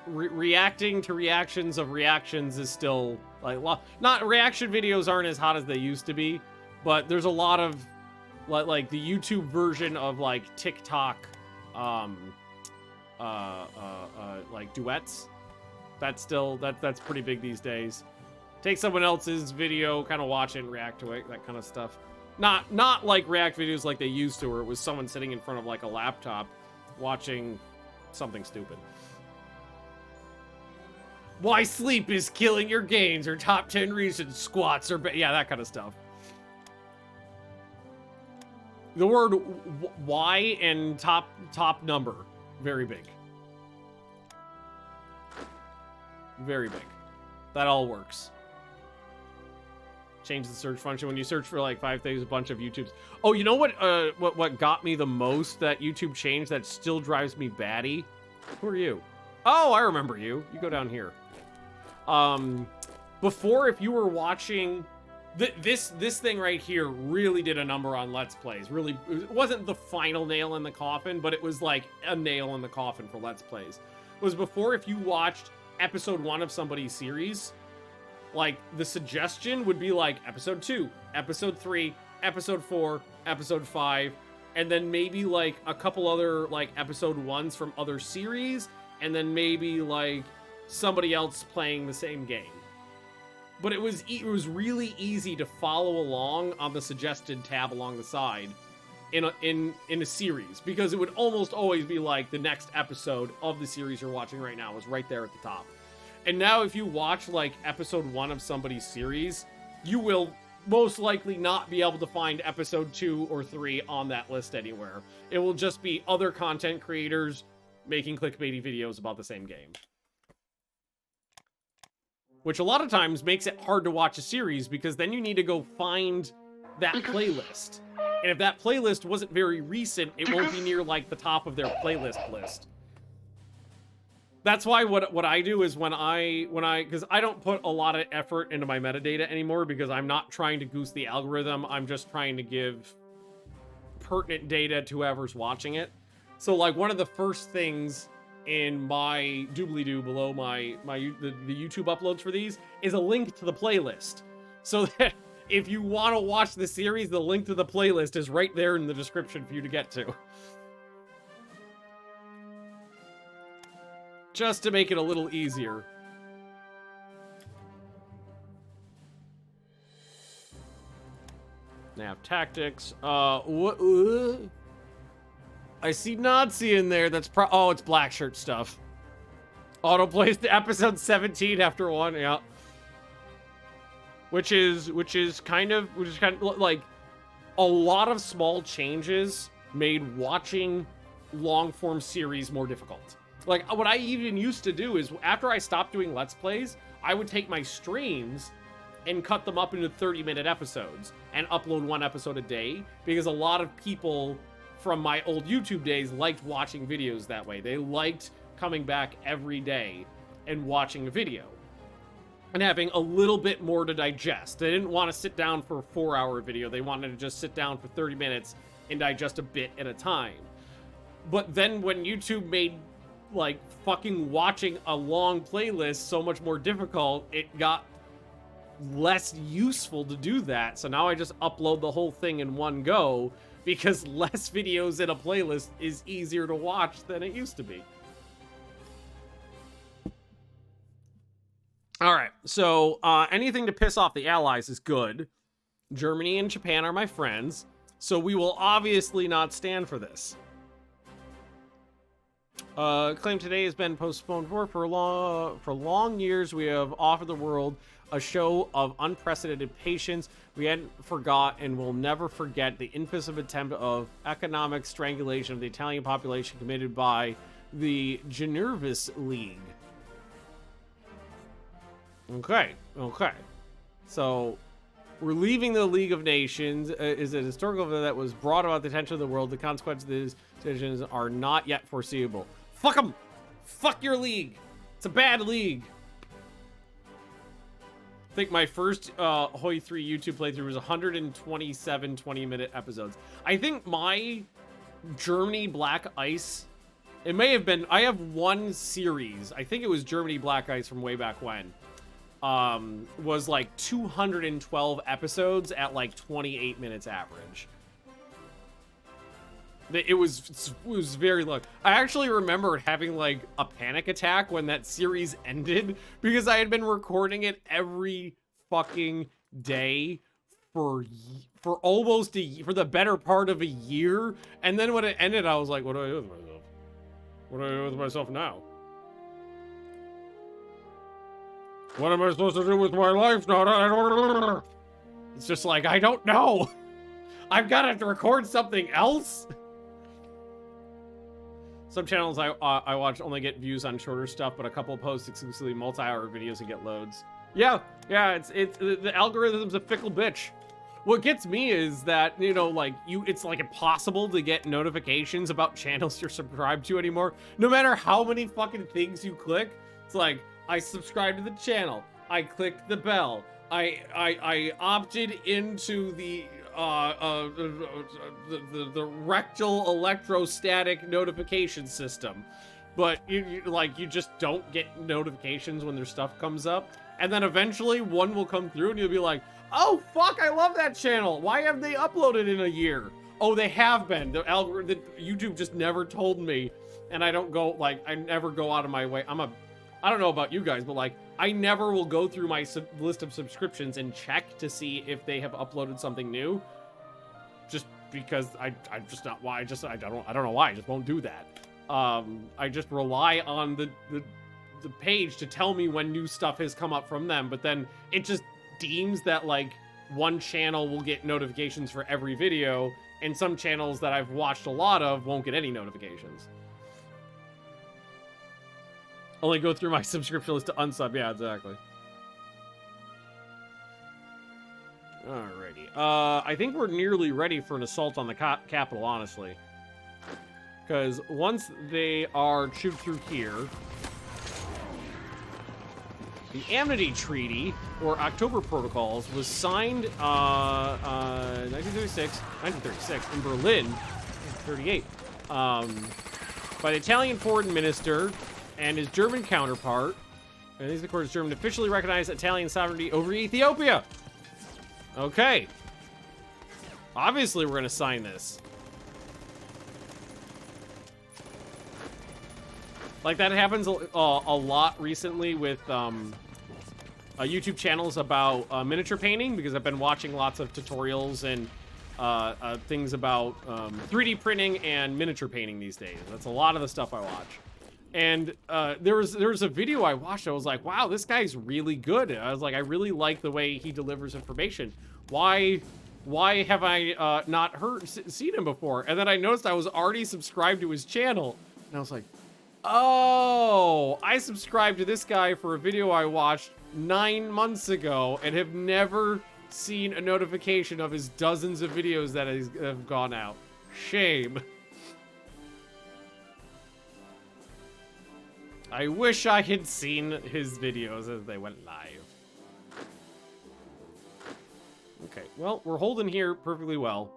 reacting to reactions of reactions is still, like, not reaction videos aren't as hot as they used to be, but there's a lot of, like the YouTube version of, like, TikTok, like, duets. That's still, that's pretty big these days. Take someone else's video, kind of watch it and react to it, that kind of stuff. Not like react videos like they used to, where it was someone sitting in front of like a laptop watching something stupid. Why sleep is killing your gains, or top 10 reasons squats are yeah, that kind of stuff. The word why and top number, very big. Very big. That all works. Change the search function when you search for like 5 things, a bunch of YouTube's. Oh, you know what got me the most that YouTube changed that still drives me batty? Who are you? Oh, I remember you. You go down here. Before, if you were watching this thing right here really did a number on Let's Plays. Really, it wasn't the final nail in the coffin, but it was like a nail in the coffin for Let's Plays. It was before, if you watched episode 1 of somebody's series, Like, the suggestion would be like episode 2, episode 3, episode 4, episode 5, and then maybe like a couple other like episode 1s from other series, and then maybe like somebody else playing the same game. But it was really easy to follow along on the suggested tab along the side in a series, because it would almost always be like the next episode of the series you're watching right now is right there at the top. And now if you watch like episode 1 of somebody's series, you will most likely not be able to find episode 2 or 3 on that list anywhere. It will just be other content creators making clickbaity videos about the same game. Which a lot of times makes it hard to watch a series, because then you need to go find that playlist. And if that playlist wasn't very recent, it won't be near like the top of their playlist list. That's why what I do is because I don't put a lot of effort into my metadata anymore, because I'm not trying to goose the algorithm. I'm just trying to give pertinent data to whoever's watching it. So like one of the first things in my doobly-doo below the YouTube uploads for these is a link to the playlist. So that if you want to watch the series, the link to the playlist is right there in the description for you to get to. Just to make it a little easier. Nav tactics. What? I see Nazi in there. That's oh, it's black shirt stuff. Autoplays to episode 17 after 1. Yeah. Which is kind of like a lot of small changes made watching long form series more difficult. Like, what I even used to do is, after I stopped doing Let's Plays, I would take my streams and cut them up into 30-minute episodes and upload 1 episode a day, because a lot of people from my old YouTube days liked watching videos that way. They liked coming back every day and watching a video and having a little bit more to digest. They didn't want to sit down for a 4-hour video. They wanted to just sit down for 30 minutes and digest a bit at a time. But then when YouTube made like fucking watching a long playlist so much more difficult, it got less useful to do that. So now I just upload the whole thing in one go, because less videos in a playlist is easier to watch than it used to be. All right, so anything to piss off the Allies is good. Germany and Japan are my friends, so we will obviously not stand for this. Claim today has been postponed for long years. We have offered the world a show of unprecedented patience. We hadn't forgot and will never forget the infamous attempt of economic strangulation of the Italian population committed by the Genervis League. Okay. So, we're leaving the League of Nations. Is a historical event that was brought about the attention of the world. The consequences of these decisions are not yet foreseeable. Fuck them! Fuck your league! It's a bad league. I think my first Hoi 3 YouTube playthrough was 127 20-minute episodes. I think my Germany Black Ice, it may have been, I have one series, I think it was Germany Black Ice from way back when, was like 212 episodes at like 28 minutes average. It was very low. I actually remember having like a panic attack when that series ended, because I had been recording it every fucking day for almost for the better part of a year, and then when it ended, I was like, what do I do with myself? What do I do with myself now? What am I supposed to do with my life now? It's just like, I don't know. I've got to record something else. Some channels I watch only get views on shorter stuff, but a couple of posts exclusively multi-hour videos and get loads. Yeah, it's the algorithm's a fickle bitch. What gets me is that, you know, like, it's like impossible to get notifications about channels you're subscribed to anymore. No matter how many fucking things you click, it's like, I subscribe to the channel, I clicked the bell, I opted into the rectal electrostatic notification system, but you just don't get notifications when their stuff comes up. And then eventually one will come through and you'll be like, oh, fuck, I love that channel. Why have they uploaded in a year? Oh, they have been. The algorithm, YouTube just never told me. And I don't go, like, I never go out of my way. I don't know about you guys, but like, I never will go through my list of subscriptions and check to see if they have uploaded something new. Just because I'm just not why. I don't know why. I just won't do that. I just rely on the page to tell me when new stuff has come up from them, but then it just deems that like one channel will get notifications for every video, and some channels that I've watched a lot of won't get any notifications. Only go through my subscription list to unsub. Yeah, exactly. Alrighty. I think we're nearly ready for an assault on the capital, honestly. Because once they are chewed through here, the Amity Treaty, or October Protocols, was signed 1936 in Berlin, 1938, by the Italian Foreign Minister and his German counterpart. And these, of course, German officially recognized Italian sovereignty over Ethiopia. Okay. Obviously, we're going to sign this. Like, that happens a lot recently with YouTube channels about miniature painting, because I've been watching lots of tutorials and things about 3D printing and miniature painting these days. That's a lot of the stuff I watch. And there was a video I watched. I was like, wow, this guy's really good. I was like, I really like the way he delivers information. Why have I not seen him before? And then I noticed I was already subscribed to his channel. And I was like, oh, I subscribed to this guy for a video I watched 9 months ago and have never seen a notification of his dozens of videos that have gone out. Shame. I wish I had seen his videos as they went live. Okay, well, we're holding here perfectly well.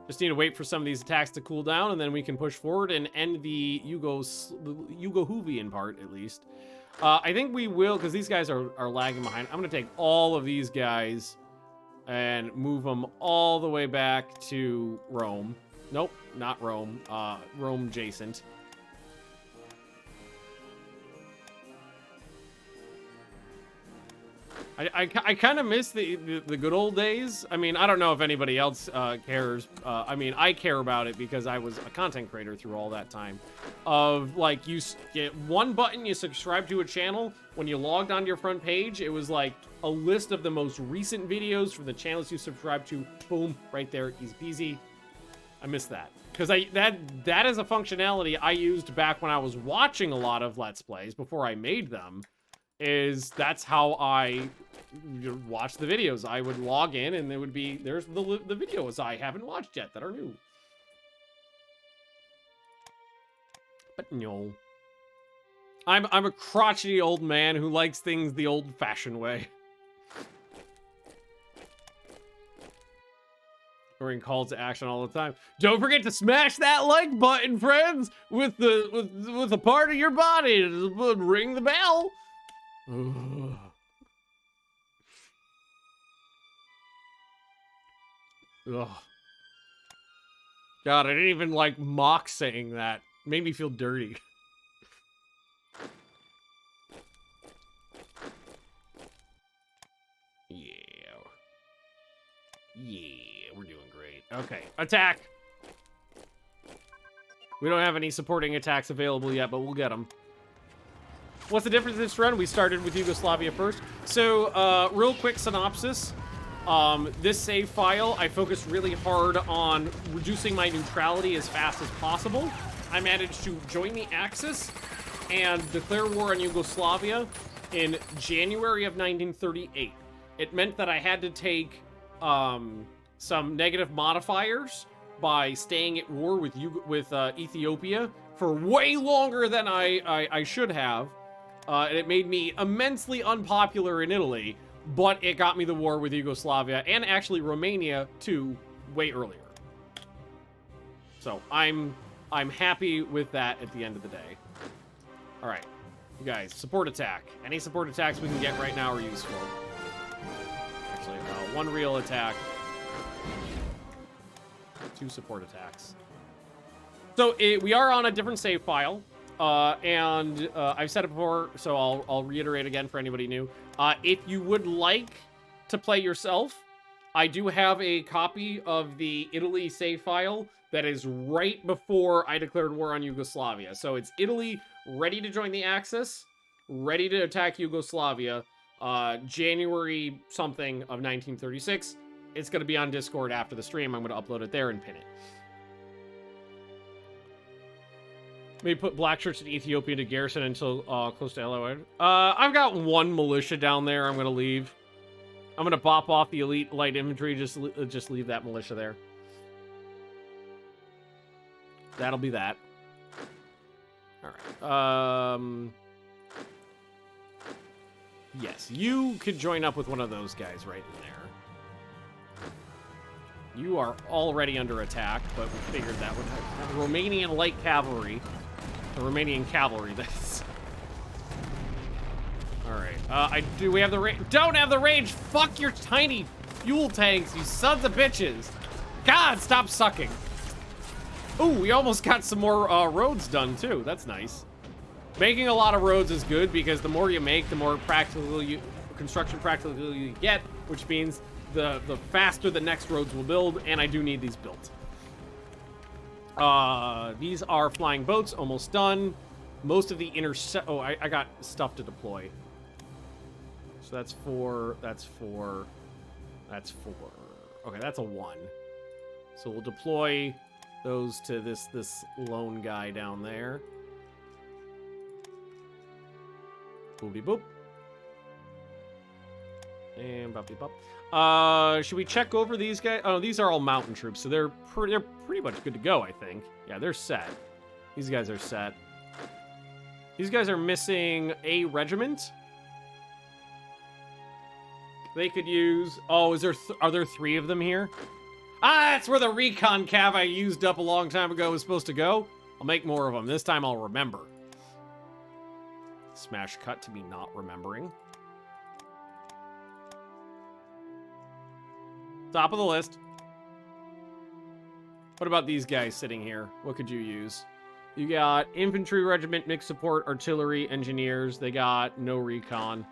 Just need to wait for some of these attacks to cool down, and then we can push forward and end the Yugo-Hoovian part, at least. I think we will, because these guys are lagging behind. I'm going to take all of these guys and move them all the way back to Rome. Nope, not Rome. Rome adjacent. I kind of miss the good old days. I mean, I don't know if anybody else cares. I mean, I care about it because I was a content creator through all that time. Of like, you get one button, you subscribe to a channel. When you logged onto your front page, it was like a list of the most recent videos from the channels you subscribe to. Boom, right there, easy peasy. I miss that because that is a functionality I used back when I was watching a lot of Let's Plays before I made them. That's how I watch the videos. I would log in and there's the videos I haven't watched yet that are new. But no. I'm a crotchety old man who likes things the old-fashioned way. We're in calls to action all the time. Don't forget to smash that like button, friends, with a part of your body. Ring the bell. Ugh. Ugh. God, I didn't even like mock saying that. Made me feel dirty. Yeah, we're doing great. Okay, attack. We don't have any supporting attacks available yet, but we'll get them. What's the difference this run? We started with Yugoslavia first. So, real quick synopsis. This save file, I focused really hard on reducing my neutrality as fast as possible. I managed to join the Axis and declare war on Yugoslavia in January of 1938. It meant that I had to take some negative modifiers by staying at war with Ethiopia for way longer than I should have. And it made me immensely unpopular in Italy, but it got me the war with Yugoslavia and actually Romania too way earlier. So I'm happy with that at the end of the day. All right. You guys, support attack. Any support attacks we can get right now are useful. Actually, one real attack. 2 support attacks. So we are on a different save file, and I've said it before, so I'll reiterate again for anybody new. If you would like to play yourself, I do have a copy of the Italy save file that is right before I declared war on Yugoslavia. So it's Italy ready to join the Axis, ready to attack Yugoslavia, January something of 1936. It's going to be on Discord after the stream. I'm going to upload it there and pin it. Maybe put black shirts in Ethiopia to garrison until close to LOA. I've got 1 militia down there. I'm going to leave. I'm going to bop off the elite light infantry. Just leave that militia there. That'll be that. All right. Yes, you could join up with one of those guys right in there. You are already under attack, but we figured that would have Romanian light cavalry. The Romanian cavalry, that's... Alright, do we have the range? Don't have the range! Fuck your tiny fuel tanks, you sons of bitches! God, stop sucking! Ooh, we almost got some more roads done, too. That's nice. Making a lot of roads is good, because the more you make, the more construction practical you get, which means the faster the next roads will build, and I do need these built. These are flying boats, almost done. Most of the oh, I got stuff to deploy. So that's 4, that's 4, that's 4. Okay, that's a 1. So we'll deploy those to this lone guy down there. Boopy boop. And boppy bop. Should we check over these guys? Oh, these are all mountain troops, so they're pretty much good to go, I think. Yeah, they're set. These guys are set. These guys are missing a regiment. They could use... Oh, are there 3 of them here? Ah, that's where the recon cav I used up a long time ago was supposed to go. I'll make more of them. This time I'll remember. Smash cut to me not remembering. Top of the list. What about these guys sitting here? What could you use? You got infantry regiment, mixed support, artillery, engineers. They got no recon.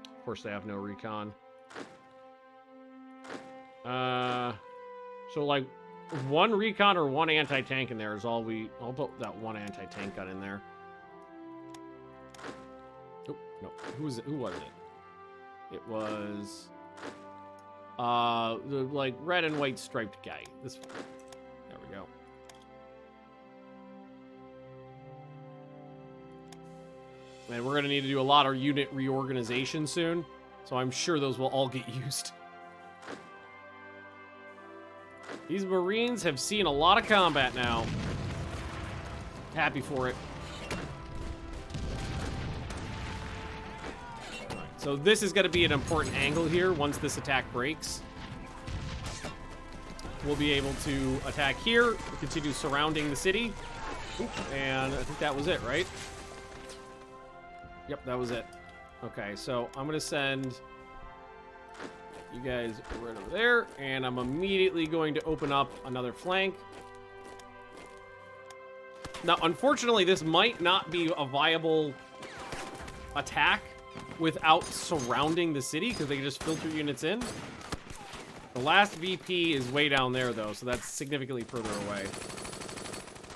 Of course they have no recon. So like 1 recon or 1 anti-tank in there is all I'll put that 1 anti-tank gun in there. Oh, no. Who was it? It was... the like red and white striped guy. This one. There we go. And we're gonna need to do a lot of unit reorganization soon, so I'm sure those will all get used. These Marines have seen a lot of combat now. Happy for it. So this is going to be an important angle here once this attack breaks. We'll be able to attack here, continue surrounding the city. And I think that was it, right? Yep, that was it. Okay, so I'm going to send you guys right over there, and I'm immediately going to open up another flank. Now, unfortunately, this might not be a viable attack without surrounding the city, because they can just filter units in. The last VP is way down there, though, so that's significantly further away.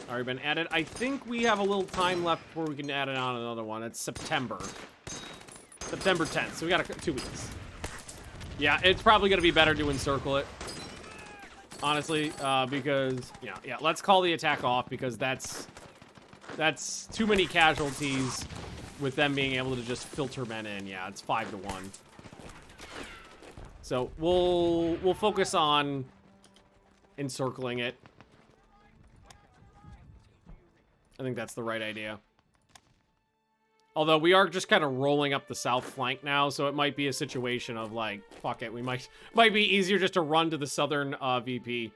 Already been added. I think we have a little time left before we can add it on another one. It's September. September 10th, so we got 2 weeks. Yeah, it's probably going to be better to encircle it. Honestly, because, yeah, let's call the attack off, because that's too many casualties with them being able to just filter men in. Yeah, it's 5-1. So we'll focus on encircling it. I think that's the right idea. Although we are just kind of rolling up the south flank now, so it might be a situation of like, fuck it, we might be easier just to run to the southern VP.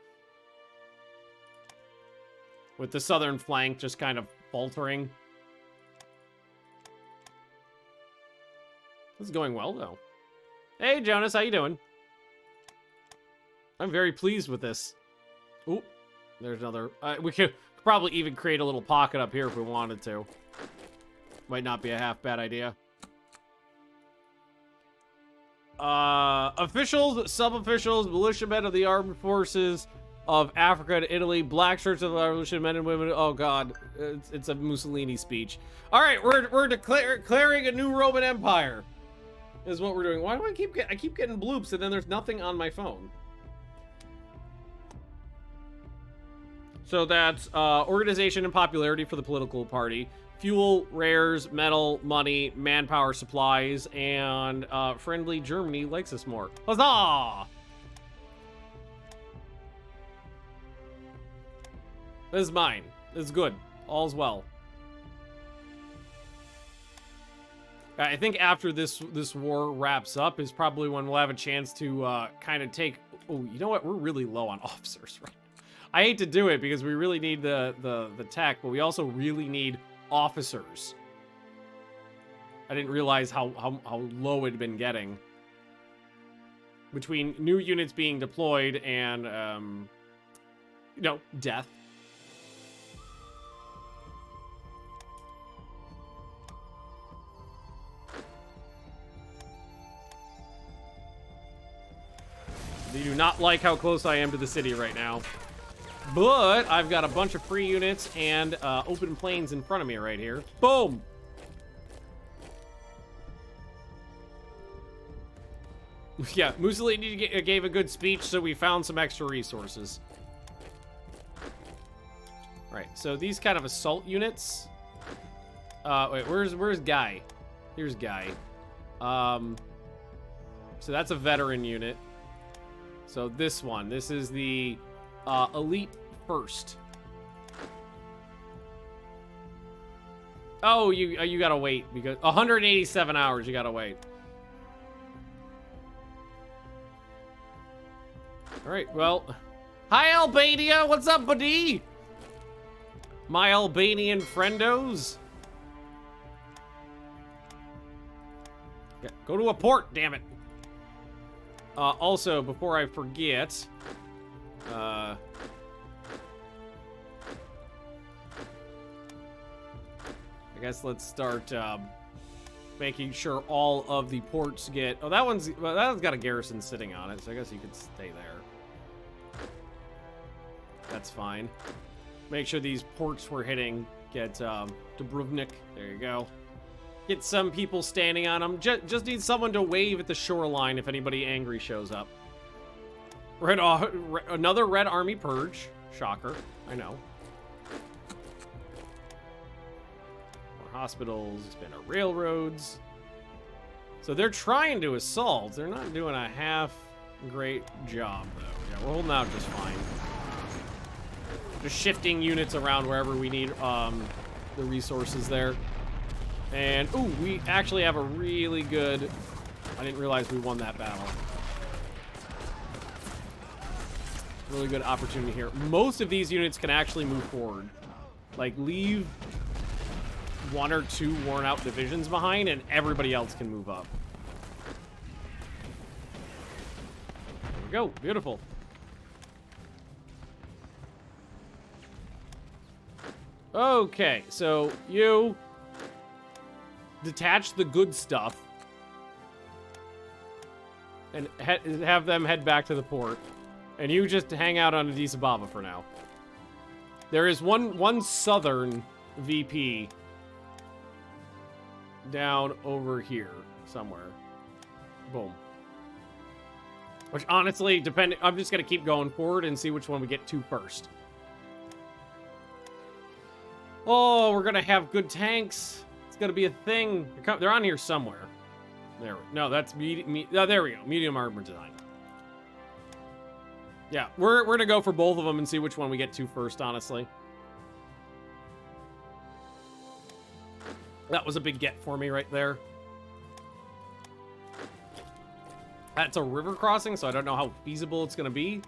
With the southern flank just kind of faltering. This is going well, though. Hey, Jonas, how you doing? I'm very pleased with this. Ooh, there's another. We could probably even create a little pocket up here if we wanted to. Might not be a half bad idea. Officials, sub-officials, militiamen of the armed forces of Africa and Italy, black shirts of the revolution, men and women. Oh God, it's a Mussolini speech. All right, we're declaring a new Roman Empire. Is what we're doing. Why do I keep getting bloops and then there's nothing on my phone? So that's organization and popularity for the political party. Fuel, rares, metal, money, manpower, supplies, and friendly Germany likes us more. Huzzah! This is mine. This is good. All's well. I think after this war wraps up is probably when we'll have a chance to kind of take... Oh, you know what? We're really low on officers, right? I hate to do it because we really need the tech, but we also really need officers. I didn't realize how low it had been getting. Between new units being deployed and, you know, death. They do not like how close I am to the city right now. But I've got a bunch of free units and open plains in front of me right here. Boom! Yeah, Mussolini gave a good speech, so we found some extra resources. Right, so these kind of assault units. Wait, where's Guy? Here's Guy. So that's a veteran unit. So this one, this is the elite first. Oh, you gotta wait because 187 hours. You gotta wait. All right. Well, hi Albania. What's up, buddy? My Albanian friendos. Yeah, go to a port, damn it. Also, before I forget, I guess let's start making sure all of the ports get... Oh, that one's got a garrison sitting on it, so I guess you could stay there. That's fine. Make sure these ports we're hitting get Dubrovnik. There you go. Get some people standing on them. Just need someone to wave at the shoreline if anybody angry shows up. Another Red Army purge. Shocker. I know. More hospitals. Expand our railroads. So they're trying to assault. They're not doing a half great job, though. Yeah, we're holding out just fine. Just shifting units around wherever we need the resources there. And, ooh, we actually have a really good... I didn't realize we won that battle. Really good opportunity here. Most of these units can actually move forward. Like, leave one or two worn-out divisions behind, and everybody else can move up. There we go. Beautiful. Okay, so you... detach the good stuff and have them head back to the port, and you just hang out on Addis Ababa for now. There is one southern VP down over here somewhere. Boom. Which honestly, I'm just gonna keep going forward and see which one we get to first. Oh, we're gonna have good tanks. Gonna be a thing. They're on here somewhere. No, that's oh, there we go. Medium armor design. Yeah, we're gonna go for both of them and see which one we get to first, honestly. That was a big get for me right there. That's a river crossing, so I don't know how feasible it's gonna be.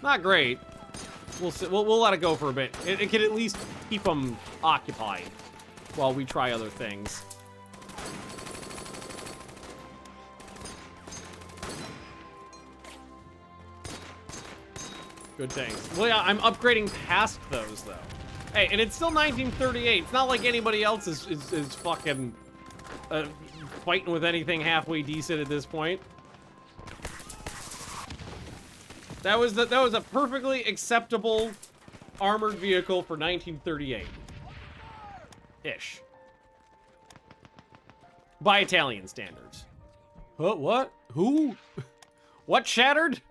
Not great. We'll see. We'll let it go for a bit. It can at least keep them occupied while we try other things. Good things. Well, yeah, I'm upgrading past those, though. Hey, and it's still 1938. It's not like anybody else is fucking fighting with anything halfway decent at this point. That was a perfectly acceptable armored vehicle for 1938-ish. By Italian standards. What? Who? What shattered?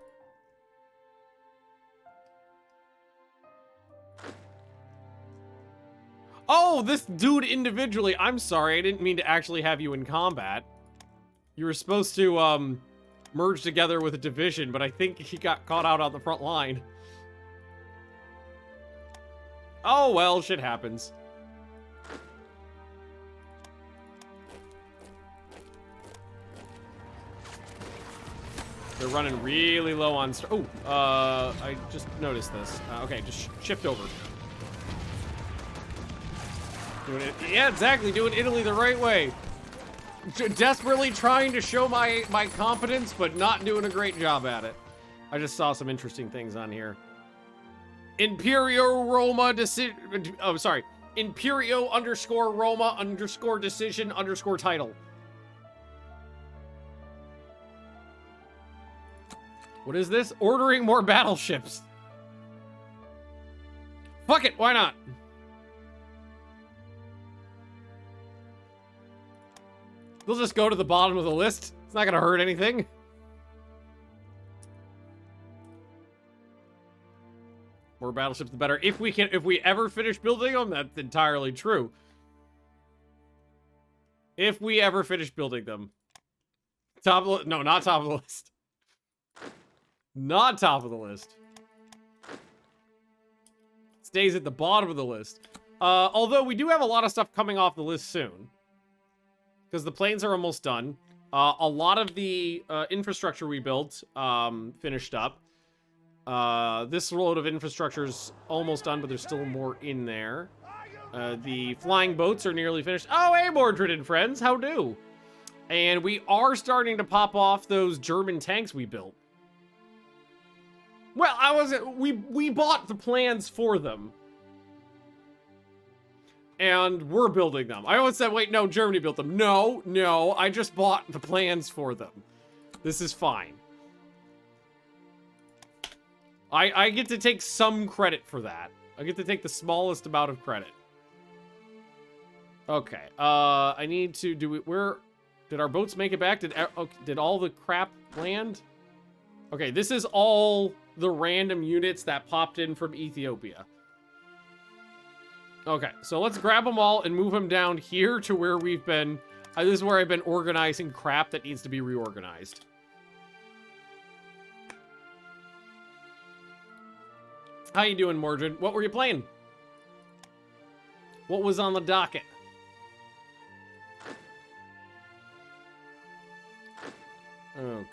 Oh, this dude individually. I'm sorry, I didn't mean to actually have you in combat. You were supposed to, merge together with a division, but I think he got caught out on the front line. Oh, well, shit happens. They're running really low on... Oh, I just noticed this. Okay, just shift over. Doing it, yeah, exactly. Doing Italy the right way. Desperately trying to show my competence, but not doing a great job at it. I just saw some interesting things on here. Imperio Roma decision. Oh, sorry. Imperio _ Roma _ decision _ title. What is this? Ordering more battleships. Fuck it. Why not? They'll just go to the bottom of the list. It's not gonna hurt anything. More battleships, the better. If we ever finish building them, that's entirely true. If we ever finish building them. No, not top of the list. Not top of the list. Stays at the bottom of the list. Although we do have a lot of stuff coming off the list soon. Because the planes are almost done. A lot of the infrastructure we built finished up. This load of infrastructure is almost done, but there's still more in there. The flying boats are nearly finished. Oh, hey, Mordred and friends, how do? And we are starting to pop off those German tanks we built. Well, we bought the plans for them. And we're building them. I always said, wait, no, Germany built them. No, I just bought the plans for them. This is fine. I get to take some credit for that. I get to take the smallest amount of credit. Okay, I need to did our boats make it back? Did all the crap land? Okay, this is all the random units that popped in from Ethiopia. Okay, so let's grab them all and move them down here to where we've been. This is where I've been organizing crap that needs to be reorganized. How you doing, Mordred? What were you playing? What was on the docket? Okay.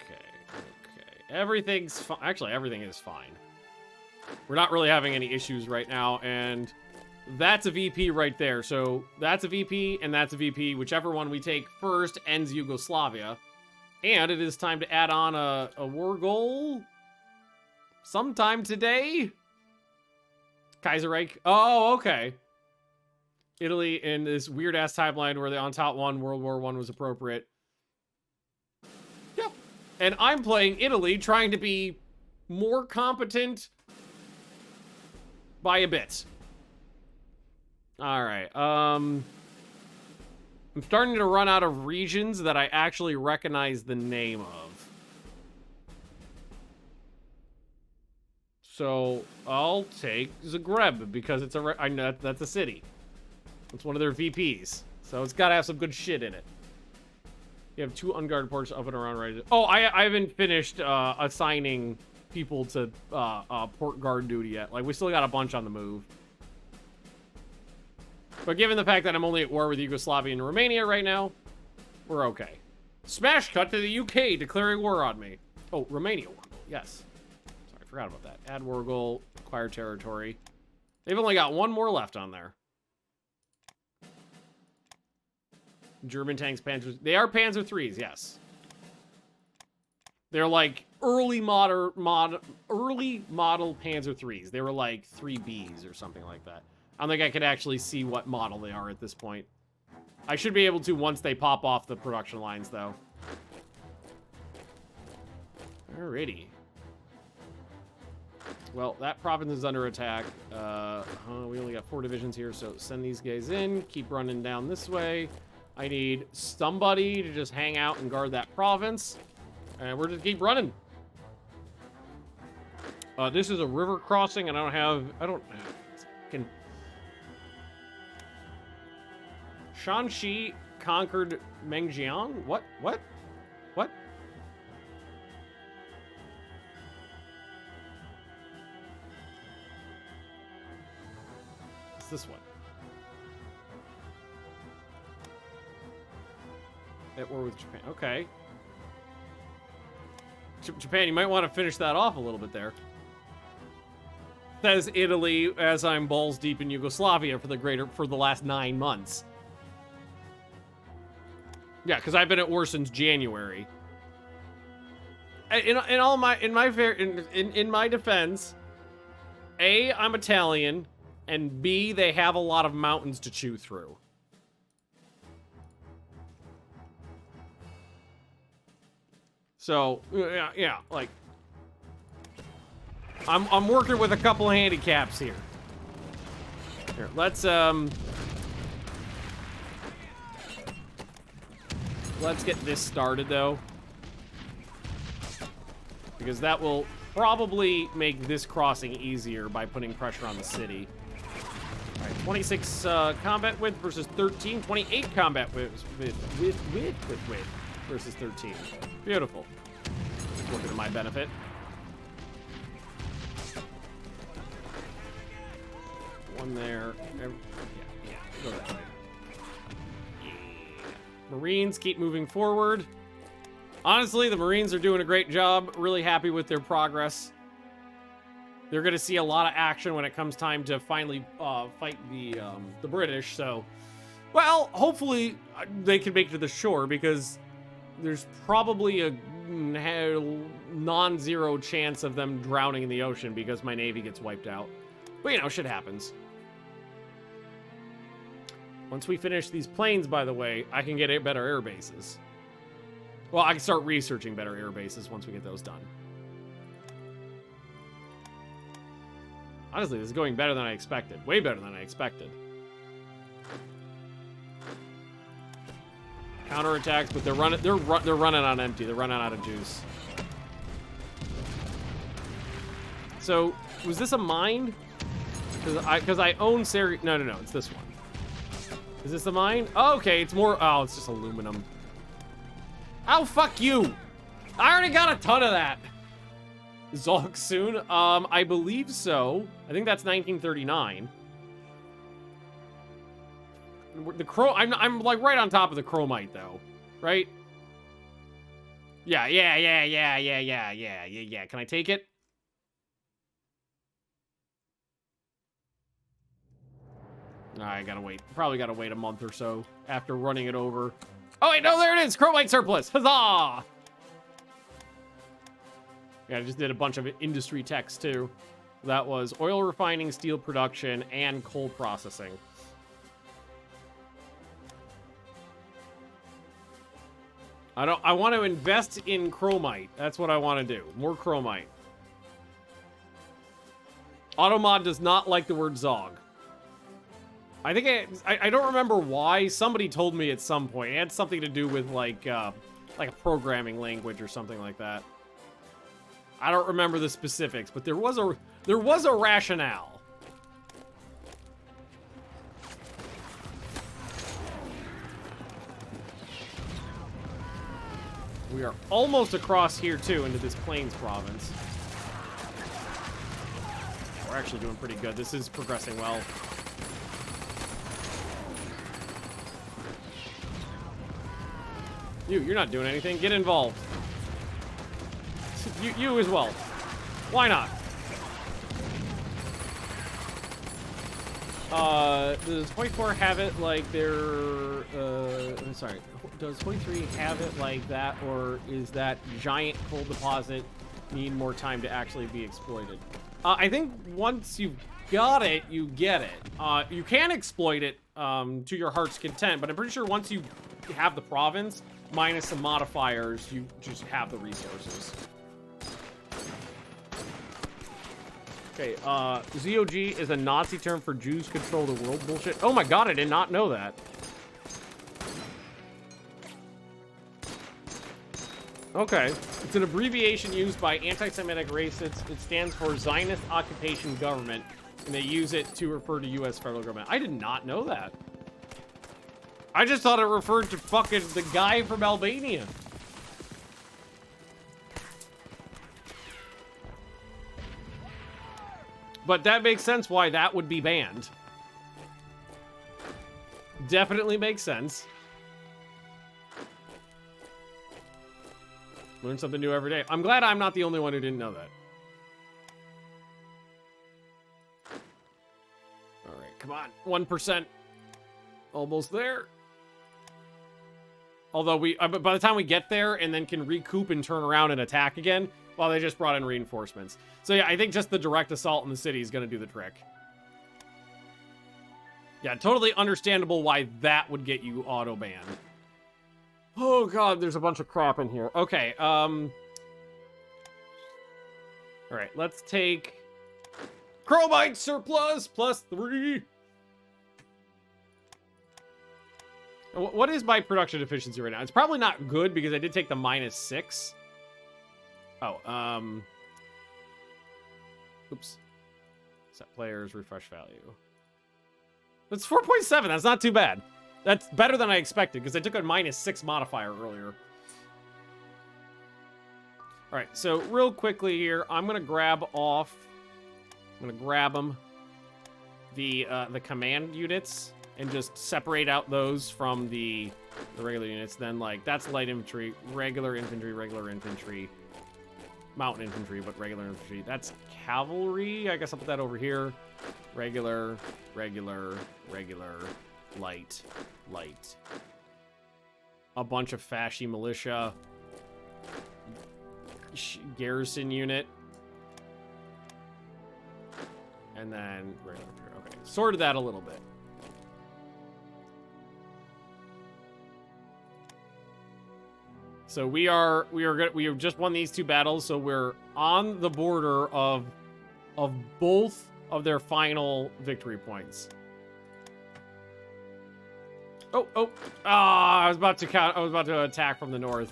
Everything's fine. Actually, everything is fine. We're not really having any issues right now, and that's a VP right there. So that's a VP, and that's a VP. Whichever one we take first ends Yugoslavia. And it is time to add on a war goal sometime today. Kaiserreich. Oh, okay. Italy in this weird-ass timeline where the Entente won, World War I was appropriate. Yep. And I'm playing Italy, trying to be more competent by a bit. All right. I'm starting to run out of regions that I actually recognize the name of. So I'll take Zagreb because it's I know that's a city. It's one of their VPs, so it's got to have some good shit in it. You have 2 unguarded ports up and around right. Oh, I haven't finished assigning people to port guard duty yet. Like, we still got a bunch on the move. But given the fact that I'm only at war with Yugoslavia and Romania right now, we're okay. Smash cut to the UK declaring war on me. Oh, Romania war. Yes. Sorry, I forgot about that. Add war goal, acquire territory. They've only got one more left on there. German tanks, Panzer. They are Panzer IIIs, yes. They're like early model Panzer IIIs. They were like 3Bs or something like that. I don't think I could actually see what model they are at this point. I should be able to once they pop off the production lines, though. Alrighty. Well, that province is under attack. We only got 4 divisions here, so send these guys in. Keep running down this way. I need somebody to just hang out and guard that province. And we're just keep running. This is a river crossing, and Shanxi conquered Mengjiang? What? What? What? It's this one. At war with Japan. Okay. Japan, you might want to finish that off a little bit there. Says Italy as I'm balls deep in Yugoslavia for the last 9 months. Yeah, because I've been at war since January. In my defense, A, I'm Italian, and B, they have a lot of mountains to chew through. So, yeah, like, I'm working with a couple of handicaps here. Here, let's get this started, though. Because that will probably make this crossing easier by putting pressure on the city. All right, 26 combat width versus 13. 28 combat width versus 13. Beautiful. Working to my benefit. One there. Yeah, go that way. Yeah. Marines keep moving forward. Honestly, the Marines are doing a great job. Really happy with their progress. They're going to see a lot of action when it comes time to finally fight the British. So, well, hopefully they can make it to the shore because there's probably a non-zero chance of them drowning in the ocean because my navy gets wiped out. But, you know, shit happens. Once we finish these planes, by the way, I can get better air bases. Well, I can start researching better air bases once we get those done. Honestly, this is going better than I expected. Way better than I expected. Counterattacks, but they're running on empty. They're running out of juice. So, was this a mine? Because I own Seri. No, it's this one. Is this a mine? Oh, okay, it's more. Oh, it's just aluminum. Oh, fuck you! I already got a ton of that. Zolk soon? I believe so. I think that's 1939. The I'm like right on top of the chromite though, right? Yeah. Can I take it? I gotta wait. Probably gotta wait a month or so after running it over. Oh wait, no, there it is! Chromite surplus! Huzzah! Yeah, I just did a bunch of industry techs too. That was oil refining, steel production, and coal processing. I want to invest in chromite. That's what I want to do. More chromite. Automod does not like the word Zog. I think I don't remember why. Somebody told me at some point. It had something to do with like a programming language or something like that. I don't remember the specifics, but there was a rationale. We are almost across here too into this Plains province. We're actually doing pretty good. This is progressing well. You're not doing anything. Get involved. You as well. Why not? Does point 4 have it like their, I'm sorry, does point 3 have it like that, or is that giant coal deposit need more time to actually be exploited? I think once you've got it, you get it. You can exploit it to your heart's content, but I'm pretty sure once you have the province, minus some modifiers, you just have the resources. Okay, ZOG is a Nazi term for Jews control the world bullshit. Oh my god, I did not know that. Okay, it's an abbreviation used by anti-Semitic racists. It stands for Zionist Occupation Government, and they use it to refer to U.S. federal government. I did not know that. I just thought it referred to fucking the guy from Albania. But that makes sense why that would be banned. Definitely makes sense. Learn something new every day. I'm glad I'm not the only one who didn't know that. All right, come on. 1%. Almost there. Although by the time we get there and then can recoup and turn around and attack again, well, they just brought in reinforcements. So yeah, I think just the direct assault in the city is going to do the trick. Yeah, totally understandable why that would get you auto-banned. Oh god, there's a bunch of crap in here. Okay, all right, let's take Chromite surplus +3. What is my production efficiency right now? It's probably not good because I did take the -6. Oh, oops. Set players, refresh value. That's 4.7. That's not too bad. That's better than I expected because I took a -6 modifier earlier. All right, so real quickly here, I'm gonna grab off. I'm gonna grab them. The command units and just separate out those from the regular units. Then like that's light infantry, regular infantry. Mountain infantry, but regular infantry. That's cavalry. I guess I'll put that over here. Regular, light. A bunch of fasci militia. Garrison unit. And then regular infantry. Okay, sorted that a little bit. So we have just won these 2 battles, so we're on the border of both of their final victory points. I was about to attack from the north.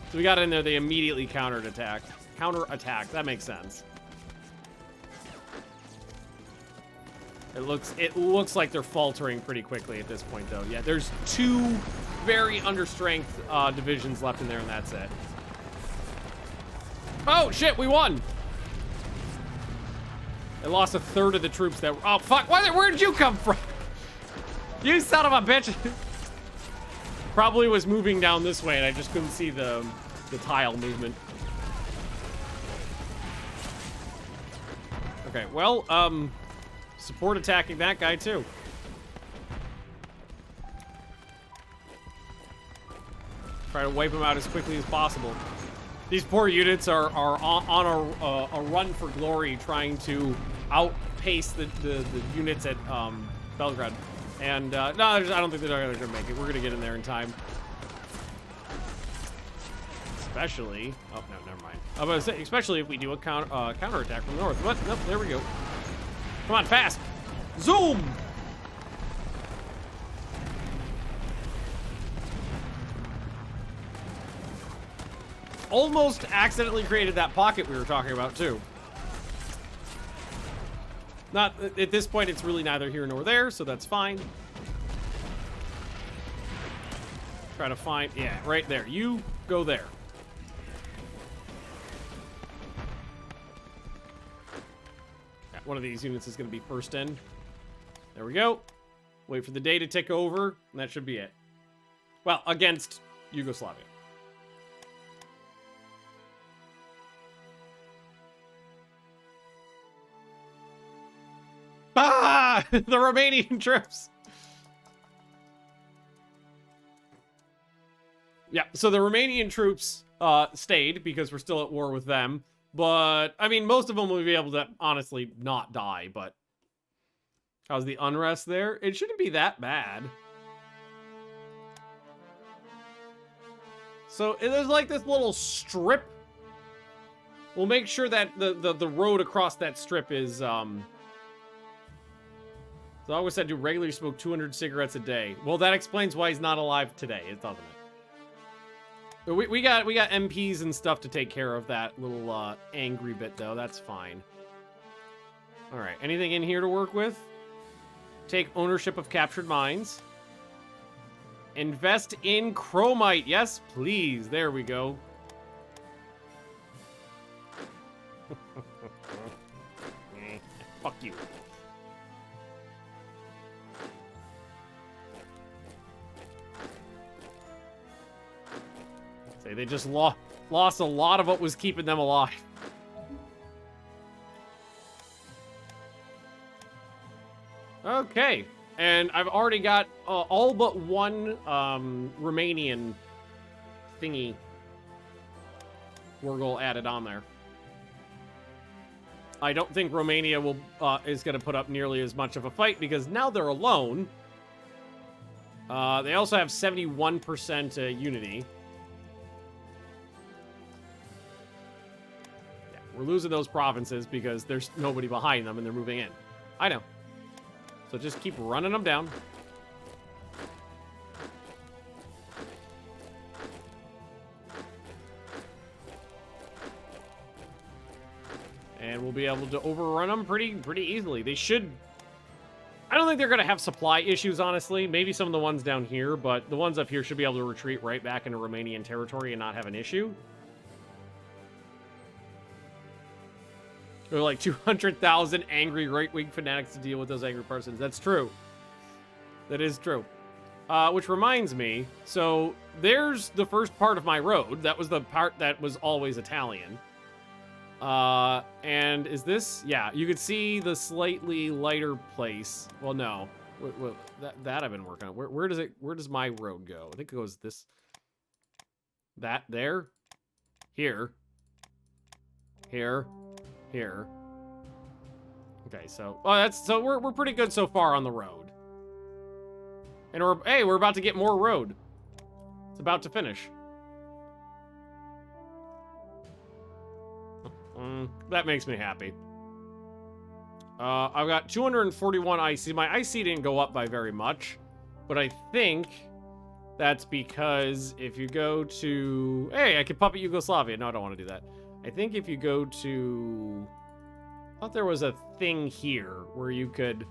So we got in there, they immediately counterattacked. That makes sense. It looks like they're faltering pretty quickly at this point, though. Yeah, there's 2 very understrength divisions left in there, and that's it. Oh shit, we won. They lost 1/3 of the troops that were. Oh fuck! Where did you come from? You son of a bitch! Probably was moving down this way, and I just couldn't see the tile movement. Okay, well, support attacking that guy too. Try to wipe him out as quickly as possible. These poor units are on a run for glory, trying to outpace the units at Belgrade. And no, I don't think they're gonna make it. We're gonna get in there in time. Especially, oh no, never mind. I was gonna say, especially if we do a counterattack from the north. What? Nope, there we go. Come on, fast! Zoom! Almost accidentally created that pocket we were talking about, too. Not, at this point, it's really neither here nor there, so that's fine. Try to find, yeah, right there. You go there. Yeah, one of these units is going to be first in. There we go. Wait for the day to tick over, and that should be it. Well, against Yugoslavia. Ah! Ah! The Romanian troops! Yeah, so the Romanian troops stayed because we're still at war with them. But, I mean, most of them will be able to honestly not die, but... How's the unrest there? It shouldn't be that bad. So, there's like this little strip. We'll make sure that the road across that strip is, So I always said to regularly smoke 200 cigarettes a day. Well, that explains why he's not alive today, doesn't it? We got MPs and stuff to take care of that little angry bit though. That's fine. All right, anything in here to work with? Take ownership of captured mines. Invest in chromite. Yes, please. There we go. Fuck you. Say they just lost a lot of what was keeping them alive. Okay, and I've already got all but one Romanian thingy Wargol added on there. I don't think Romania will is going to put up nearly as much of a fight because now they're alone. They also have 71% unity. Yeah, we're losing those provinces because there's nobody behind them and they're moving in. I know. So just keep running them down. And we'll be able to overrun them pretty easily. They should... I don't think they're going to have supply issues, honestly. Maybe some of the ones down here, but the ones up here should be able to retreat right back into Romanian territory and not have an issue. There are like 200,000 angry right-wing fanatics to deal with those angry persons. That's true. That is true. Which reminds me, so there's the first part of my road. That was the part that was always Italian. And is this? Yeah, you could see the slightly lighter place. Well, no. That I've been working on. Where does my road go? I think it goes this. That there. Here. Here. Here. Okay, so we're pretty good so far on the road. And we're about to get more road. It's about to finish. That makes me happy. I've got 241 IC. My IC didn't go up by very much, but I think that's because if you go to... Hey, I can puppet Yugoslavia. No, I don't want to do that. I think if you go to... I thought there was a thing here where you could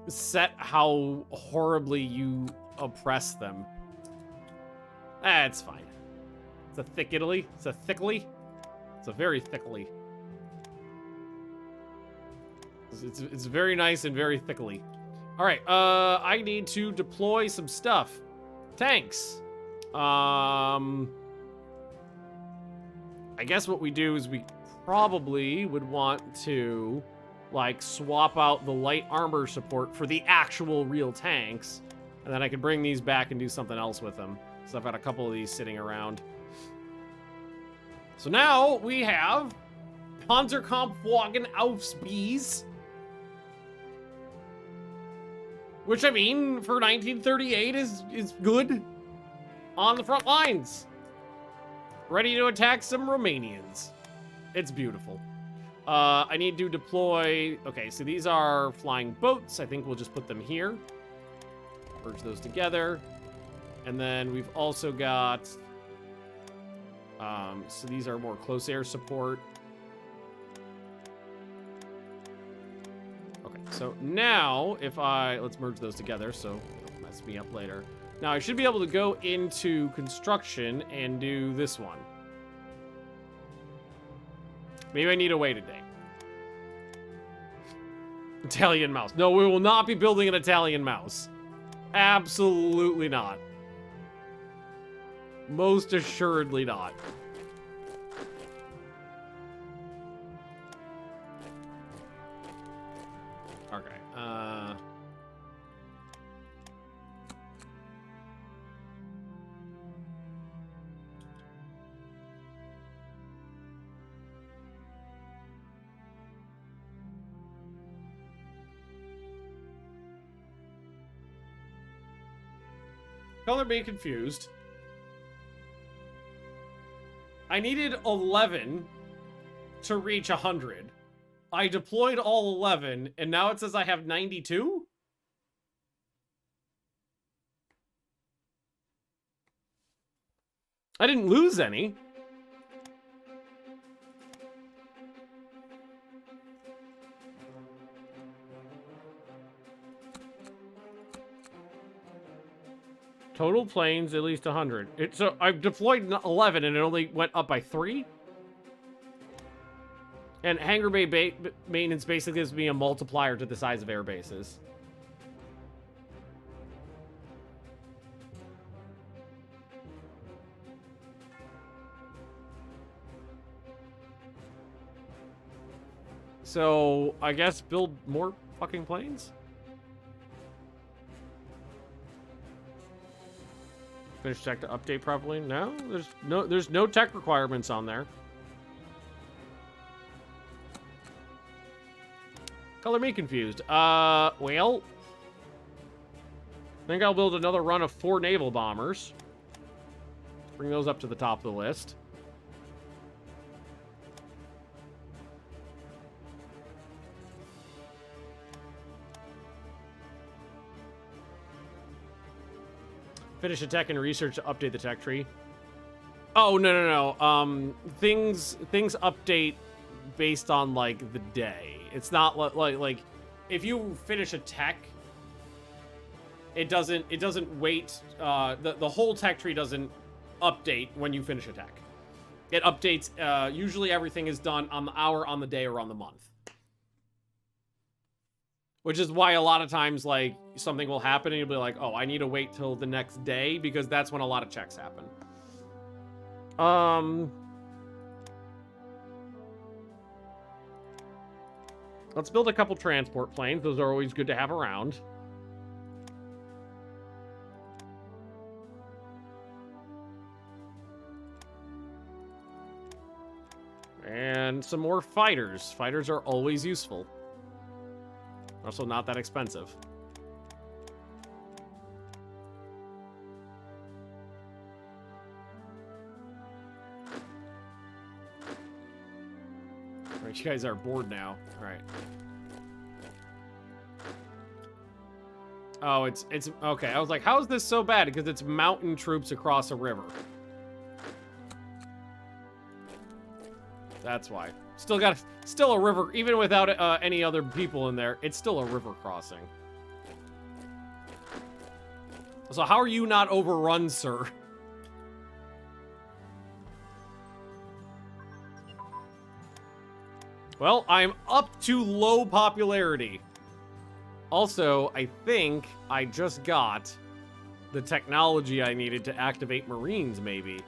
set how horribly you oppress them. It's fine. It's a thick Italy. It's a thickly. It's a very thickly. It's very nice and very thickly. All right, I need to deploy some stuff. Tanks. I guess what we do is we probably would want to, like, swap out the light armor support for the actual real tanks, and then I can bring these back and do something else with them. So I've got a couple of these sitting around. So now we have Panzerkampfwagen Aufspies. Which, I mean, for 1938 is good. On the front lines. Ready to attack some Romanians. It's beautiful. I need to deploy... Okay, so these are flying boats. I think we'll just put them here. Merge those together. And then we've also got... so these are more close air support. Okay, so now if let's merge those together so it'll mess me up later. Now I should be able to go into construction and do this one. Maybe I need a way today. Italian mouse. No, we will not be building an Italian mouse. Absolutely not. Most assuredly not. Color me confused. I needed 11 to reach 100. I deployed all 11, and now it says I have 92? I didn't lose any. Total planes, at least 100. So I've deployed 11 and it only went up by 3? And hangar bay maintenance basically gives me a multiplier to the size of air bases. So, I guess build more fucking planes? Finish tech to update properly? No, there's no tech requirements on there. Color me confused. Well, I think I'll build another run of 4 naval bombers. Bring those up to the top of the list. Finish a tech and research to update the tech tree. Oh, no. Things update based on, like, the day. It's not like if you finish a tech, it doesn't wait. The whole tech tree doesn't update when you finish a tech. It updates, usually everything is done on the hour, on the day, or on the month. Which is why a lot of times, like, something will happen and you'll be like, oh, I need to wait till the next day, because that's when a lot of checks happen. Let's build a couple transport planes. Those are always good to have around. And some more fighters. Fighters are always useful. Also not that expensive. Alright, you guys are bored now. Alright. Oh, it's okay. I was like, how is this so bad? Because it's mountain troops across a river. That's why. Still a river, even without any other people in there, it's still a river crossing. So how are you not overrun, sir? Well, I'm up to low popularity. Also, I think I just got the technology I needed to activate Marines, maybe.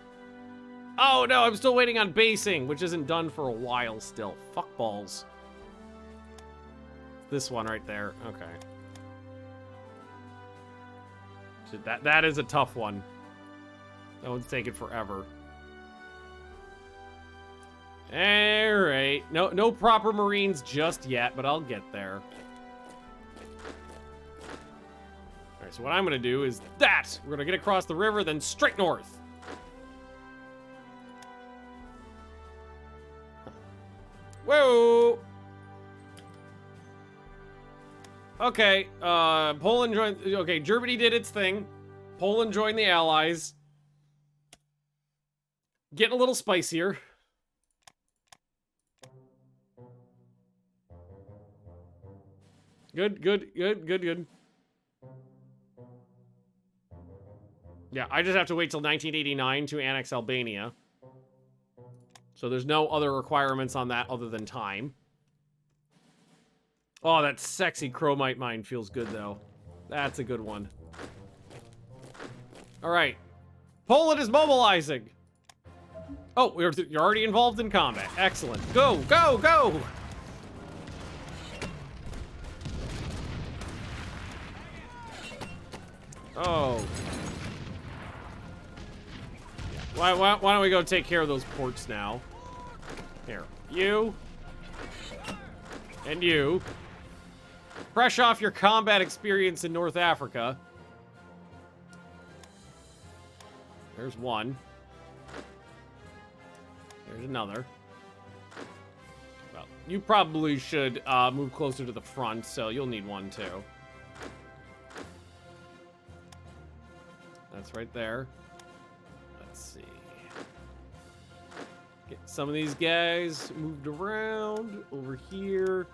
Oh, no, I'm still waiting on basing, which isn't done for a while still. Fuck balls. This one right there. Okay. So that is a tough one. That one's taking forever. Alright. No proper Marines just yet, but I'll get there. Alright, so what I'm going to do is that! We're going to get across the river, then straight north. Whoa! Okay, Poland joined... Okay, Germany did its thing. Poland joined the Allies. Getting a little spicier. Good. Yeah, I just have to wait till 1989 to annex Albania. So there's no other requirements on that other than time. Oh, that sexy chromite mine feels good, though. That's a good one. All right. Poland is mobilizing. Oh, you're already involved in combat. Excellent. Go, go, go! Oh. Why don't we go take care of those ports now? Here. You. And you. Fresh off your combat experience in North Africa. There's one. There's another. Well, you probably should move closer to the front, so you'll need one too. That's right there. Let's see. Get some of these guys moved around over here.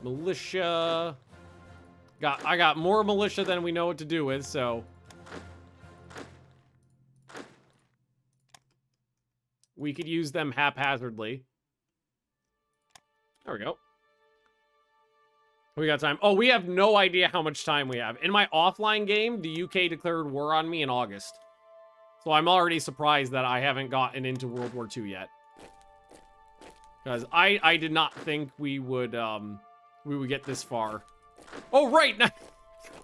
Militia. I got more militia than we know what to do with, so we could use them haphazardly. There we go. We got time. Oh, we have no idea how much time we have. In my offline game, the UK declared war on me in August. So I'm already surprised that I haven't gotten into World War II yet. Because I did not think we would get this far. Oh, right!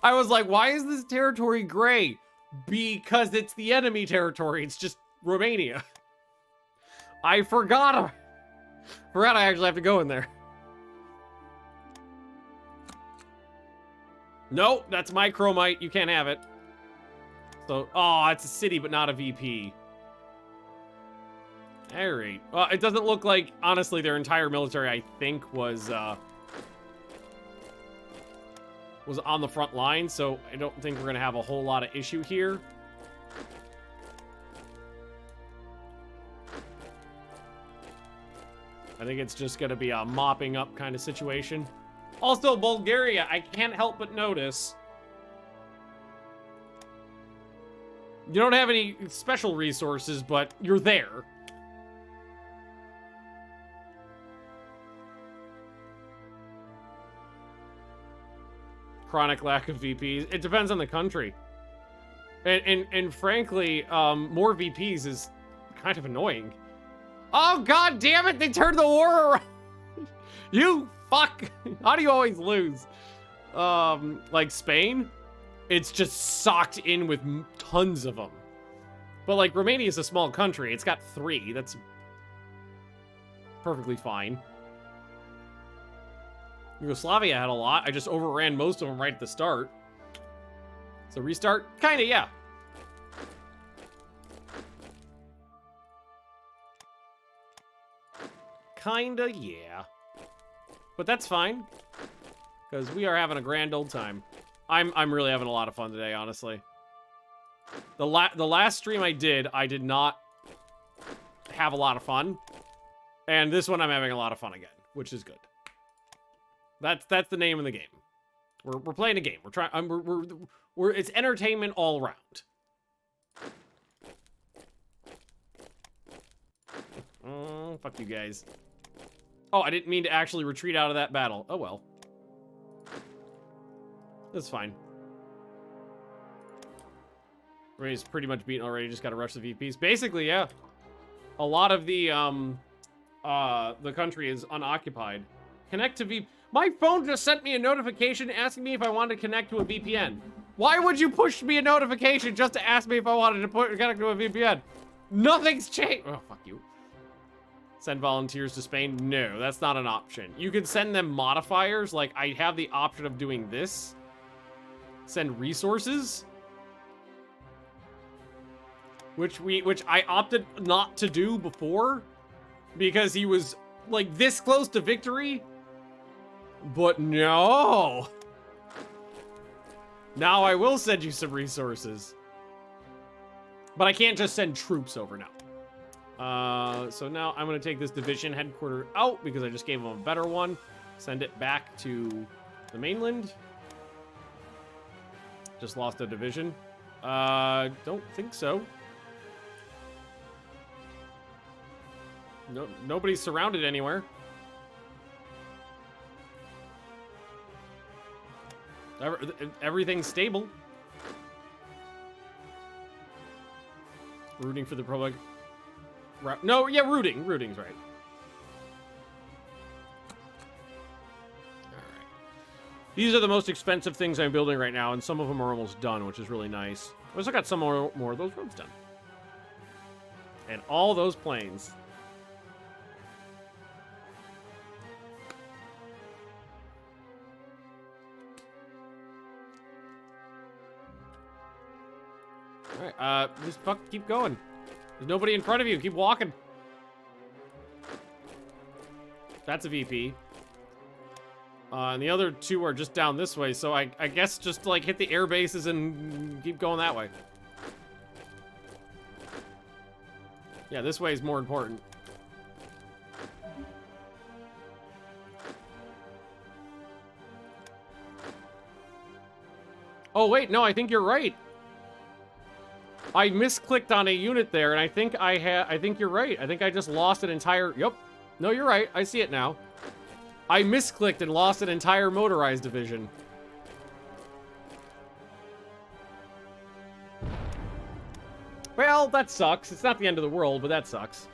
I was like, why is this territory gray? Because it's the enemy territory. It's just Romania. I forgot. Forgot I actually have to go in there. Nope, that's my chromite. You can't have it. So, oh, it's a city, but not a VP. Alright. Well, it doesn't look like, honestly, their entire military, I think, was on the front line, so I don't think we're going to have a whole lot of issue here. I think it's just going to be a mopping up kind of situation. Also, Bulgaria, I can't help but notice you don't have any special resources, but you're there. Chronic lack of VPs. It depends on the country. And frankly, more VPs is kind of annoying. Oh, god damn it! They turned the war around! You fuck! How do you always lose? Like Spain? It's just socked in with tons of them. But like Romania is a small country. It's got 3. That's perfectly fine. Yugoslavia had a lot. I just overran most of them right at the start. So restart? Kinda, yeah. Kinda, yeah. But that's fine. Because we are having a grand old time. I'm really having a lot of fun today, honestly. The last stream I did not have a lot of fun. And this one I'm having a lot of fun again, which is good. That's the name of the game. We're playing a game. We're trying. It's entertainment all around. Fuck you guys. Oh, I didn't mean to actually retreat out of that battle. Oh well. That's fine. Ray's pretty much beaten already. Just gotta rush the VPs. Basically, yeah. A lot of the country is unoccupied. Connect to VPN. My phone just sent me a notification asking me if I wanted to connect to a VPN. Why would you push me a notification just to ask me if I wanted to connect to a VPN? Nothing's changed. Oh, fuck you. Send volunteers to Spain? No, that's not an option. You can send them modifiers. Like, I have the option of doing this. Send resources. Which I opted not to do before. Because he was, like, this close to victory. But no. Now I will send you some resources. But I can't just send troops over now. So now I'm going to take this division headquarter out because I just gave them a better one. Send it back to the mainland. Just lost a division. Don't think so. No, nobody's surrounded anywhere. Everything's stable. Rooting for the Republic. No, yeah, rooting. Rooting's right. Alright. These are the most expensive things I'm building right now, and some of them are almost done, which is really nice. I also got some more of those roads done. And all those planes. Alright, just keep going. There's nobody in front of you. Keep walking. That's a VP. And the other two are just down this way, so I guess just, like, hit the air bases and keep going that way. Yeah, this way is more important. Oh, wait, no, I think you're right. I misclicked on a unit there, and I think you're right. I think I just lost an entire... Yep. No, you're right. I see it now. I misclicked and lost an entire motorized division. Well, that sucks. It's not the end of the world, but that sucks.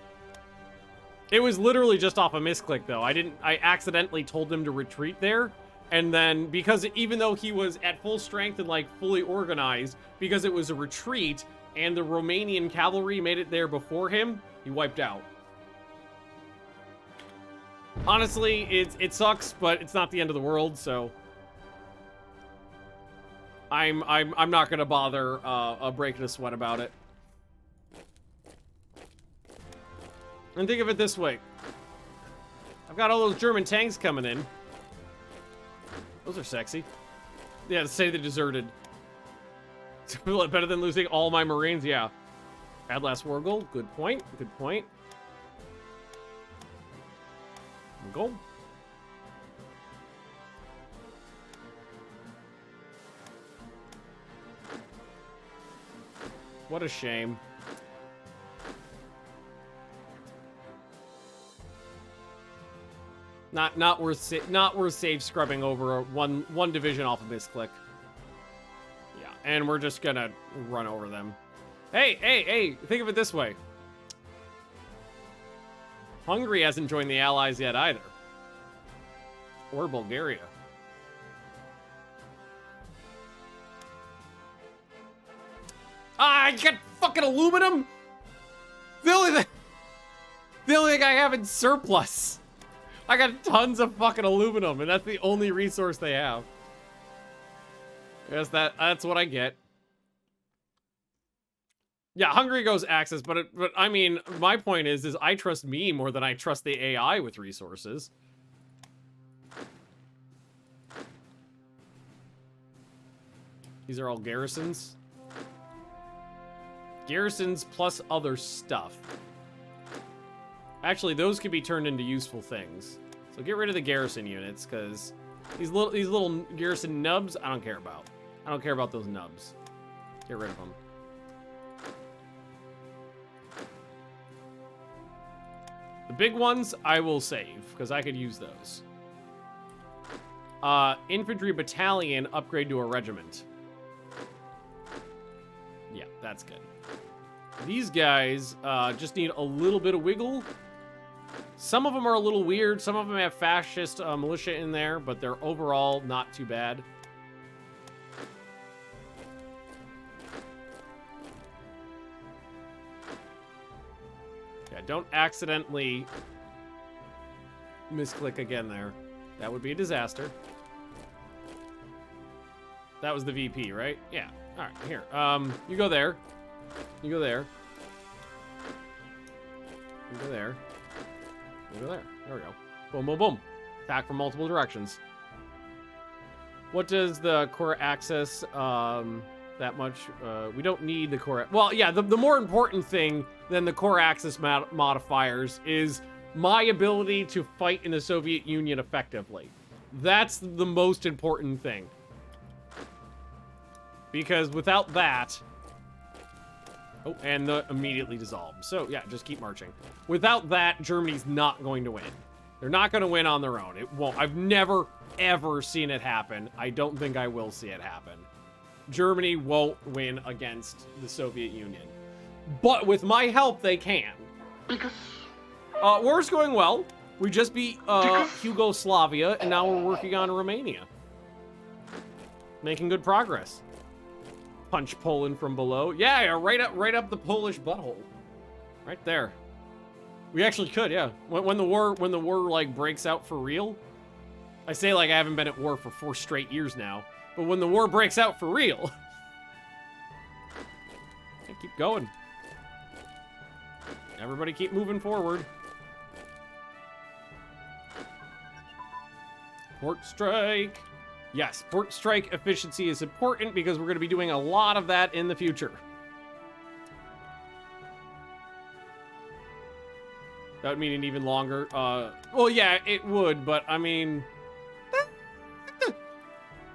It was literally just off a misclick, though. I accidentally told them to retreat there. And then, because even though he was at full strength and, like, fully organized, because it was a retreat, and the Romanian cavalry made it there before him, he wiped out. Honestly, it sucks, but it's not the end of the world, so... I'm not gonna bother breaking a sweat about it. And think of it this way. I've got all those German tanks coming in. Those are sexy. Yeah, to say they deserted. Better than losing all my Marines, yeah. Bad last war goal. Good point. Good point. Goal. What a shame. Not worth save scrubbing over one division off of misclick. Yeah, and we're just gonna run over them. Hey, think of it this way. Hungary hasn't joined the Allies yet either. Or Bulgaria. I got fucking aluminum? The only thing I have in surplus. I got tons of fucking aluminum, and that's the only resource they have. Yes, that's what I get. Yeah, Hungary goes Axis, but I mean, my point is I trust me more than I trust the AI with resources. These are all garrisons. Garrisons plus other stuff. Actually, those could be turned into useful things. So get rid of the garrison units, because these little garrison nubs, I don't care about. I don't care about those nubs. Get rid of them. The big ones, I will save, because I could use those. Infantry battalion, upgrade to a regiment. Yeah, that's good. These guys just need a little bit of wiggle. Some of them are a little weird. Some of them have fascist militia in there, but they're overall not too bad. Yeah, don't accidentally misclick again there. That would be a disaster. That was the VP, right? Yeah. All right, here. You go there. You go there. You go there. You go there. There we go. Boom, boom, boom. Attack from multiple directions. What does the core access that much? We don't need the core. Well, yeah, the more important thing than the core access modifiers is my ability to fight in the Soviet Union effectively. That's the most important thing. Because without that... Oh, and the immediately dissolved. So, yeah, just keep marching. Without that, Germany's not going to win. They're not going to win on their own. It won't. I've never, ever seen it happen. I don't think I will see it happen. Germany won't win against the Soviet Union. But with my help, they can. Because... war's going well. We just beat Yugoslavia, and now we're working on Romania. Making good progress. Punch Poland from below. Yeah, right up the Polish butthole. Right there. We actually could, yeah. When the war like breaks out for real. I say like I haven't been at war for 4 straight years now, but when the war breaks out for real, Yeah, keep going. Everybody keep moving forward. Port strike. Yes, port strike efficiency is important because we're going to be doing a lot of that in the future. That would mean an even longer, well, yeah, it would, but I mean,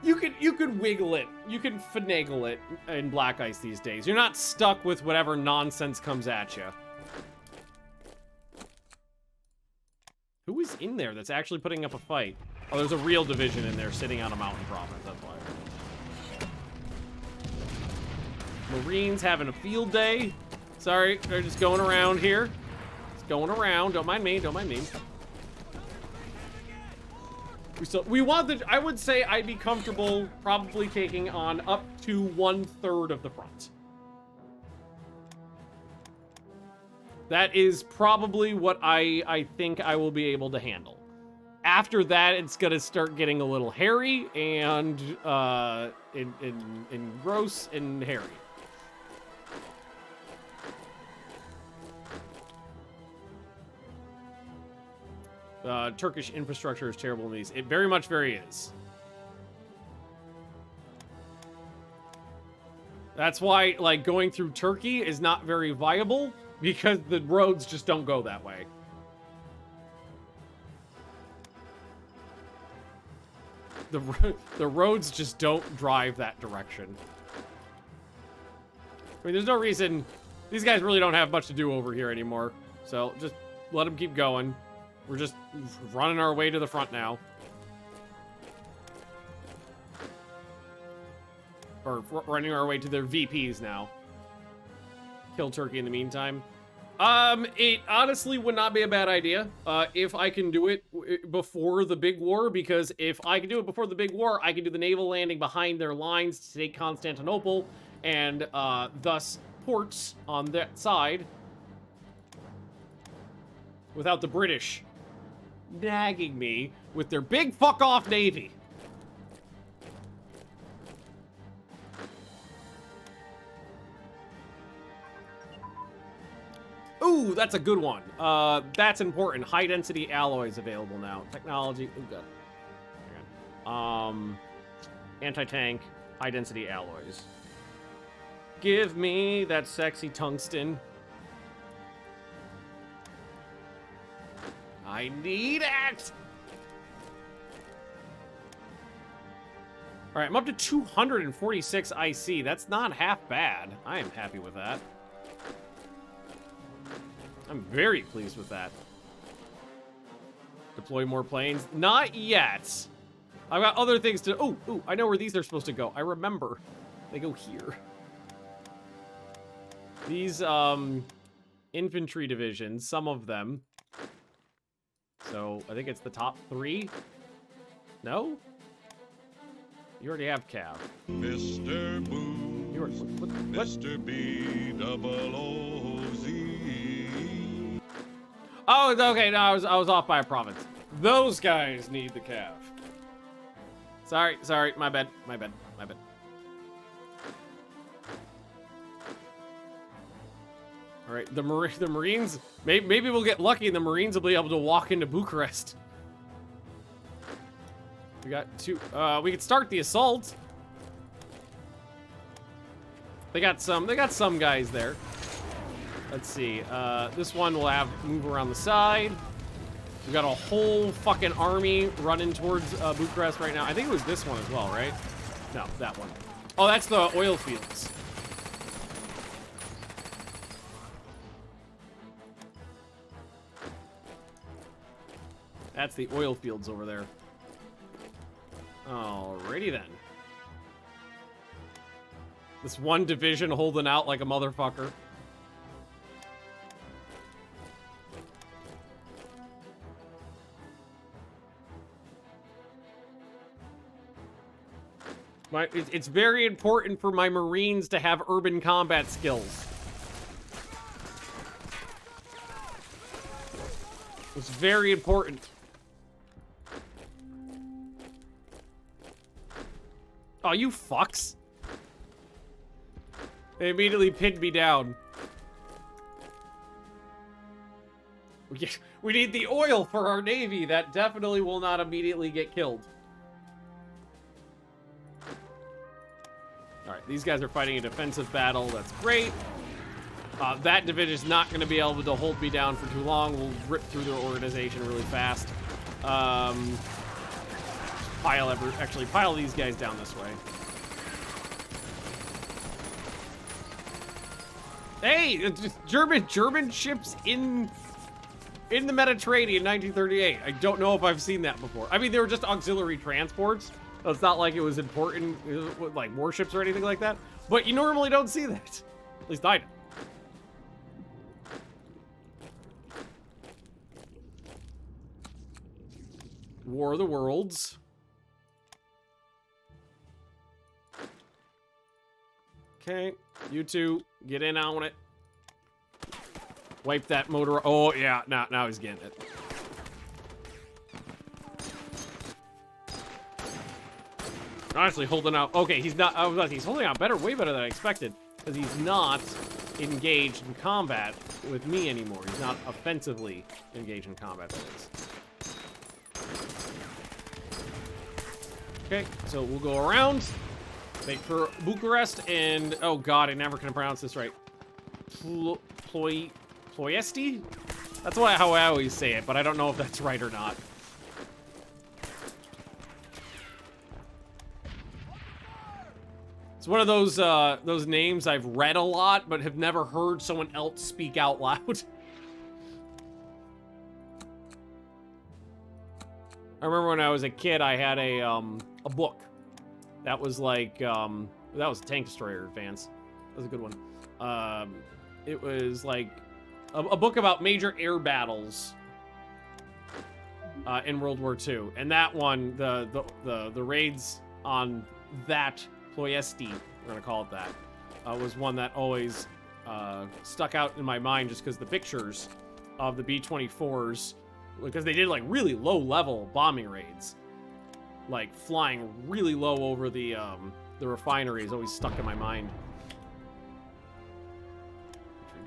you could wiggle it. You can finagle it in Black Ice these days. You're not stuck with whatever nonsense comes at you. Who is in there that's actually putting up a fight? Oh, there's a real division in there sitting on a mountain province, that's why. Marines having a field day. Sorry, they're just going around here. Just going around, don't mind me, don't mind me. We want the, I would say I'd be comfortable probably taking on up to 1/3 of the front. That is probably what I think I will be able to handle. After that, it's gonna start getting a little hairy and gross and hairy. Turkish infrastructure is terrible in these. It very much is. That's why, like, going through Turkey is not very viable because the roads just don't go that way. The roads just don't drive that direction. I mean, there's no reason. These guys really don't have much to do over here anymore. So just let them keep going. We're just running our way to the front now. Or running our way to their VPs now. Kill Turkey in the meantime. It honestly would not be a bad idea if I can do it before the big war, because if I can do it before the big war, I can do the naval landing behind their lines to take Constantinople and thus ports on that side without the British nagging me with their big fuck off navy. Ooh, that's a good one. That's important. High density alloys available now. Technology. Ooh, good. Anti-tank. High density alloys. Give me that sexy tungsten. I need it. All right, I'm up to 246 IC. That's not half bad. I am happy with that. I'm very pleased with that. Deploy more planes? Not yet. I've got other things to... Ooh, I know where these are supposed to go. I remember. They go here. These, infantry divisions, some of them. So, I think it's the top 3. No? You already have Cav. Mr. Boo, You already... What? Mr. B-double-O-Z. Oh, okay, no, I was off by a province. Those guys need the Cav. Sorry, my bad. All right, the Marines, maybe we'll get lucky and the Marines will be able to walk into Bucharest. We got 2, we could start the assault. They got some guys there. Let's see, this one will move around the side. We got a whole fucking army running towards Bucharest right now. I think it was this one as well, right? No, that one. Oh, that's the oil fields. That's the oil fields over there. Alrighty then. This one division holding out like a motherfucker. It's very important for my Marines to have urban combat skills. It's very important. Oh, you fucks. They immediately pinned me down. We need the oil for our navy. That definitely will not immediately get killed. Alright, these guys are fighting a defensive battle. That's great. That division is not going to be able to hold me down for too long. We'll rip through their organization really fast. Pile these guys down this way. Hey, it's just German ships in the Mediterranean in 1938. I don't know if I've seen that before. I mean, they were just auxiliary transports. So it's not like it was important, like warships or anything like that. But you normally don't see that. At least I don't. War of the Worlds. Okay, you two, get in on it. Wipe that motor. Oh, yeah, now he's getting it. Honestly, holding out. Okay, he's not. He's holding out better, way better than I expected, because he's not engaged in combat with me anymore. He's not offensively engaged in combat. That is. Okay, so we'll go around. Wait for Bucharest and oh god, I never can pronounce this right. Ploiesti? That's how I always say it, but I don't know if that's right or not. It's one of those names I've read a lot, but have never heard someone else speak out loud. I remember when I was a kid, I had a book that was like that was Tank Destroyer Advance. That was a good one. It was like a book about major air battles in World War II, and that one, the raids on that Ploiesti, we're gonna call it that, was one that always stuck out in my mind just because the pictures of the B-24s, because they did like really low level bombing raids, like flying really low over the refineries, always stuck in my mind.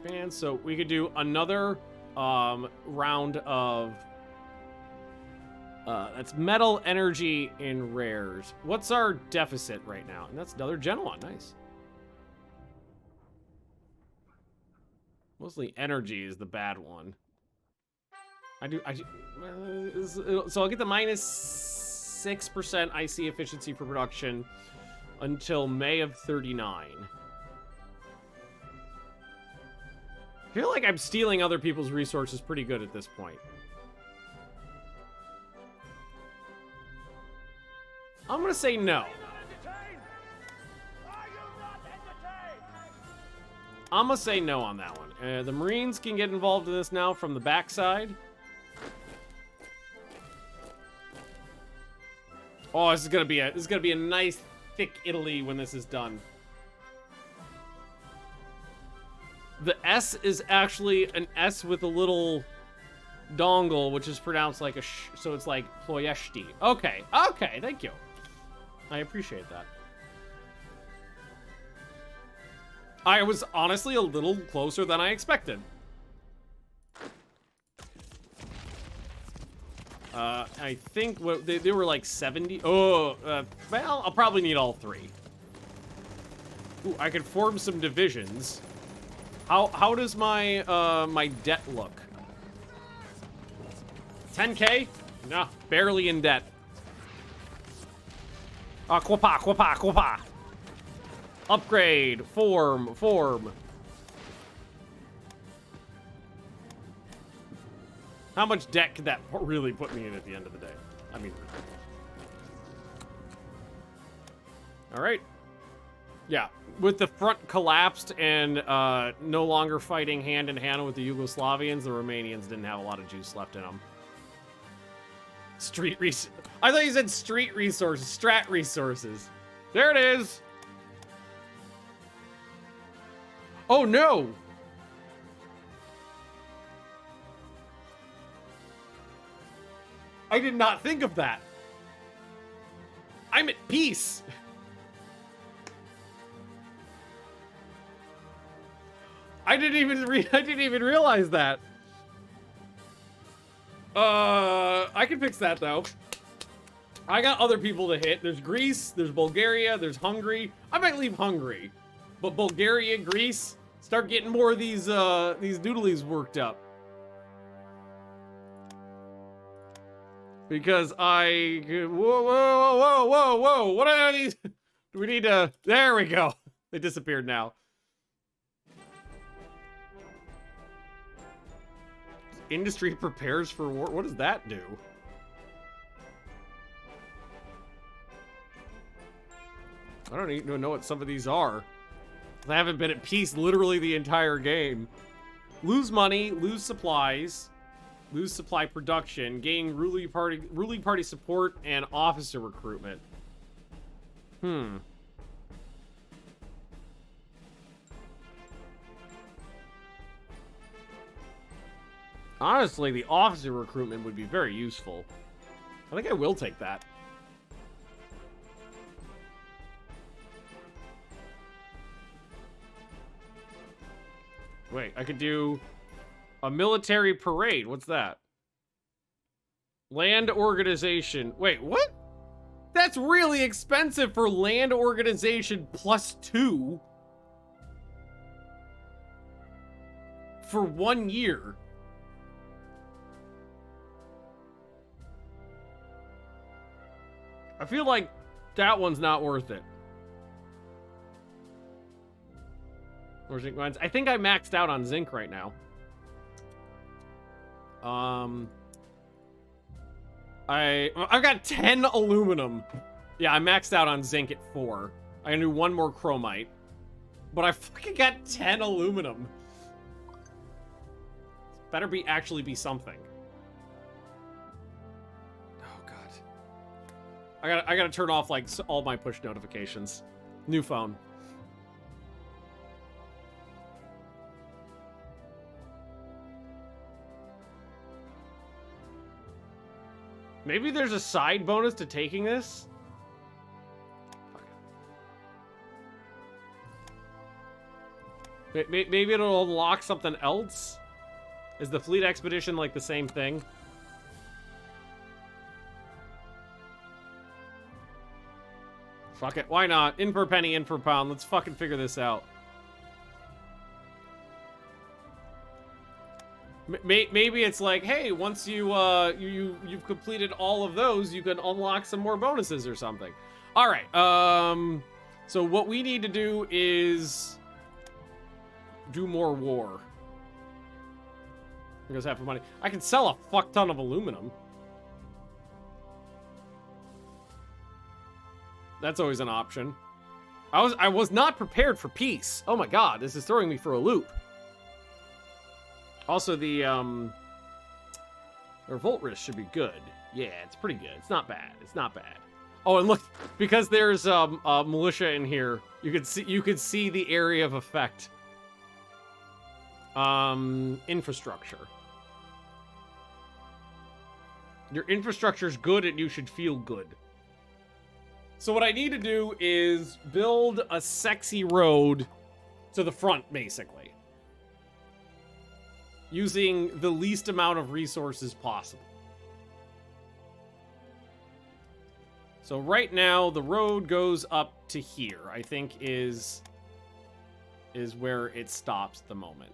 Advance, so we could do another round of that's metal, energy, and rares. What's our deficit right now? And that's another Gen 1. Nice. Mostly energy is the bad one. So I'll get the minus 6% IC efficiency for production until May of 39. I feel like I'm stealing other people's resources pretty good at this point. I'm gonna say no. I'm gonna say no on that one. The Marines can get involved in this now from the backside. Oh, this is gonna be a nice thick Italy when this is done. The S is actually an S with a little dongle, which is pronounced like a sh, so it's like Ploiesti. Okay, okay, thank you. I appreciate that. I was honestly a little closer than I expected. I think what they were like 70. Oh, well, I'll probably need all three. Ooh, I could form some divisions. How does my my debt look? 10K? No, barely in debt. Quapa. Upgrade, form. How much debt could that really put me in at the end of the day? I mean, all right. Yeah, with the front collapsed and no longer fighting hand in hand with the Yugoslavians, the Romanians didn't have a lot of juice left in them. I thought you said street resources, strat resources. There it is. Oh no. I did not think of that. I'm at peace. I didn't even realize that. I can fix that though. I got other people to hit. There's Greece, there's Bulgaria, there's Hungary. I might leave Hungary, but Bulgaria, Greece, start getting more of these doodlies worked up. Because whoa, what are these? Do we need to, there we go. They disappeared now. Industry prepares for war. What does that do? I don't even know what some of these are. I haven't been at peace literally the entire game. Lose money, lose supplies, lose supply production, gain ruling party support, and officer recruitment. Honestly, the officer recruitment would be very useful. I think I will take that. Wait, I could do a military parade. What's that? Land organization. Wait, what? That's really expensive for land organization +2 for 1 year. I feel like that one's not worth it. Or zinc mines. I think I maxed out on zinc right now. I've got 10 aluminum. Yeah, I maxed out on zinc at 4. I can do 1 more chromite. But I fucking got 10 aluminum. Better actually be something. Oh god. I gotta turn off like all my push notifications. New phone. Maybe there's a side bonus to taking this? Maybe it'll unlock something else? Is the fleet expedition like the same thing? Fuck it, why not? In per penny, in per pound. Let's fucking figure this out. Maybe it's like, hey, once you've completed all of those, you can unlock some more bonuses or something. All right. So what we need to do is do more war. Because half the money. I can sell a fuck ton of aluminum. That's always an option. I was not prepared for peace. Oh my god, this is throwing me for a loop. Also, the revolt risk should be good. Yeah, it's pretty good. It's not bad. It's not bad. Oh, and look, because there's a militia in here, you could see the area of effect. Infrastructure. Your infrastructure's good, and you should feel good. So what I need to do is build a sexy road to the front, basically. Using the least amount of resources possible. So right now, the road goes up to here, I think is where it stops at the moment.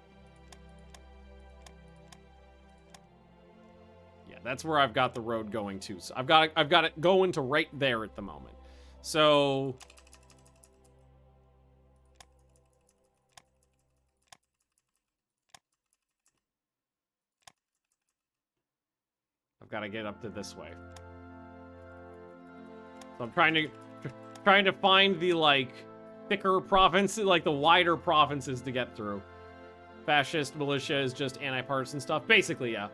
Yeah, that's where I've got the road going to. So I've got it going to right there at the moment. So I've got to get up to this way. So I'm trying to find the like thicker provinces, like the wider provinces to get through. Fascist militia is just anti-partisan stuff, basically, yeah.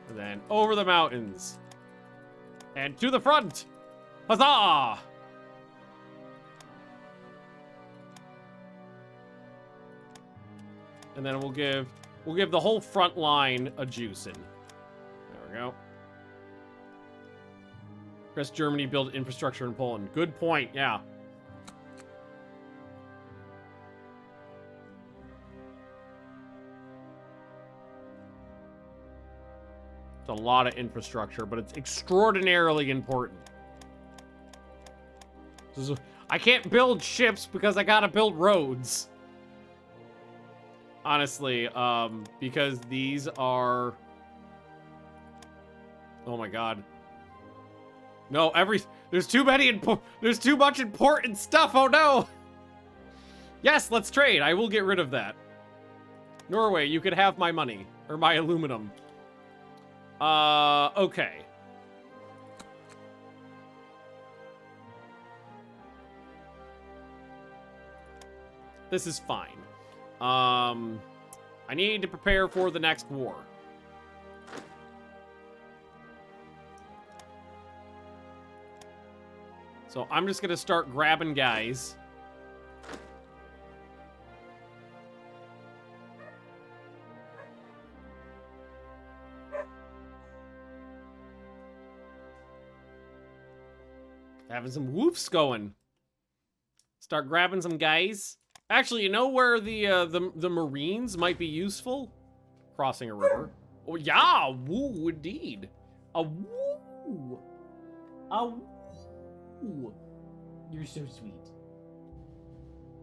And then over the mountains and to the front. Huzzah! And then we'll give the whole front line a juicing. There we go. Press Germany build infrastructure in Poland. Good point, yeah. It's a lot of infrastructure, but it's extraordinarily important. I can't build ships because I gotta build roads. Honestly, because these are... Oh my god. No, there's too much important stuff, oh no! Yes, let's trade. I will get rid of that. Norway, you could have my money. Or my aluminum. Okay. This is fine. I need to prepare for the next war. So I'm just gonna start grabbing guys. Having some woofs going. Start grabbing some guys. Actually, you know where the Marines might be useful? Crossing a river. Oh yeah, woo indeed. A woo. A woo. You're so sweet.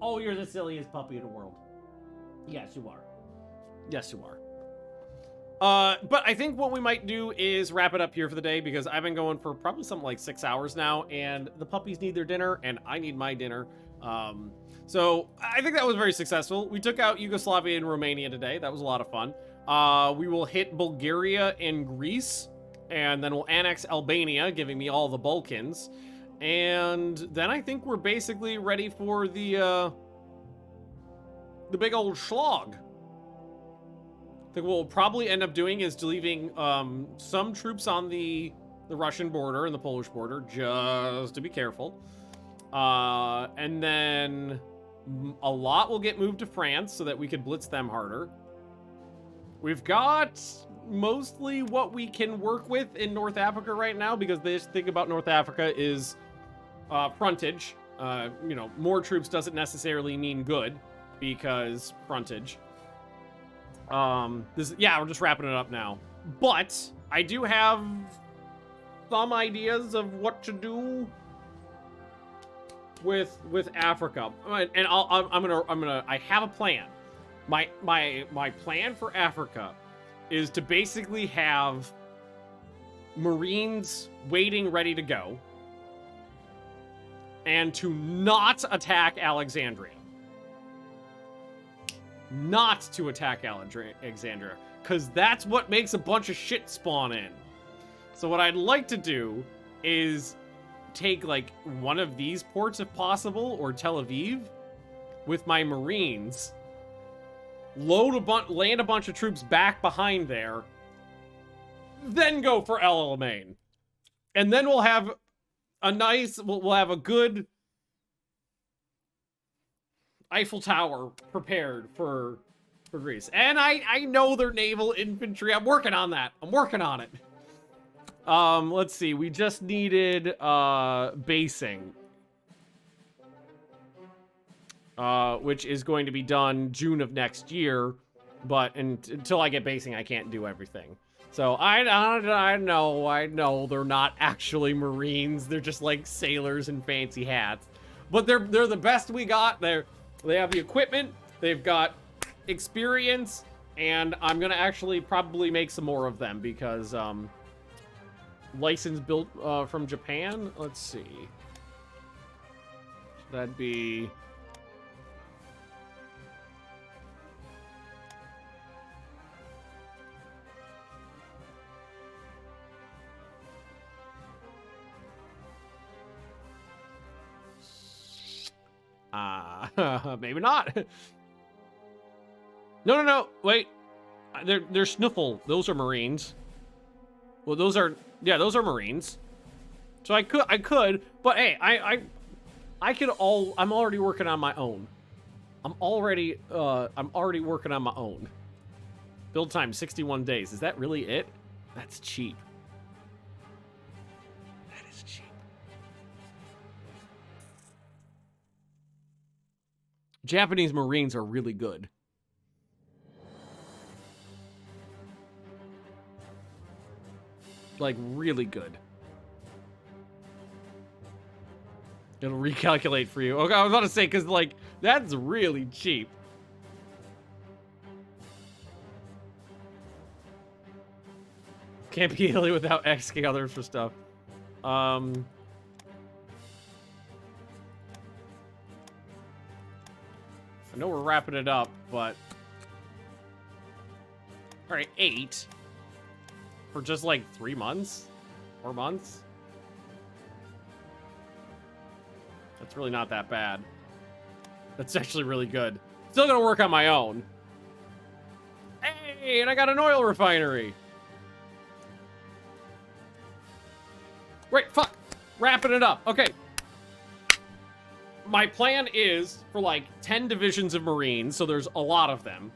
Oh, you're the silliest puppy in the world. Yes, you are. Yes, you are. But I think what we might do is wrap it up here for the day because I've been going for probably something like 6 hours now, and the puppies need their dinner, and I need my dinner. So I think that was very successful. We took out Yugoslavia and Romania today. That was a lot of fun. We will hit Bulgaria and Greece, and then we'll annex Albania, giving me all the Balkans. And then I think we're basically ready for the big old slog. I think what we'll probably end up doing is leaving some troops on the Russian border and the Polish border, just to be careful. And then a lot will get moved to France so that we could blitz them harder. We've got mostly what we can work with in North Africa right now, because the thing about North Africa is frontage. You know, more troops doesn't necessarily mean good, because frontage. Yeah, we're just wrapping it up now. But I do have some ideas of what to do with Africa, and I have a plan. My plan for Africa is to basically have Marines waiting, ready to go, and to not attack Alexandria. Not to attack Alexandria, because that's what makes a bunch of shit spawn in. So what I'd like to do is take like one of these ports if possible, or Tel Aviv, with my Marines, land a bunch of troops back behind there, then go for El Alamein. And then we'll have a nice, we'll have a good Eiffel Tower prepared for Greece. And I know their naval infantry. I'm working on that. I'm working on it. Let's see. We just needed basing. Which is going to be done June of next year, but until I get basing, I can't do everything. So I know they're not actually Marines. They're just like sailors in fancy hats. But they're the best we got. They have the equipment, they've got experience, and I'm gonna actually probably make some more of them because license built from Japan. Let's see. That'd be maybe not. No, wait. They're Snuffle. Those are Marines. Well, those are Marines. So I could, but hey, I'm already working on my own. I'm already working on my own. Build time 61 days. Is that really it? That's cheap. That is cheap. Japanese Marines are really good. Like, really good. It'll recalculate for you. Okay, I was about to say, because, like, that's really cheap. Can't be Italy without asking others for stuff. I know we're wrapping it up, but... Alright, 8. For just, like, 3 months? 4 months? That's really not that bad. That's actually really good. Still gonna work on my own. Hey, and I got an oil refinery! Right, fuck! Wrapping it up. Okay. My plan is for, like, 10 divisions of Marines, so there's a lot of them.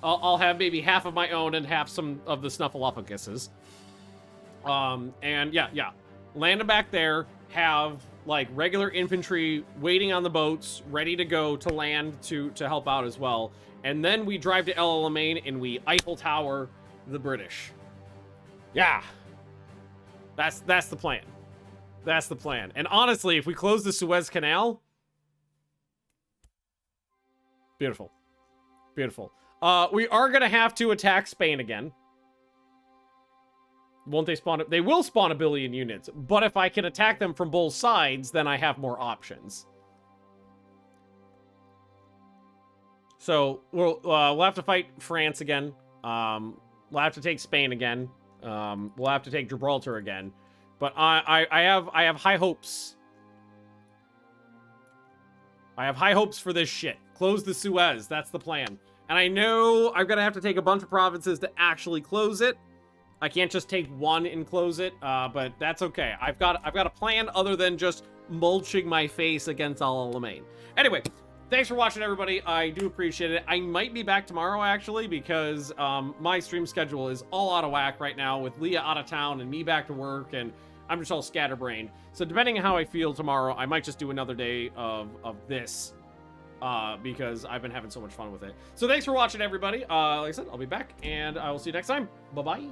I'll have maybe half of my own and half some of the Snuffleupaguses. And yeah. Land them back there, have, like, regular infantry waiting on the boats, ready to go to land to help out as well. And then we drive to El Alamein and we Eiffel Tower the British. Yeah. That's the plan. That's the plan. And honestly, if we close the Suez Canal... Beautiful. Beautiful. We are going to have to attack Spain again. Won't they spawn... They will spawn a billion units. But if I can attack them from both sides, then I have more options. So, we'll have to fight France again. We'll have to take Spain again. We'll have to take Gibraltar again. But I have high hopes. I have high hopes for this shit. Close the Suez. That's the plan. And I know I'm gonna have to take a bunch of provinces to actually close it. I can't just take one and close it, but that's okay. I've got a plan other than just mulching my face against El Alamein. Anyway, thanks for watching, everybody. I do appreciate it. I might be back tomorrow, actually, because my stream schedule is all out of whack right now with Leah out of town and me back to work, and I'm just all scatterbrained. So depending on how I feel tomorrow, I might just do another day of this. Because I've been having so much fun with it. So thanks for watching, everybody. Like I said, I'll be back, and I will see you next time. Bye-bye.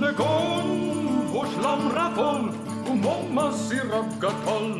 Legon, vos lam rafol, umom masirab gatol.